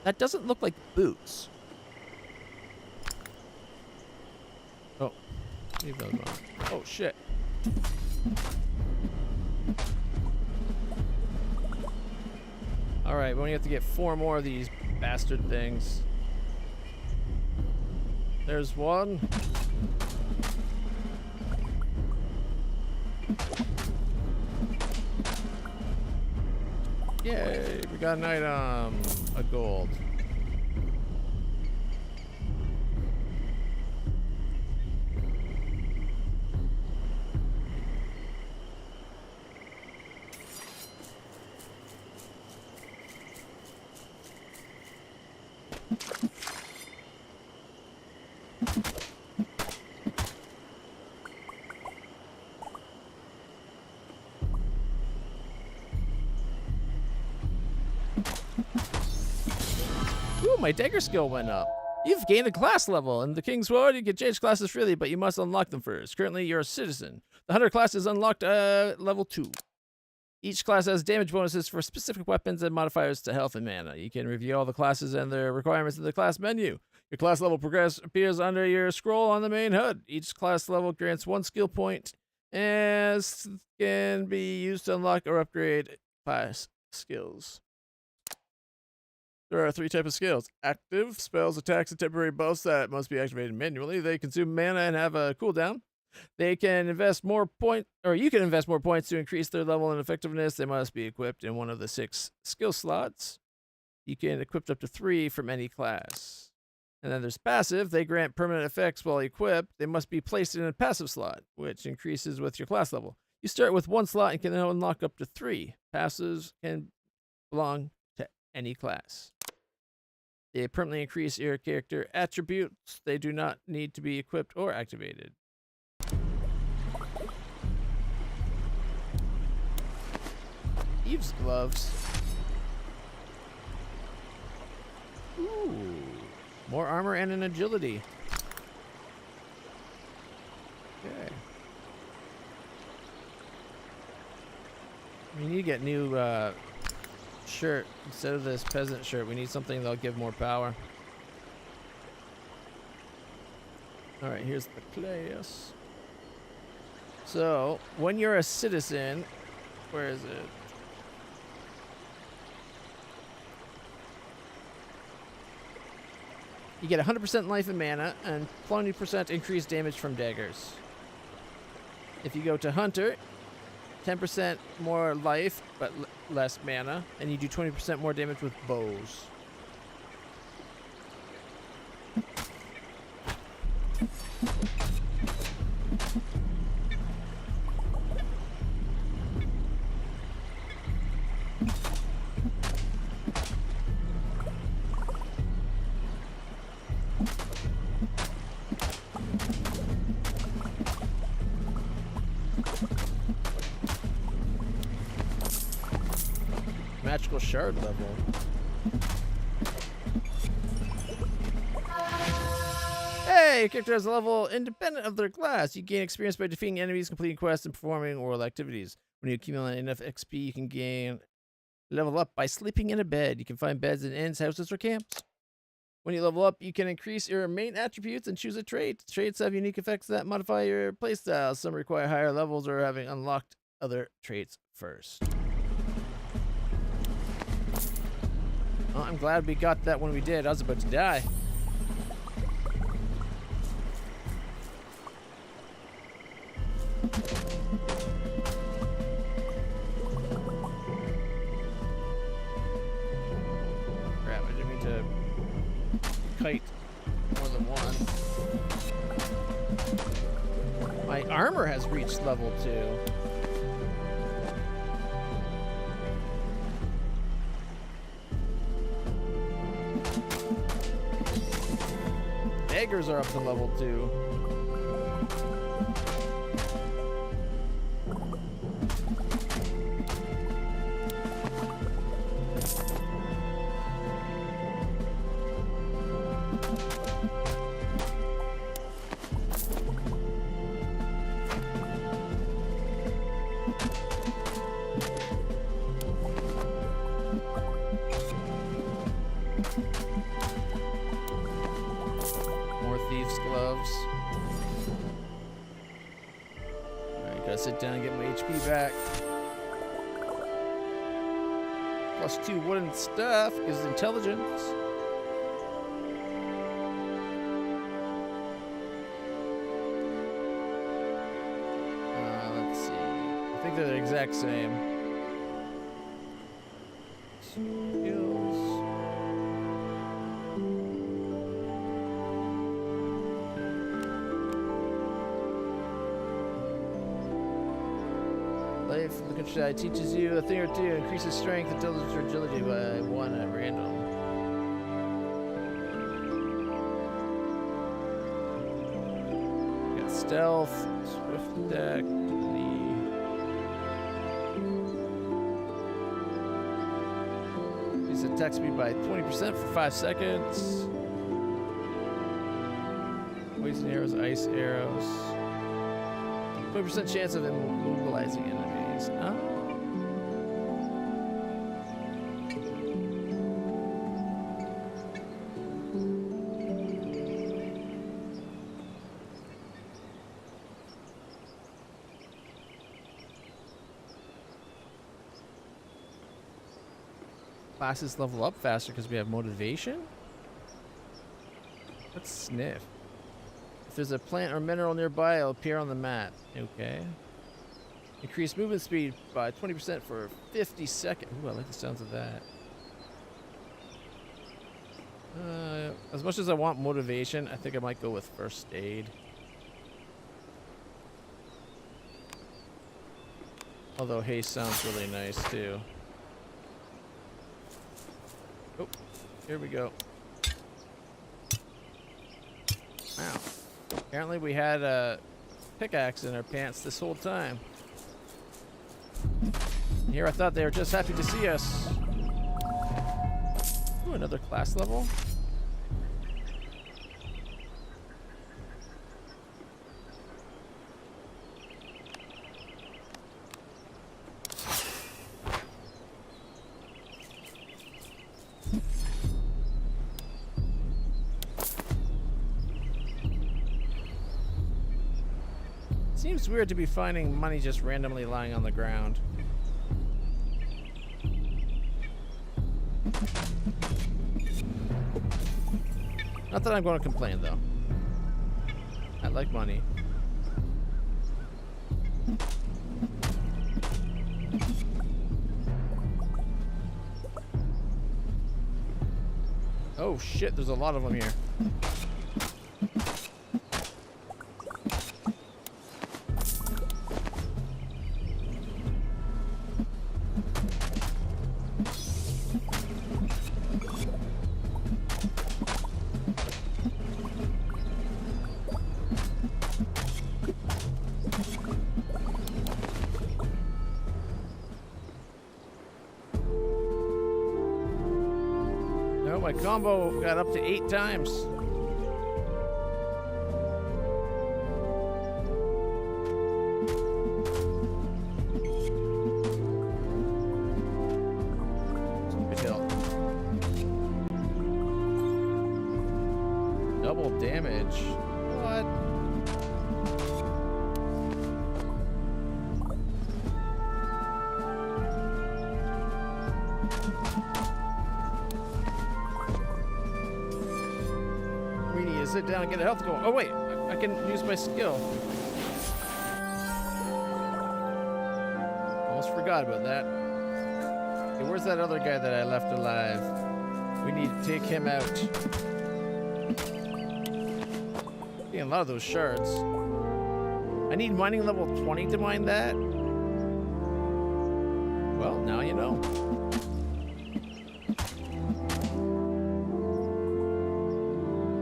That doesn't look like boots. Oh. Leave those on. Oh, shit. Alright, we only have to get 4 more of these bastard things. There's 1. Yay, we got an item. A gold. Ooh, my dagger skill went up. You've gained a class level. In the King's Sword, you can change classes freely, but you must unlock them first. Currently, you're a citizen. The Hunter class is unlocked level 2. Each class has damage bonuses for specific weapons and modifiers to health and mana. You can review all the classes and their requirements in the class menu. Your class level progress appears under your scroll on the main HUD. Each class level grants 1 skill point and can be used to unlock or upgrade class skills. There are 3 types of skills. Active, spells, attacks, and temporary buffs that must be activated manually. They consume mana and have a cooldown. They can invest more points, or you can invest more points to increase their level and effectiveness. They must be equipped in one of the 6 skill slots. You can equip up to 3 from any class. And then there's passive. They grant permanent effects while equipped. They must be placed in a passive slot, which increases with your class level. You start with 1 slot and can unlock up to 3. Passives can belong to any class. They permanently increase your character attributes. They do not need to be equipped or activated. Eve's gloves. Ooh. More armor and an agility. Okay. We need to get new shirt instead of this peasant shirt. We need something that'll give more power. All right, here's the class. So when you're a citizen, where is it? You get 100% life and mana and 20% increased damage from daggers. If you go to Hunter, 10% more life, but less mana, and you do 20% more damage with bows. Magical shard level. Hey, your character has a level independent of their class. You gain experience by defeating enemies, completing quests, and performing world activities. When you accumulate enough XP, you can gain level up by sleeping in a bed. You can find beds in inns, houses, or camps. When you level up, you can increase your main attributes and choose a trait. Traits have unique effects that modify your playstyle. Some require higher levels or having unlocked other traits first. Well, I'm glad we got that when we did. I was about to die. fight more than one. My armor has reached level 2. Daggers are up to level 2. More thieves' gloves. Alright, gotta sit down and get my HP back. +2 wooden stuff gives intelligence. Let's see. I think they're the exact same. Skills. Life from the countryside teaches you a thing or two, increases strength, intelligence, or agility by 1 at random. Got stealth, swift attack, these attack speed by 20% for 5 seconds. Poison arrows, ice arrows. 20% chance of immobilizing enemies. Oh. Classes level up faster because we have motivation? Let's sniff. If there's a plant or mineral nearby, it'll appear on the map. Okay. Increase movement speed by 20% for 50 seconds. Ooh, I like the sounds of that. As much as I want motivation, I think I might go with first aid. Although haste sounds really nice too. Oh, here we go. Wow. Apparently we had a pickaxe in our pants this whole time. Here I thought they were just happy to see us. Ooh, another class level. Seems weird to be finding money just randomly lying on the ground. Not that I'm going to complain, though. I like money. Oh shit, there's a lot of them here. My combo got up to 8 times. Good hill. Double damage. What? Sit down and get a health going. Oh wait, I can use my skill. Almost forgot about that. Okay, where's that other guy that I left alive? We need to take him out. Getting a lot of those shards. I need mining level 20 to mine that. Well, now you know.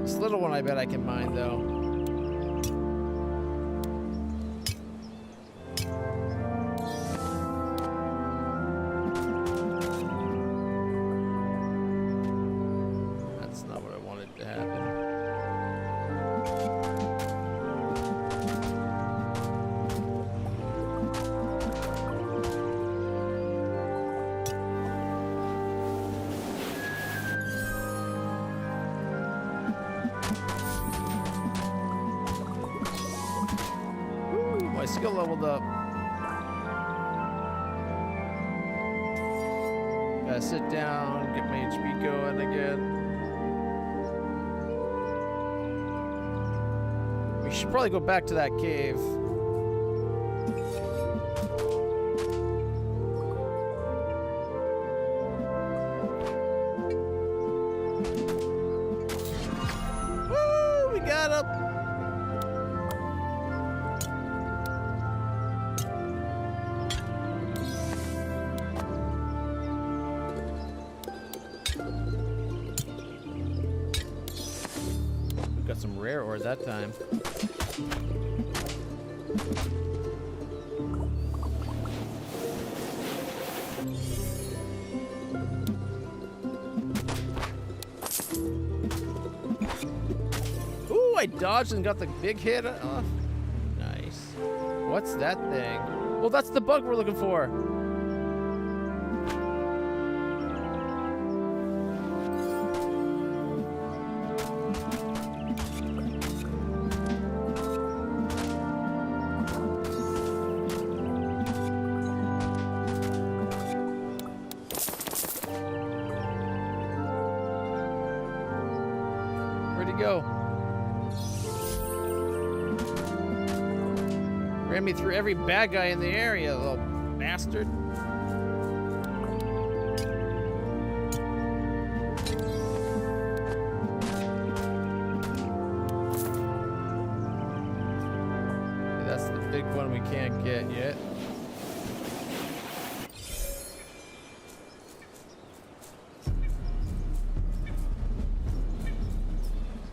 This little one I bet I can mine though. That's not what I wanted to happen. My skill leveled up. Gotta sit down, get my HP going again. We should probably go back to that cave. Woo! We got up. Got some rare ore that time. Ooh, I dodged and got the big hit off. Nice. What's that thing? Well, that's the bug we're looking for. Go. Ran me through every bad guy in the area, little bastard. That's the big one we can't get yet.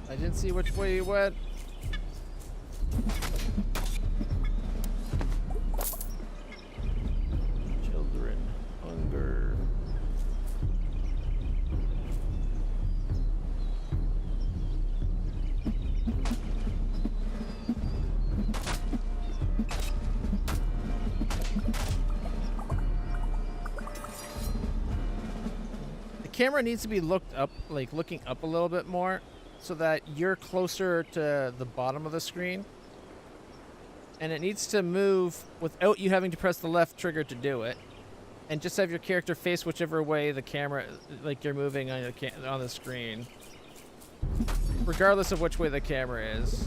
I didn't see which way you went. Children, hunger. The camera needs to be looked up, like looking up a little bit more, so that you're closer to the bottom of the screen. And it needs to move without you having to press the left trigger to do it. And just have your character face whichever way the camera, like you're moving on the screen. Regardless of which way the camera is.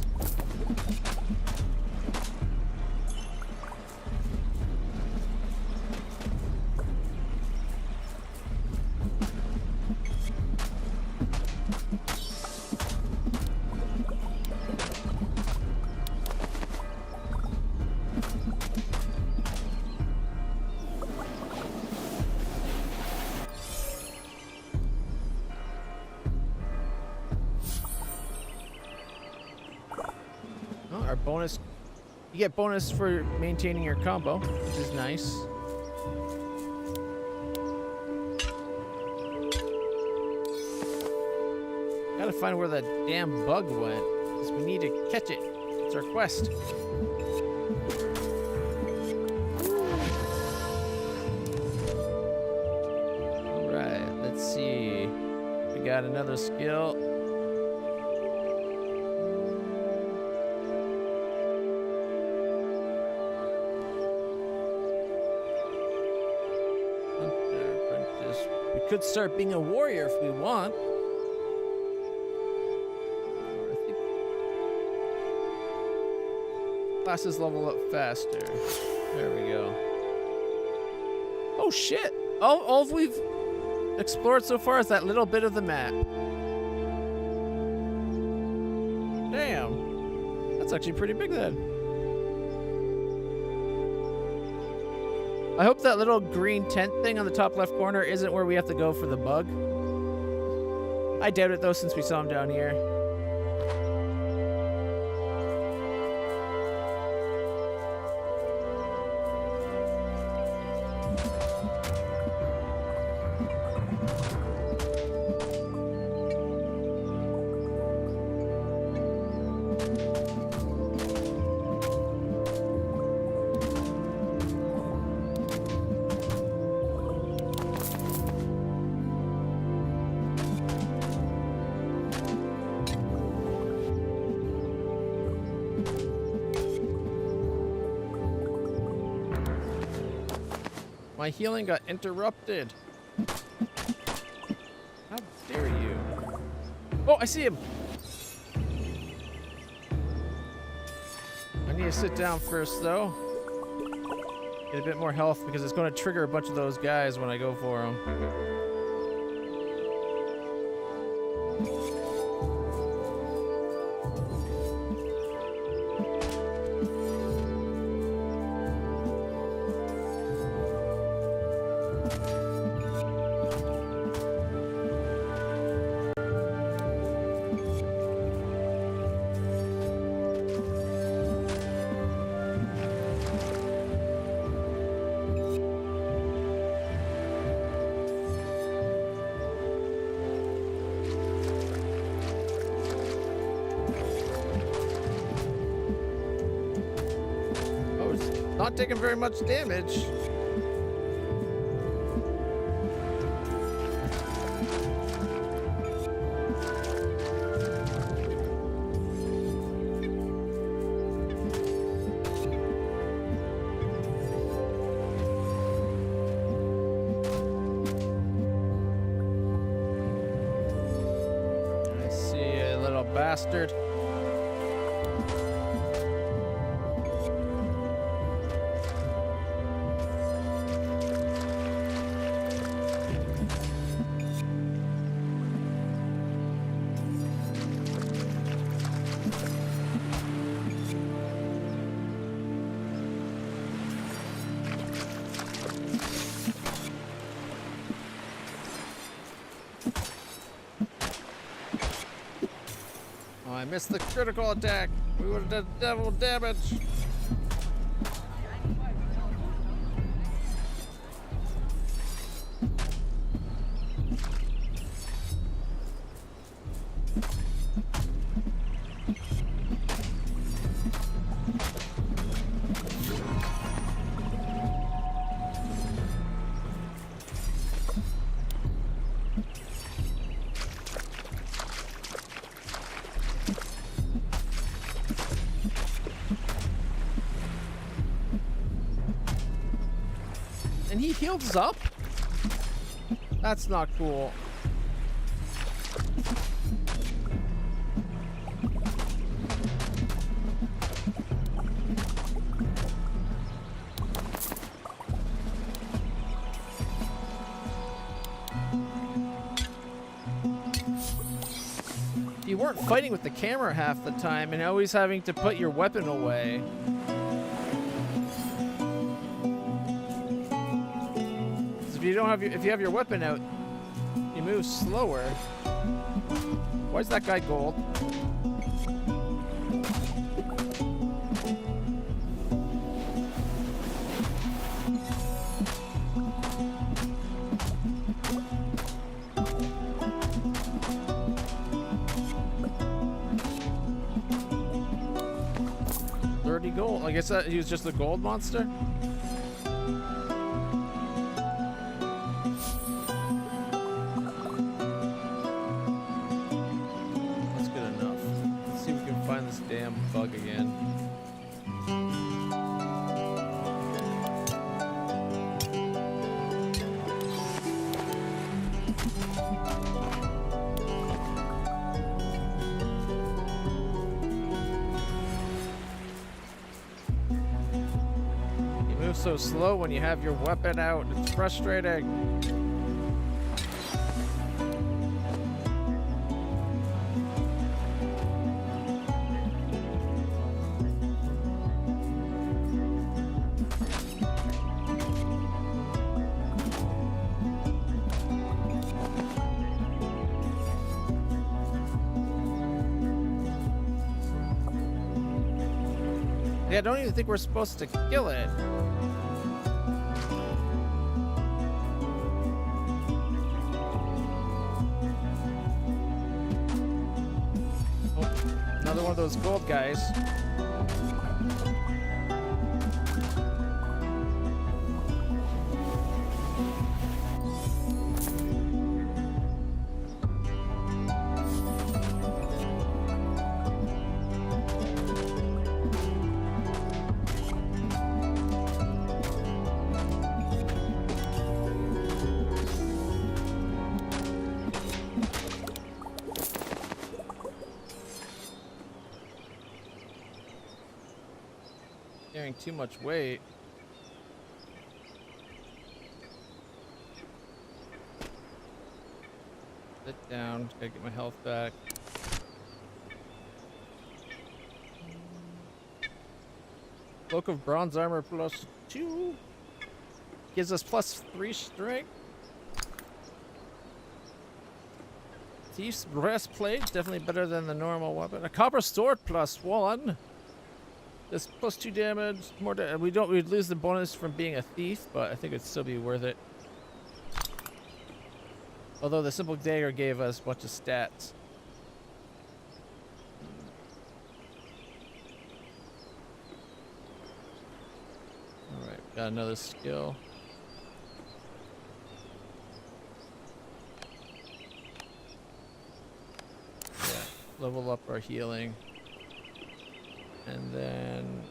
Our bonus, you get bonus for maintaining your combo, which is nice. Gotta find where that damn bug went, because we need to catch it. It's our quest. Alright, let's see. We got another skill. Could start being a warrior if we want. I think classes level up faster. There we go. Oh shit! All we've explored so far is that little bit of the map. Damn. That's actually pretty big then. I hope that little green tent thing on the top left corner isn't where we have to go for the bug. I doubt it though, since we saw him down here. My healing got interrupted. How dare you? Oh, I see him. I need to sit down first, though. Get a bit more health because it's going to trigger a bunch of those guys when I go for them. Not taking very much damage. I see a little bastard. I missed the critical attack. We would have done double damage. And he heals up? That's not cool. You weren't fighting with the camera half the time and always having to put your weapon away. If you have your weapon out, you move slower. Why is that guy gold? $30 gold. I guess that he was just a gold monster. Damn bug again. You move so slow when you have your weapon out. It's frustrating. Yeah, I don't even think we're supposed to kill it. Oh, another one of those gold guys. Carrying too much weight. Sit down. Gotta get my health back. Cloak of bronze armor +2 gives us +3 strength. Thief's breastplate, definitely better than the normal weapon. A copper sword +1. This +2 damage, more we'd lose the bonus from being a thief, but I think it'd still be worth it. Although the simple dagger gave us a bunch of stats. Alright, got another skill. Yeah, level up our healing. And then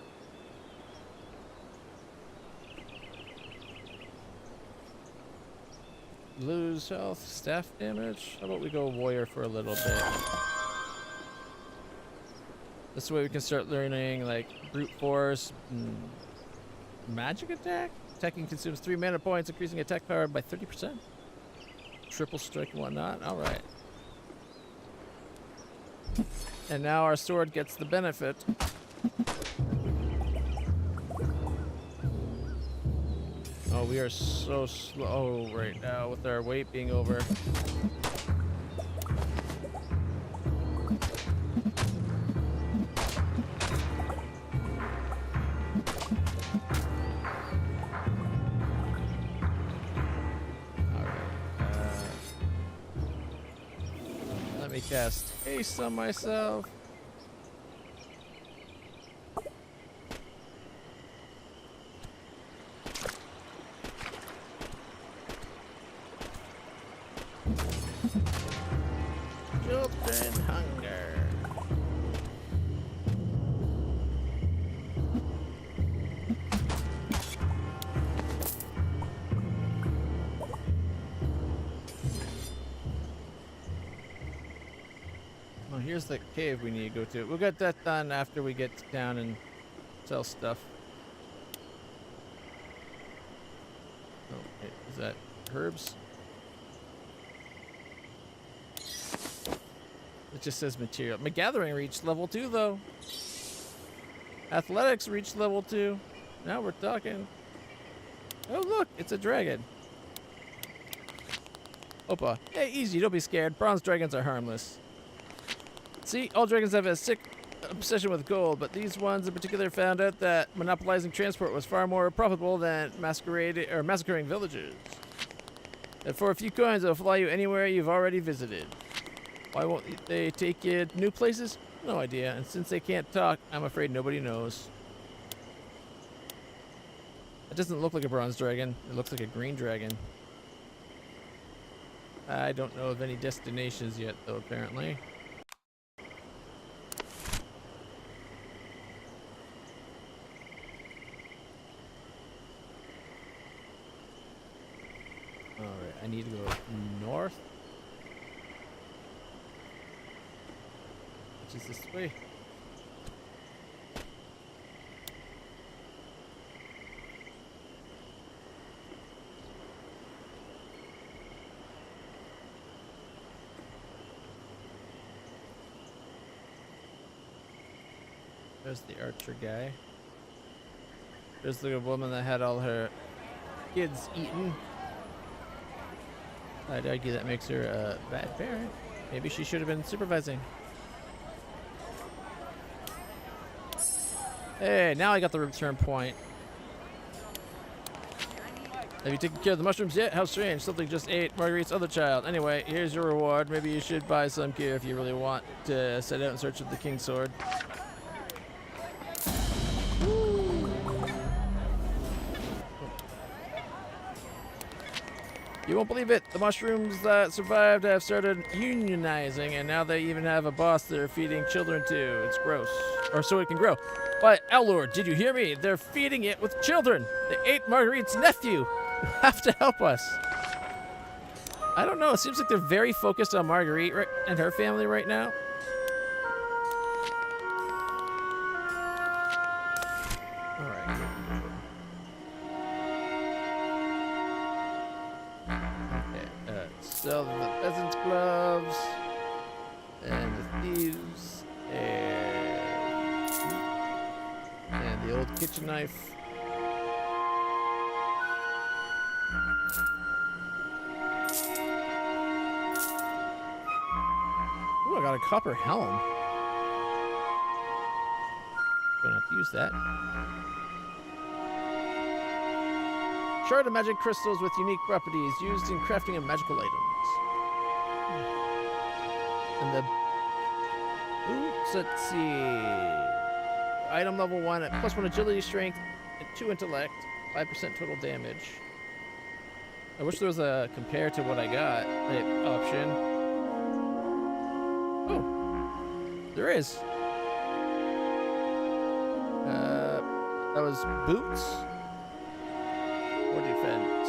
lose health, staff damage. How about we go warrior for a little bit? This way we can start learning like brute force, magic attack. Attacking consumes 3 mana points, increasing attack power by 30%. Triple strike and whatnot. All right. And now our sword gets the benefit. Oh, we are so slow right now with our weight being over. Let me cast haste on myself. Children hunger. Oh, here's the cave we need to go to. We'll get that done after we get down and sell stuff. Oh, wait, is that herbs? It just says material. My gathering reached level 2 though. Athletics reached level 2. Now we're talking. Oh look, it's a dragon. Opa. Hey, easy, don't be scared. Bronze dragons are harmless. See, all dragons have a sick obsession with gold, but these ones in particular found out that monopolizing transport was far more profitable than massacring villagers. And for a few coins, it'll fly you anywhere you've already visited. Why won't they take you to new places? No idea. And since they can't talk, I'm afraid nobody knows. It doesn't look like a bronze dragon. It looks like a green dragon. I don't know of any destinations yet, though, apparently. Alright, I need to go north. Which is this way. There's the archer guy. There's the woman that had all her kids eaten. I'd argue that makes her a bad parent. Maybe she should have been supervising. Hey, now I got the return point. Have you taken care of the mushrooms yet? How strange. Something just ate Marguerite's other child. Anyway, here's your reward. Maybe you should buy some gear if you really want to set out in search of the King's Sword. You won't believe it. The mushrooms that survived have started unionizing, and now they even have a boss they're feeding children to. It's gross. Or so it can grow. But, Elord, did you hear me? They're feeding it with children. They ate Marguerite's nephew. You have to help us. I don't know. It seems like they're very focused on Marguerite and her family right now. All right. Okay. Sell the peasant's gloves and the thieves and the old kitchen knife. Ooh, I got a copper helm. Gonna have to use that. Shard of magic crystals with unique properties used in crafting of magical items. And the let's see. Item level 1 at +1 agility, strength, and 2 intellect, 5% total damage. I wish there was a compare to what I got option. Oh, there is. That was boots or defense.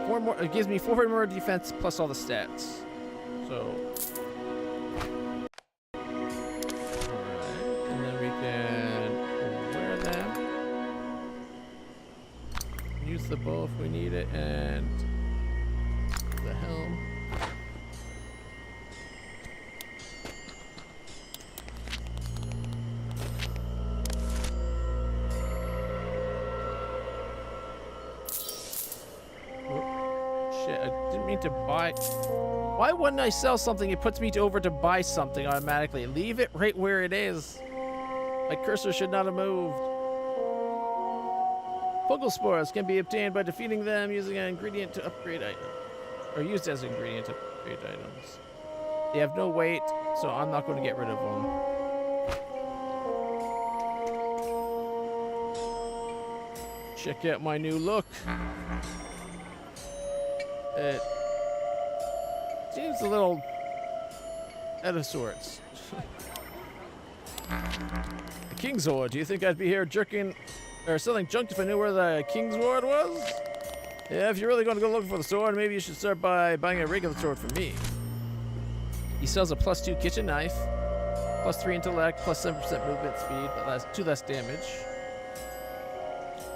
Four more. It gives me 400 more defense plus all the stats. So. The bow if we need it, and the helm. Oh, shit, I didn't mean to buy. Why wouldn't I sell something? It puts me over to buy something automatically. Leave it right where it is. My cursor should not have moved. Fungal spores can be obtained by defeating them using an ingredient to upgrade items. Or used as an ingredient to upgrade items. They have no weight, so I'm not going to get rid of them. Check out my new look. It seems a little out of sorts. The King's Sword, do you think I'd be here jerking or selling junk if I knew where the King's Sword was? Yeah, if you're really going to go looking for the sword, maybe you should start by buying a regular sword for me. He sells a +2 kitchen knife, +3 intellect, +7% movement speed, but 2 less damage.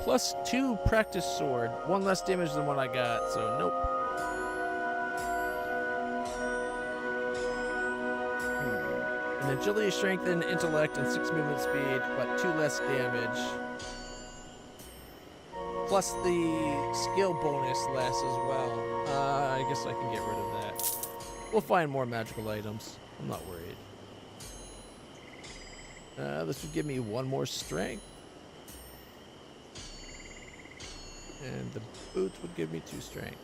+2 practice sword, 1 less damage than what I got, so nope. An agility, strength, and intellect, and 6 movement speed, but 2 less damage. Plus the skill bonus less as well. I guess I can get rid of that. We'll find more magical items. I'm not worried. This would give me 1 more strength. And the boots would give me 2 strength.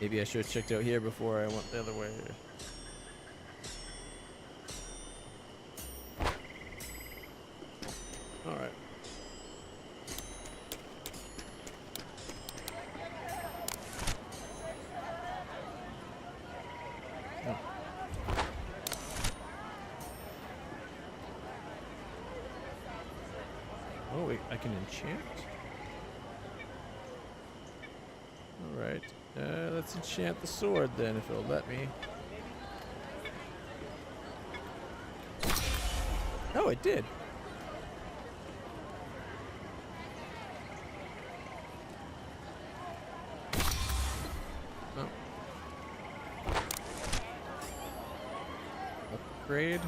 Maybe I should have checked out here before I went the other way. Alright. Oh wait, I can enchant? Alright. Let's enchant the sword then, if it'll let me. Oh, it did. Oh. Upgrade.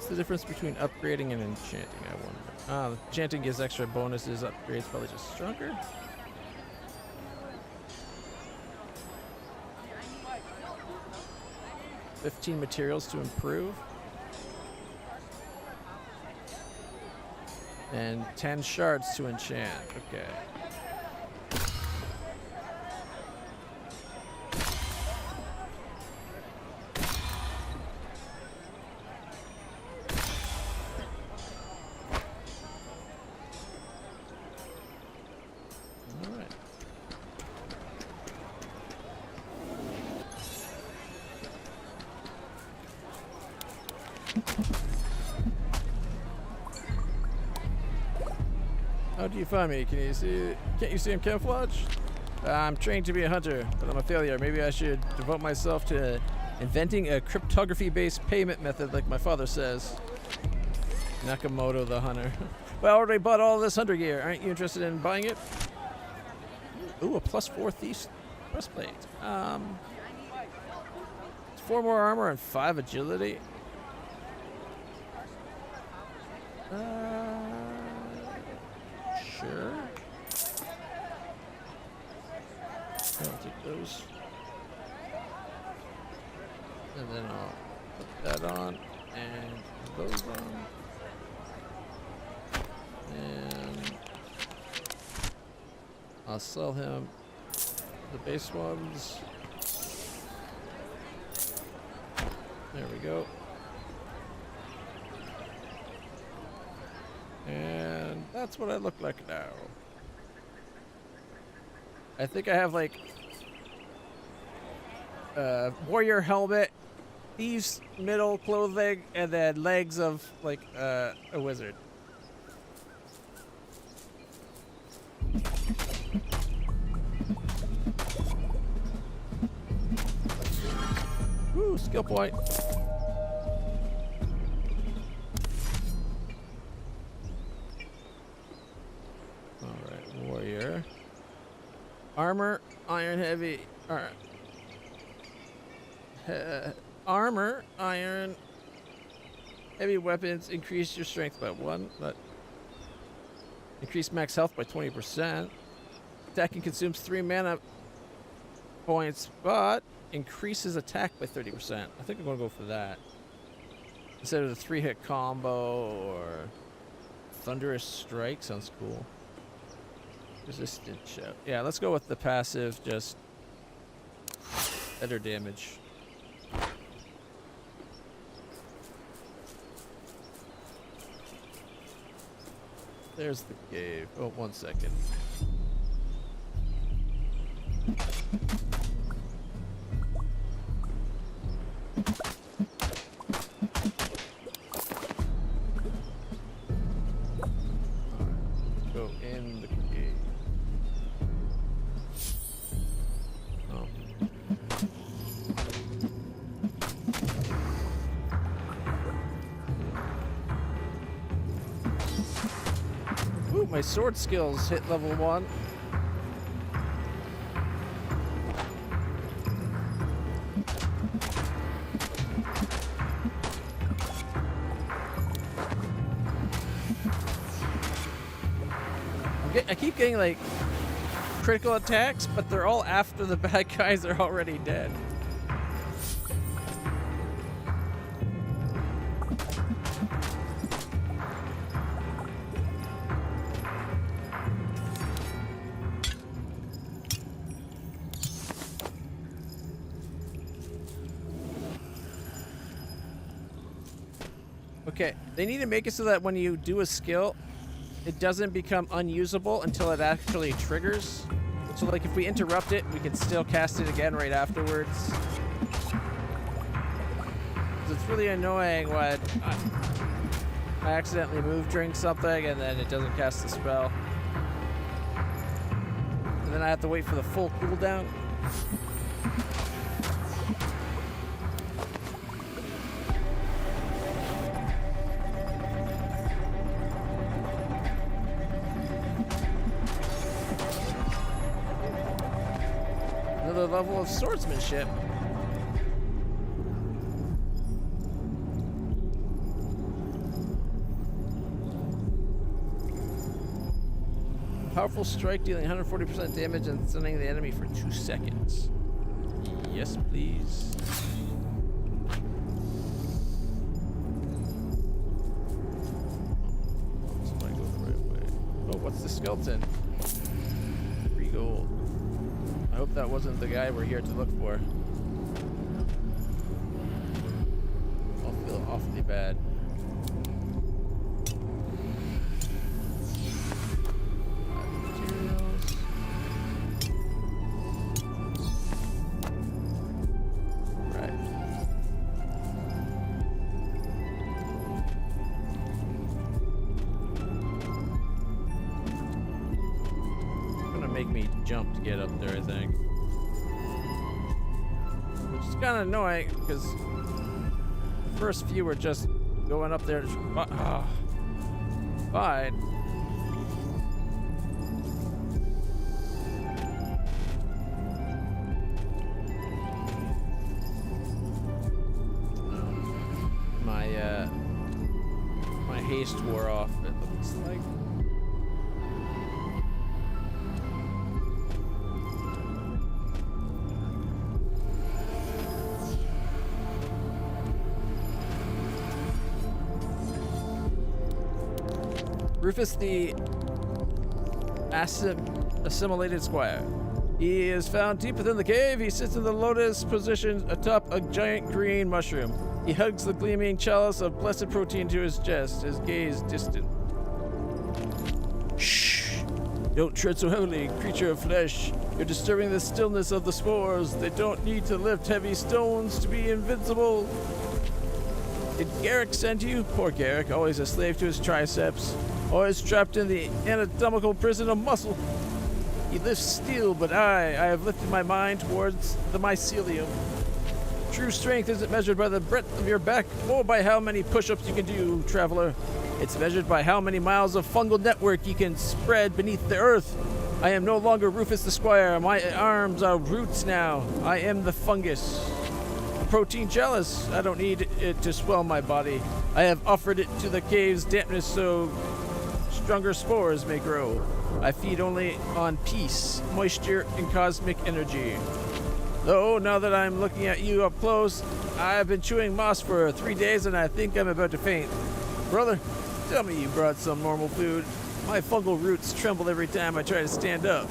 the difference between upgrading and enchanting, I wonder? Ah, enchanting gives extra bonuses, upgrades probably just stronger. $15 materials to improve. And 10 shards to enchant. Okay. All right. How do you find me? Can't you see I'm camouflaged? I'm trained to be a hunter, but I'm a failure. Maybe I should devote myself to inventing a cryptography-based payment method like my father says. Nakamoto the hunter. Well, I already bought all this hunter gear. Aren't you interested in buying it? Ooh, a +4 thief breastplate. 4 more armor and 5 agility. Sure. I'll take those. And then I'll put that on and those on. And I'll sell him the base ones. There we go. And that's what I look like now. I think I have like warrior helmet, thieves middle clothing, and then legs of like a wizard. Woo, skill point. Warrior. Armor, iron heavy. Armor, iron, heavy weapons increase your strength by 1, but increase max health by 20%. Attacking consumes 3 mana points, but increases attack by 30%. I think I'm gonna go for that instead of the 3-hit combo or thunderous strike. Sounds cool. Resistant shout. Yeah, let's go with the passive, just better damage. There's the cave. Oh, 1 second. Go in the cave. Oh. Ooh, my sword skills hit level 1. I keep getting like critical attacks, but they're all after the bad guys are already dead. Okay, they need to make it so that when you do a skill, it doesn't become unusable until it actually triggers. So like if we interrupt it, we can still cast it again right afterwards. It's really annoying when I accidentally move during something and then it doesn't cast the spell. And then I have to wait for the full cooldown. Another level of swordsmanship. Powerful strike dealing 140% damage and stunning the enemy for 2 seconds. Yes, please. This might go the right way. Oh, what's the skeleton? 3 gold. I hope that wasn't the guy we're here to look for. I'll feel awfully bad. Jump to get up there, I think. Which is kind of annoying because the first few were just going up there. Fine. My haste wore off, it looks like. Rufus the assimilated squire. He is found deep within the cave. He sits in the lotus position atop a giant green mushroom. He hugs the gleaming chalice of blessed protein to his chest, his gaze distant. Shh! Don't tread so heavily, creature of flesh. You're disturbing the stillness of the spores. They don't need to lift heavy stones to be invincible. Did Garrick send you? Poor Garrick, always a slave to his triceps. Always trapped in the anatomical prison of muscle. He lifts steel, but I have lifted my mind towards the mycelium. True strength isn't measured by the breadth of your back or by how many push-ups you can do, traveler. It's measured by how many miles of fungal network you can spread beneath the earth. I am no longer Rufus the Squire. My arms are roots now. I am the fungus. Protein chalice. I don't need it to swell my body. I have offered it to the cave's dampness so stronger spores may grow. I feed only on peace, moisture, and cosmic energy. Though, now that I'm looking at you up close, I've been chewing moss for 3 days and I think I'm about to faint. Brother, tell me you brought some normal food. My fungal roots tremble every time I try to stand up.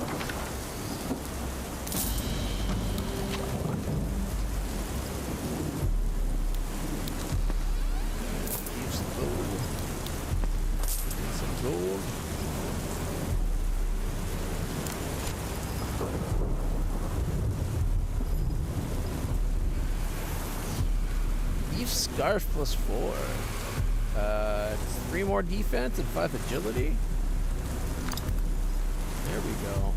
Scarf plus 4. It's 3 more defense and 5 agility. There we go.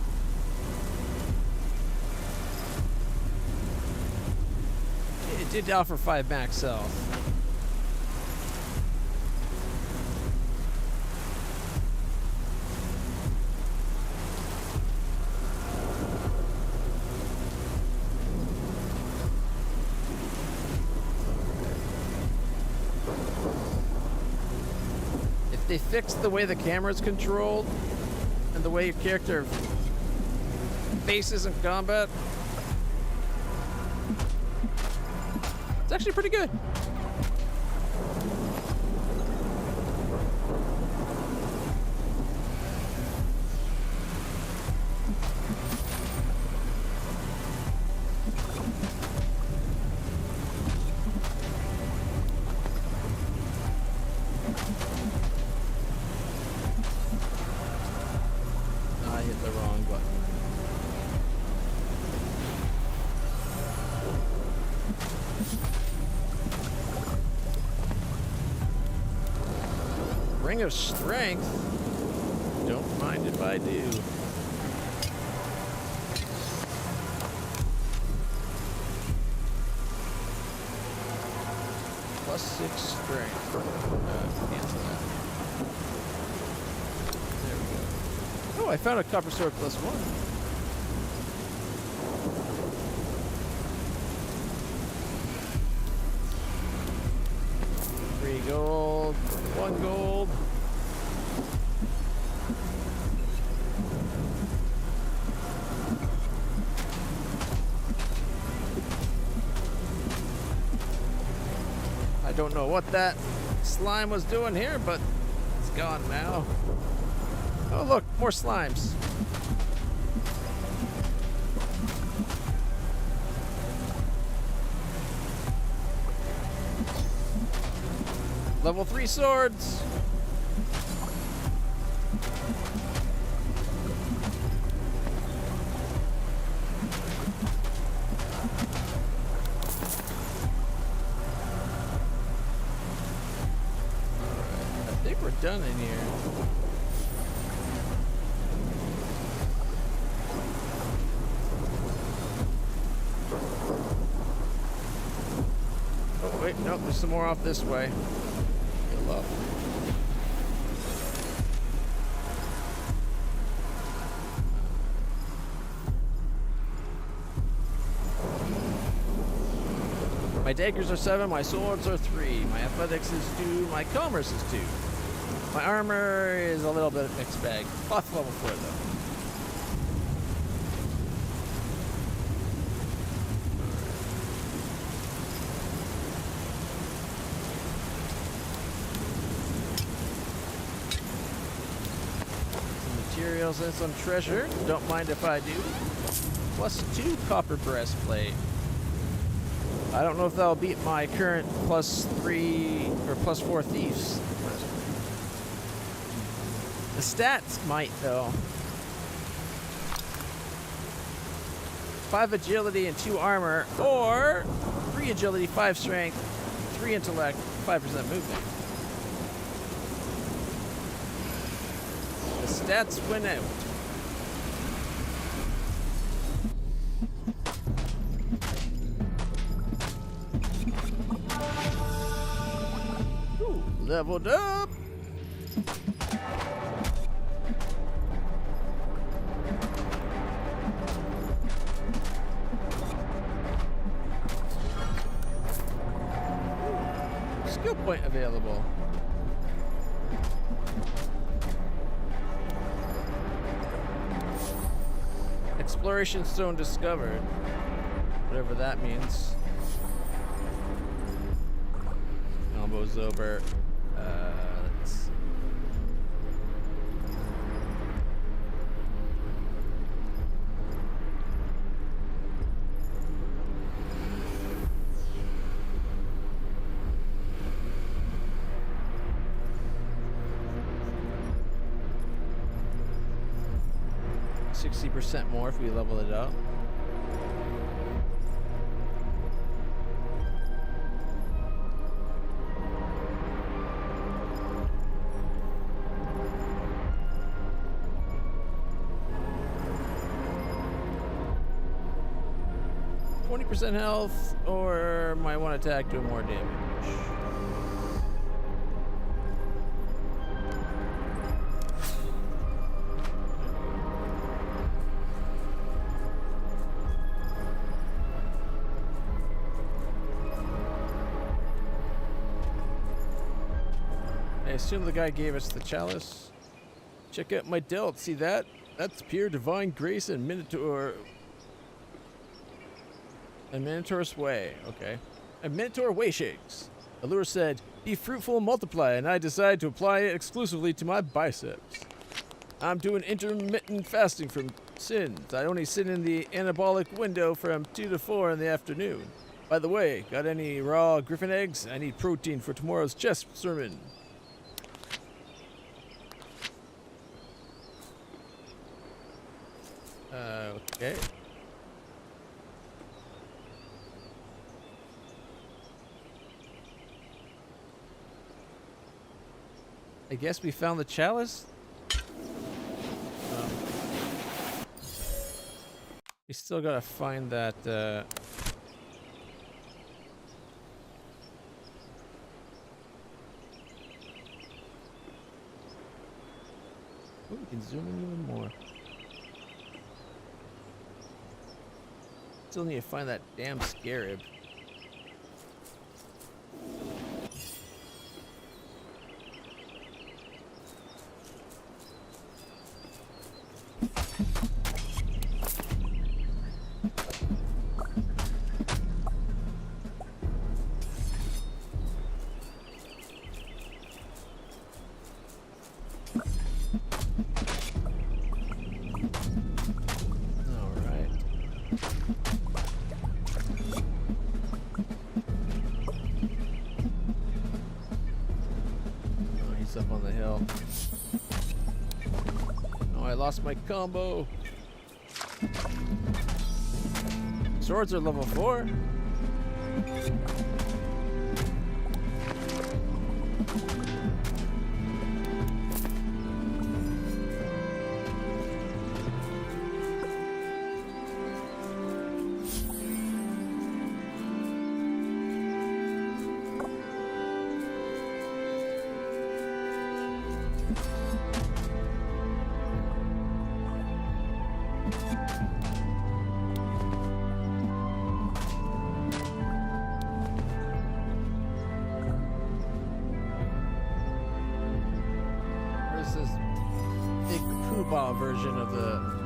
It did offer 5 max health. They fixed the way the camera's controlled and the way your character faces in combat. It's actually pretty good. Ring of strength. Don't mind if I do. Plus 6 strength. Cancel that. There we go. Oh, I found a copper sword plus 1. 3 gold, 1 gold. don't know what that slime was doing here, but it's gone now. Oh, look, more slimes. Level 3 swords. I think we're done in here. Oh, wait, nope, there's some more off this way. Heal up. My daggers are 7, my swords are 3, my athletics is 2, my commerce is 2. My armor is a little bit mixed bag. Buff level 4 though. Materials and some treasure. Don't mind if I do. Plus 2 copper breastplate. I don't know if that'll beat my current plus 3 or plus 4 thieves. The stats might though. 5 agility and 2 armor, or 3 agility, 5 strength, 3 intellect, 5% movement. The stats win out. Ooh, leveled up. Skill point available. Exploration stone discovered. Whatever that means. Combo's over. Let's see. %, more if we level it up. %, health, or my one attack doing more damage. I assume the guy gave us the chalice. Check out my delt. See that? That's pure divine grace and Minotaur. A Minotaur's way. Okay. A Minotaur way shakes. Allure said, "Be fruitful and multiply," and I decided to apply it exclusively to my biceps. I'm doing intermittent fasting from sins. I only sit in the anabolic window from 2 to 4 in the afternoon. By the way, got any raw griffin eggs? I need protein for tomorrow's chess sermon. Okay. I guess we found the chalice. We still gotta find that. Ooh, we can zoom in even more. Still need to find that damn scarab. Oh, I lost my combo. Swords are level 4. Where's this big poobah version of the...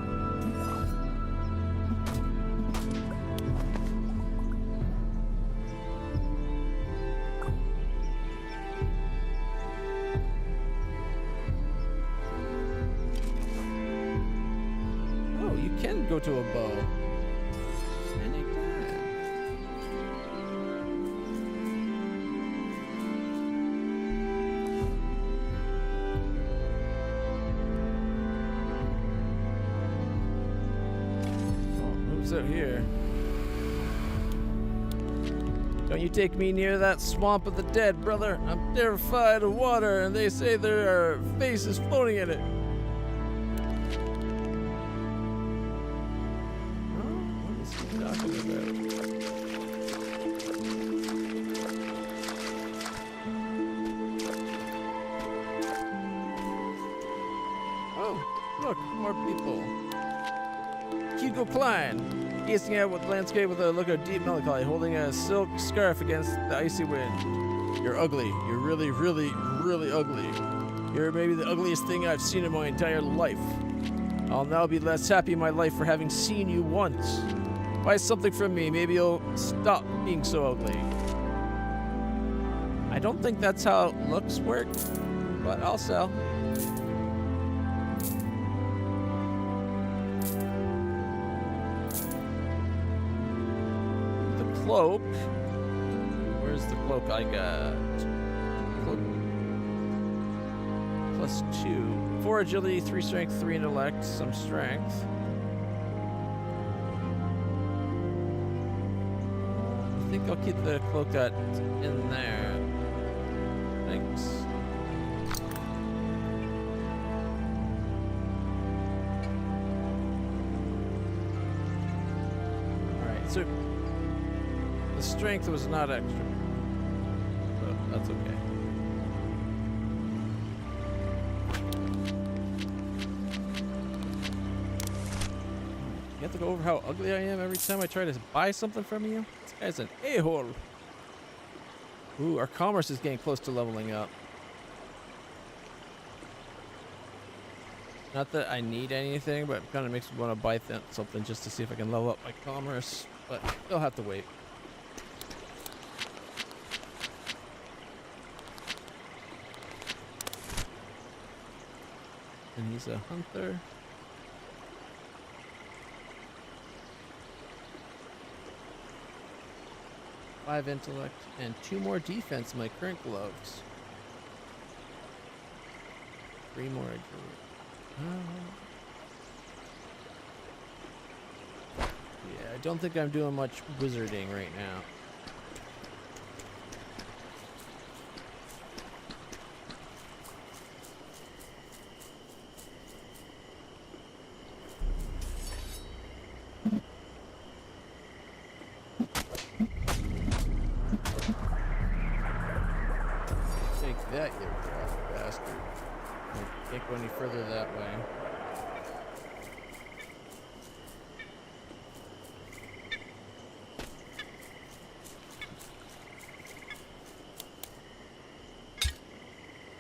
Oh, you can go to a bow. Anytime. Oh, who's out here? Don't you take me near that swamp of the dead, brother. I'm terrified of water, and they say there are faces floating in it. What is he talking about? Oh, look, more people. Hugo Klein, gazing out with the landscape with a look of deep melancholy, holding a silk scarf against the icy wind. You're ugly. You're really, really, really ugly. You're maybe the ugliest thing I've seen in my entire life. I'll now be less happy in my life for having seen you once. Buy something from me. Maybe you'll stop being so ugly. I don't think that's how looks work, but I'll sell. Cloak. Where's the cloak I got? Cloak. +2. 4 agility, 3 strength, 3 intellect, some strength. I think I'll keep the cloak that in there. Thanks. Alright, so the strength was not extra, but that's okay. You have to go over how ugly I am every time I try to buy something from you? This guy's an a-hole. Ooh, our commerce is getting close to leveling up. Not that I need anything, but it kind of makes me want to buy something just to see if I can level up my commerce, but they'll have to wait. And he's a hunter. Five intellect and 2 more defense in my current gloves. 3 more agility. Yeah, I don't think I'm doing much wizarding right now. That, you bastard. I can't go any further that way.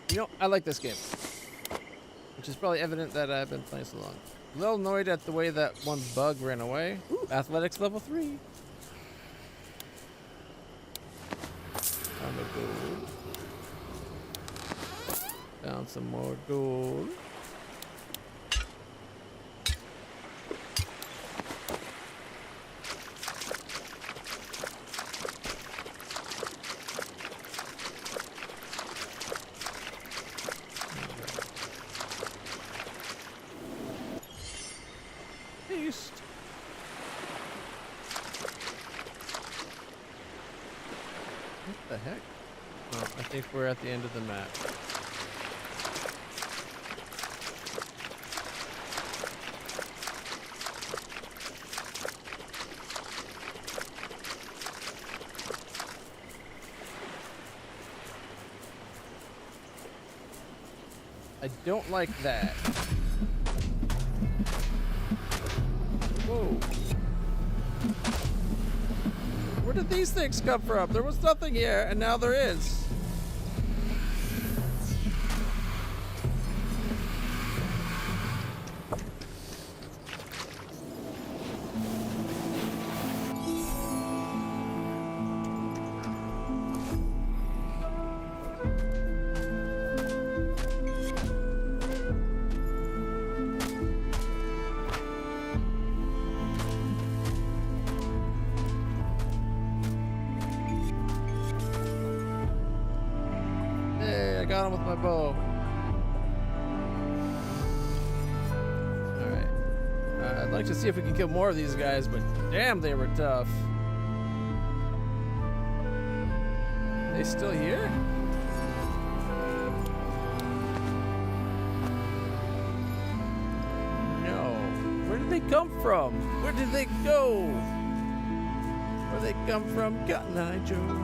You know, I like this game. Which is probably evident that I've been playing so long. A little annoyed at the way that one bug ran away. Ooh, athletics level 3. Found a gold. Found some more gold. least. What the heck? Oh, I think we're at the end of the map. I don't like that. Whoa. Where did these things come from? There was nothing here, and now there is. I got him with my bow. Alright. I'd like to see if we can kill more of these guys, but damn, they were tough. They still here? No. Where did they come from? Where did they go? Where they come from? Cotton Eye Joe.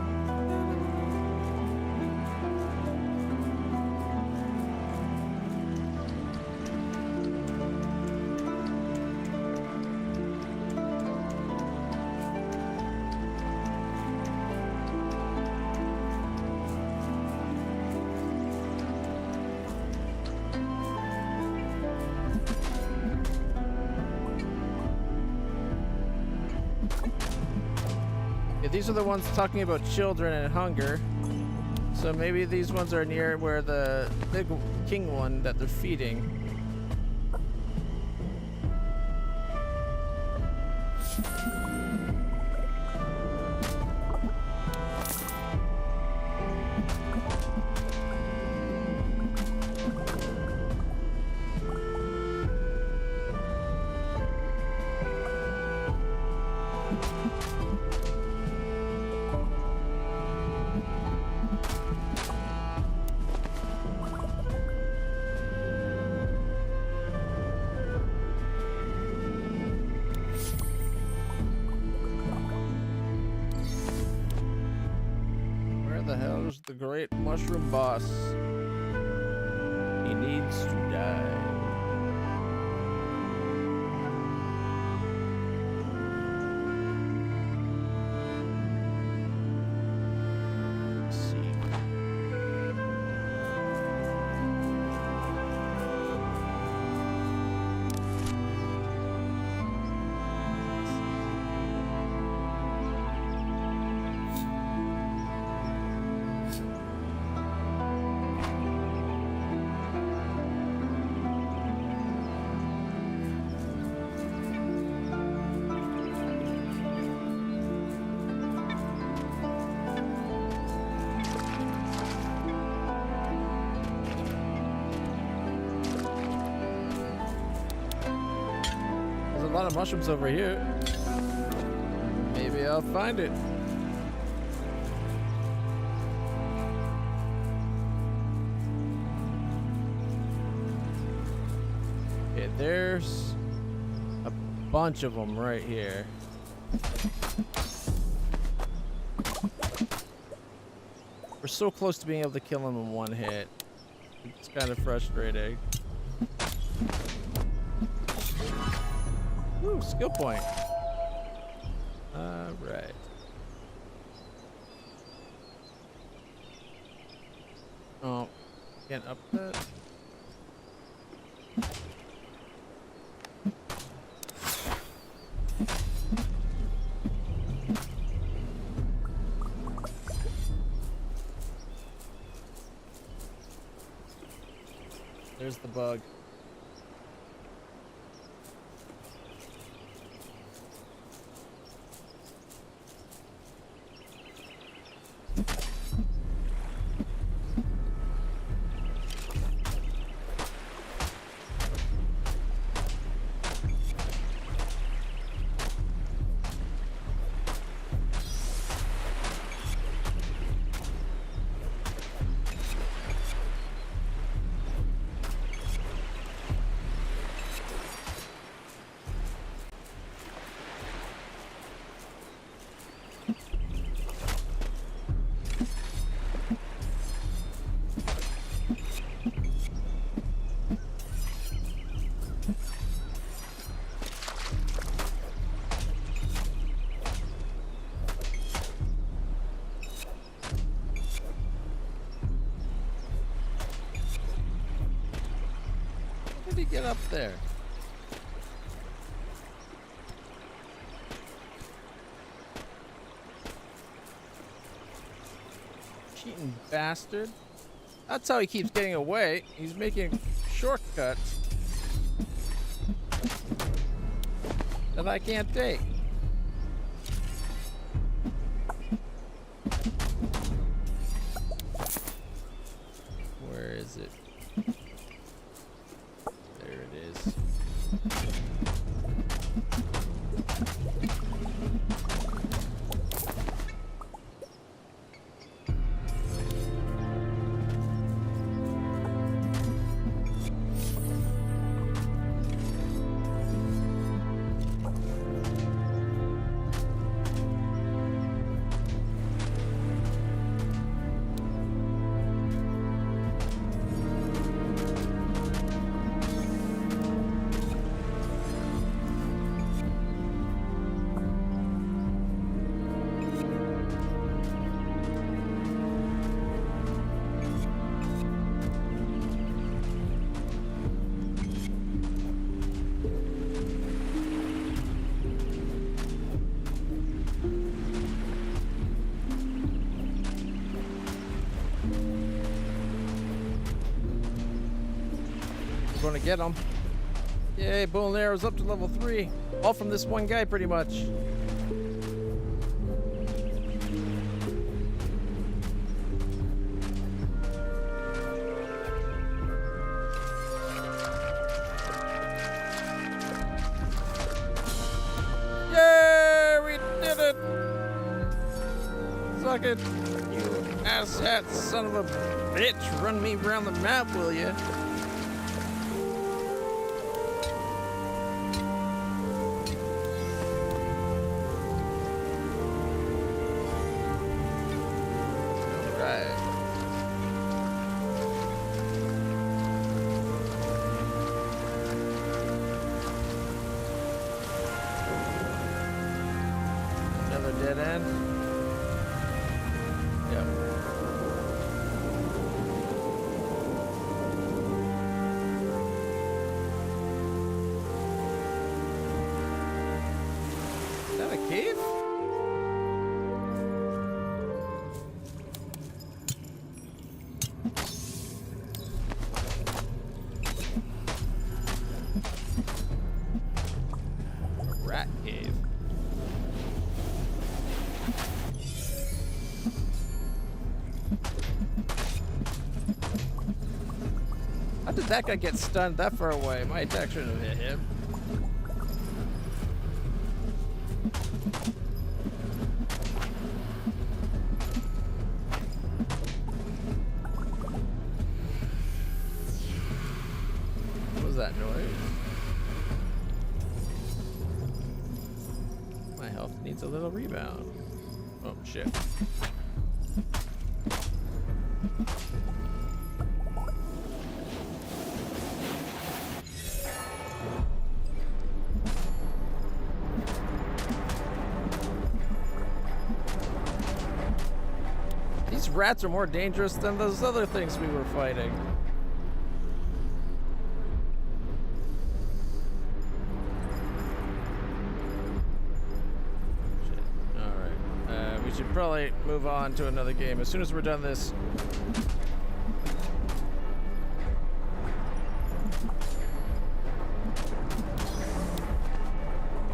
These are the ones talking about children and hunger. So maybe these ones are near where the big king one that they're feeding. The great mushroom boss. He needs to die. Let's see. A lot of mushrooms over here. Maybe I'll find it. Okay, there's a bunch of them right here. We're so close to being able to kill them in one hit. It's kind of frustrating. Ooh, skill point. Alright. Oh, can't up that. There's the bug. did he get up there? Cheating bastard. That's how he keeps getting away. He's making shortcuts that I can't take. Where is it? There it is. Gonna get him. Yay, bow and arrows up to level 3. All from this one guy, pretty much. Yay, we did it! Suck it, you asshat son of a bitch. Run me around the map, will ya? Dead end. Yep. Is that a cave? A rat cave. How did that guy get stunned that far away? My attack shouldn't have hit him. What was that noise? My health needs a little rebound. Oh, shit. These rats are more dangerous than those other things we were fighting. Shit. Alright. We should probably move on to another game as soon as we're done this.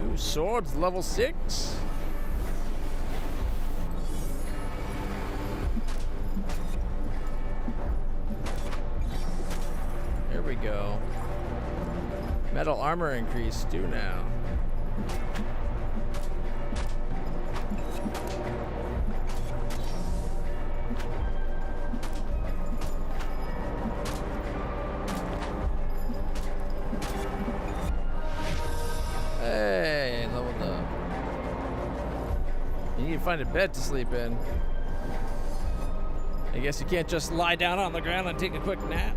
New swords, level 6. There we go. Metal armor increase too now. Hey, leveled up. You need to find a bed to sleep in. I guess you can't just lie down on the ground and take a quick nap.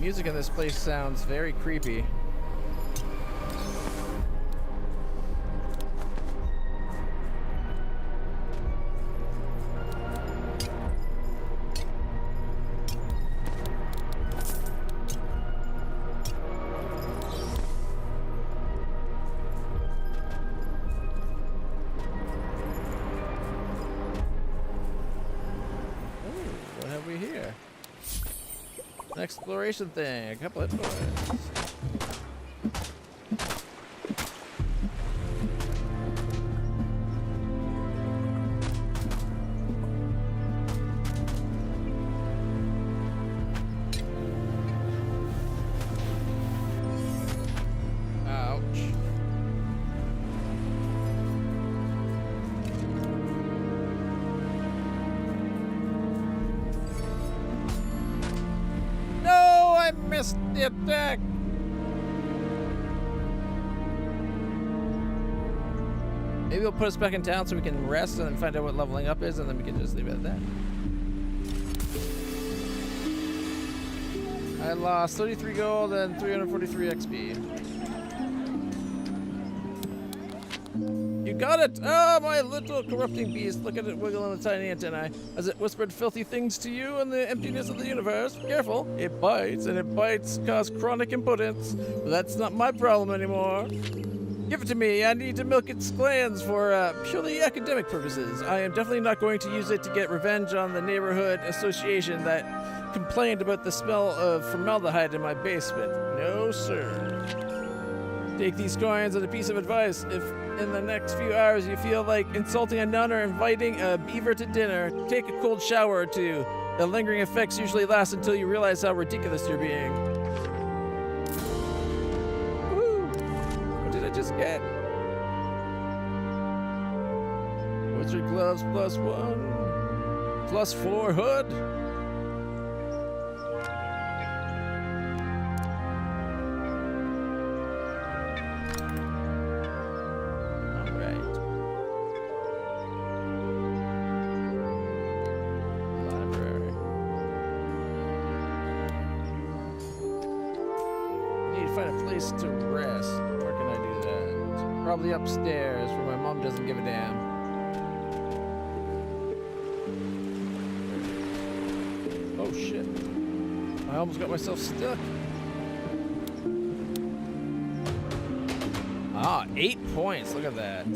music in this place sounds very creepy. Exploration thing, a couple of toys. Ouch. I missed the attack. Maybe we'll put us back in town so we can rest and then find out what leveling up is, and then we can just leave it at that. I lost 33 gold and 343 XP. You got it! Oh, my little corrupting beast. Look at it wiggling the tiny antennae. Has it whispered filthy things to you in the emptiness of the universe? Careful, it bites, and it bites cause chronic impotence. But that's not my problem anymore. Give it to me. I need to milk its glands for purely academic purposes. I am definitely not going to use it to get revenge on the neighborhood association that complained about the smell of formaldehyde in my basement. No, sir. Take these coins and a piece of advice. If in the next few hours you feel like insulting a nun or inviting a beaver to dinner, take a cold shower or two. The lingering effects usually last until you realize how ridiculous you're being. Woo! What did I just get? Wizard gloves +1. +4 hood. To rest. Where can I do that? Probably upstairs where my mom doesn't give a damn. Oh shit. I almost got myself stuck. Ah, 8 points. Look at that.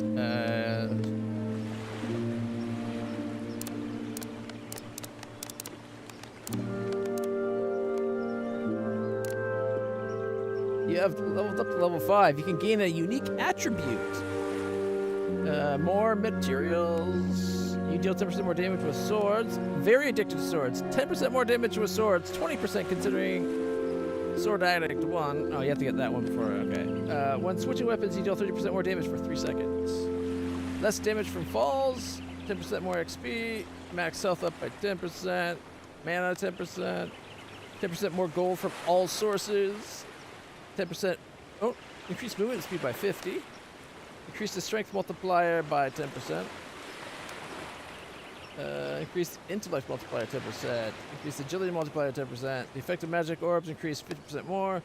You have leveled up to level 5. You can gain a unique attribute. More materials. You deal 10% more damage with swords. Very addicted to swords. 10% more damage with swords. 20% considering Sword Addict 1. Oh, you have to get that one before. Okay. When switching weapons, you deal 30% more damage for 3 seconds. Less damage from falls. 10% more XP. Max health up by 10%. Mana 10%. 10% more gold from all sources. 10%. Oh, increase movement speed by 50. Increase the strength multiplier by 10%. Increase intellect multiplier 10%. Increase agility multiplier 10%. The effective magic orbs increase 50% more.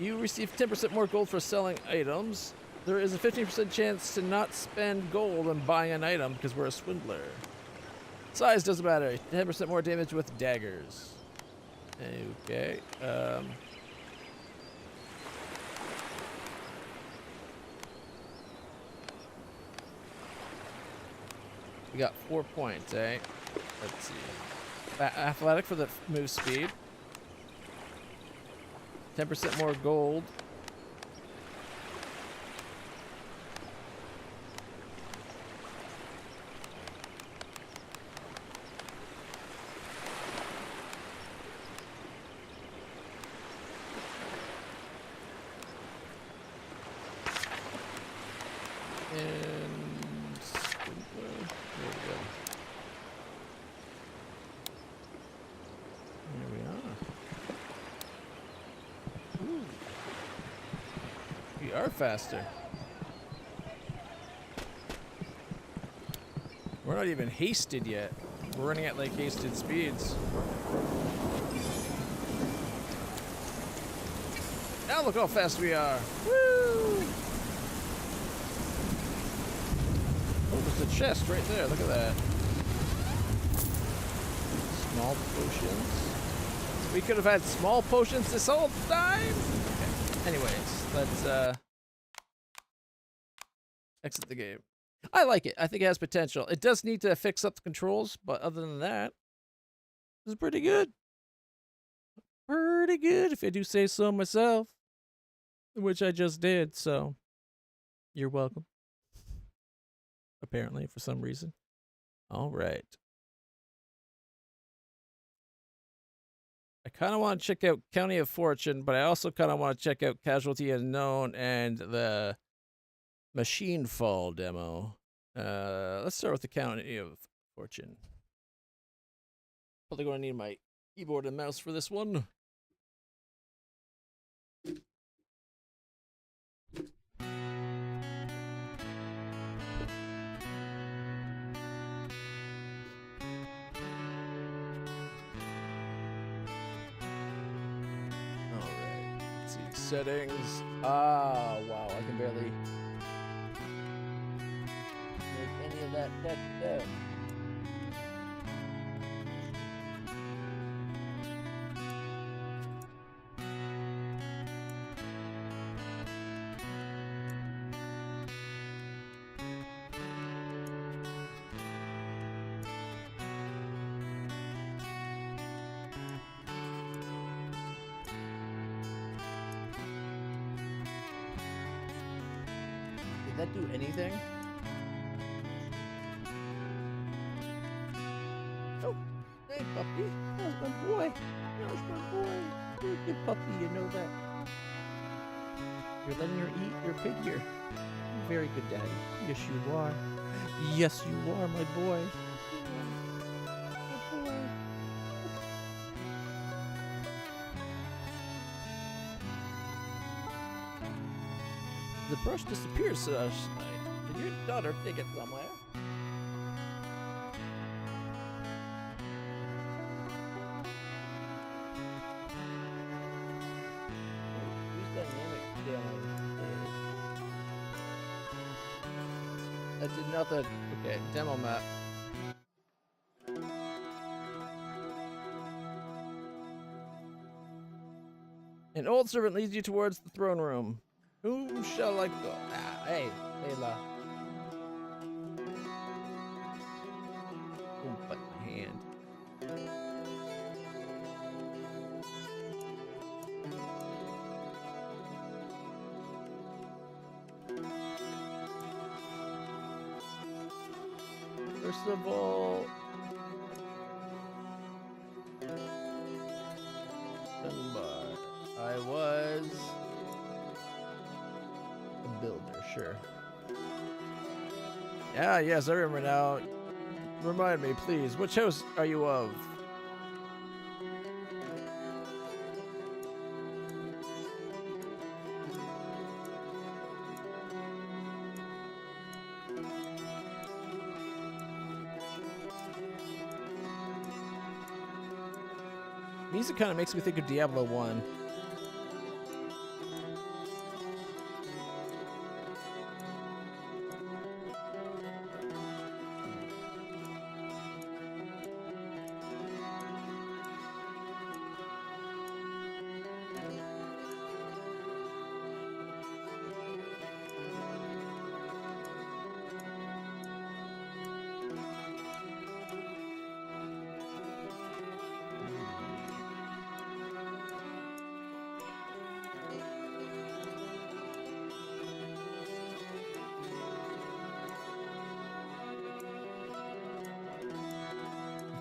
You receive 10% more gold for selling items. There is a 15% chance to not spend gold on buying an item because we're a swindler. Size doesn't matter. 10% more damage with daggers. Okay. We got 4 points, eh? Let's see. Athletic for the move speed. 10% more gold. Faster. We're not even hasted yet. We're running at like hasted speeds. Now look how fast we are. Woo! Oh, there's a chest right there. Look at that. Small potions. We could have had small potions this whole time. Okay. Anyways, let's exit the game. I like it. I think it has potential. It does need to fix up the controls, but other than that, it's pretty good. Pretty good, if I do say so myself. Which I just did, so you're welcome. Apparently, for some reason. All right. I kind of want to check out County of Fortune, but I also kind of want to check out Casualty Unknown and the Machine Fall demo. Let's start with the County of Fortune. Probably going to need my keyboard and mouse for this one. Settings. Ah, wow, I can barely make any of that text out. Did that do anything? Oh, hey puppy, that's my boy. That's my boy. You're a good puppy, you know that. You're letting her eat your pig here. Very good, Daddy. Yes, you are. Yes, you are, my boy. My boy. The brush disappears tonight. Did your daughter take it somewhere? Use dynamic scaling. That did nothing. Okay, demo map. An old servant leads you towards the throne room. Whom shall I go? Ah, hey, Layla. Oh, but my hand. First of all, I was a builder, sure. Ah, yes, I remember now. Remind me, please. Which house are you of? Music kind of makes me think of Diablo 1.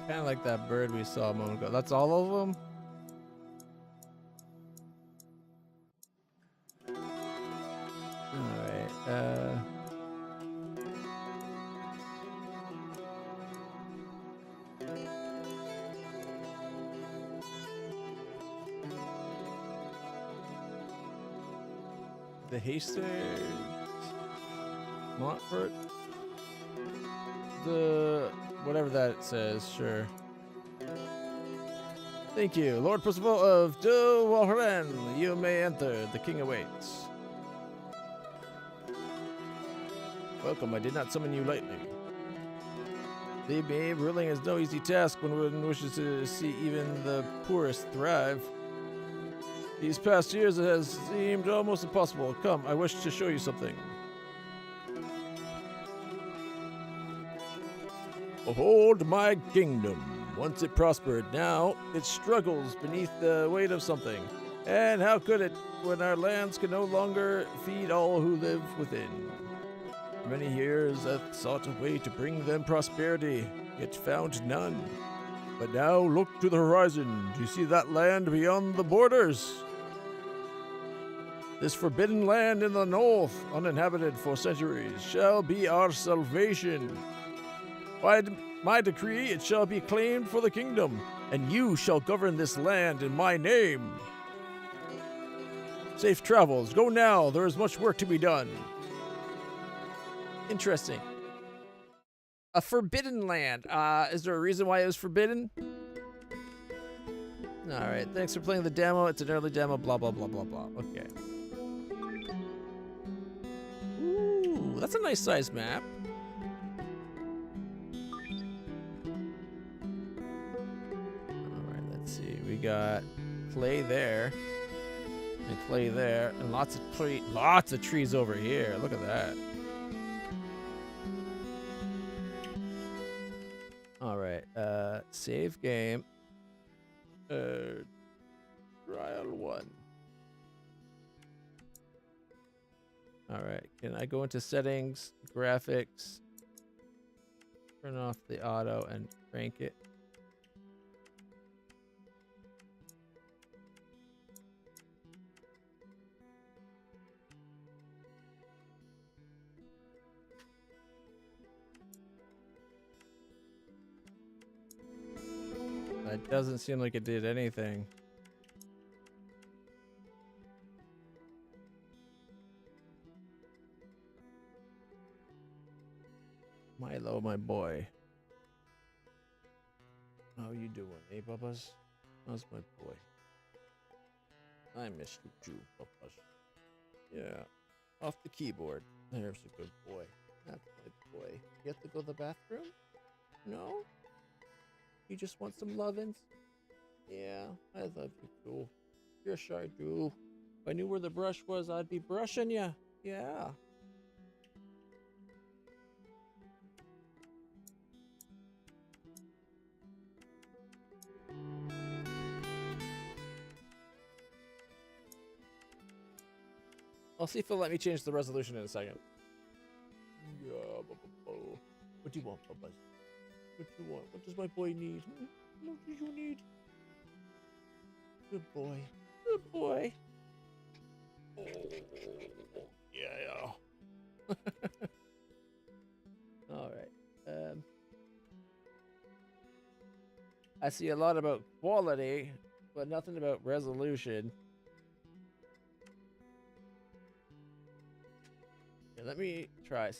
Kind of like that bird we saw a moment ago. That's all of them? Alright, the Hastings, Montfort, the whatever that says, sure. Thank you. Lord Percival of De Walren, you may enter. The king awaits. Welcome, I did not summon you lightly. Believe me, ruling is no easy task when one wishes to see even the poorest thrive. These past years it has seemed almost impossible. Come, I wish to show you something. Behold my kingdom. Once it prospered, now it struggles beneath the weight of something. And how could it, when our lands can no longer feed all who live within? For many years hath sought a way to bring them prosperity, yet found none. But now look to the horizon. Do you see that land beyond the borders? This forbidden land in the north, uninhabited for centuries, shall be our salvation. By my decree it shall be claimed for the kingdom, and you shall govern this land in my name. Safe travels. Go now. There is much work to be done. Interesting. A forbidden land. Is there a reason why it was forbidden? Alright, thanks for playing the demo. It's an early demo, blah, blah, blah, blah, blah. Okay. Ooh, that's a nice size map. Alright, let's see. We got clay there. And clay there. And lots of trees over here. Look at that. Alright, save game. Trial 1. Alright, can I go into settings, graphics, turn off the auto and crank it? It doesn't seem like it did anything. Milo, my boy. How you doing, eh, Bubbas? How's my boy? I miss you too, Bubbas. Yeah, off the keyboard. There's a good boy. That's my boy. You have to go to the bathroom? No? You just want some lovin's? Yeah, I love you too. Yes, I do. If I knew where the brush was, I'd be brushing ya. Yeah. I'll see if it'll let me change the resolution in a second. Yeah, what do you want, Bubba? What do you want? What does my boy need? What do you need? Good boy. Good boy. Oh, yeah. All right. I see a lot about quality, but nothing about resolution. Okay, let me try.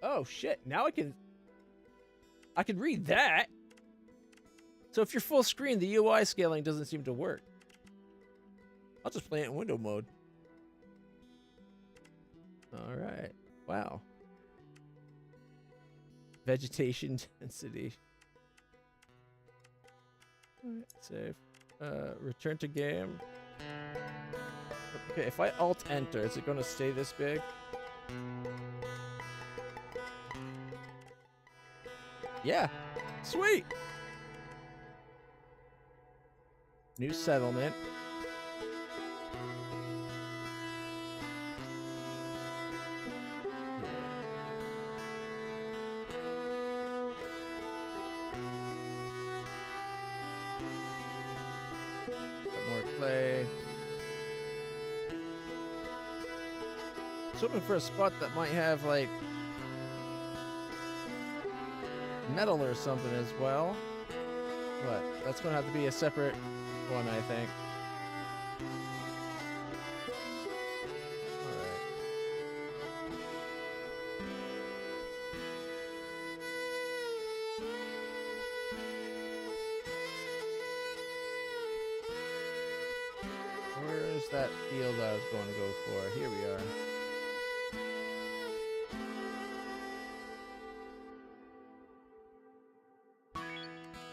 Oh shit! Now I can read that. So if you're full screen, the UI scaling doesn't seem to work. I'll just play it in window mode. All right. Wow. Vegetation density. All right, save. Return to game. Okay, if I alt enter, is it going to stay this big? Yeah. Sweet. New settlement. More clay. Just looking for a spot that might have like metal or something as well. But that's gonna have to be a separate one, I think. that field I was going to go for. Here we are.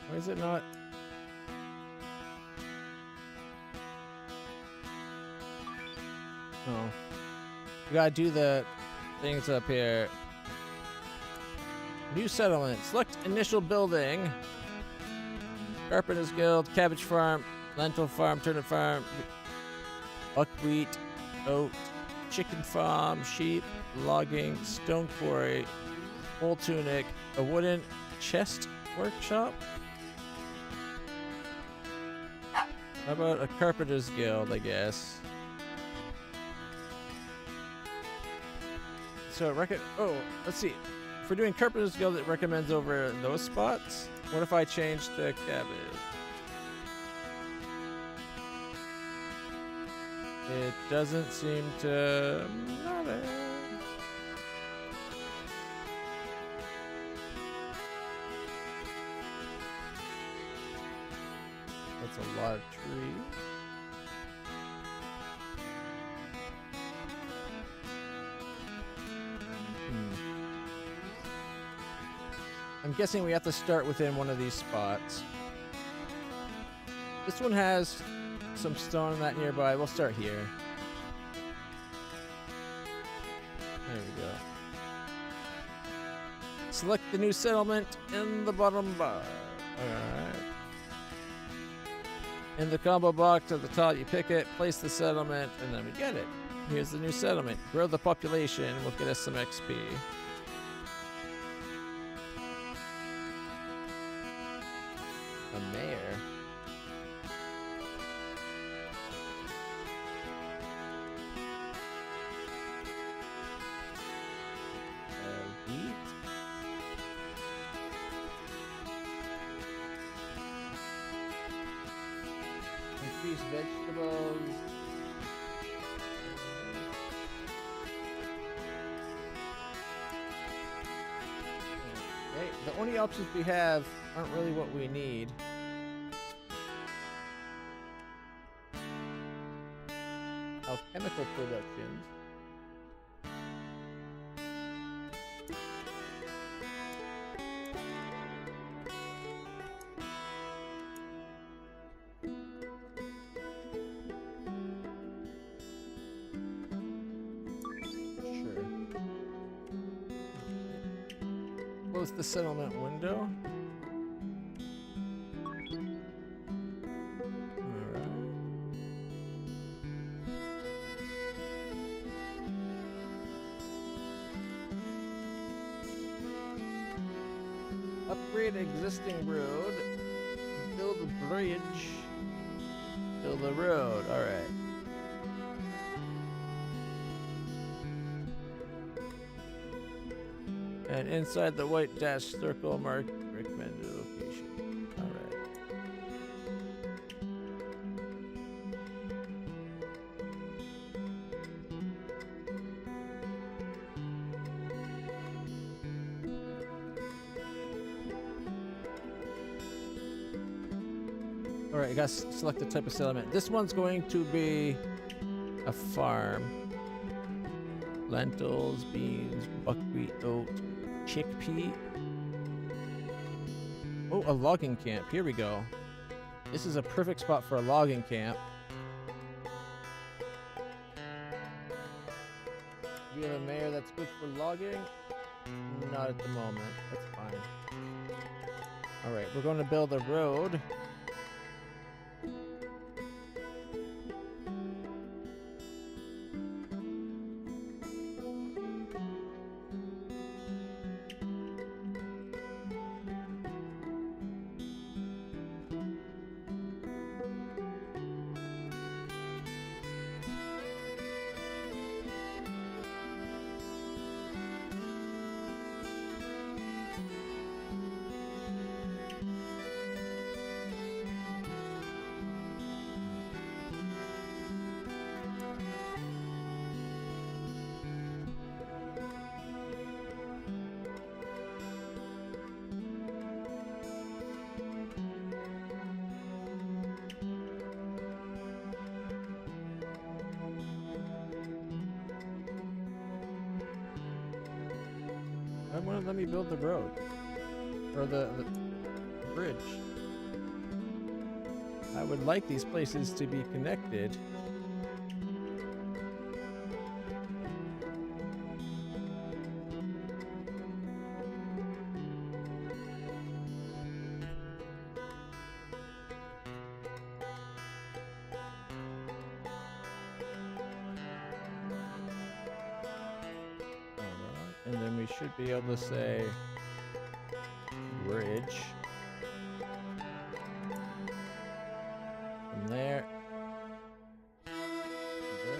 Why is it not? Oh. We gotta do the things up here. New settlement. Select initial building. Carpenter's Guild, Cabbage Farm, Lentil Farm, Turnip Farm, Buckwheat, Oat, Chicken Farm, Sheep, Logging, Stone Quarry, Wool Tunic, a Wooden Chest Workshop. How about a Carpenter's Guild, I guess? So oh, let's see. If we're doing Carpenter's Guild, it recommends over those spots. What if I change to cabbage? It doesn't seem to matter. That's a lot of trees. I'm guessing we have to start within one of these spots. This one has some stone in that nearby. We'll start here. There we go. Select the new settlement in the bottom bar. Alright. In the combo box at the top, you pick it, place the settlement, and then we get it. Here's the new settlement. Grow the population. We'll get us some XP. A mayor. Wheat. Increase vegetables. Okay, the only options we have aren't really what we need. Alchemical productions. Sure. Close the settlement window. Upgrade existing road. Build a bridge. Build a road. Alright. And inside the white dashed circle mark recommended location. Alright. Alright, you gotta select the type of settlement. This one's going to be a farm. Lentils, beans, buckwheat, oat, chickpea. Oh, a logging camp. Here we go. This is a perfect spot for a logging camp. We have a mayor that's good for logging? Not at the moment. That's fine. Alright, we're going to build a road. Why won't it let me build the road? Or the bridge? I would like these places to be connected. And then we should be able to say bridge from there. There.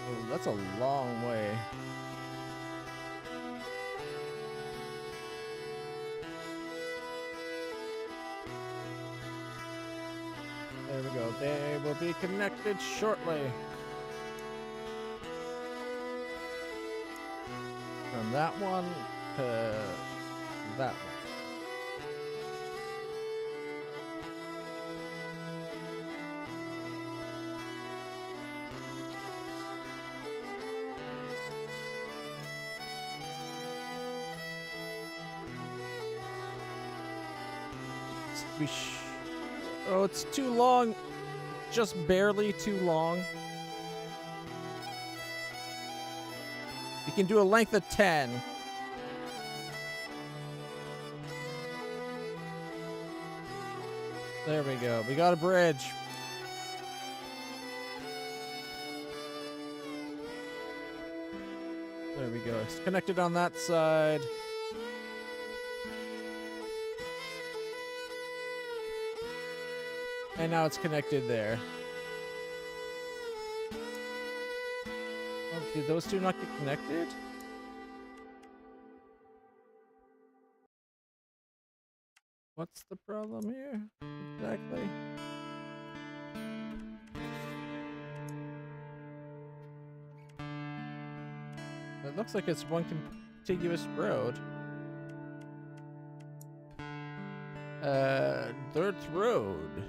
Oh, that's a long way. There we go. They will be connected shortly. From that one to that one. Oh, it's too long. Just barely too long. You can do a length of 10. There we go. We got a bridge. There we go. It's connected on that side. And now it's connected there. Oh, did those two not get connected? What's the problem here? Exactly. It looks like it's one contiguous road. Dirt road.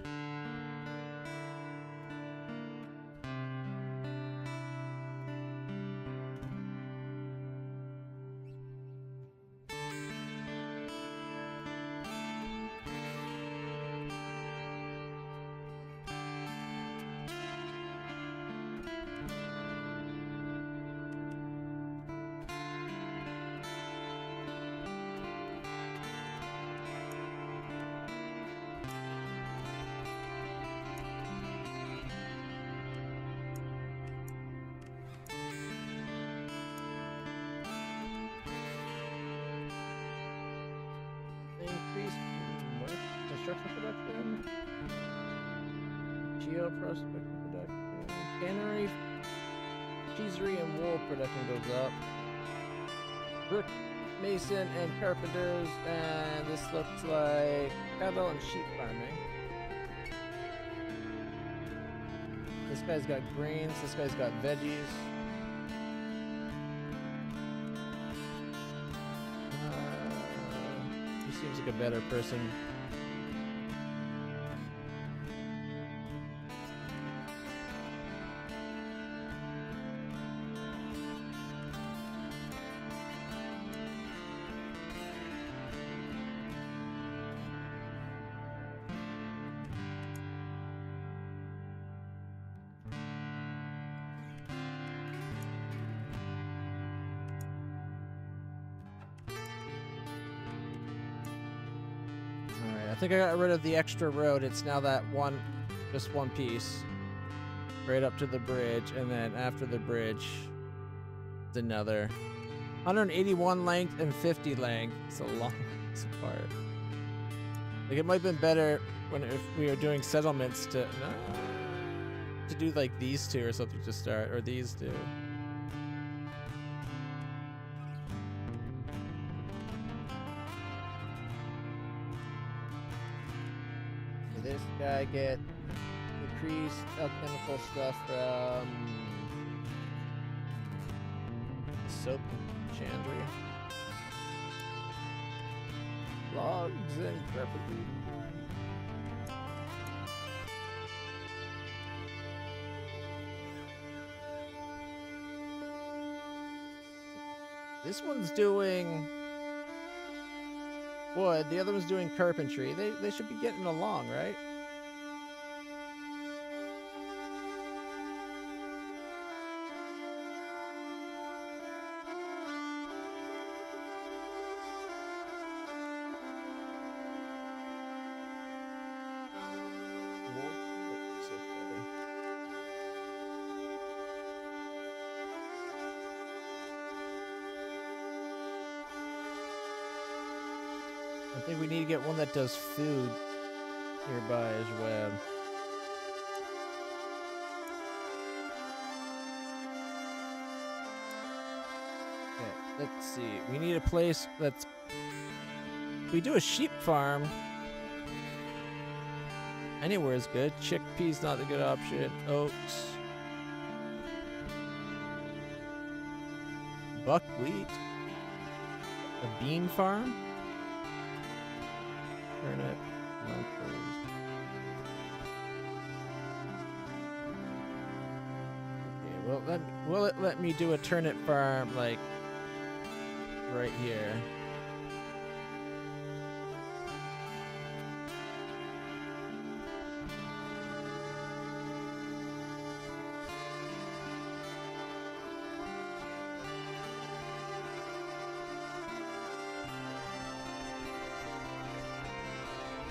Construction production, geo prospect production, cannery, cheesery, and wool production goes up. Brick, mason, and carpenters, and this looks like cattle and sheep farming. This guy's got grains. This guy's got veggies. He seems like a better person. I think I got rid of the extra road. It's now that one, just one piece, right up to the bridge, and then after the bridge, it's another 181 length and 50 length. It's a long piece apart. Like it might have been better when if we were doing settlements to do like these two or something to start, or these two. This guy get increased alchemical stuff from soap chandlery, logs and carpentry. This one's doing wood. The other one's doing carpentry. They should be getting along, right? I think we need to get one that does food nearby as well. Okay, let's see. We need a place that's... We do a sheep farm. Anywhere is good. Chickpeas not a good option. Oats. Buckwheat. A bean farm. Turnip, lentils. Okay, well, will it let me do a turnip farm like right here?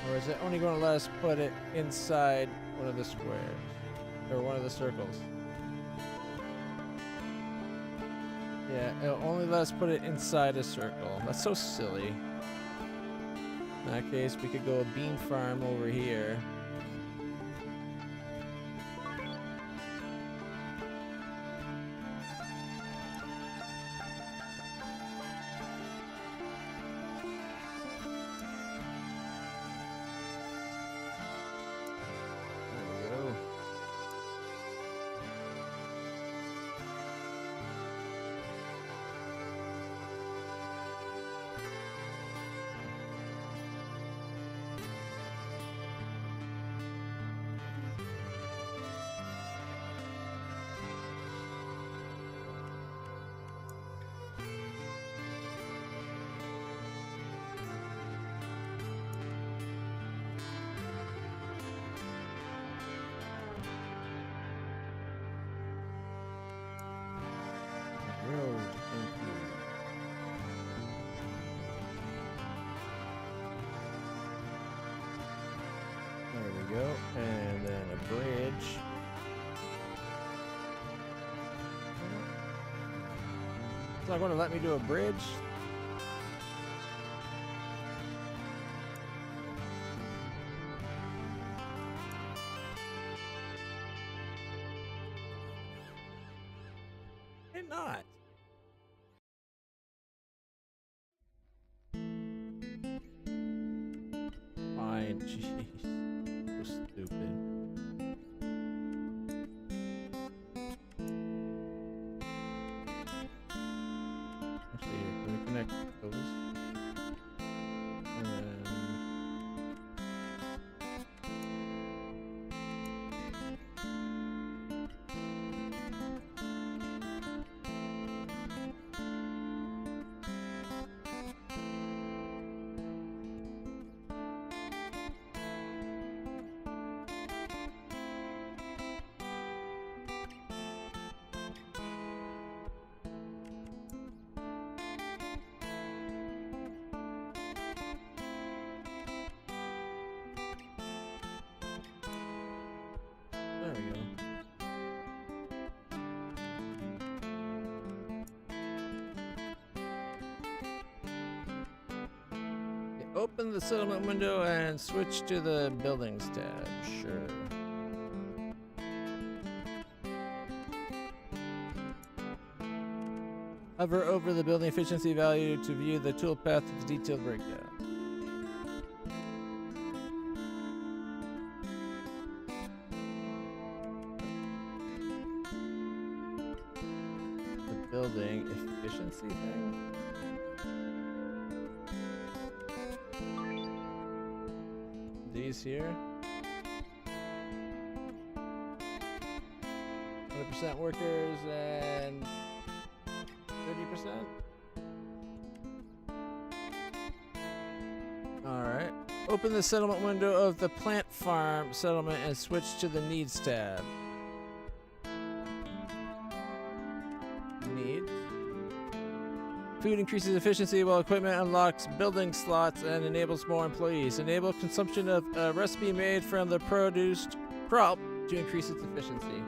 Or is it only going to let us put it inside one of the squares? Or one of the circles? Yeah, it'll only let us put it inside a circle. That's so silly. In that case, we could go a bean farm over here. There we go. And then a bridge. It's not going to let me do a bridge. Why not? Fine, jeez. So stupid. Actually, here, can we connect those? And then... There we go. Okay, open the settlement window and switch to the buildings tab. Sure. Hover over the building efficiency value to view the toolpath of the detailed breakdown. Building efficiency thing. These here. 100% workers and 30%. Open the settlement window of the plant farm settlement and switch to the needs tab. Needs. Food increases efficiency while equipment unlocks building slots and enables more employees. Enable consumption of a recipe made from the produced crop to increase its efficiency.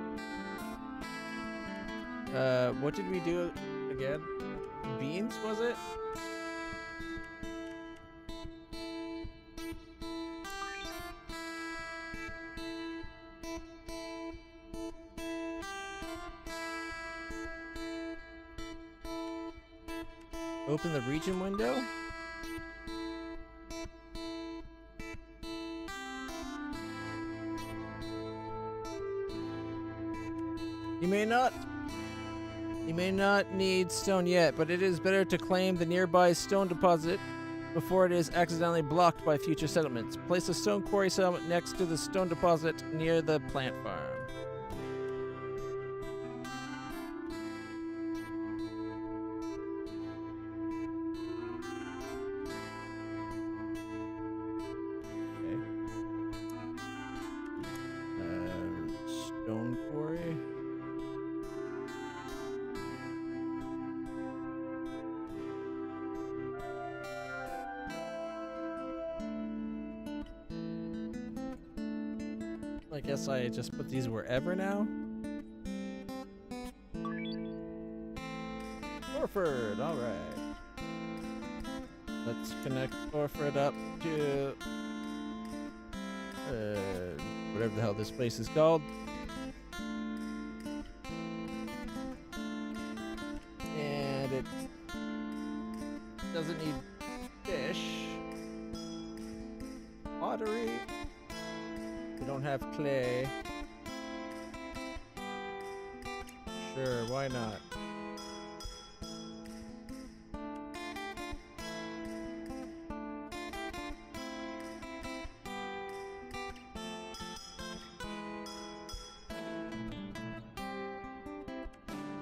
What did we do again? Beans, was it? Open the region window. You may not need stone yet, but it is better to claim the nearby stone deposit before it is accidentally blocked by future settlements. Place a stone quarry settlement next to the stone deposit near the plant farm. Stone quarry. I guess I just put these wherever now. Orford, alright. Let's connect Orford up to whatever the hell this place is called. And it doesn't need fish. Pottery. We don't have clay. Sure, why not?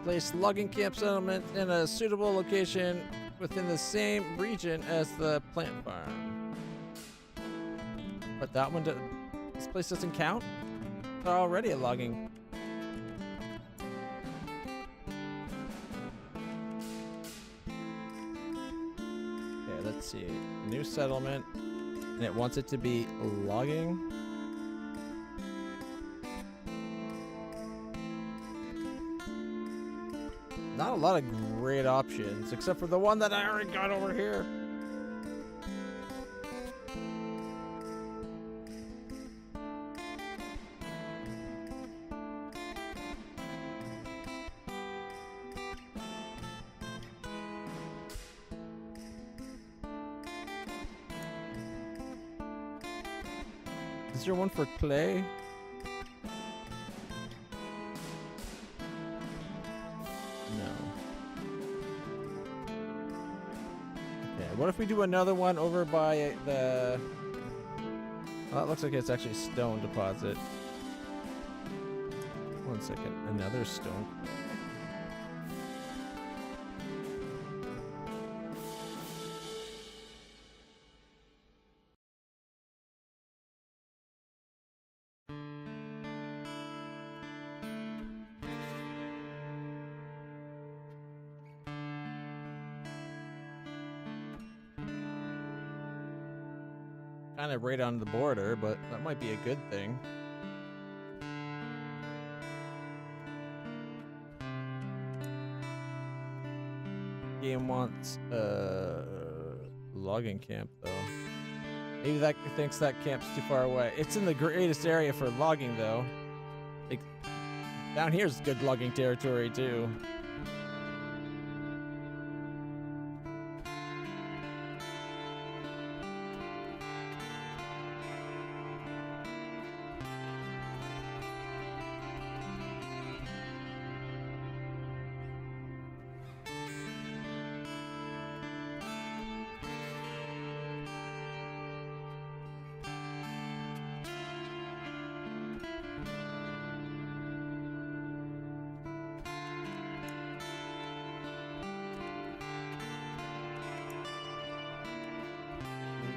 Place logging camp settlement in a suitable location within the same region as the plant farm. But that one, this place doesn't count? They're already a logging. Okay, let's see. New settlement, and it wants it to be logging. Not a lot of great options, except for the one that I already got over here. Is there one for clay? What if we do another one over by the... Well, it looks like it's actually stone deposit. One second. Another stone. Kind of right on the border, but that might be a good thing. Game wants logging camp though. Maybe that thinks that camp's too far away. It's in the greatest area for logging though. Like down here's good logging territory too.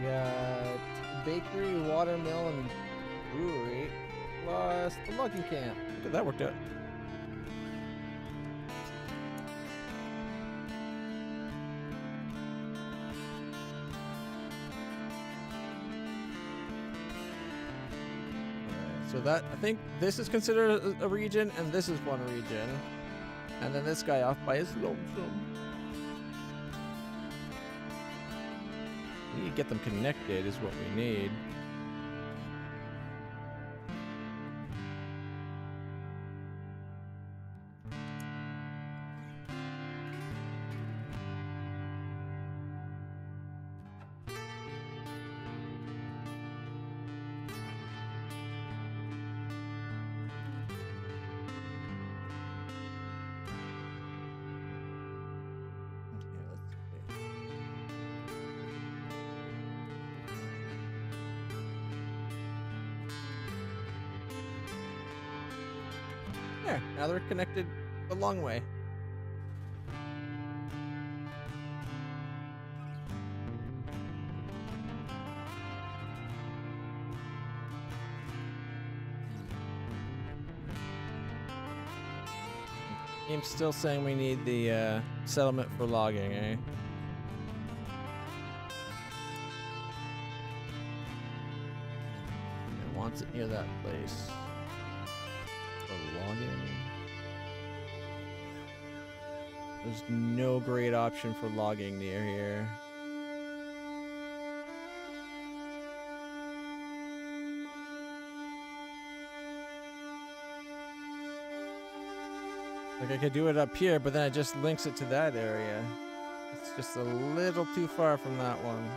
Got bakery, watermill, and brewery, plus the logging camp. Look, that worked out. So that, I think this is considered a region, and this is one region. And then this guy off by his lonesome. We need to get them connected is what we need. There, now they're connected a long way. Game's still saying we need the settlement for logging, eh? It wants it near that place. Logging. There's no great option for logging near here. Like I could do it up here, but then it just links it to that area. It's just a little too far from that one.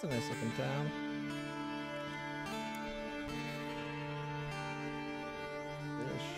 A nice looking town. Fish.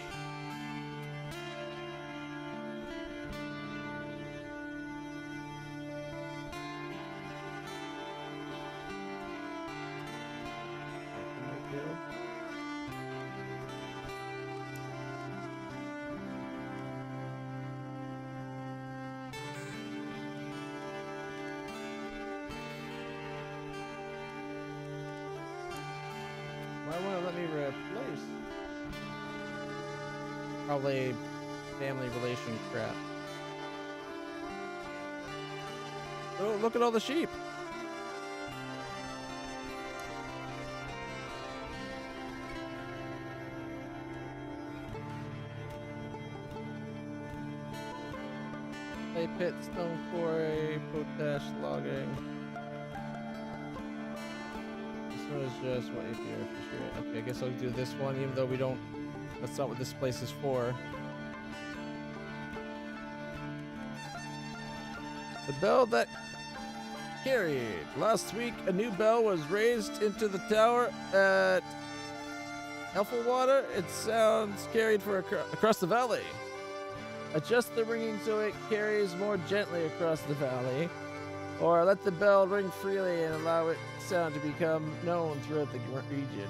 Why won't it let me replace? Probably family relation crap. Oh, look at all the sheep. Clay pit, stone quarry, potash logging. Is just what if you're for sure. Okay, I guess I'll do this one, even though we don't. That's not what this place is for. The bell that carried. Last week, a new bell was raised into the tower at Elfwater. Its sounds carried for across the valley. Adjust the ringing so it carries more gently across the valley. Or let the bell ring freely and allow its sound to become known throughout the region.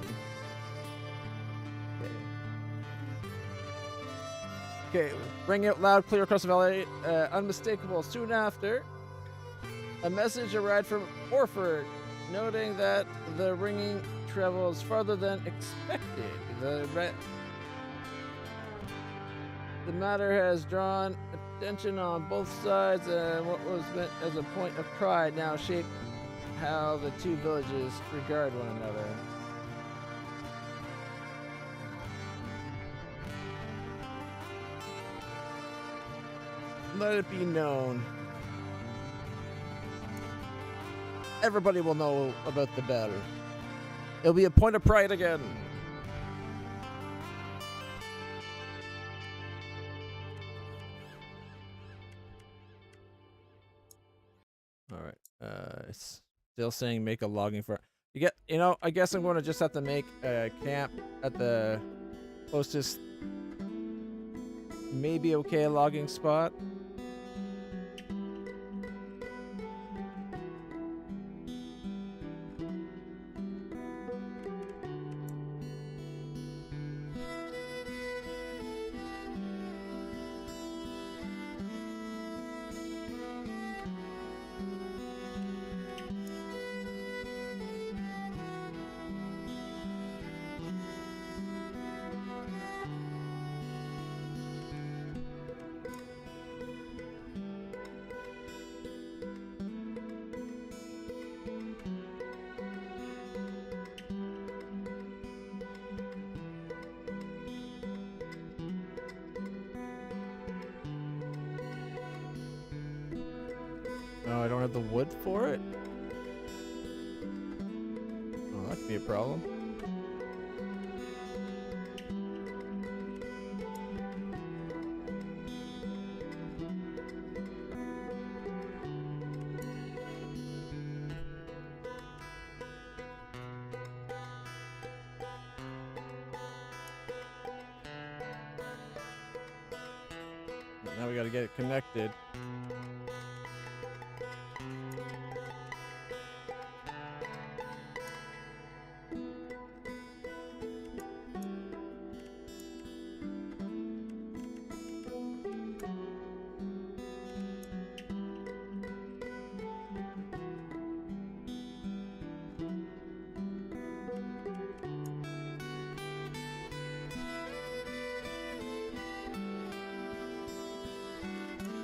Okay, ring out loud, clear across the valley, unmistakable. Soon after, a message arrived from Orford, noting that the ringing travels farther than expected. The matter has drawn attention on both sides, and what was meant as a point of pride now shaped how the two villages regard one another. Let it be known. Everybody will know about the bell. It'll be a point of pride again. All right. It's still saying make a logging for. You know, I guess I'm going to just have to make a camp at the closest, maybe okay logging spot. Oh, I don't have the wood for it? Oh, that could be a problem. Now we gotta get it connected.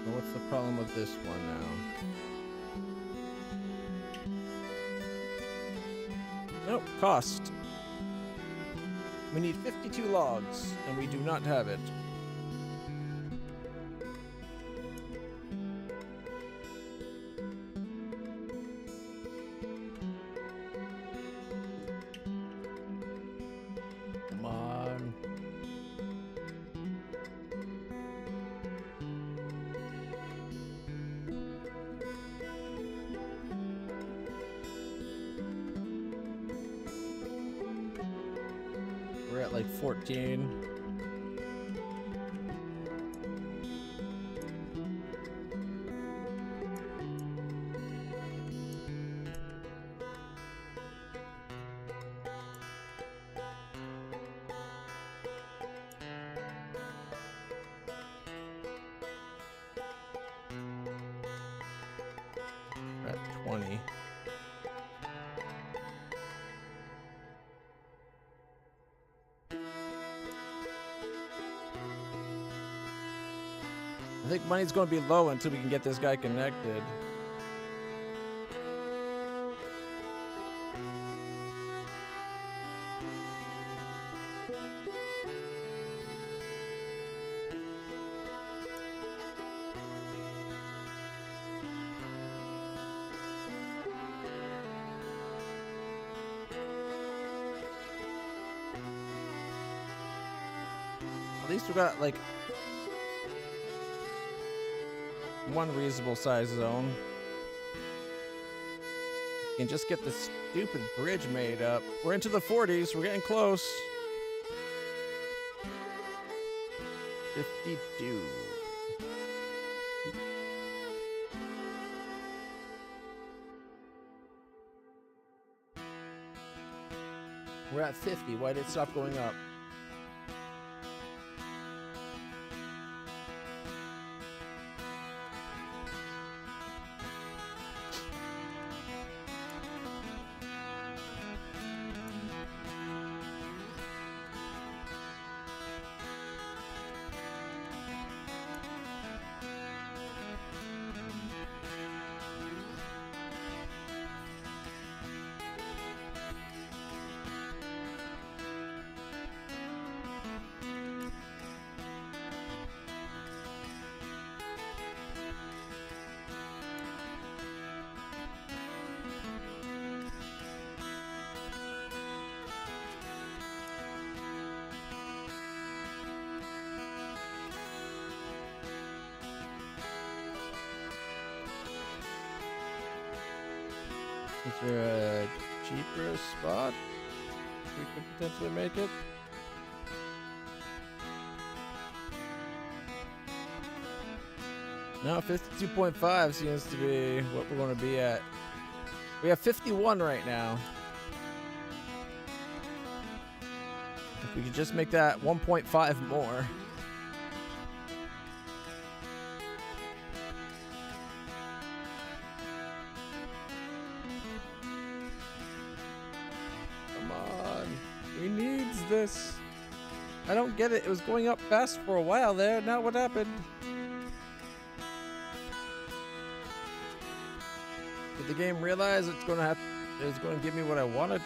What's the problem with this one now? Nope, cost. We need 52 logs, and we do not have it. Come on. We're at like 14. We're at 20. I think money's going to be low until we can get this guy connected. At least we got like one reasonable size zone. We can just get this stupid bridge made up. We're into the 40s. We're getting close. 52. We're at 50. Why did it stop going up? Is there a cheaper spot. We could potentially make it. No, 52.5 seems to be what we're going to be at. We have 51 right now. If we could just make that 1.5 more. Come on. He needs this. I don't get it. It was going up fast for a while there. Now what happened? Did the game realize it's going to give me what I wanted?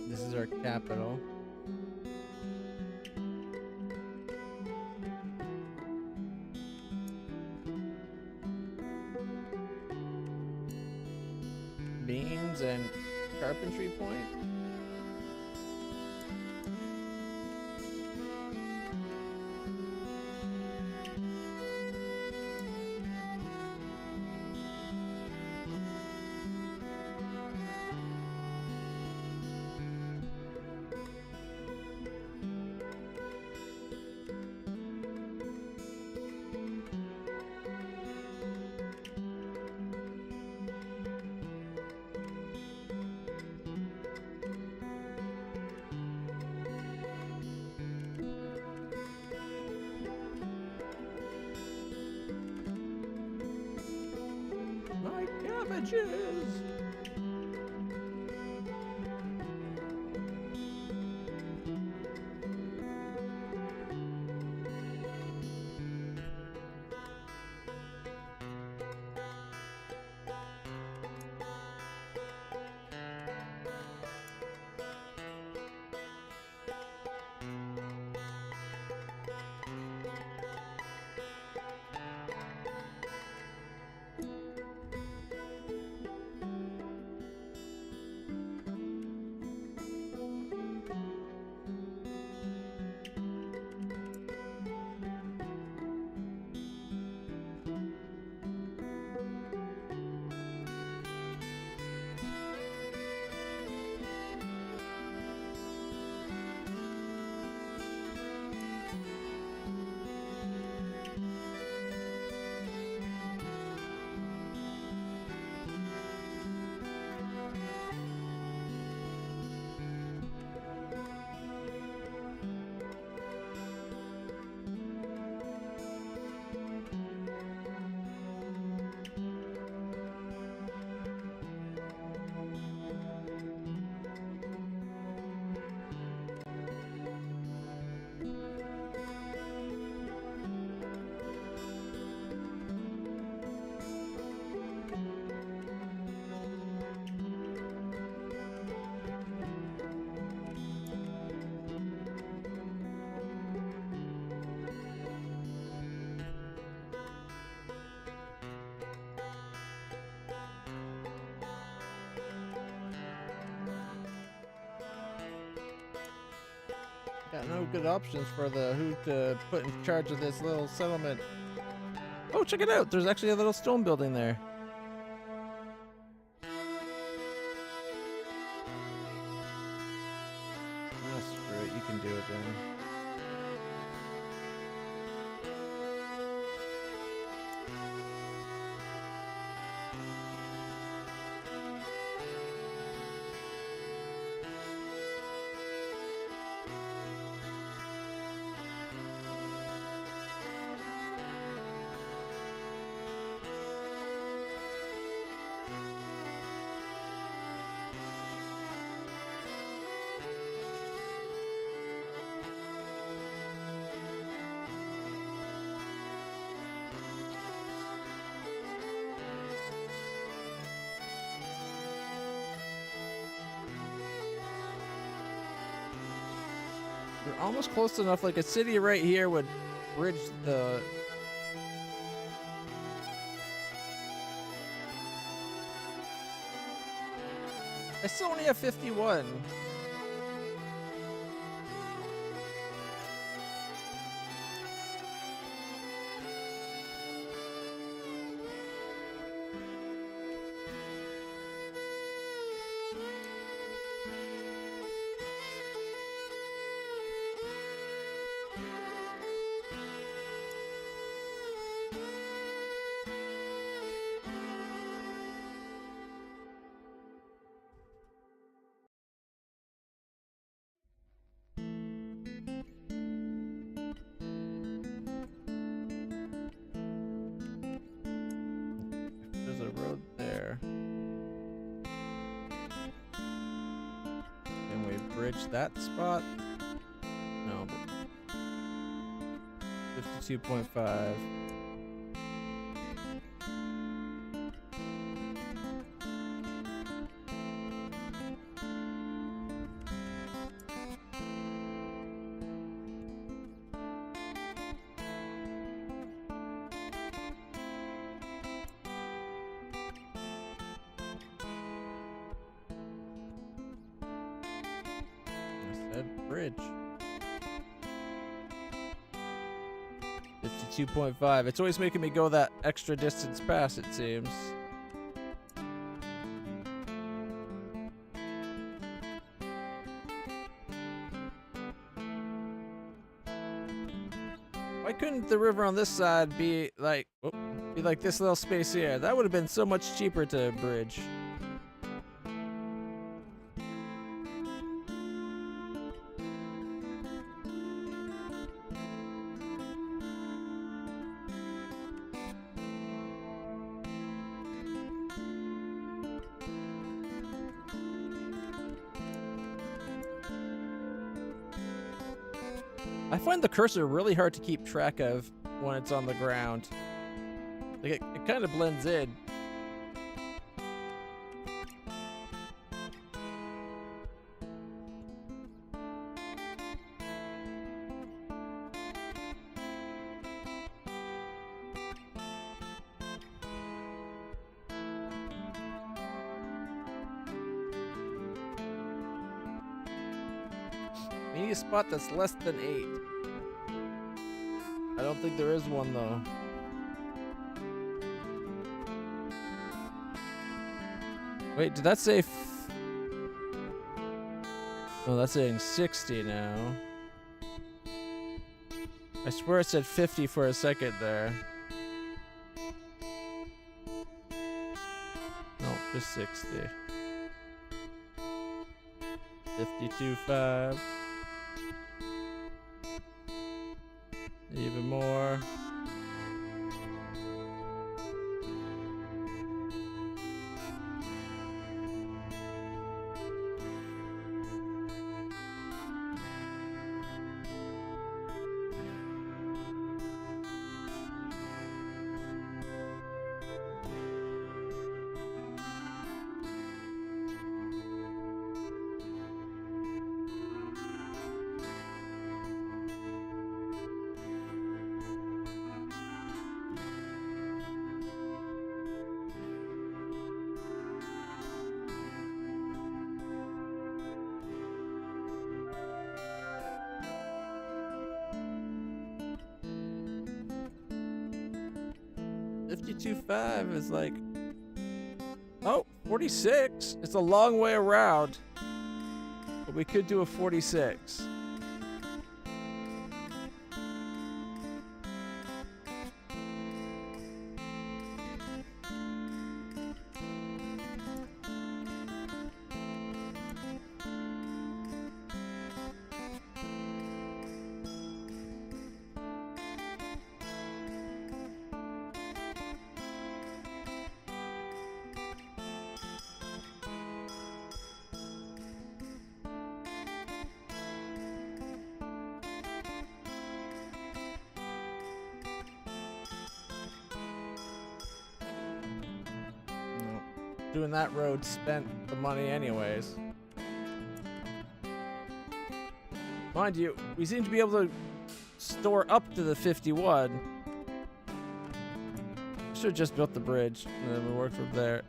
This is our capital. Beans and carpentry point. My cabbages! Got no good options for who to put in charge of this little settlement. Oh, check it out! There's actually a little stone building there. Ah, screw it. You can do it then. We're almost close enough. Like a city right here would bridge the. I still only have 51. There's a road there. Can we bridge that spot? No. 52.5. Bridge. 52.5. It's always making me go that extra distance past, it seems. Why couldn't the river on this side be like this little space here? That would have been so much cheaper to bridge. I find the cursor really hard to keep track of when it's on the ground. Like it kind of blends in. We need a spot that's less than 8. I don't think there is one though. Wait, did that say oh, that's saying 60 now. I swear it said 50 for a second there. No, just 60. 52.5. Even more. $52.5 is like, oh, 46. It's a long way around, but we could do a 46. Doing that road spent the money anyways. Mind you, we seem to be able to store up to the 51. Should have just built the bridge and then we work from there.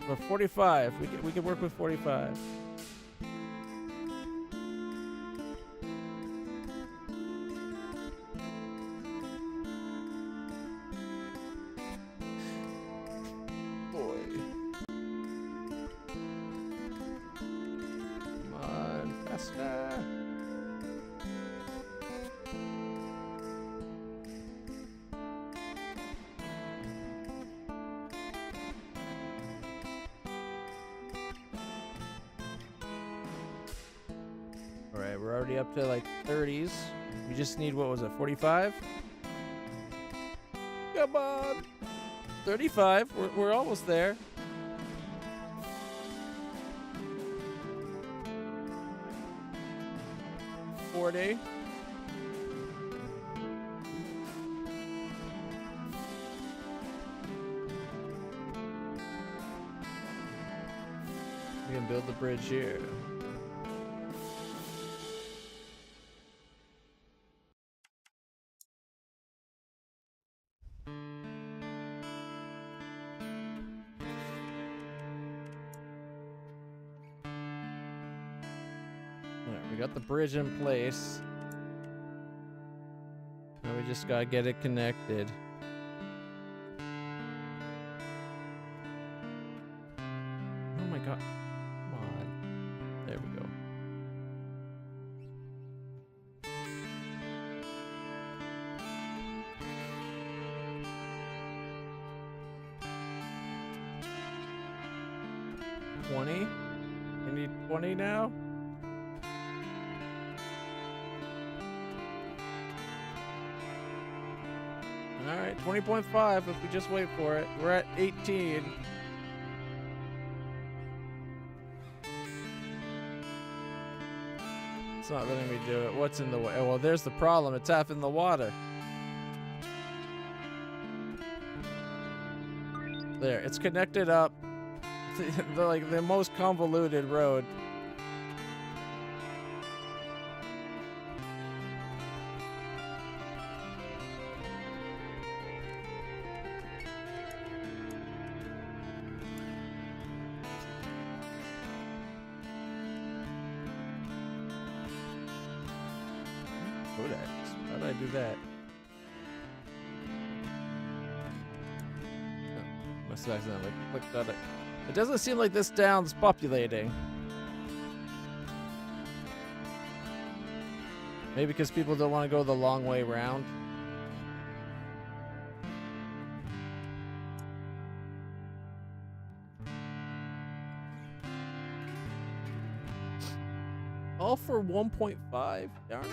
For 45, we can work with 45. Alright, we're already up to like 30s. We just need, what was it, 45? Come on! 35, we're almost there. $40. We can build the bridge here. We got the bridge in place. Now we just gotta get it connected. Oh my god. Come on. There we go. $20? We need 20 now? Alright, 20.5 if we just wait for it. We're at 18. It's not letting me do it. What's in the way? Oh, well, there's the problem. It's half in the water. There, it's connected up. Like the most convoluted road. How did I do that? Oh, must have accidentally clicked on it. It doesn't seem like this town's populating. Maybe because people don't want to go the long way around. All for 1.5? Darn it.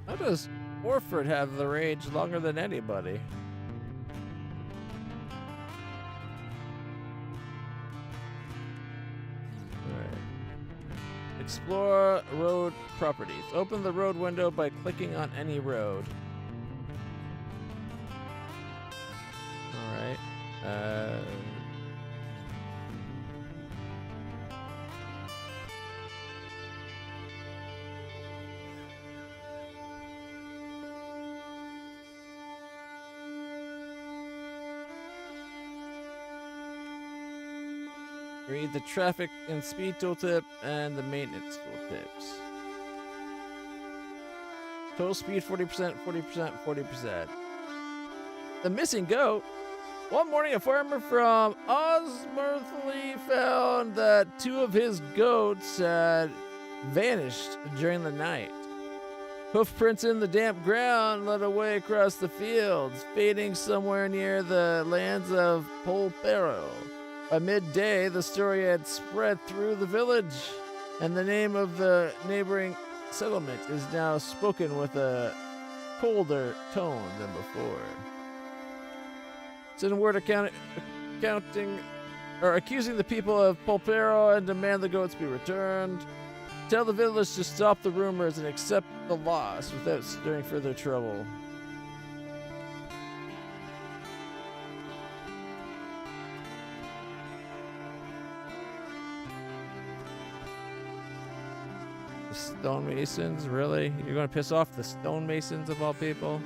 How does Orford have the rage longer than anybody? Alright. Explore road properties. Open the road window by clicking on any road. Alright. Read the traffic and speed tooltip and the maintenance tooltips. Total speed 40%, 40%, 40%. The missing goat. One morning, a farmer from Osmurthly found that 2 of his goats had vanished during the night. Hoofprints in the damp ground led away across the fields, fading somewhere near the lands of Polpero. By midday, the story had spread through the village, and the name of the neighboring settlement is now spoken with a colder tone than before. Send word accounting or accusing the people of Pulpero and demand the goats be returned. Tell the village to stop the rumors and accept the loss without stirring further trouble. The stonemasons, really? You're gonna piss off the stonemasons of all people?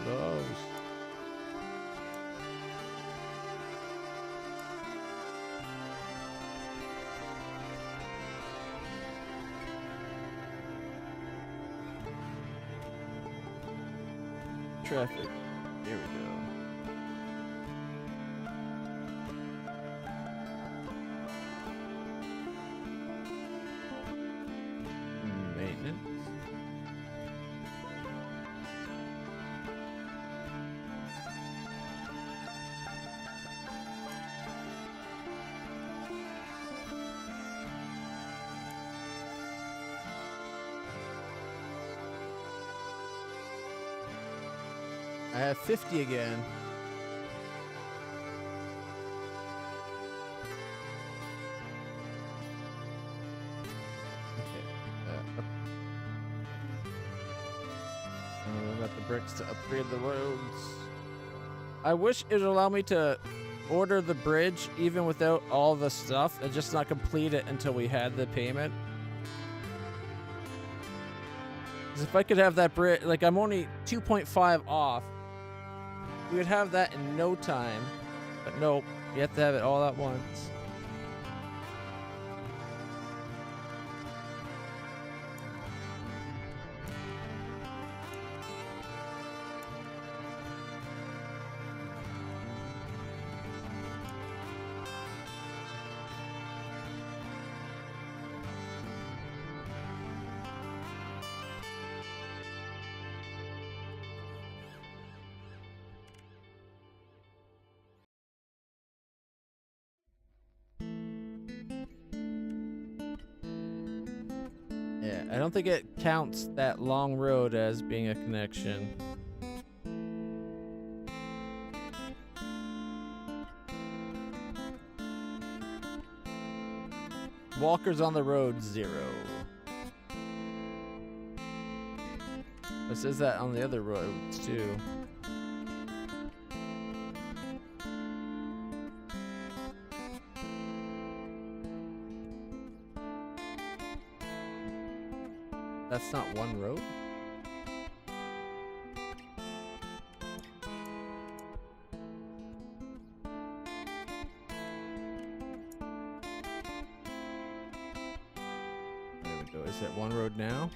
Close. Traffic. Here we go. Maintenance. I have 50 again. I got the bricks to upgrade the roads. I wish it would allow me to order the bridge even without all the stuff and just not complete it until we had the payment. Because if I could have that bridge, like I'm only 2.5 off. We would have that in no time, but nope, you have to have it all at once. Yeah, I don't think it counts that long road as being a connection. Walkers on the road, 0. It says that on the other roads too. That's not one road? There we go. Is it one road now?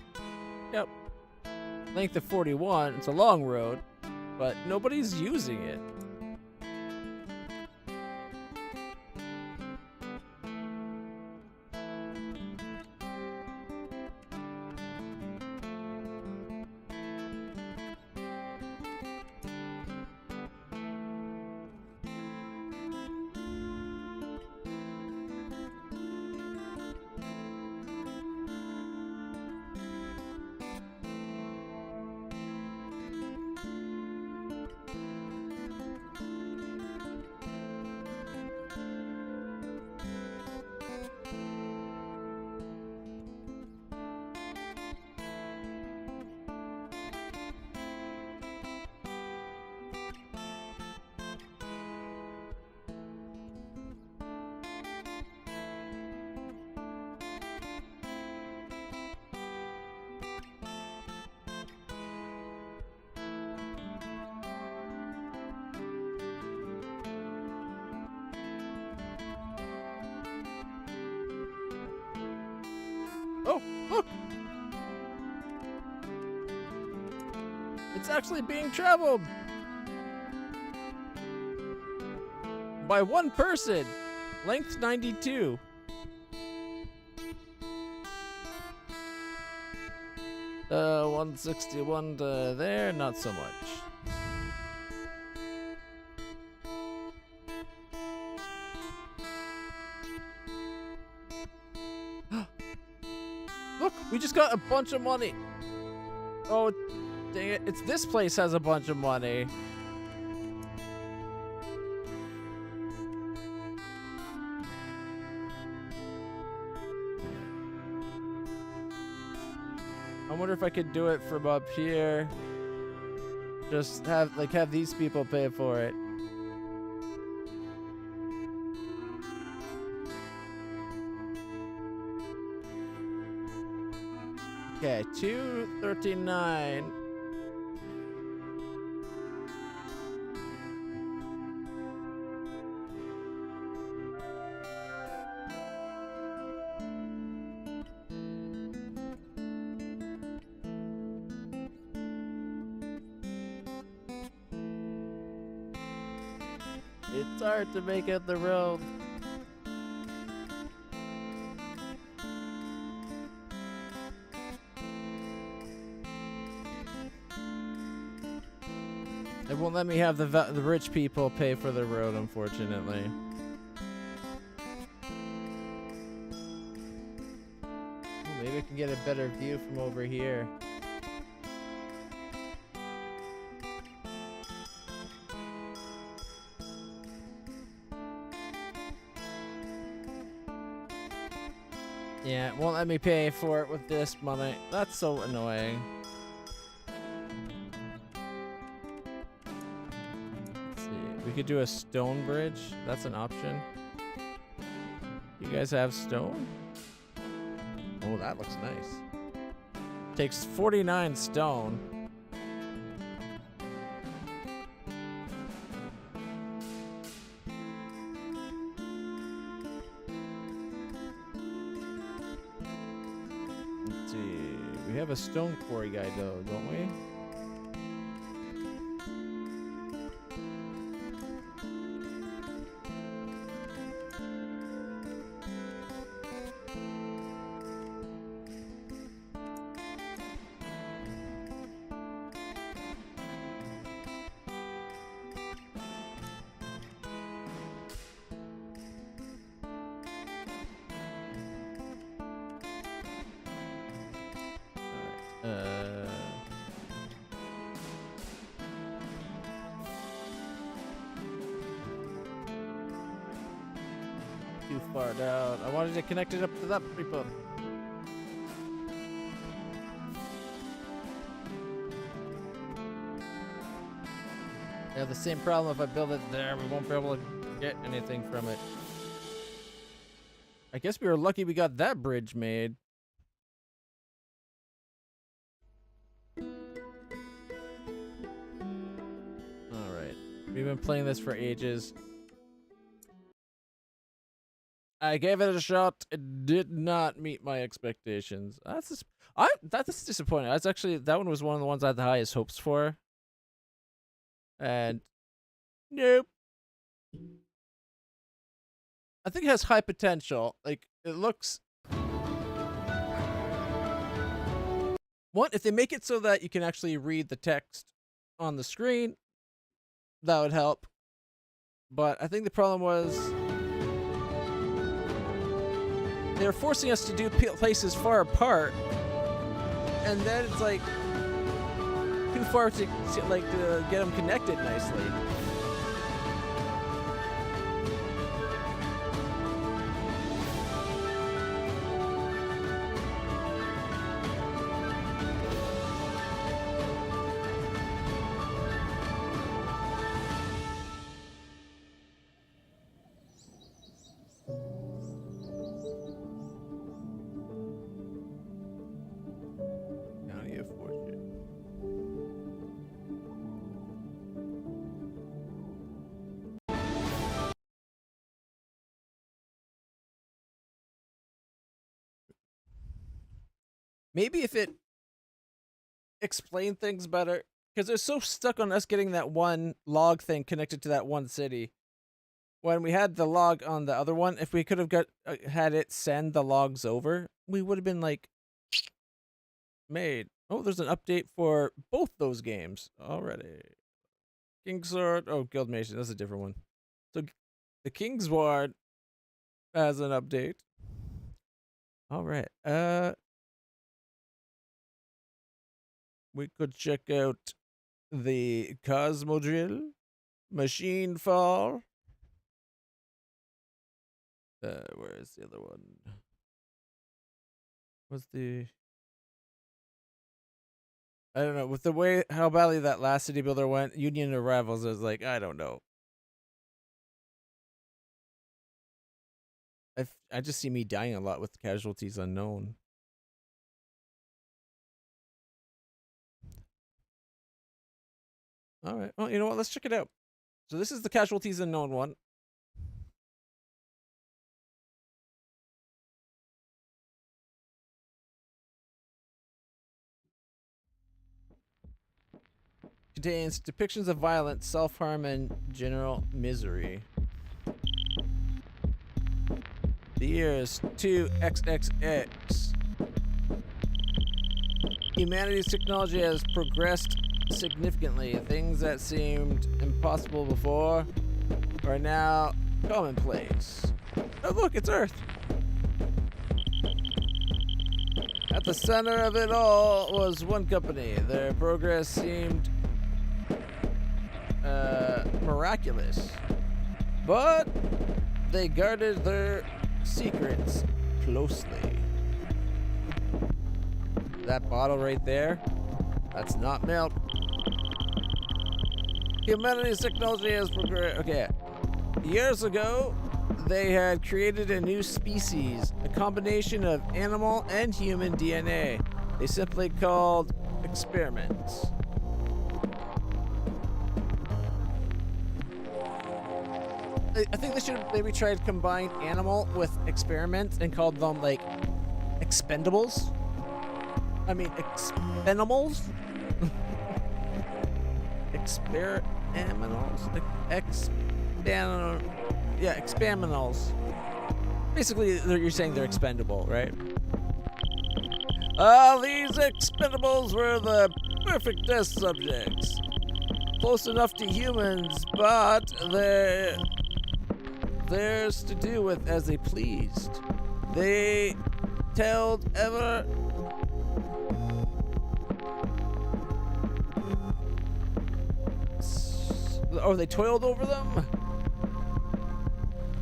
Yep. Length of 41. It's a long road, but nobody's using it. Oh, look! It's actually being traveled by one person. Length 92. 161 to there, not so much. Look, we just got a bunch of money. Oh, dang it. It's this place has a bunch of money. I wonder if I could do it from up here. Just have these people pay for it. Okay, 239. It's hard to make out the road. It won't let me have the rich people pay for the road, unfortunately. Ooh, maybe I can get a better view from over here. Yeah, it won't let me pay for it with this money. That's so annoying. Let's see. We could do a stone bridge. That's an option. You guys have stone? Oh, that looks nice. Takes 49 stone. We have a stone quarry guy though, don't we? Too far down. I wanted to connect it up to that people. I have the same problem if I build it there. We won't be able to get anything from it. I guess we were lucky we got that bridge made. Alright. We've been playing this for ages. I gave it a shot. It did not meet my expectations. That's disappointing. That's actually, that one was one of the ones I had the highest hopes for. And nope. I think it has high potential. Like, it looks... One, if they make it so that you can actually read the text on the screen, that would help. But I think the problem was they're forcing us to do places far apart, and then it's like too far to get them connected nicely. Maybe if it explained things better, because they're so stuck on us getting that one log thing connected to that one city. When we had the log on the other one, if we could have had it send the logs over, we would have been like made. Oh, there's an update for both those games already. Kingsword. Oh, Guildmation. That's a different one. So the Kingsward has an update. All right. We could check out the Cosmodrill, Machine Fall. Where is the other one? What's the... I don't know. With the way how badly that last city builder went, Union of Rivals is like, I don't know. I just see me dying a lot with casualties unknown. All right. Well, you know what? Let's check it out. So this is the casualties unknown one. Contains depictions of violence, self-harm, and general misery. The year is 2XXX. Humanity's technology has progressed significantly. Things that seemed impossible before are now commonplace. Oh look, it's Earth. At the center of it all was one company. Their progress seemed miraculous, but they guarded their secrets closely. That bottle right there, that's not milk. Humanity's technology has progressed. Okay, years ago, they had created a new species, a combination of animal and human DNA. They simply called experiments. I think they should have maybe tried to combine animal with experiments and called them like expendables. I mean expendables. Experimentals. Yeah, experiments. Basically, you're saying they're expendable, right? These expendables were the perfect test subjects. Close enough to humans, but they're theirs to do with as they pleased. They toiled ever... Oh, they toiled over them?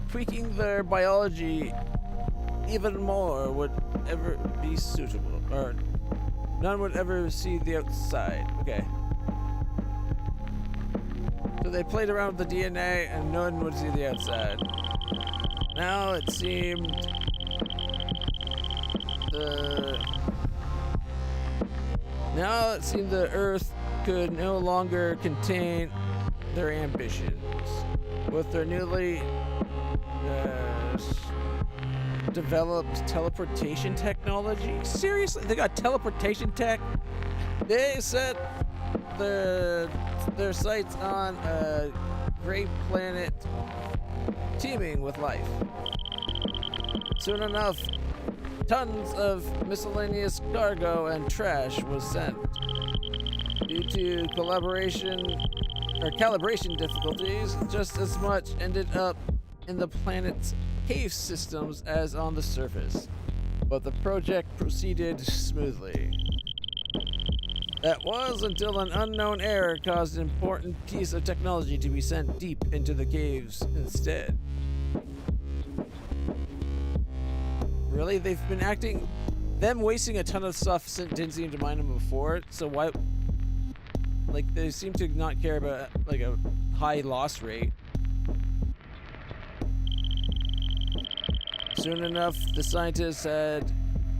Tweaking their biology even more would ever be suitable. Or none would ever see the outside. Okay. So they played around with the DNA and none would see the outside. Now it seemed the Earth could no longer contain their ambitions. With their newly developed teleportation technology. Seriously? They got teleportation tech? They set their sights on a great planet teeming with life. Soon enough, tons of miscellaneous cargo and trash was sent. Due to calibration difficulties, just as much ended up in the planet's cave systems as on the surface. But the project proceeded smoothly. That was until an unknown error caused an important piece of technology to be sent deep into the caves instead. Really? They've been acting... Them wasting a ton of stuff didn't seem to mind them before, so why... Like, they seem to not care about, like, a high loss rate. Soon enough, the scientists had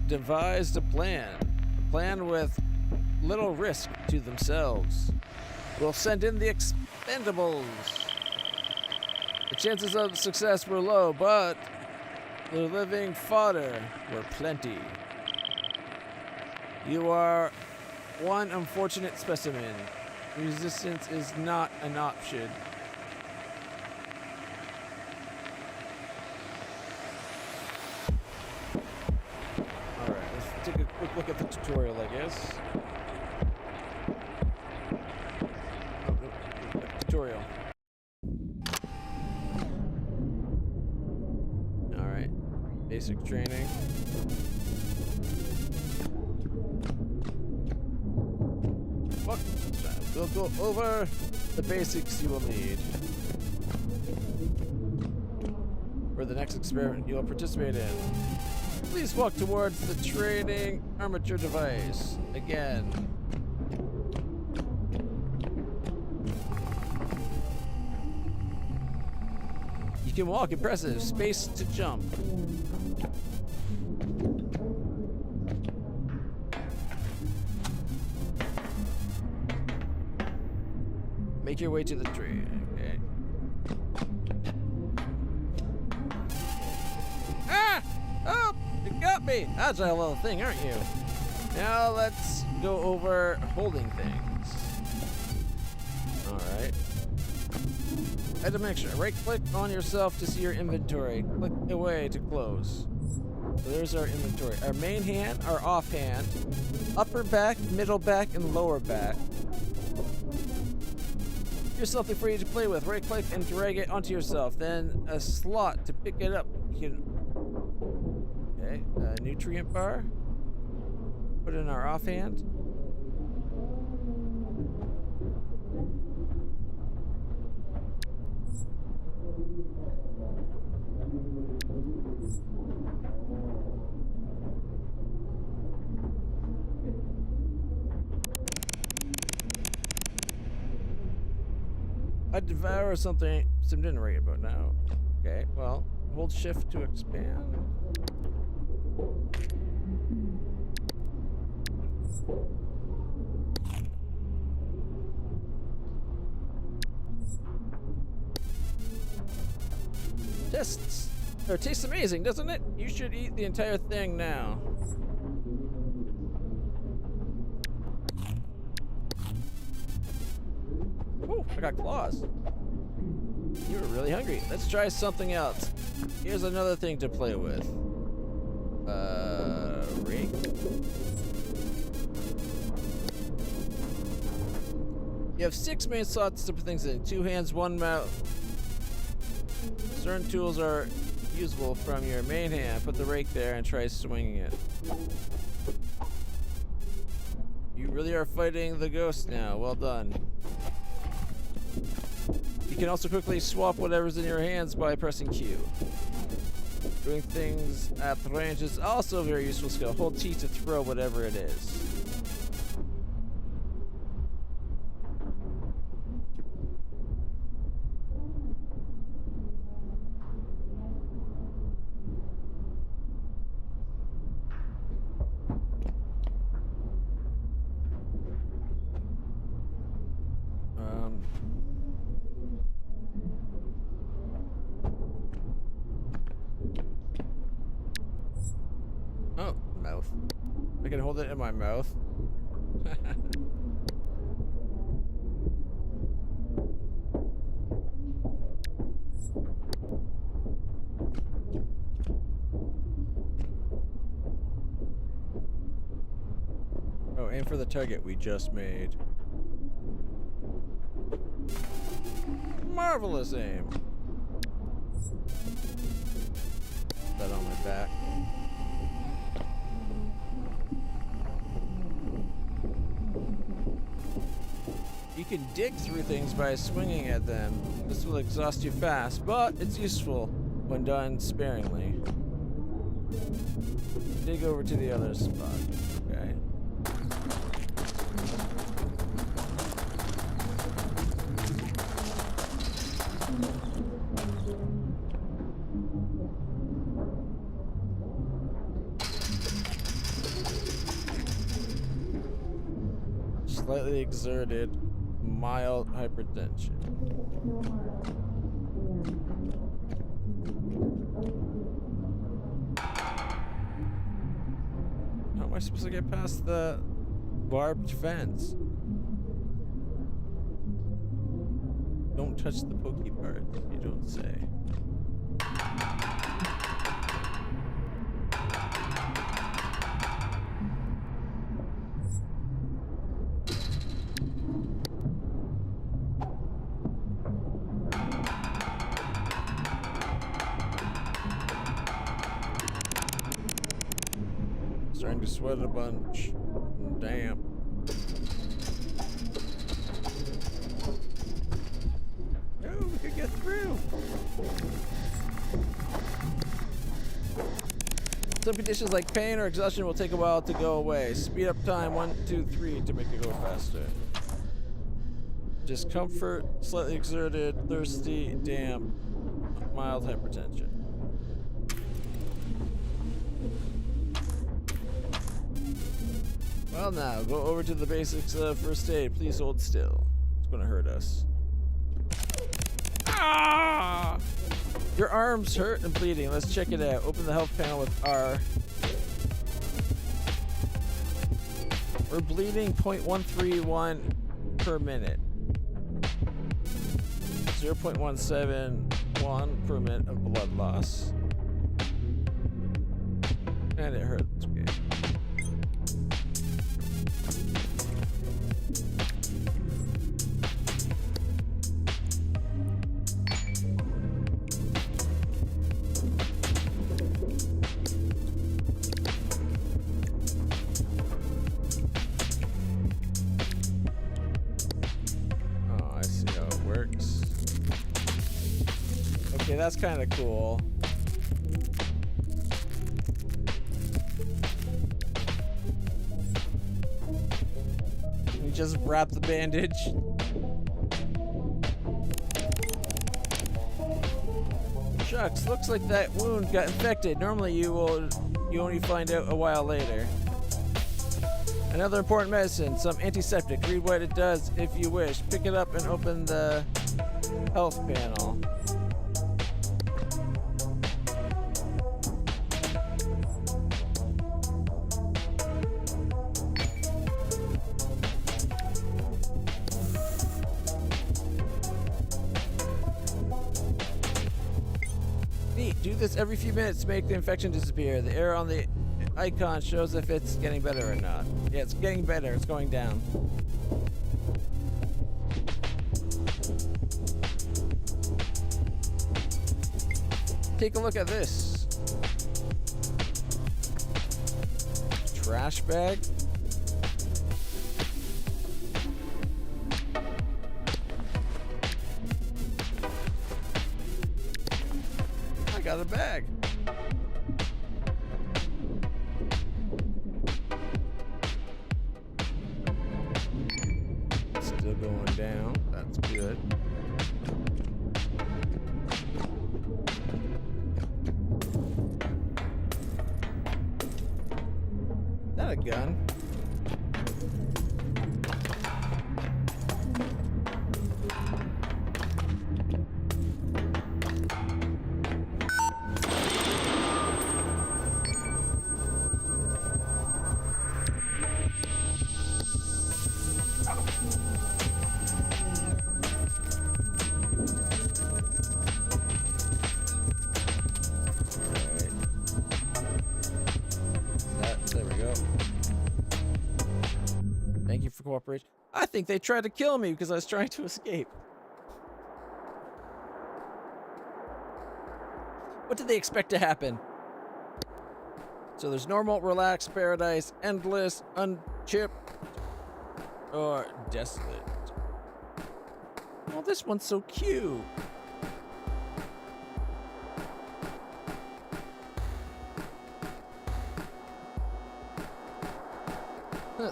devised a plan with little risk to themselves. We'll send in the expendables. The chances of success were low, but the living fodder were plenty. You are one unfortunate specimen. Resistance is not an option. Alright, let's take a quick look at the tutorial, I guess. Tutorial. Alright. Basic training. we'll go over the basics you will need for the next experiment you'll participate in. Please walk towards the training armature device. Again. You can walk, impressive. Space to jump. Make your way to the tree. Okay. Ah! Oh! You got me! Agile little thing, aren't you? Now let's go over holding things. Alright. Item extra. Right click on yourself to see your inventory. Click away to close. So there's our inventory. Our main hand, our offhand, upper back, middle back, and lower back. Here's something for you to play with. Right click and drag it onto yourself. Then a slot to pick it up. You can. Okay, a nutrient bar. Put in our offhand. I devour something didn't write about now. Okay, well, hold shift to expand. Tastes amazing, doesn't it? You should eat the entire thing now. Oh, I got claws. You were really hungry. Let's try something else. Here's another thing to play with. Ring? You have 6 main slots to put things in. 2 hands, 1 mouth. Certain tools are usable from your main hand. Put the rake there and try swinging it. You really are fighting the ghost now. Well done. You can also quickly swap whatever's in your hands by pressing Q. Doing things at the range is also a very useful skill. Hold T to throw whatever it is. Oh, mouth. I can hold it in my mouth. Oh, aim for the target we just made. Marvelous aim. Put that on my back. You can dig through things by swinging at them. This will exhaust you fast, but it's useful when done sparingly. Dig over to the other spot. Okay. Slightly exerted. Mild hypertension. How am I supposed to get past the barbed fence? Don't touch the pokey part, you don't say. Starting to sweat a bunch. Damn. get through. Some conditions like pain or exhaustion will take a while to go away. Speed up time 1, 2, 3 to make it go faster. Discomfort, slightly exerted, thirsty, damp, mild hypertension. Well now, go over to the basics of first aid. Please hold still. It's gonna hurt us. Ah! Your arm's hurt and bleeding. Let's check it out. Open the health panel with R. We're bleeding 0.131 per minute. 0.171 per minute of blood loss. And it hurts. Okay. Okay, that's kind of cool. We just wrap the bandage. Shucks, looks like that wound got infected. Normally you only find out a while later. Another important medicine, some antiseptic. Read what it does if you wish. Pick it up and open the health panel. Do this every few minutes to make the infection disappear. The arrow on the icon shows if it's getting better or not. Yeah, it's getting better. It's going down. Take a look at this. Trash bag. Got a bag. Still going down. That's good. Is that a gun? Cooperation. I think they tried to kill me because I was trying to escape. What did they expect to happen? So there's normal, relaxed, paradise, endless, unchipped, or desolate. Well, this one's so cute.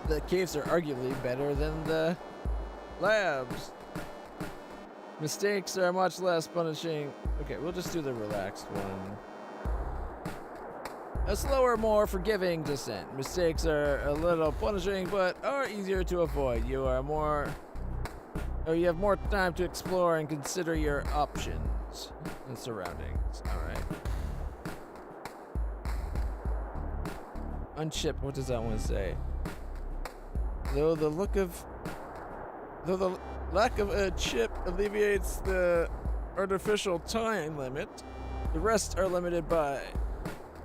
The caves are arguably better than the labs. Mistakes are much less punishing. Okay, we'll just do the relaxed one. A slower, more forgiving descent. Mistakes are a little punishing, but are easier to avoid. You have more time to explore and consider your options and surroundings. All right. Unchip. What does that one say? Though the lack of a chip alleviates the artificial time limit, the rest are limited by.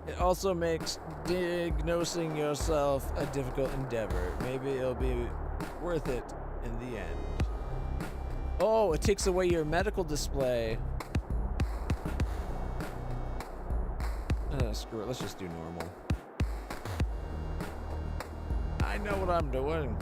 It also makes diagnosing yourself a difficult endeavor. Maybe it'll be worth it in the end. Oh, it takes away your medical display. Screw it, let's just do normal. I know what I'm doing.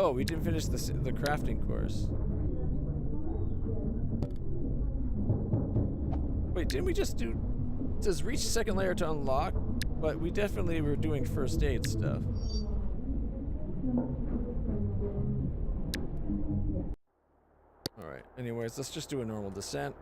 Oh, we didn't finish the crafting course. Wait, didn't we just do... It says reach second layer to unlock, but we definitely were doing first aid stuff. Alright, anyways, let's just do a normal descent.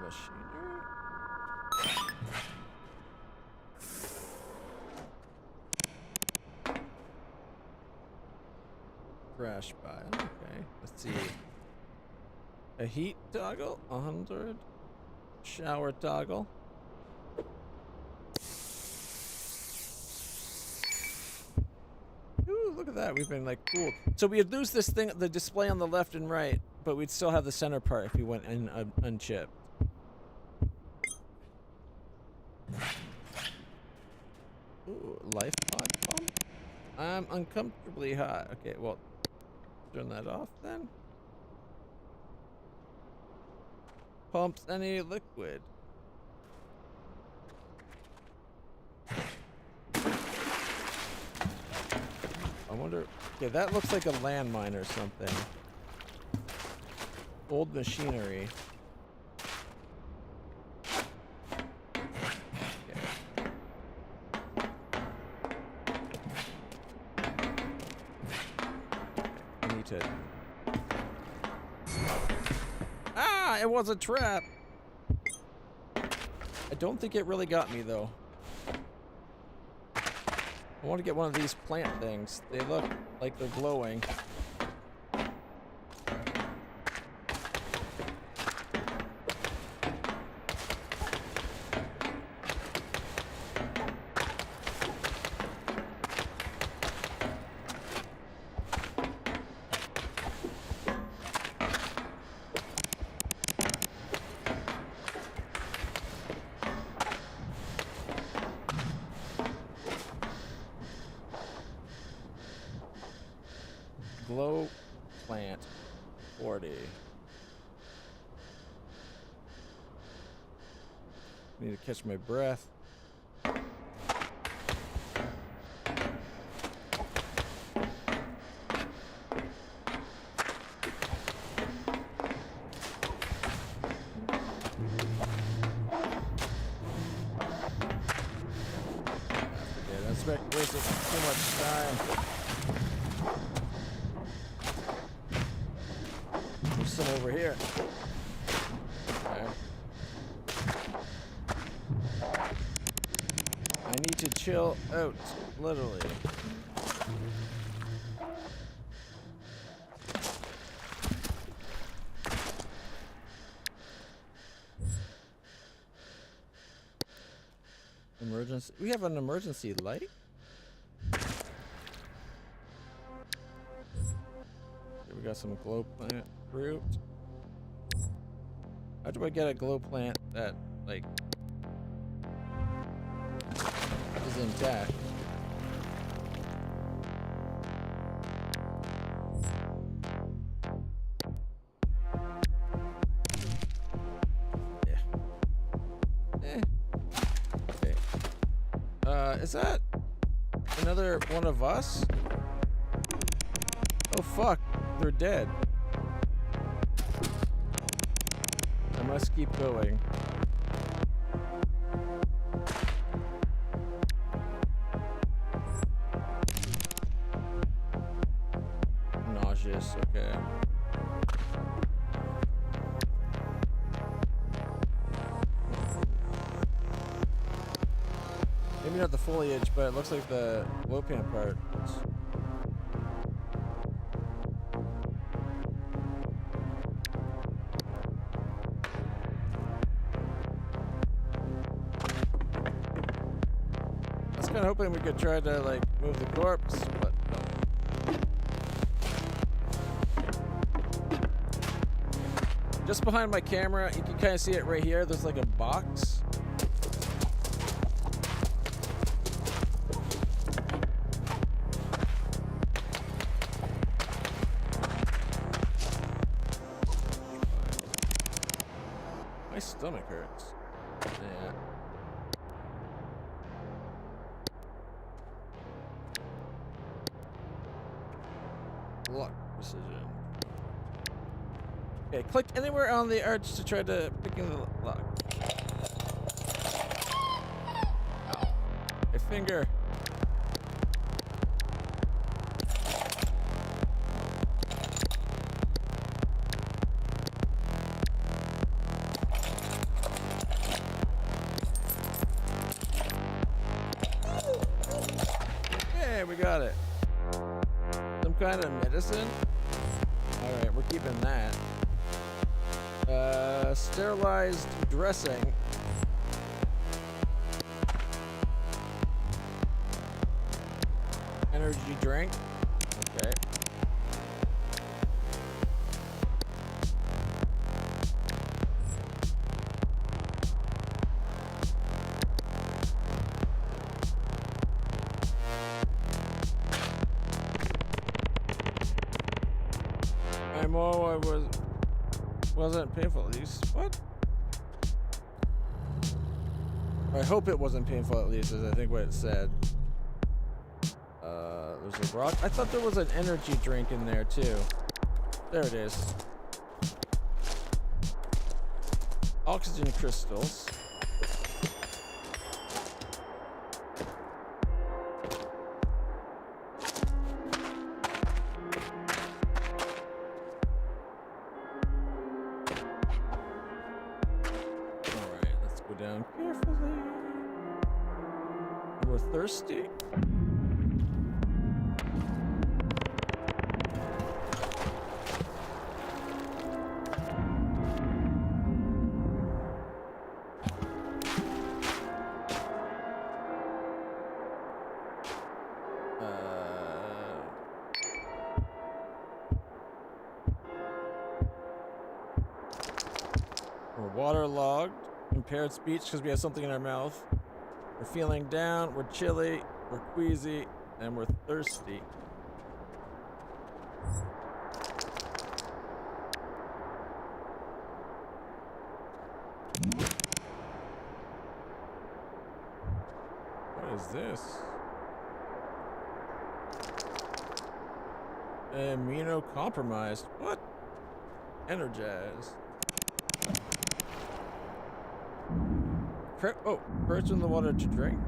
Machinery? Crash pile, okay. Let's see. A heat toggle, 100. Shower toggle. Ooh, look at that. We've been like cool. So we'd lose this thing, the display on the left and right, but we'd still have the center part if we went in unchipped. Ooh, life pod pump? I'm uncomfortably hot. Okay, well, turn that off then. Pumps any liquid. I wonder... Okay, that looks like a landmine or something. Old machinery. Ah, it was a trap. I don't think it really got me though. I want to get one of these plant things. They look like they're glowing. Glow plant 40. Need to catch my breath. That's wasting too much time. There's some over here. Okay. I need to chill out, literally. Emergency. We have an emergency light? Here we got some glow plant fruit. How do I get a glow plant that, like, is intact? Is that another one of us? Oh fuck, they're dead. I must keep going. Nauseous, okay. Maybe not the foliage, but it looks like the glow pan part. I was kind of hoping we could try to like move the corpse, but no. Just behind my camera, you can kind of see it right here. There's like a box. My stomach hurts. Yeah. Lock precision. Okay, click anywhere on the arch to try to pick in the lock. Ow. My finger. Okay, we got it. Some kind of medicine? Alright, we're keeping that. Sterilized dressing. Energy drink. Okay. Wasn't painful at least. What? I hope it wasn't painful at least, is I think what it said. There's a rock. I thought there was an energy drink in there too. There it is. Oxygen crystals. Down carefully. We're thirsty. We're waterlogged. Impaired speech because we have something in our mouth. We're feeling down, we're chilly, we're queasy, and we're thirsty. What is this? Immunocompromised. What? Energized. Oh, first in the water to drink.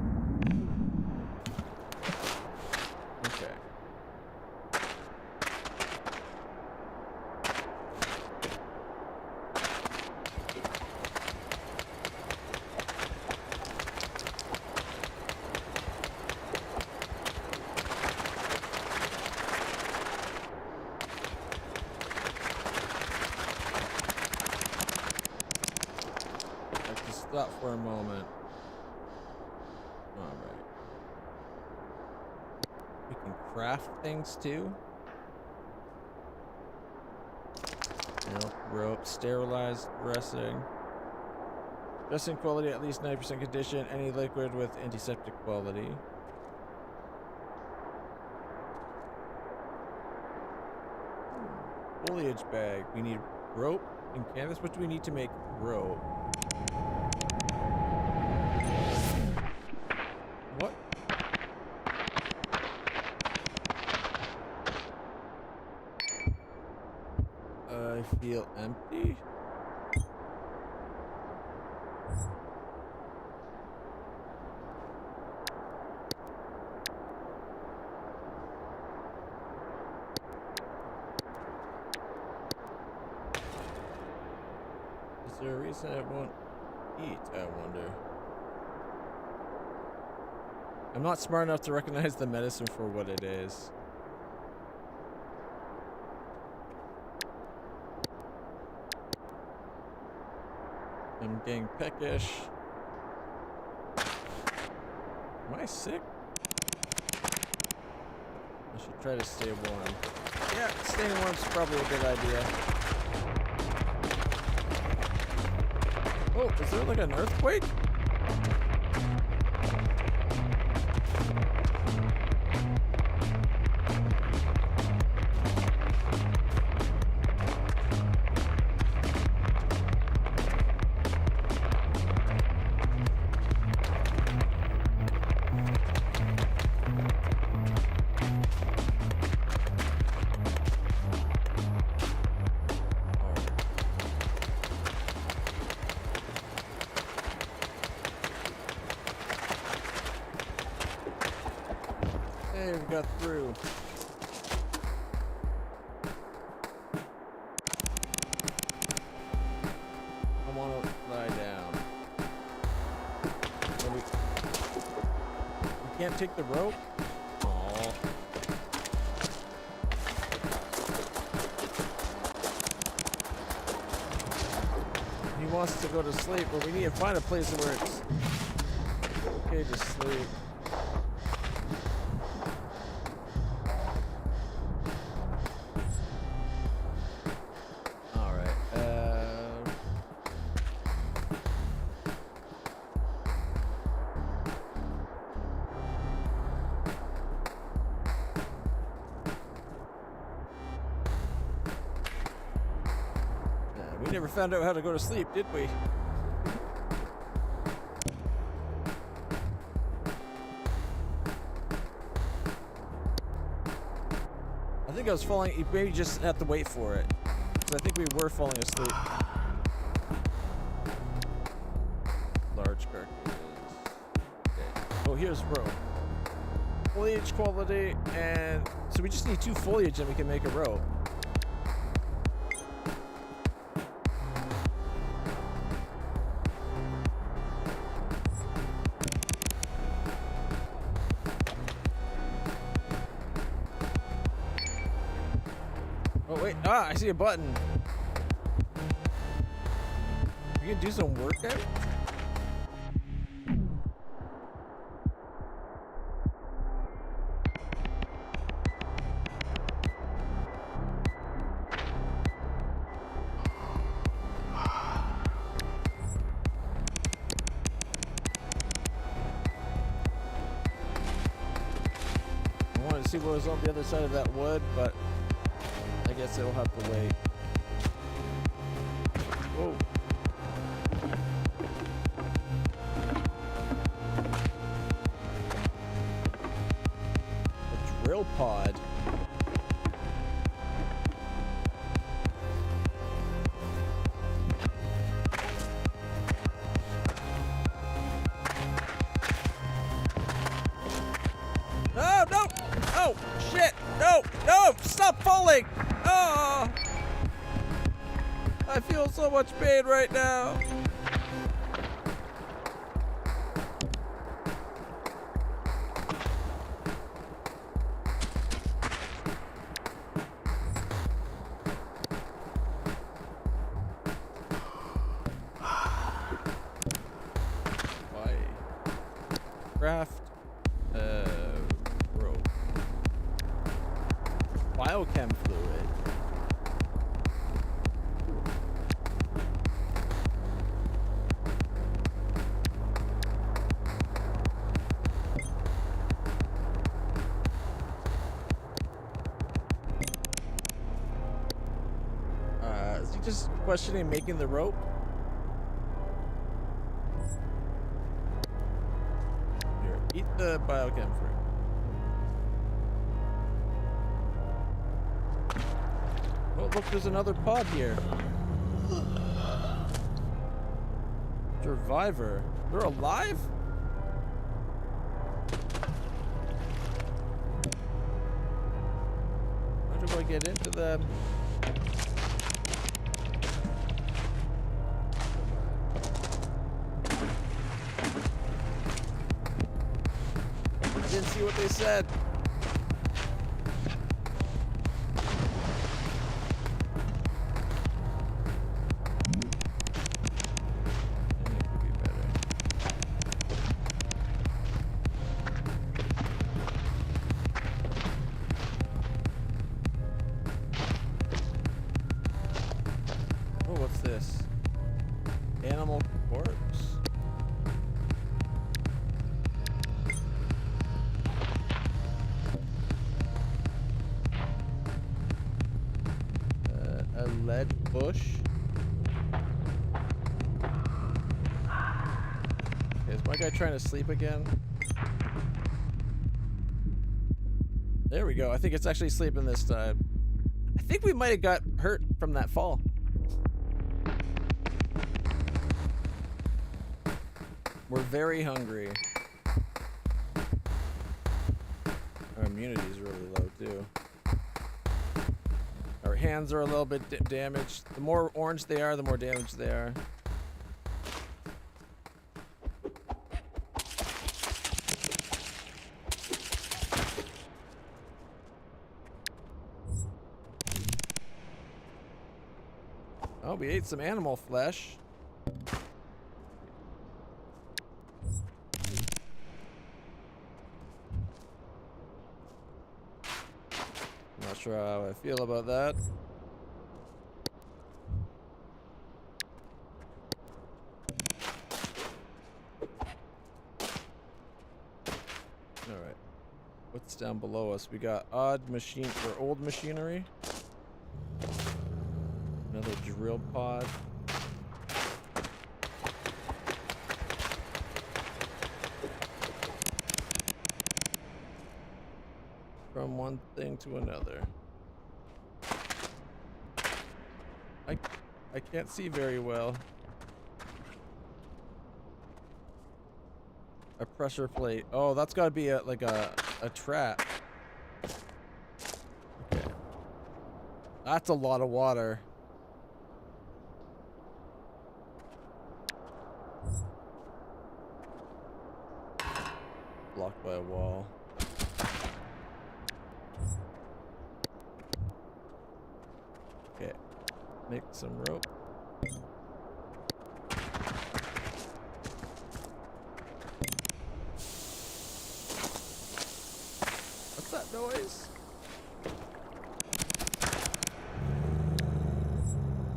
Okay. Stop for a moment. Alright. We can craft things too. Milk, rope, sterilized dressing. Dressing quality at least 90% condition. Any liquid with antiseptic quality. Foliage bag. We need rope and canvas. What do we need to make rope? What? I feel empty. Is there a reason I won't eat, I wonder? I'm not smart enough to recognize the medicine for what it is. I'm getting peckish. Am I sick? I should try to stay warm. Yeah, staying warm is probably a good idea. Oh, is there like an earthquake? we got through. I want to lie down. We can't take the rope? Aww. He wants to go to sleep, but we need to find a place where it's okay to sleep. We never found out how to go to sleep, did we? I think I was falling. You maybe just have to wait for it. Because I think we were falling asleep. Large carcass. Okay. Oh, here's rope. Foliage quality, and so we just need 2 foliage and we can make a rope. Oh wait, I see a button. You can do some workout? I wanted to see what was on the other side of that wood, but I guess it'll have to wait. Whoa. A drill pod. No, no! Oh, shit! No, no! Stop falling! Oh! I feel so much pain right now. Why? Craft rope. Biochem fluid. Is he just questioning making the rope? Here, eat the biochem fruit. Oh, look, there's another pod here. Survivor. They're alive? How do I get into them? I didn't see what they said. Oh, what's this? Animal corpse. A lead bush. Okay, is my guy trying to sleep again? There we go. I think it's actually sleeping this time. I think we might have got hurt from that fall. We're very hungry. Our immunity is really low too. Our hands are a little bit damaged. The more orange they are, the more damaged they are. Oh, we ate some animal flesh. Not sure how I feel about that. Alright. What's down below us? We got odd machine or old machinery. Another drill pod. From one thing to another. I can't see very well. A pressure plate. Oh, that's got to be like a trap. Okay. That's a lot of water. Blocked by a wall. Okay. Make some rope. What's that noise?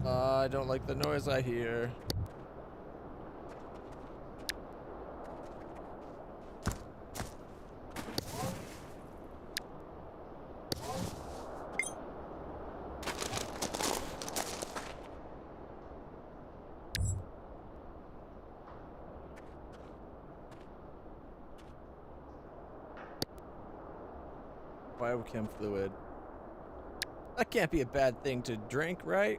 I don't like the noise I hear. Biochem fluid. That can't be a bad thing to drink, right?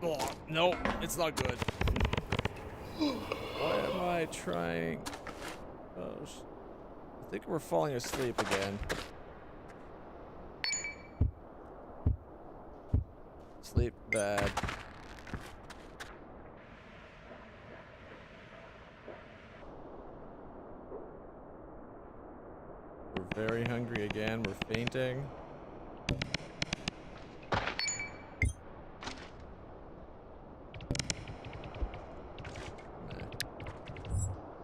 Oh, no, it's not good. Why am I trying? Oh, I think we're falling asleep again. Sleep bad. We're very hungry again. We're fainting.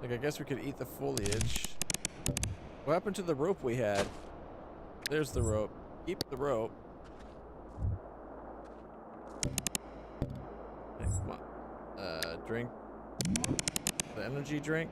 Like, I guess we could eat the foliage. What happened to the rope we had? There's the rope. Keep the rope. Hey, come on. Drink. The energy drink.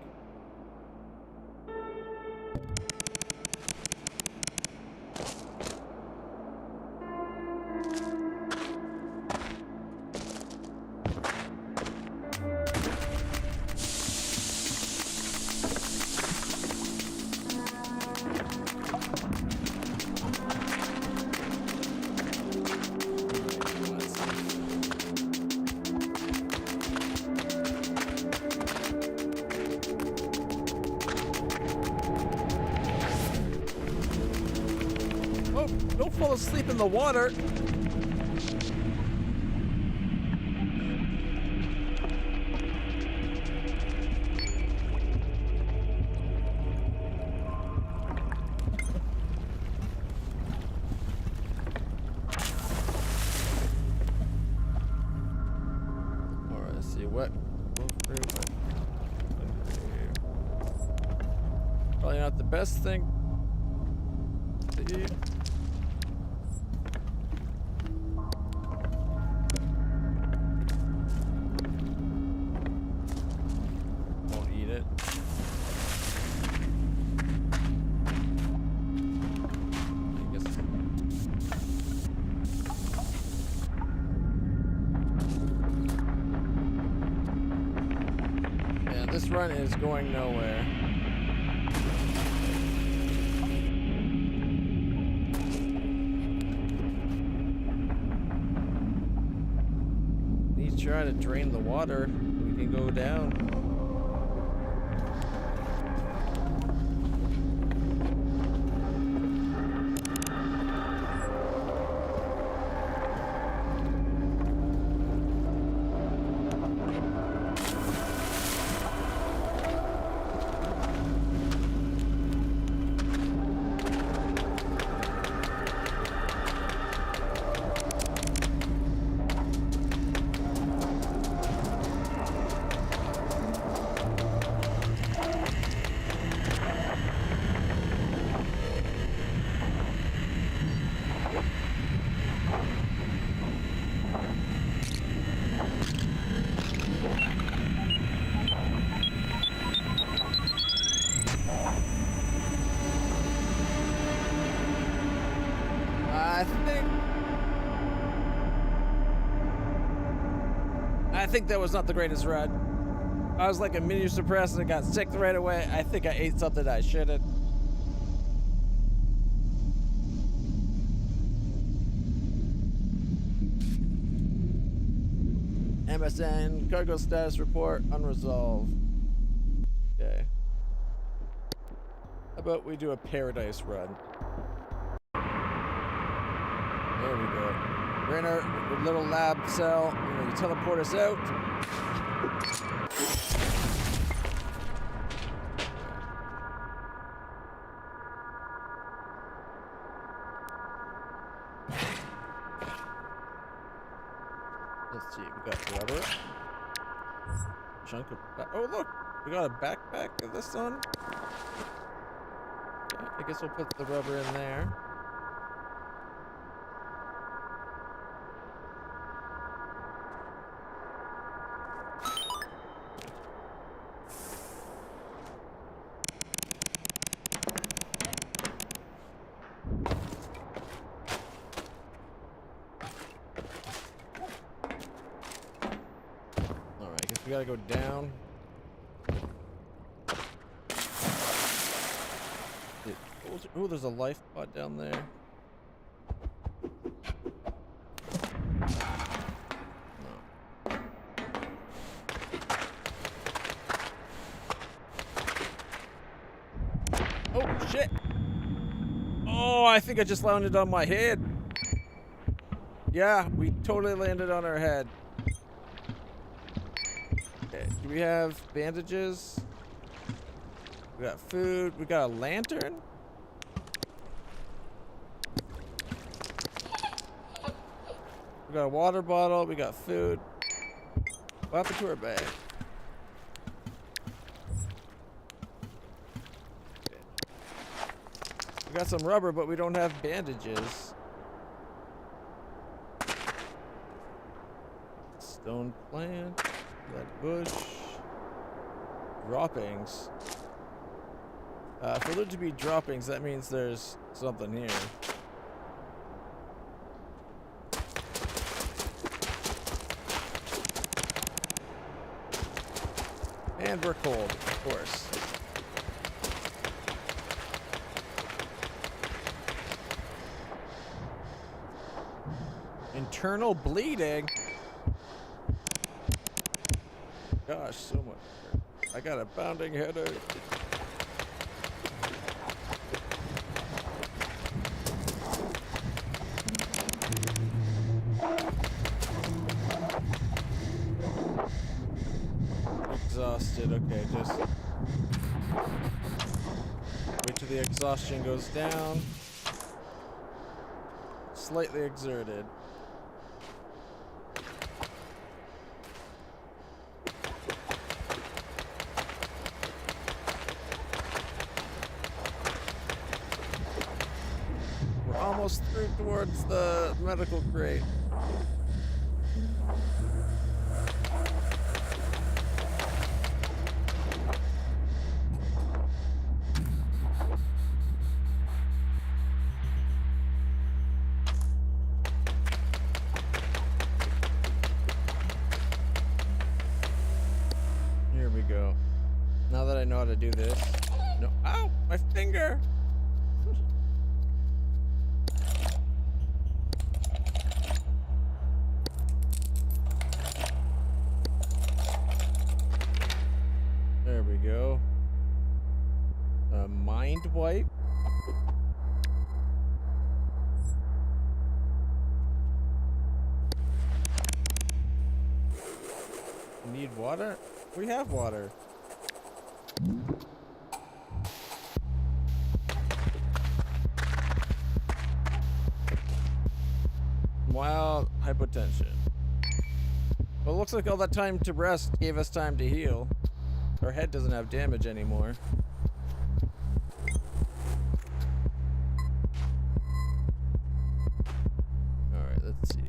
Don't fall asleep in the water. Alright, let's see what. Probably not the best thing to eat. This run is going nowhere. He's trying to drain the water. We can go down. I think that was not the greatest run. I was like immunosuppressed and got sick right away. I think I ate something I shouldn't. MSN, cargo status report, unresolved. Okay. How about we do a paradise run? There we go. We're in our little lab cell. You teleport us out. Let's see, we got rubber. Chunk of oh look, we got a backpack of this on. Okay, I guess we'll put the rubber in there. We gotta go down. Oh, there's a life pod down there. No. Oh, shit! Oh, I think I just landed on my head. Yeah, we totally landed on our head. Do we have bandages? We got food. We got a lantern. We got a water bottle. We got food. What happened to our bag? Okay. We got some rubber, but we don't have bandages. Stone plant. That bush. Droppings. For there to be droppings, that means there's something here. And we're cold, of course. Internal bleeding? Gosh, so much. I got a pounding headache. Exhausted. Okay, just wait till the exhaustion goes down. Slightly exerted. Almost through towards the medical crate. Here we go. Now that I know how to do this. No, ow, my finger. There we go. A mind wipe. Need water? We have water. Mild hypotension. Well, it looks like all that time to rest gave us time to heal. Our head doesn't have damage anymore. Alright, let's see.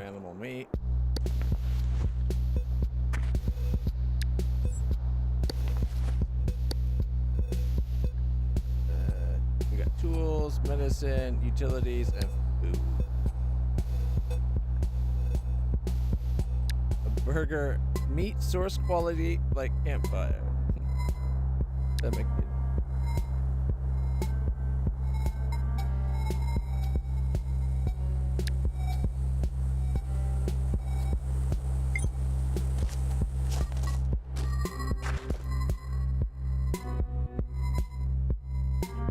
animal meat. We got tools, medicine, utilities, and food. A burger, meat source quality like campfire. That makes it.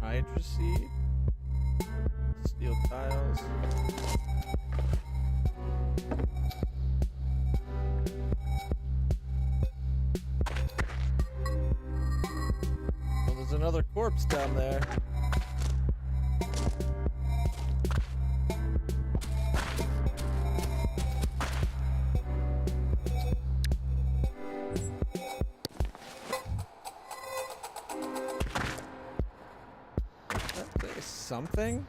Hydra seed, steel tiles. Well, there's another corpse down there. That is something.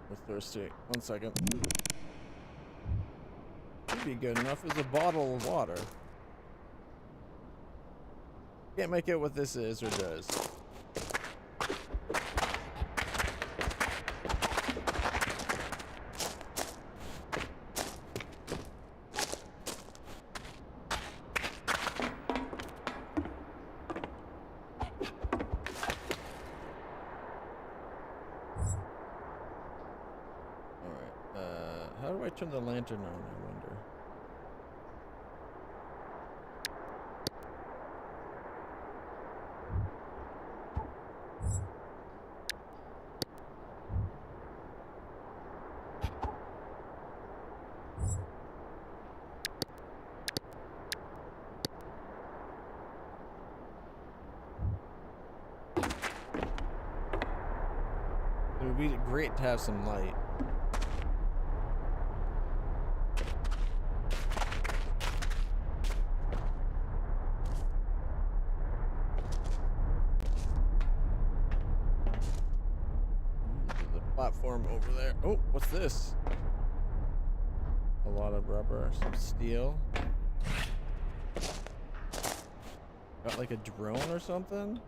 We're thirsty. 1 second. Should be good enough as a bottle of water. Can't make out what this is or does. How do I turn the lantern on, I wonder? It would be great to have some light. Platform over there. Oh, what's this? A lot of rubber, some steel. Got like a drone or something?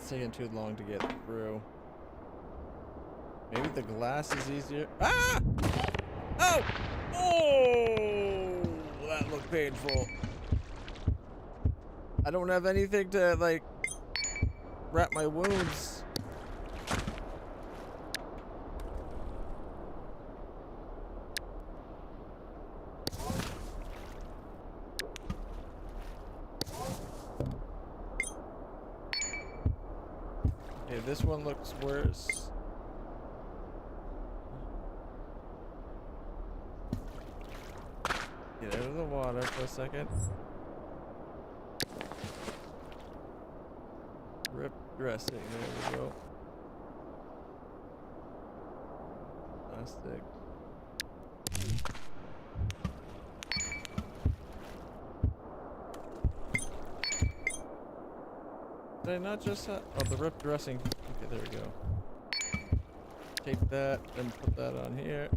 Taking too long to get through. Maybe the glass is easier. Ah! Oh! Oh! That looked painful. I don't have anything to like wrap my wounds. This one looks worse. Get out of the water for a second. Rip dressing, there we go. Plastic. Did I not just have, oh, the rip dressing. Okay, there we go. Take that and put that on here.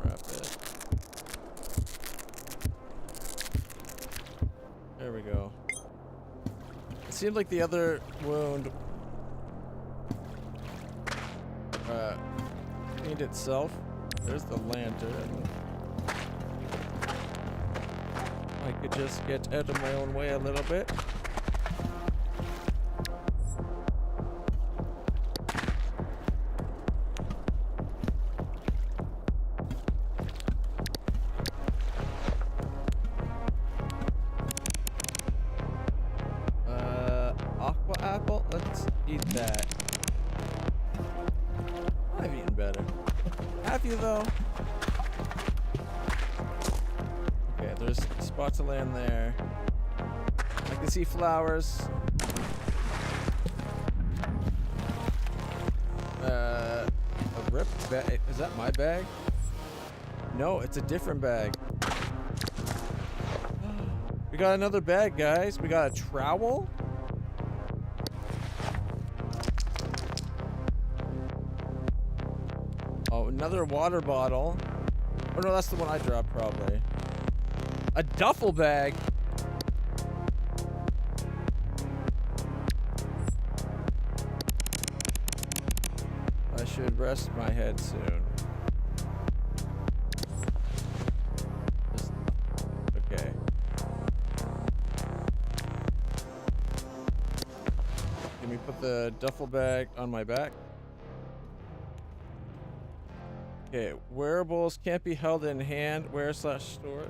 Wrap it. There we go. It seemed like the other wound cleaned itself. There's the lantern. I could just get out of my own way a little bit. Have you though? Okay, there's a spot to land there. I can see flowers. A ripped bag. Is that my bag? No, it's a different bag. We got another bag, guys. We got a trowel. Oh, another water bottle. Oh no, that's the one I dropped probably. A duffel bag. I should rest my head soon. Okay. Can we put the duffel bag on my back? Okay, wearables can't be held in hand. Wear/store.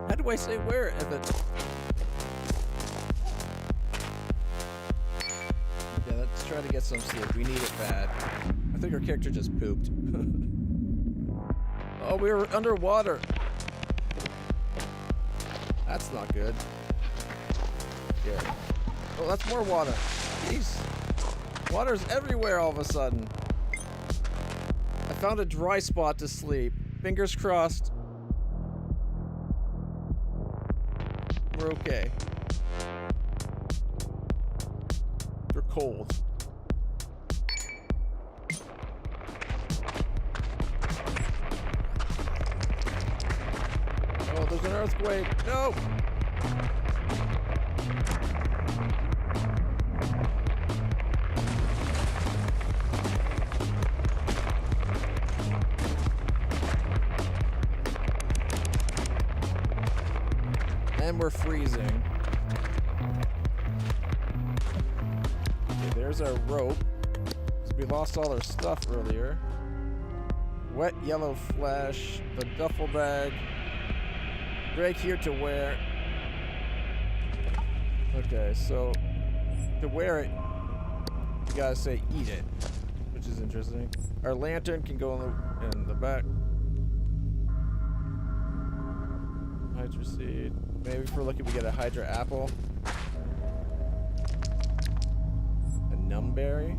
How do I say where if it's... Yeah, let's try to get some sleep. We need it bad. I think our character just pooped. Oh, we were underwater. That's not good. Yeah. Oh, that's more water. Jeez. Water's everywhere all of a sudden. I found a dry spot to sleep. Fingers crossed. We're okay. We're cold. Oh, there's an earthquake. No! And we're freezing. Okay, there's our rope. We lost all our stuff earlier. Wet yellow flash, the duffel bag. Break here to wear. Okay, so to wear it, you gotta say eat it, which is interesting. Our lantern can go in the back. Hydra seed. Maybe if we're lucky, we get a Hydra apple. A numberry.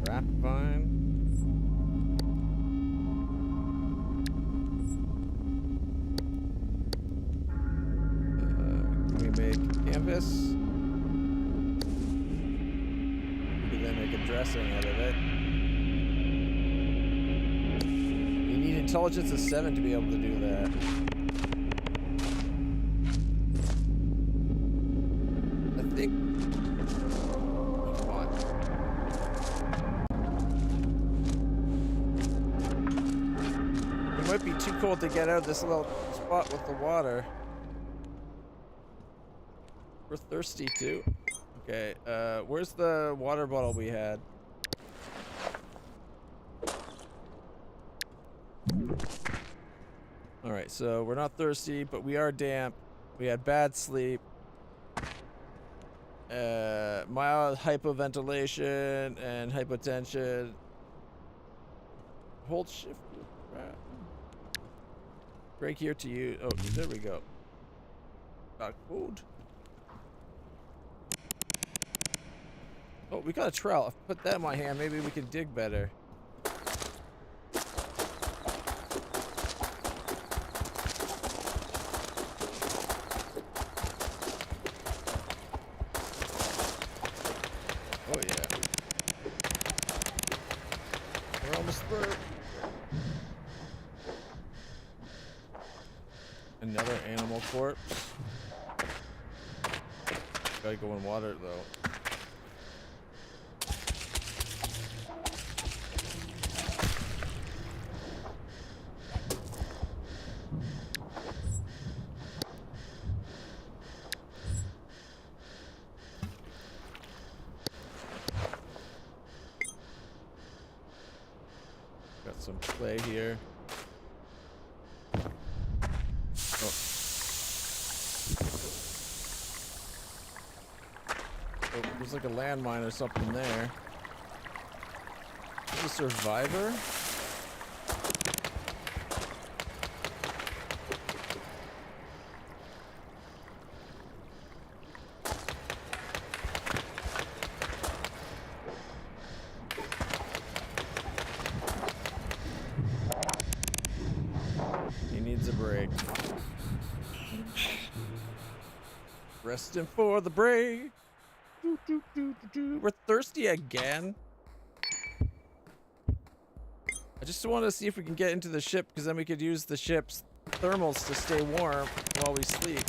Wrap vine. Can we make canvas? Make a dressing out of it. You need intelligence of 7 to be able to do that. I think. Come on. It might be too cold to get out of this little spot with the water. We're thirsty too. Okay, where's the water bottle we had? Alright, so we're not thirsty, but we are damp. We had bad sleep. Mild hypoventilation and hypotension. Hold shift. Break here to you. Oh, there we go. Got food. Oh, we got a trowel. If I put that in my hand, maybe we can dig better. Oh yeah. We're almost through. Another animal corpse. Gotta go in water though. Got some clay here. Oh, there's like a landmine or something there. Is this a survivor? He needs a break. Resting for the break. We're thirsty again. I just want to see if we can get into the ship, because then we could use the ship's thermals to stay warm while we sleep.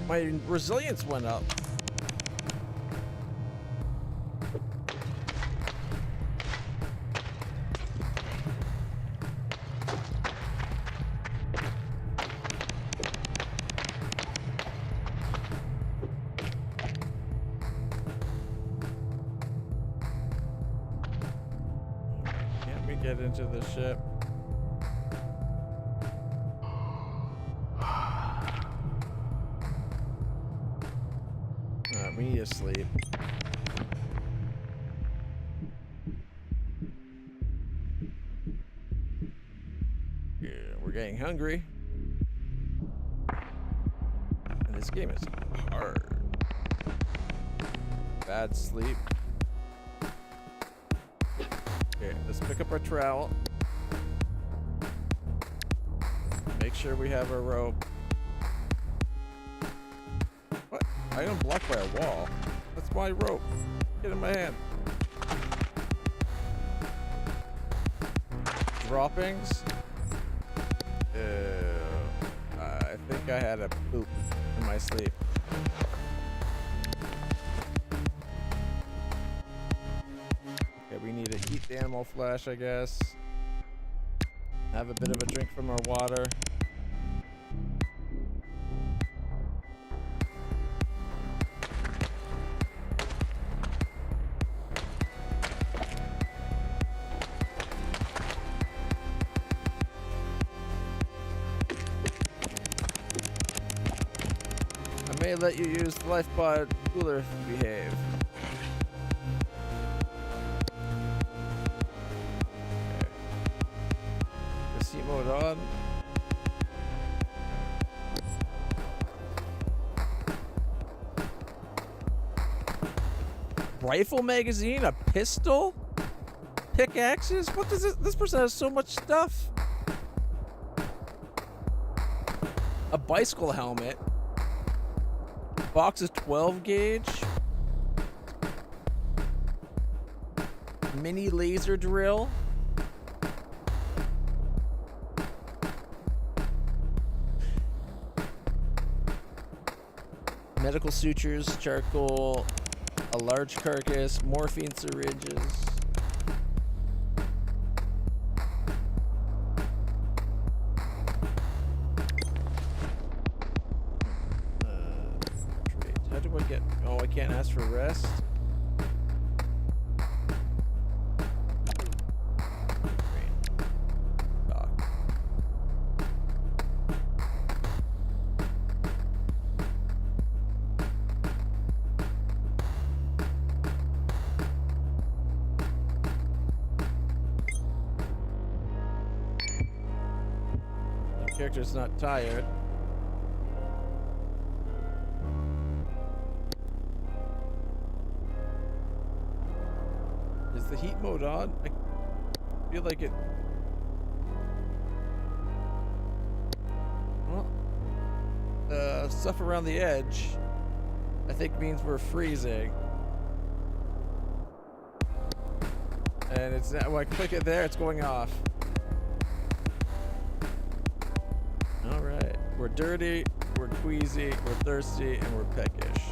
My resilience went up. Can't we get into the ship? We need to sleep. Yeah, we're getting hungry. And this game is hard. Bad sleep. Okay, let's pick up our trowel. Make sure we have our rope. Item blocked by a wall. That's my rope. Get in my hand. Droppings. I think I had a poop in my sleep. Okay, we need to eat the animal flesh, I guess. Have a bit of a drink from our water. May let you use the life pod cooler if you behave. Okay. The seat mode on. Rifle magazine, a pistol, pickaxes. What does this person has so much stuff? A bicycle helmet. Box is 12 gauge. Mini laser drill. Medical sutures, charcoal, a large carcass, morphine syringes. Oh, I can't ask for rest. The character's not tired. Is the heat mode on? I feel like it... Well, stuff around the edge, I think means we're freezing. And it's not, when I click it there, it's going off. Alright. We're dirty, we're queasy, we're thirsty, and we're peckish.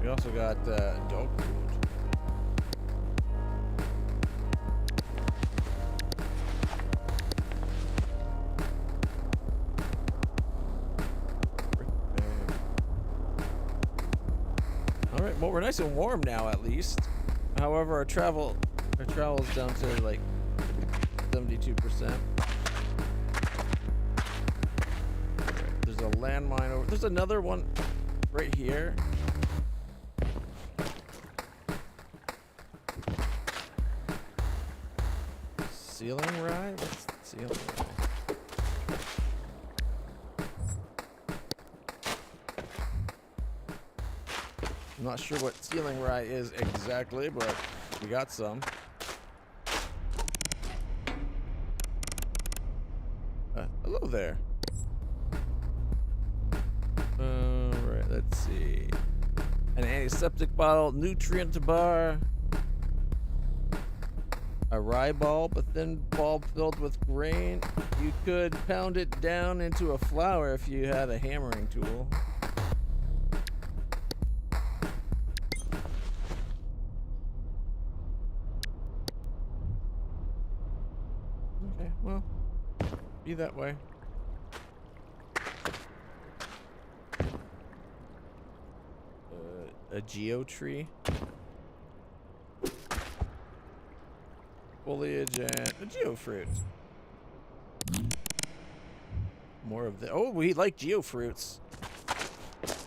We also got dog food. Alright, well, we're nice and warm now at least. However, our travel is down to like 72%. There's a landmine over. There's another one right here. Ceiling rye? What's ceiling rye? I'm not sure what ceiling rye is exactly, but we got some. Hello there. Alright, let's see. An antiseptic bottle, nutrient bar, a rye bulb, a thin bulb filled with grain. You could pound it down into a flour if you had a hammering tool. Okay, well, be that way. A geo tree. Foliage and a geofruit. More of the. Oh, we like geofruits.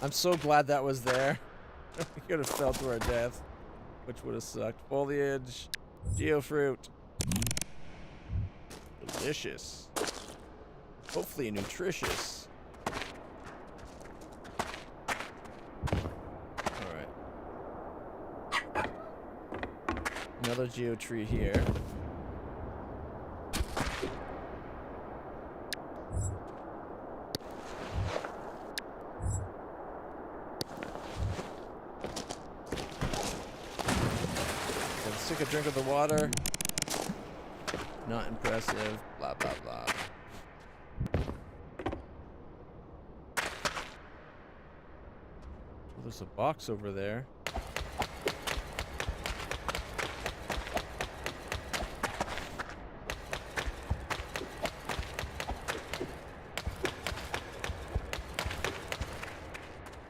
I'm so glad that was there. We could have fell to our death, which would have sucked. Foliage, geofruit. Delicious. Hopefully nutritious. Alright. Another geo tree here. Let's take a drink of the water. Not impressive. Blah, blah, blah. Oh, there's a box over there.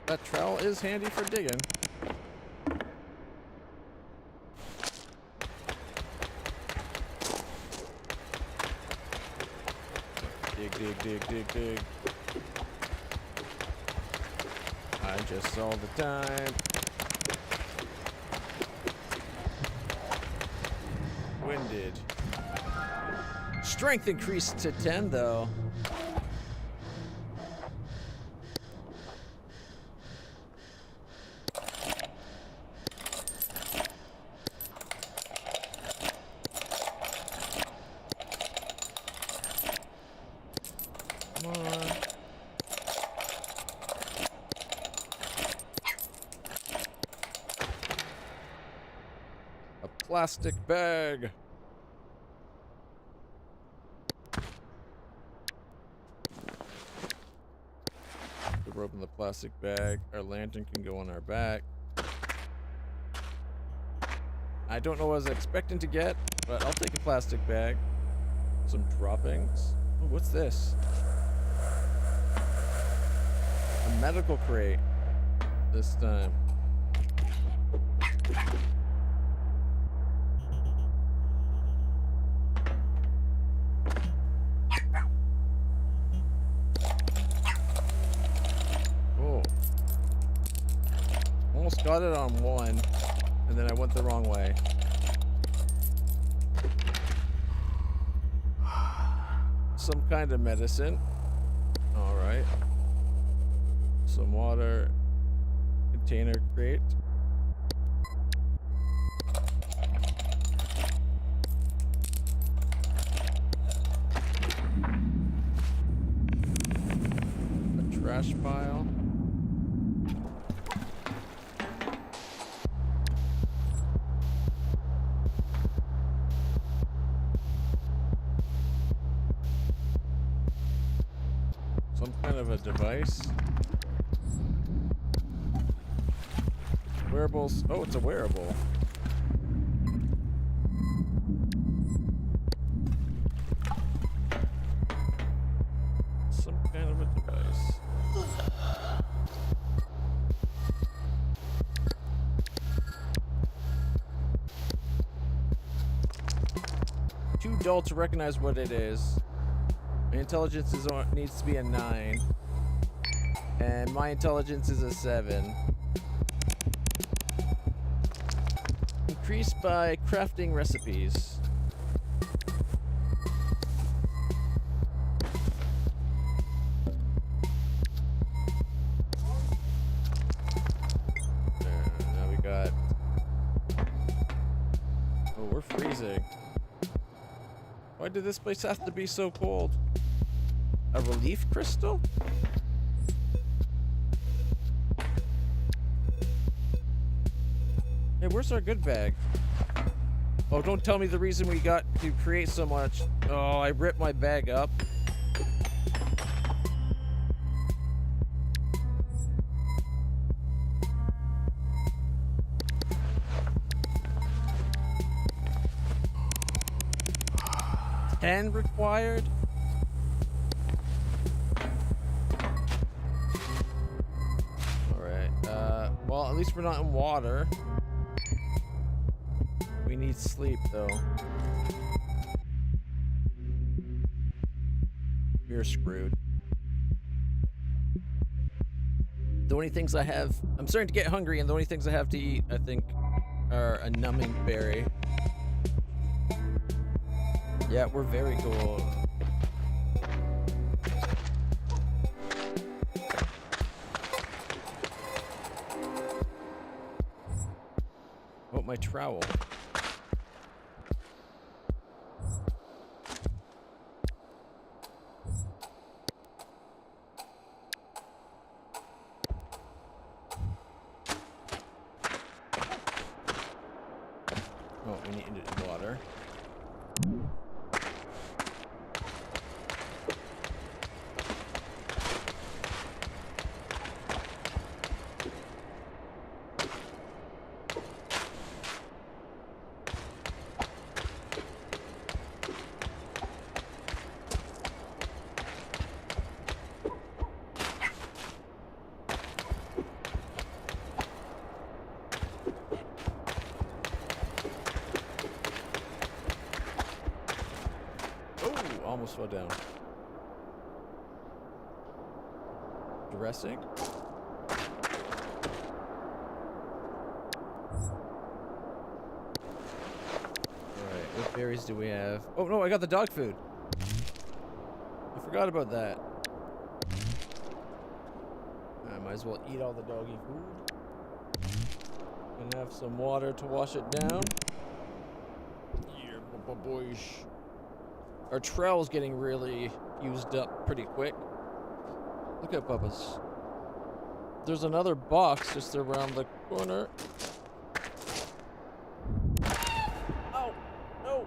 That trowel is handy for digging. Dig. I just all the time. Winded. Strength increased to 10 though. Plastic bag. We open the plastic bag. Our lantern can go on our back. I don't know what I was expecting to get, but I'll take a plastic bag. Some droppings. Oh, what's this? A medical crate this time. Got it on one, and then I went the wrong way. some kind of medicine. All right. Some water. Container crate. A trash pile. Some kind of a device. Wearables. Oh, it's a wearable. Some kind of a device. Too dull to recognize what it is. My intelligence needs to be a 9. And my intelligence is a 7. Increased by crafting recipes. There, now we got... Oh, we're freezing. Why did this place have to be so cold? A relief crystal? Hey, where's our good bag? Oh, don't tell me the reason we got to create so much. Oh, I ripped my bag up. Ten required? Alright, well, at least we're not in water. We need sleep, though. We're screwed. The only things I have... I'm starting to get hungry, and the only things I have to eat, I think, are a numbing berry. Yeah, we're very cool. Oh, my trowel. Oh, we need water. Almost fell down. Dressing. Alright, what berries do we have? Oh no, I got the dog food. I forgot about that. I might as well eat all the doggy food. And have some water to wash it down. Yeah, boys. Our trowel's getting really used up pretty quick. Look at Bubba's. There's another box just around the corner. Oh, no. Oh,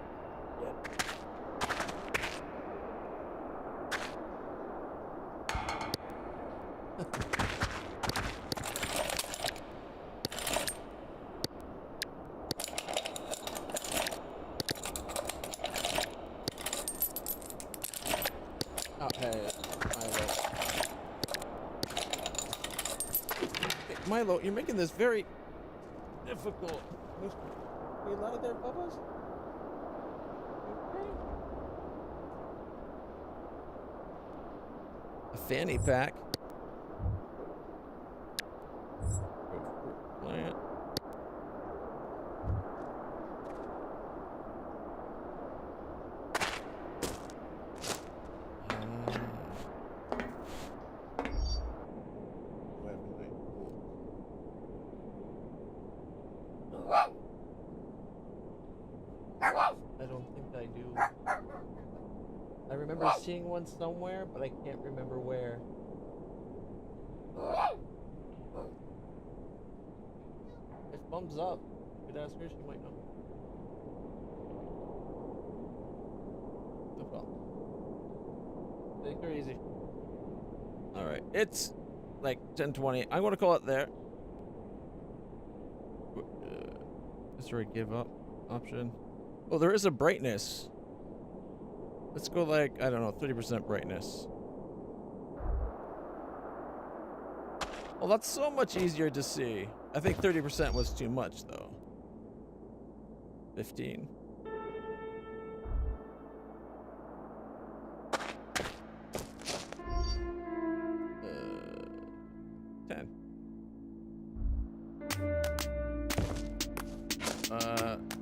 hey, Milo, you're making this very difficult. Are you loud there, Bubba's? Okay. A fanny pack. Plant. I don't think I do. I remember seeing one somewhere, but I can't remember where. If thumbs up, you could ask her, she might know. No problem. Take her easy. Alright, it's like 10:20. I'm going to call it there. Is there a give up option? Oh, there is a brightness. Let's go like, I don't know, 30% brightness. Well, that's so much easier to see. I think 30% was too much, though. 15.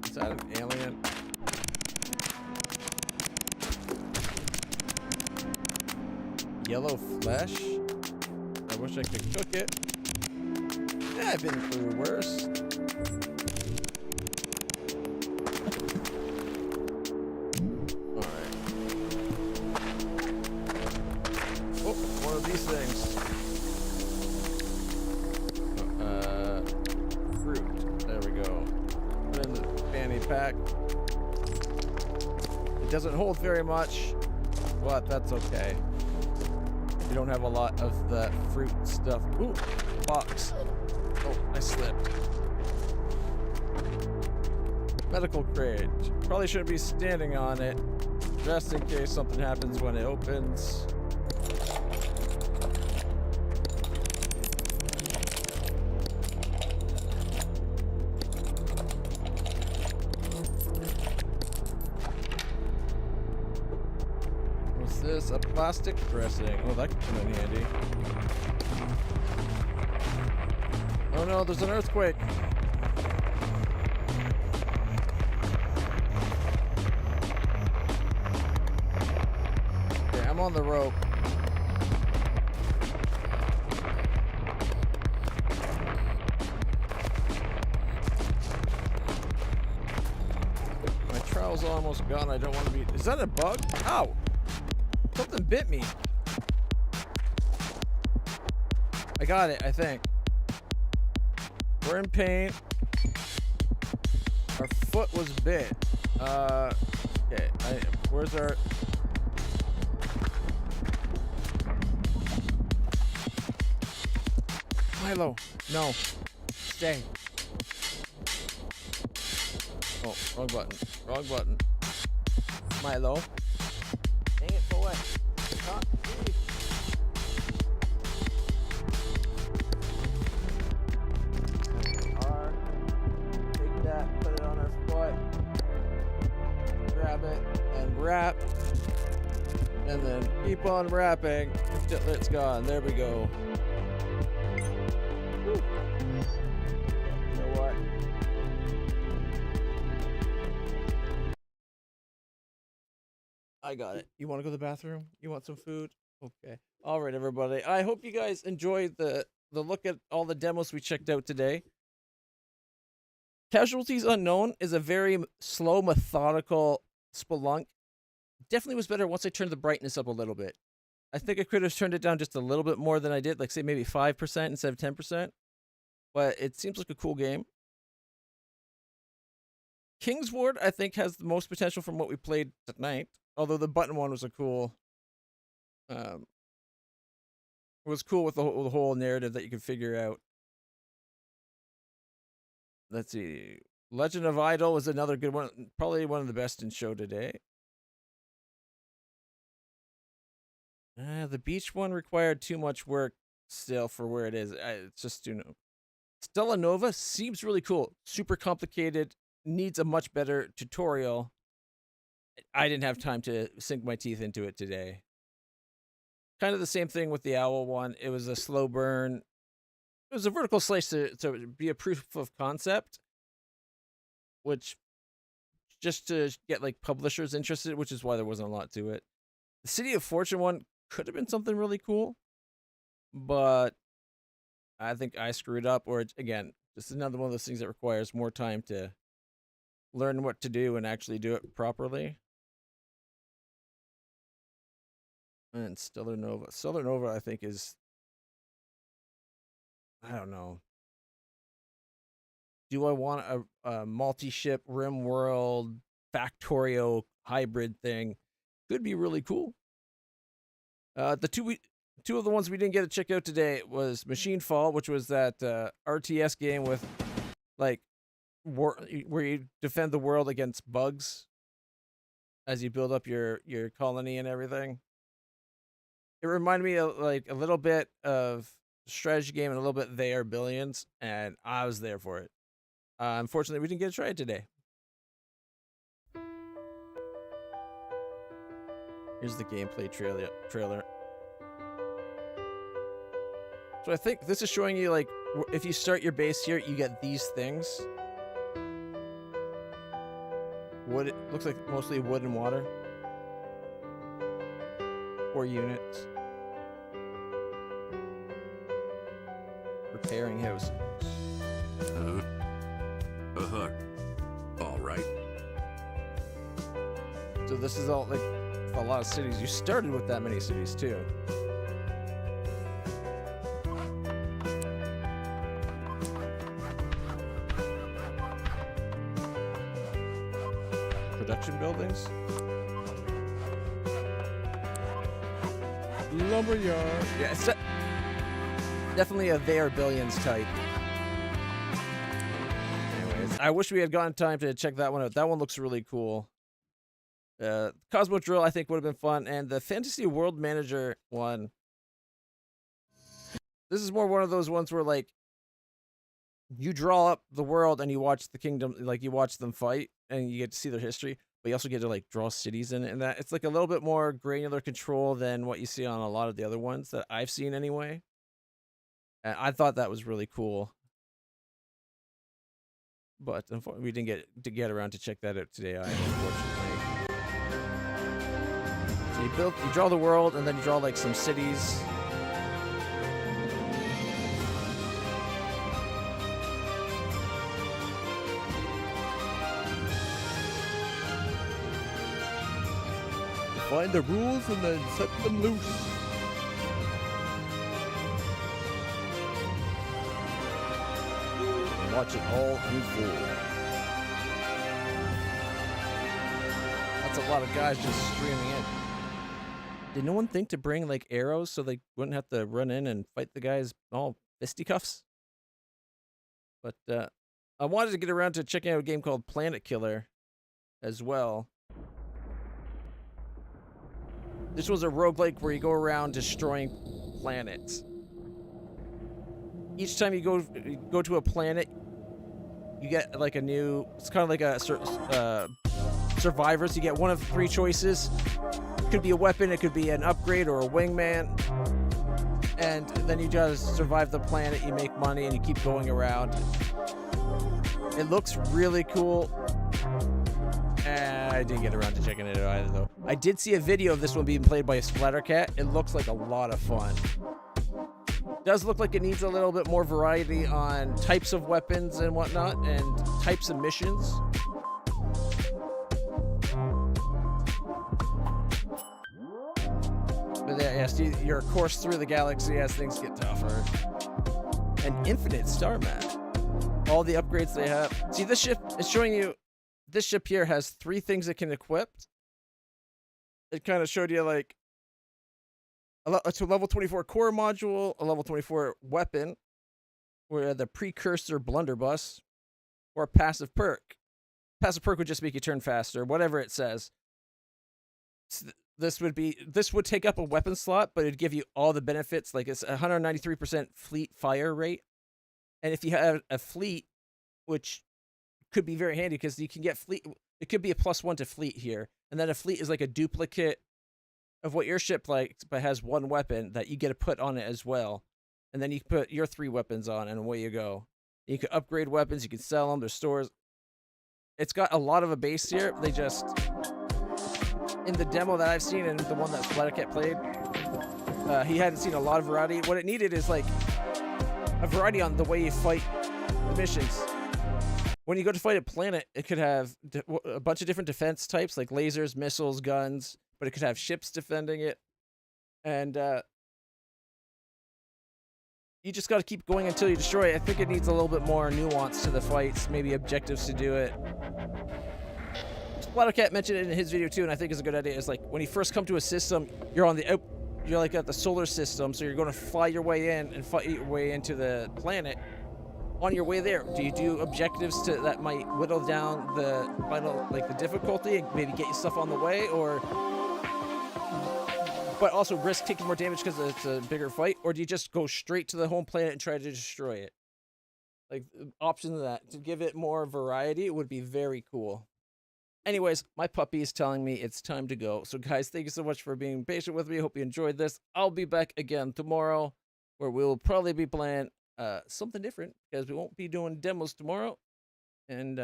Is that an alien? Yellow flesh? I wish I could cook it. Yeah, I've been through worse. Alright. Oh, one of these things. Fruit. There we go. Put in the fanny pack. It doesn't hold very much, but that's okay. We don't have a lot of that fruit stuff. Ooh, box. Oh, I slipped. Medical crate. Probably shouldn't be standing on it, just in case something happens when it opens. What's this? A plastic dressing. Oh, that could come in handy. Oh no, there's an earthquake. Okay, I'm on the rope. My trowel's almost gone. I don't want to be... Is that a bug? Ow! Something bit me. I got it, I think. We're in pain. Our foot was bit. Okay. Where's our... Milo, no. Stay. Oh, wrong button. Wrong button. Milo. Dang it, boy. Can't see. Take that, put it on our foot. Grab it and wrap. And then keep on wrapping until it's gone. There we go. Whew. You know what? I got it. You want to go to the bathroom? You want some food? Okay. All right, everybody. I hope you guys enjoyed the look at all the demos we checked out today. Casualties Unknown is a very slow, methodical spelunk. Definitely was better once I turned the brightness up a little bit. I think I could have turned it down just a little bit more than I did, like say maybe 5% instead of 10%. But it seems like a cool game. Kingsward, I think, has the most potential from what we played tonight. Although the button one was a cool... it was cool with the whole narrative that you could figure out. Let's see. Legend of Idol was another good one. Probably one of the best in show today. The beach one required too much work still for where it is. It's just, you know. Stella Nova seems really cool. Super complicated. Needs a much better tutorial. I didn't have time to sink my teeth into it today. Kind of the same thing with the owl one. It was a slow burn. It was a vertical slice to be a proof of concept, which just to get like publishers interested, which is why there wasn't a lot to it. The City of Fortune one could have been something really cool, but I think I screwed up, or again, this is another one of those things that requires more time to learn what to do and actually do it properly. And Stellar Nova. Stellar Nova, I think, is... I don't know. Do I want a multi-ship rim world Factorio hybrid thing? Could be really cool. The two of the ones we didn't get to check out today was Machine Fall, which was that RTS game with like where you defend the world against bugs as you build up your colony and everything. It reminded me of like a little bit of strategy game and a little bit They Are Billions, and I was there for it. Unfortunately, we didn't get to try it today. Here's the gameplay trailer. So I think this is showing you, like, if you start your base here, you get these things. Wood, it looks like mostly wood and water. 4 units. Repairing house. All right. So this is all, like, a lot of cities. You started with that many cities, too. Production buildings. Lumberyard. Yeah, it's definitely a They Are Billions type. Anyways, I wish we had gotten time to check that one out. That one looks really cool. Cosmo Drill, I think, would have been fun. And the Fantasy World Manager one. This is more one of those ones where, like, you draw up the world and you watch the kingdom, like, you watch them fight and you get to see their history, but you also get to, like, draw cities in it. And that it's like a little bit more granular control than what you see on a lot of the other ones that I've seen anyway. And I thought that was really cool. But unfortunately, we didn't get around to check that out today, unfortunately. So you draw the world, and then you draw, like, some cities. Find the rules and then set them loose. And watch it all unfold. That's a lot of guys just streaming in. Did no one think to bring, like, arrows so they wouldn't have to run in and fight the guys all fisticuffs? But I wanted to get around to checking out a game called Planet Killer as well. This was a roguelike where you go around destroying planets. Each time you go to a planet, you get, like, a new... It's kind of like a survivors. You get one of 3 choices. It could be a weapon, it could be an upgrade or a wingman. And then you just survive the planet, you make money, and you keep going around. It looks really cool. I didn't get around to checking it out either, though. I did see a video of this one being played by a Splattercat. It looks like a lot of fun. Does look like it needs a little bit more variety on types of weapons and whatnot, and types of missions. But yes, your course through the galaxy as things get tougher. An infinite star map. All the upgrades they have. See, this ship is showing you. This ship here has 3 things it can equip. It kind of showed you, like, a level 24 core module, a level 24 weapon, or the precursor blunderbuss, or a passive perk. Passive perk would just make you turn faster, whatever it says. This would take up a weapon slot, but it'd give you all the benefits. Like, it's 193% fleet fire rate, and if you have a fleet, which could be very handy because you can get fleet. It could be a +1 to fleet here, and then a fleet is like a duplicate of what your ship likes, but has 1 weapon that you get to put on it as well, and then you can put your 3 weapons on, and away you go. You can upgrade weapons. You can sell them. There's stores. It's got a lot of a base here. They just, in the demo that I've seen and the one that Splattercat played, he hadn't seen a lot of variety. What it needed is, like, a variety on the way you fight the missions. when you go to fight a planet, it could have a bunch of different defense types, like lasers, missiles, guns, but it could have ships defending it. And you just got to keep going until you destroy it. I think it needs a little bit more nuance to the fights, maybe objectives to do it. Splattercat mentioned it in his video too, and I think it's a good idea. It's like when you first come to a system, you're on the you're like at the solar system, so you're going to fly your way in and fight your way into the planet. On your way there, do you do objectives that might whittle down the final, like the difficulty, and maybe get you stuff on the way, or but also risk taking more damage because it's a bigger fight, or do you just go straight to the home planet and try to destroy it? Like options of that to give it more variety, it would be very cool. Anyways, my puppy is telling me it's time to go. So guys, thank you so much for being patient with me. Hope you enjoyed this. I'll be back again tomorrow, where we'll probably be playing something different, because we won't be doing demos tomorrow, and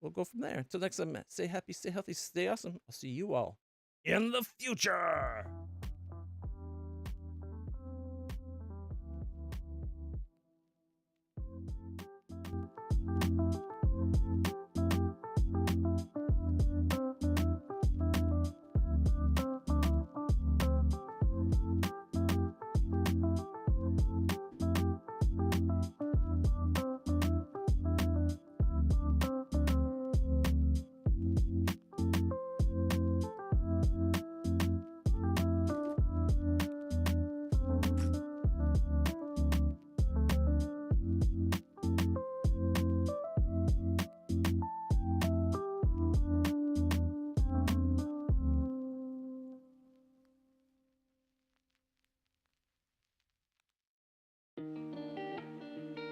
we'll go from there. Until next time, stay happy, stay healthy, stay awesome. I'll see you all in the future.